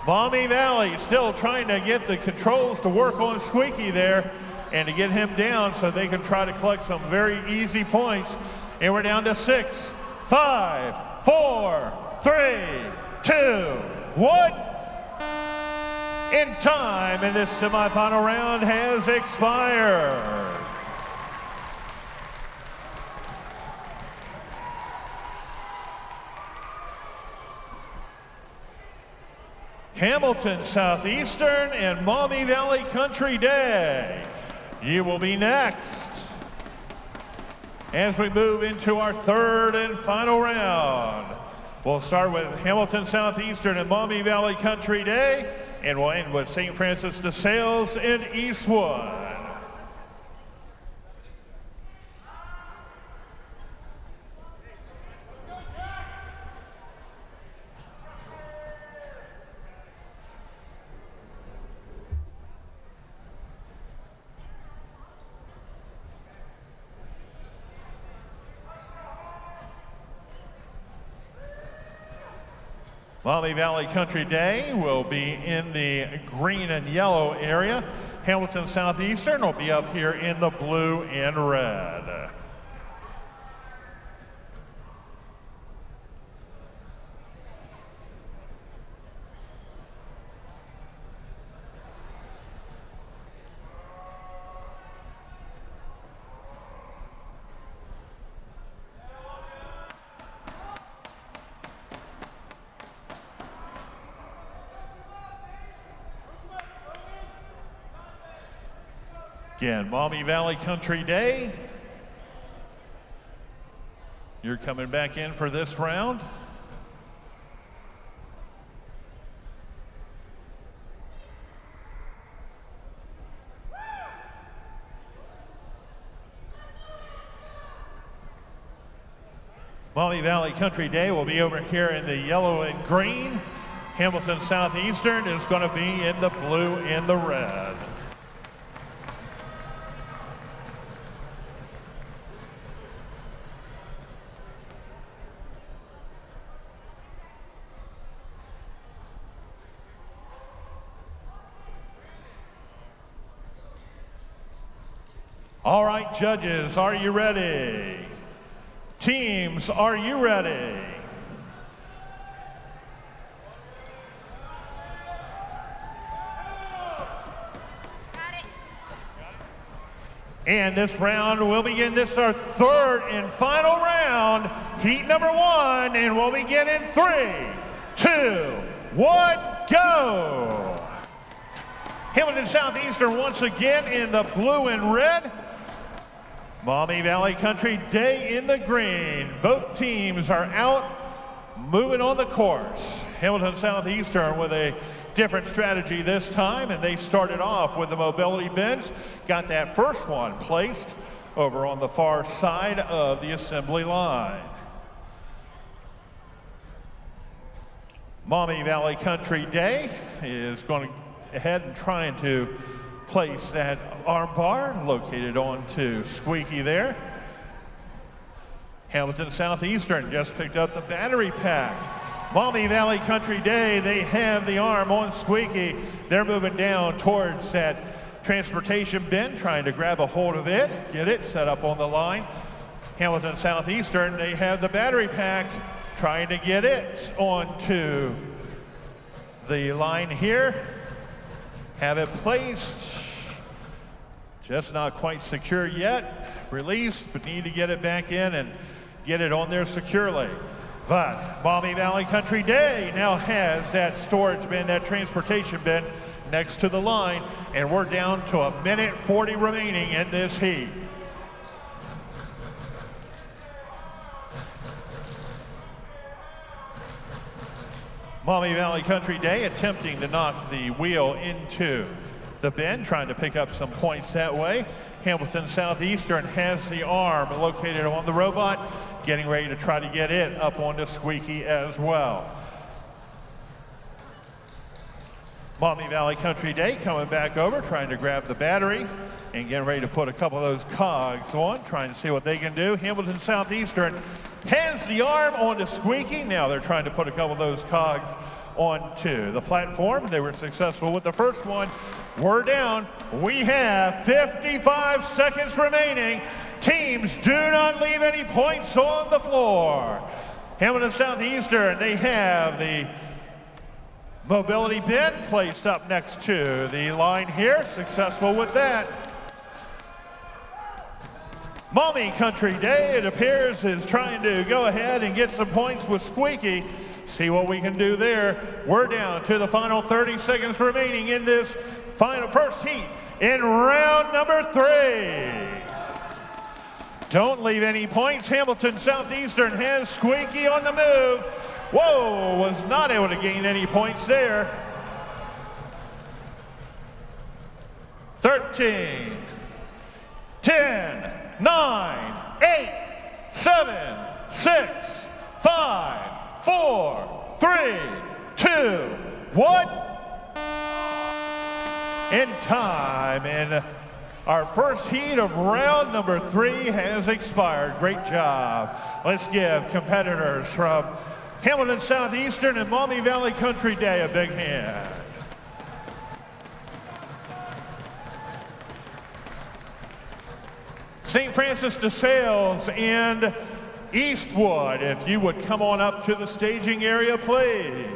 Speaker 2: Maumee Valley still trying to get the controls to work on Squeaky there and to get him down so they can try to collect some very easy points. And we're down to 6, 5, 4, 3, 2, 1. In time, and this semifinal round has expired. Hamilton Southeastern and Maumee Valley Country Day. You will be next as we move into our third and final round. We'll start with Hamilton Southeastern and Maumee Valley Country Day, and we'll end with St. Francis de Sales in Eastwood. Maumee Valley Country Day will be in the green and yellow area. Hamilton Southeastern will be up here in the blue and red. Again, Maumee Valley Country Day You're coming back in for this round. Maumee Valley Country Day will be over here in the yellow and green. Hamilton Southeastern is going to be in the blue and the red. All right, judges, are you ready? Teams, are you ready? And this round will begin. This is our third and final round, heat number 1, and we'll begin in 3, 2, 1, go! Hamilton Southeastern once again in the blue and red. Maumee Valley Country Day in the green. Both teams are out, moving on the course. Hamilton Southeastern with a different strategy this time, and they started off with the mobility bins. Got that first one placed over on the far side of the assembly line. Maumee Valley Country Day is going ahead and trying to place that arm bar located onto Squeaky there. Hamilton Southeastern just picked up the battery pack. Maumee Valley Country Day, they have the arm on Squeaky. They're moving down towards that transportation bin, trying to grab a hold of it, get it set up on the line. Hamilton Southeastern, they have the battery pack, trying to get it onto the line here. Have it placed, just not quite secure yet. Released, but need to get it back in and get it on there securely. But Maumee Valley Country Day now has that storage bin, that transportation bin next to the line, and we're down to 1:40 remaining in this heat. Maumee Valley Country Day attempting to knock the wheel into the bin, trying to pick up some points that way. Hamilton Southeastern has the arm located on the robot, getting ready to try to get it up onto Squeaky as well. Maumee Valley Country Day coming back over, trying to grab the battery and getting ready to put a couple of those cogs on, trying to see what they can do. Hamilton Southeastern has the arm onto Squeaky. Now they're trying to put a couple of those cogs onto the platform. They were successful with the first one. We're down. We have 55 seconds remaining. Teams, do not leave any points on the floor. Hamilton Southeastern, they have the mobility bin placed up next to the line here. Successful with that. Maumee Country Day, it appears, is trying to go ahead and get some points with Squeaky. See what we can do there. We're down to the final 30 seconds remaining in this final first heat in round number 3. Don't leave any points. Hamilton Southeastern has Squeaky on the move. Whoa, was not able to gain any points there. 13, 10, 9, 8, 7, 6, 5, 4, 3, 2, 1. In time, and our first heat of round number 3 has expired. Great job. Let's give competitors from Hamilton Southeastern and Maumee Valley Country Day a big hand. St. Francis de Sales and Eastwood, if you would come on up to the staging area, please.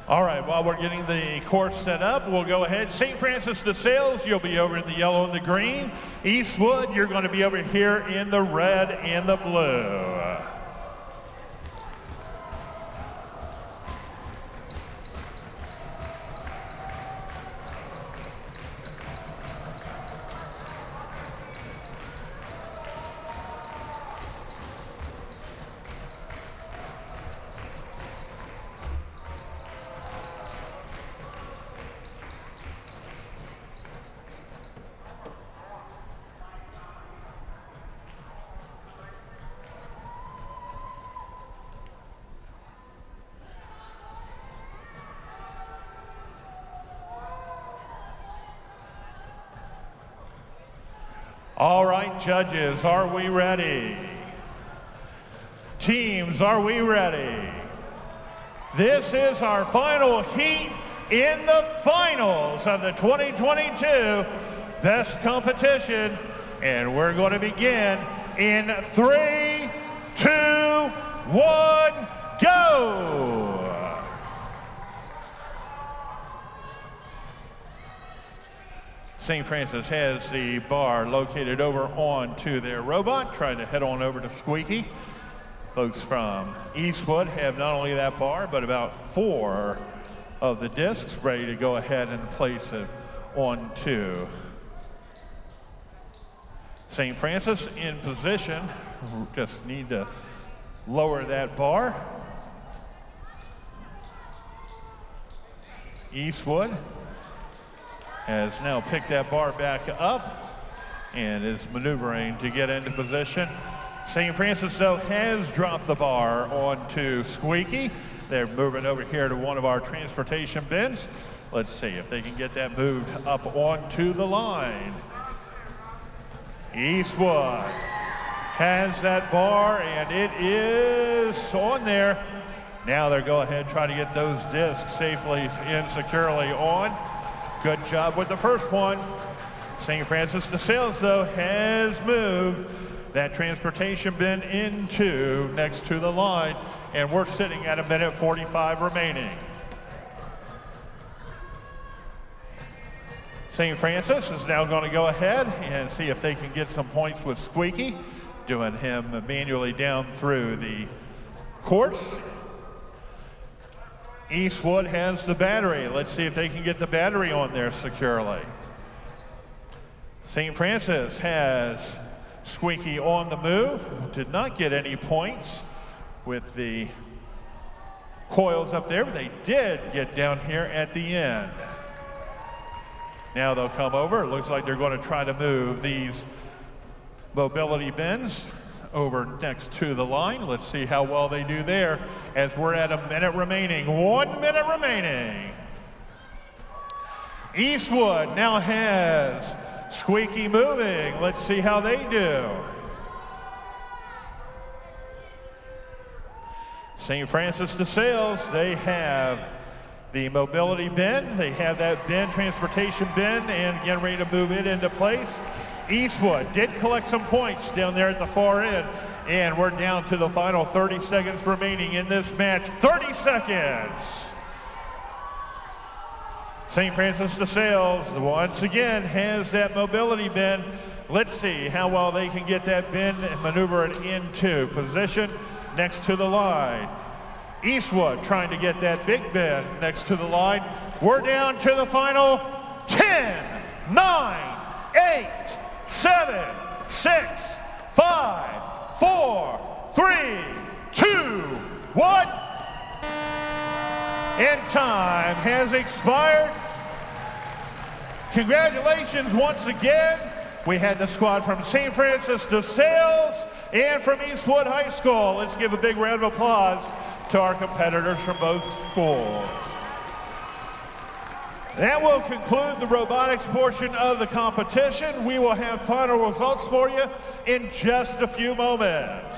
Speaker 2: All right, while we're getting the course set up, we'll go ahead. St. Francis de Sales, you'll be over in the yellow and the green. Eastwood, you're going to be over here in the red and the blue. All right, judges, are we ready? Teams, are we ready? This is our final heat in the finals of the 2022 Best Competition, and we're going to begin in 3, 2, 1, go! St. Francis has the bar located over onto their robot, trying to head on over to Squeaky. Folks from Eastwood have not only that bar, but about 4 of the discs ready to go ahead and place it onto St. Francis in position. Just need to lower that bar. Eastwood has now picked that bar back up and is maneuvering to get into position. St. Francis, though, has dropped the bar onto Squeaky. They're moving over here to one of our transportation bins. Let's see if they can get that moved up onto the line. Eastwood has that bar, and it is on there. Now they're go ahead, try to get those discs safely and securely on. Good job with the first one. St. Francis de Sales, though, has moved that transportation bin into next to the line, and we're sitting at 1:45 remaining. St. Francis is now going to go ahead and see if they can get some points with Squeaky, doing him manually down through the course. Eastwood has the battery. Let's see if they can get the battery on there securely. St. Francis has Squeaky on the move. Did not get any points with the coils up there, but they did get down here at the end. Now they'll come over. It looks like they're going to try to move these mobility bins over next to the line. Let's see how well they do there as we're at 1 minute remaining. 1 minute remaining. Eastwood now has Squeaky moving. Let's see how they do. St. Francis de Sales, they have the mobility bin. They have that bin, transportation bin, and getting ready to move it into place. Eastwood did collect some points down there at the far end, and we're down to the final 30 seconds remaining in this match. 30 seconds. St. Francis de Sales once again has that mobility bin. Let's see how well they can get that bin and maneuver it into position next to the line. Eastwood trying to get that big bin next to the line. We're down to the final 10, 9, 8, 7, 6, 5, 4, 3, 2, 1. And time has expired. Congratulations once again. We had the squad from St. Francis de Sales and from Eastwood High School. Let's give a big round of applause to our competitors from both schools. That will conclude the robotics portion of the competition. We will have final results for you in just a few moments.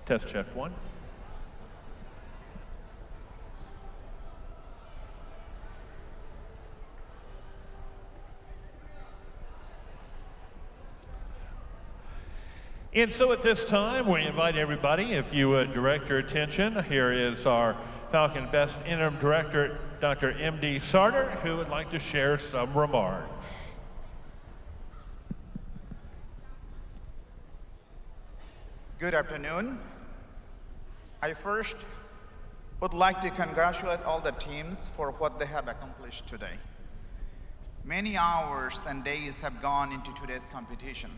Speaker 2: Test check 1. And so at this time, we invite everybody, if you would direct your attention, here is our Falcon Best Interim Director, Dr. M.D. Sarter, who would like to share some remarks.
Speaker 4: Good afternoon. I first would like to congratulate all the teams for what they have accomplished today. Many hours and days have gone into today's competition.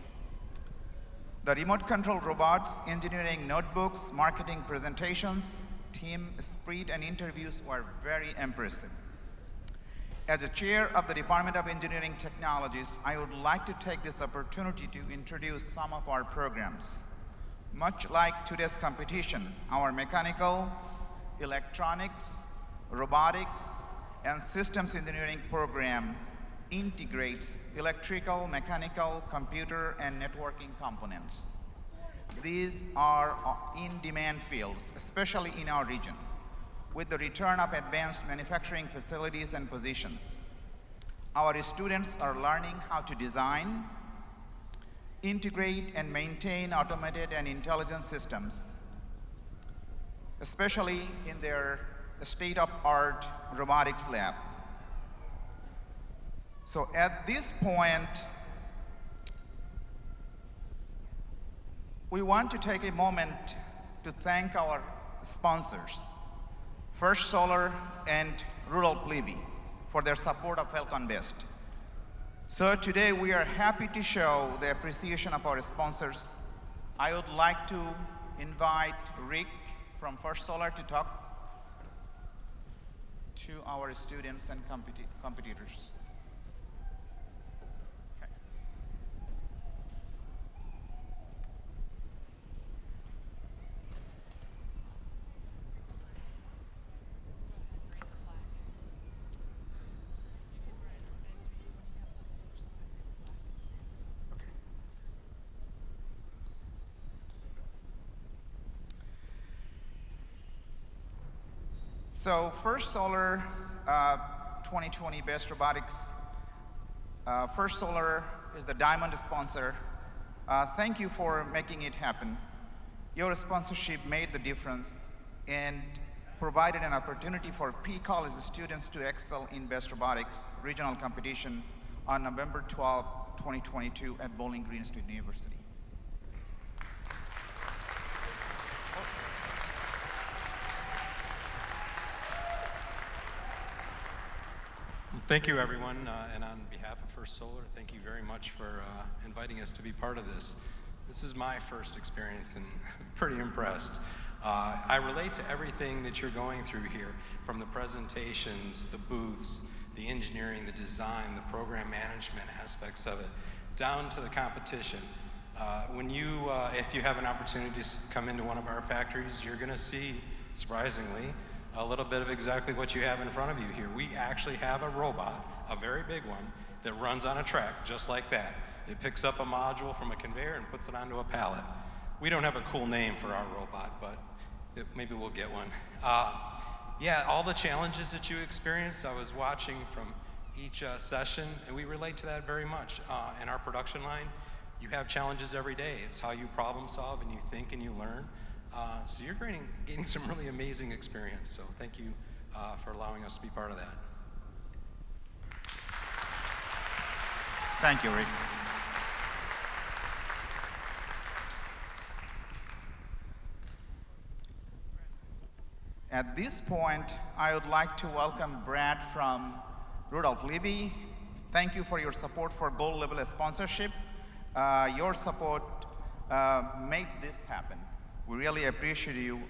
Speaker 4: The remote control robots, engineering notebooks, marketing presentations, team spirit and interviews were very impressive. As a chair of the Department of Engineering Technologies, I would like to take this opportunity to introduce some of our programs. Much like today's competition, our mechanical, electronics, robotics, and systems engineering program integrates electrical, mechanical, computer, and networking components. These are in-demand fields, especially in our region, with the return of advanced manufacturing facilities and positions. Our students are learning how to design, integrate, and maintain automated and intelligent systems, especially in their state-of-art robotics lab. So at this point, we want to take a moment to thank our sponsors, First Solar and Rural Plebe, for their support of Falcon Best. So today we are happy to show the appreciation of our sponsors. I would like to invite Rick from First Solar to talk to our students and competitors. So First Solar 2020 Best Robotics. First Solar is the diamond sponsor. Thank you for making it happen. Your sponsorship made the difference and provided an opportunity for pre-college students to excel in Best Robotics regional competition on November 12, 2022 at Bowling Green State University.
Speaker 11: Thank you, everyone, and on behalf of First Solar, thank you very much for inviting us to be part of this. This is my first experience, and I'm pretty impressed. I relate to everything that you're going through here, from the presentations, the booths, the engineering, the design, the program management aspects of it, down to the competition. If you have an opportunity to come into one of our factories, you're going to see, surprisingly, a little bit of exactly what you have in front of you here. We actually have a robot, a very big one, that runs on a track just like that. It picks up a module from a conveyor and puts it onto a pallet. We don't have a cool name for our robot, but maybe we'll get one. Yeah, all the challenges that you experienced, I was watching from each session, and we relate to that very much. In our production line, you have challenges every day. It's how you problem solve and you think and you learn. So you're gaining some really amazing experience. So thank you for allowing us to be part of that.
Speaker 4: Thank you, Rick. At this point, I would like to welcome Brad from Rural Plebe. Thank you for your support for bowl level sponsorship. Your support made this happen. We really appreciate you.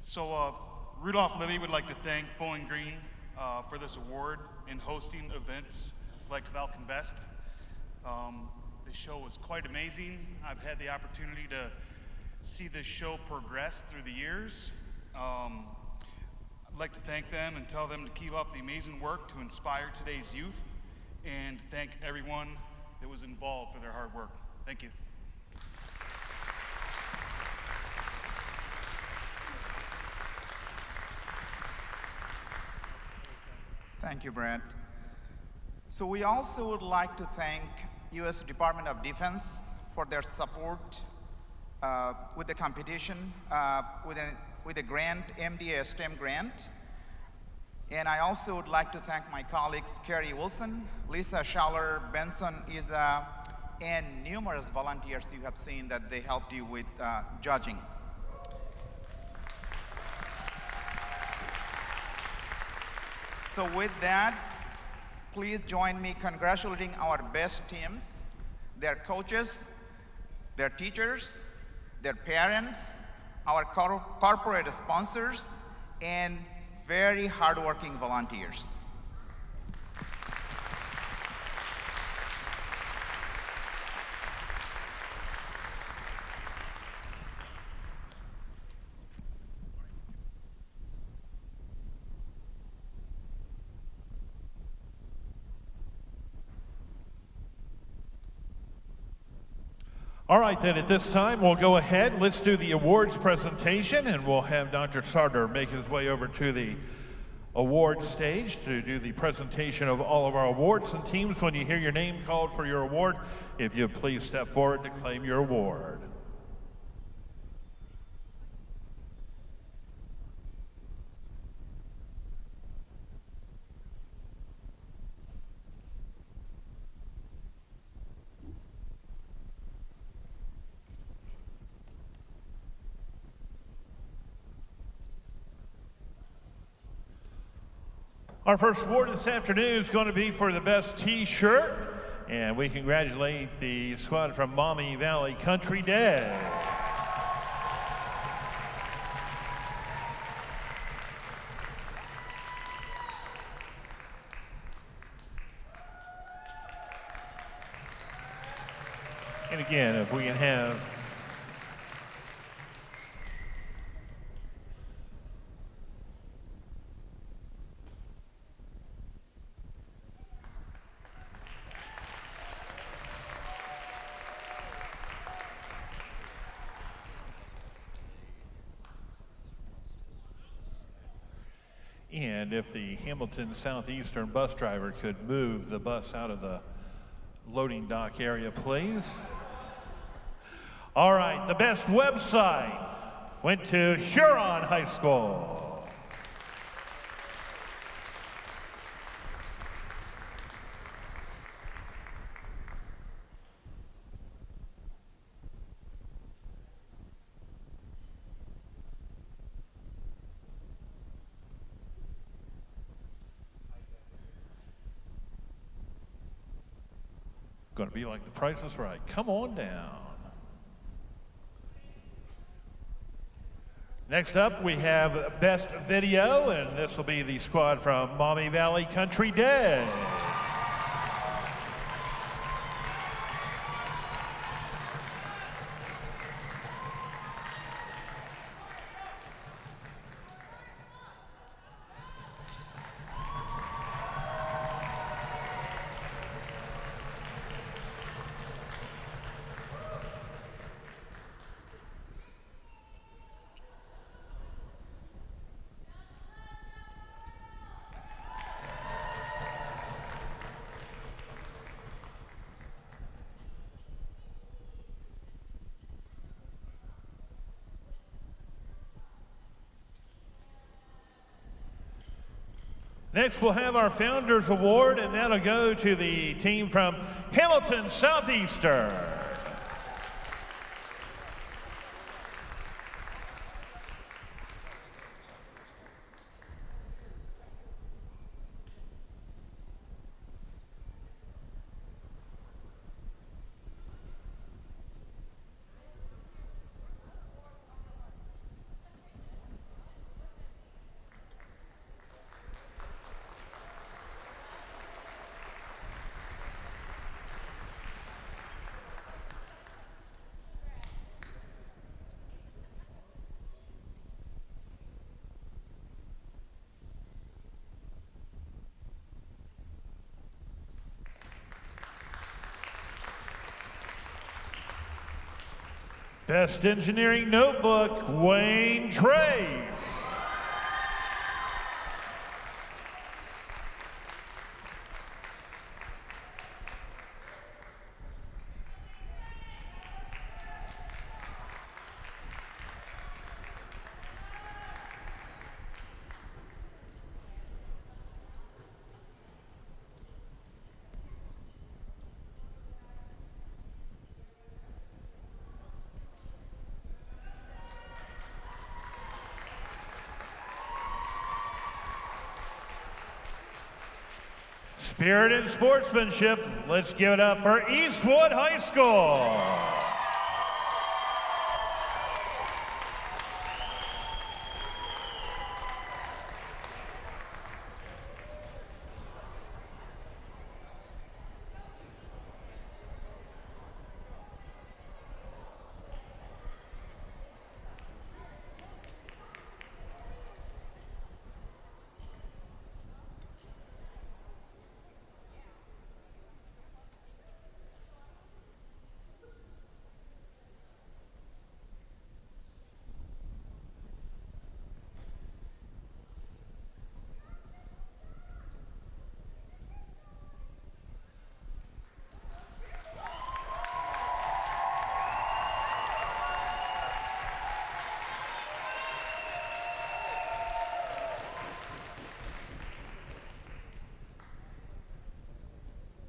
Speaker 12: So Rudolph Libby would like to thank Bowling Green for this award in hosting events like Falcon Best. The show was quite amazing. I've had the opportunity to see this show progress through the years. I'd like to thank them and tell them to keep up the amazing work to inspire today's youth, and thank everyone that was involved for their hard work. Thank you.
Speaker 4: Thank you, Brett. So we also would like to thank U.S. Department of Defense for their support with the competition with a grant, MDA STEM grant. And I also would like to thank my colleagues Carrie Wilson, Lisa Schaller, Benson Isa, and numerous volunteers you have seen that they helped you with judging. So with that, please join me congratulating our best teams, their coaches, their teachers, their parents, our corporate sponsors, and very hardworking volunteers.
Speaker 2: All right, then at this time, we'll go ahead. Let's do the awards presentation, and we'll have Dr. Sarder make his way over to the award stage to do the presentation of all of our awards and teams. When you hear your name called for your award, if you please step forward to claim your award. Our first award this afternoon is going to be for the best t-shirt, and we congratulate the squad from Maumee Valley Country Day. And again, if we can have and if the Hamilton Southeastern bus driver could move the bus out of the loading dock area, please. All right, the best website went to Huron High School. Going to be like The Price is Right. Come on down. Next up, we have Best Video, and this will be the squad from Maumee Valley Country Day. Next, we'll have our Founders Award, and that'll go to the team from Hamilton Southeastern. Best Engineering Notebook, Wayne Trace. Spirit and sportsmanship, let's give it up for Eastwood High School.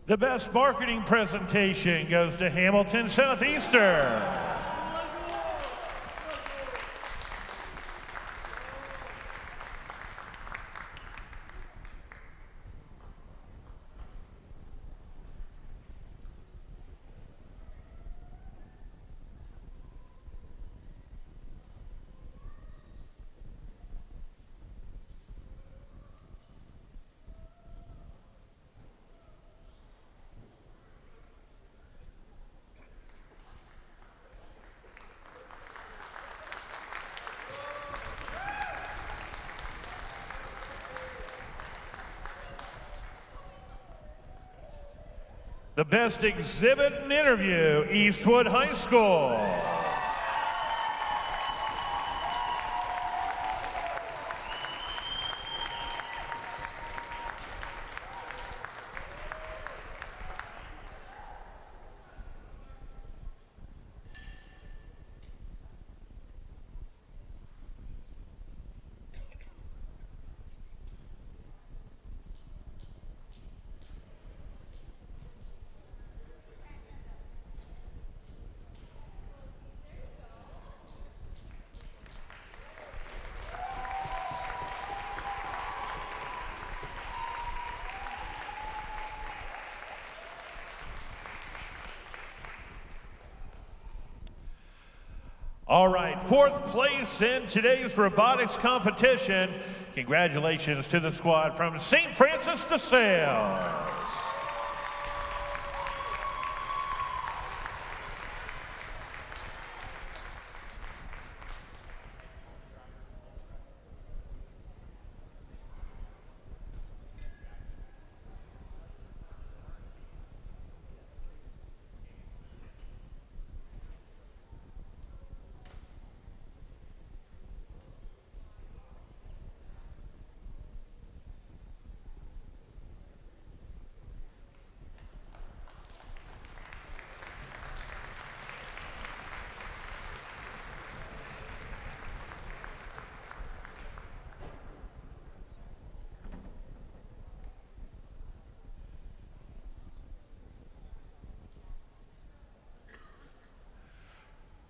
Speaker 2: The best marketing presentation goes to Hamilton Southeastern. The best exhibit and interview, Eastwood High School. All right, fourth place in today's robotics competition. Congratulations to the squad from St. Francis de Sales.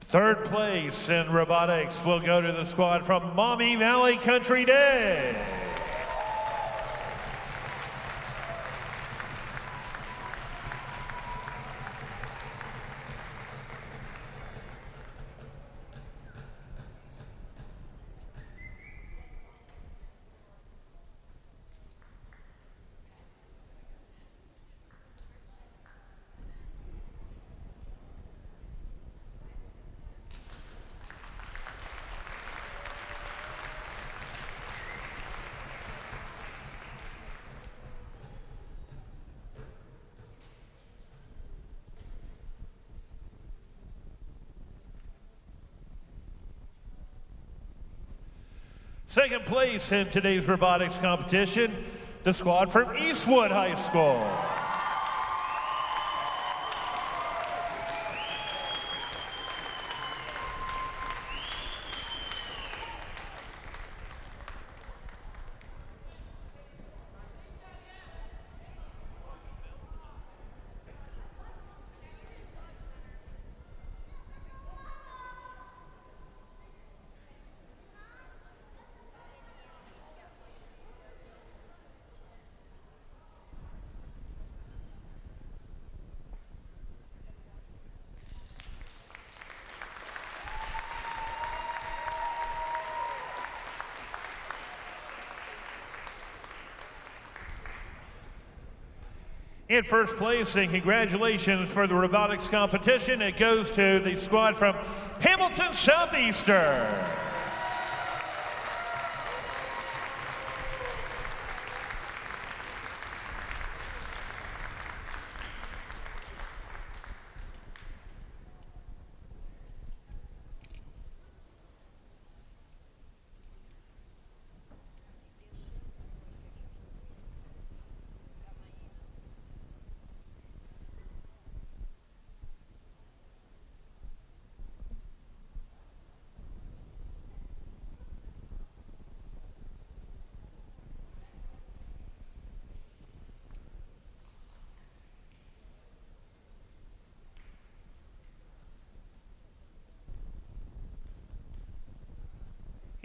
Speaker 2: Third place in robotics will go to the squad from Maumee Valley Country Day. Second place in today's robotics competition, the squad from Eastwood High School. In first place, and congratulations for the robotics competition, it goes to the squad from Hamilton Southeastern.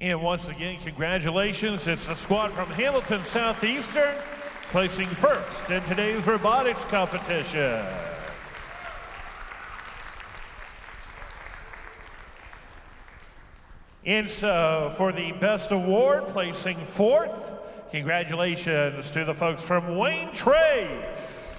Speaker 2: And once again, congratulations. It's the squad from Hamilton Southeastern placing first in today's robotics competition. And so for the best award, placing fourth, congratulations to the folks from Wayne Trace.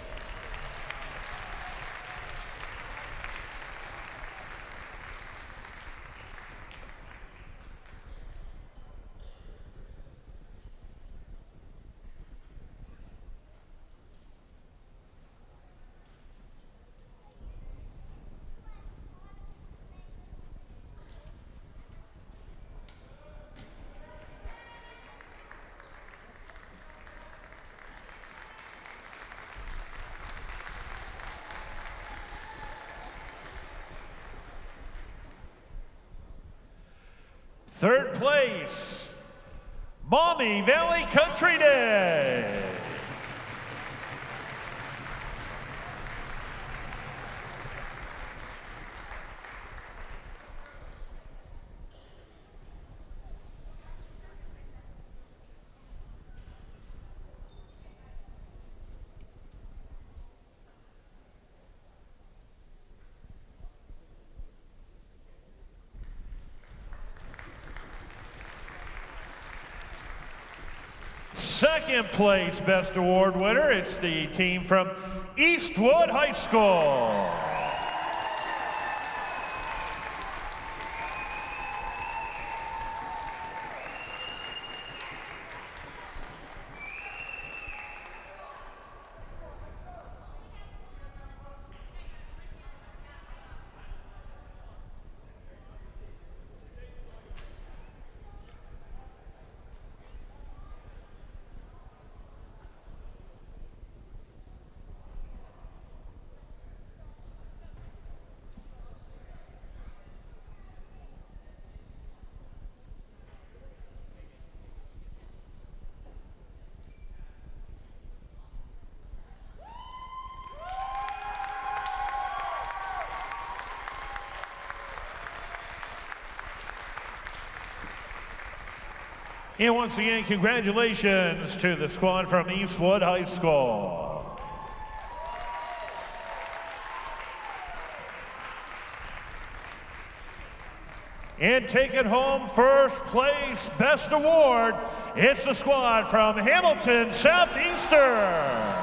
Speaker 2: Third place, Maumee Valley Country Day. Second place best award winner, it's the team from Eastwood High School. And once again, congratulations to the squad from Eastwood High School. And taking home first place best award, it's the squad from Hamilton Southeastern.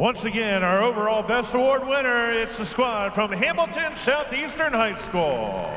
Speaker 2: Once again, our overall Best Award winner, it's the squad from Hamilton Southeastern High School.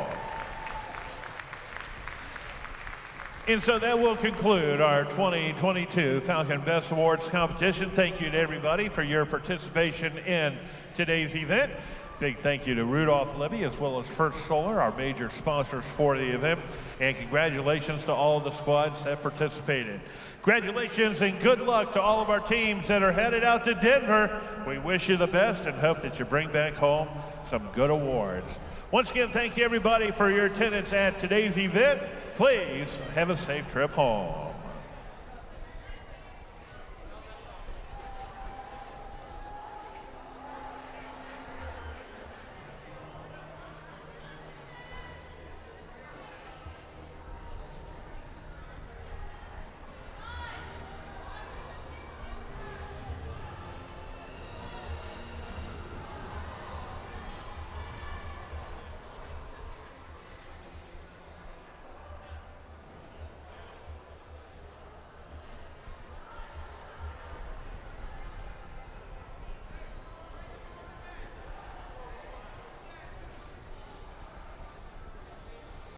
Speaker 2: And so that will conclude our 2022 Falcon Best Awards competition. Thank you to everybody for your participation in today's event. Big thank you to Rudolph Levy as well as First Solar, our major sponsors for the event. And congratulations to all of the squads that participated. Congratulations and good luck to all of our teams that are headed out to Denver. We wish you the best and hope that you bring back home some good awards. Once again, thank you everybody for your attendance at today's event. Please have a safe trip home.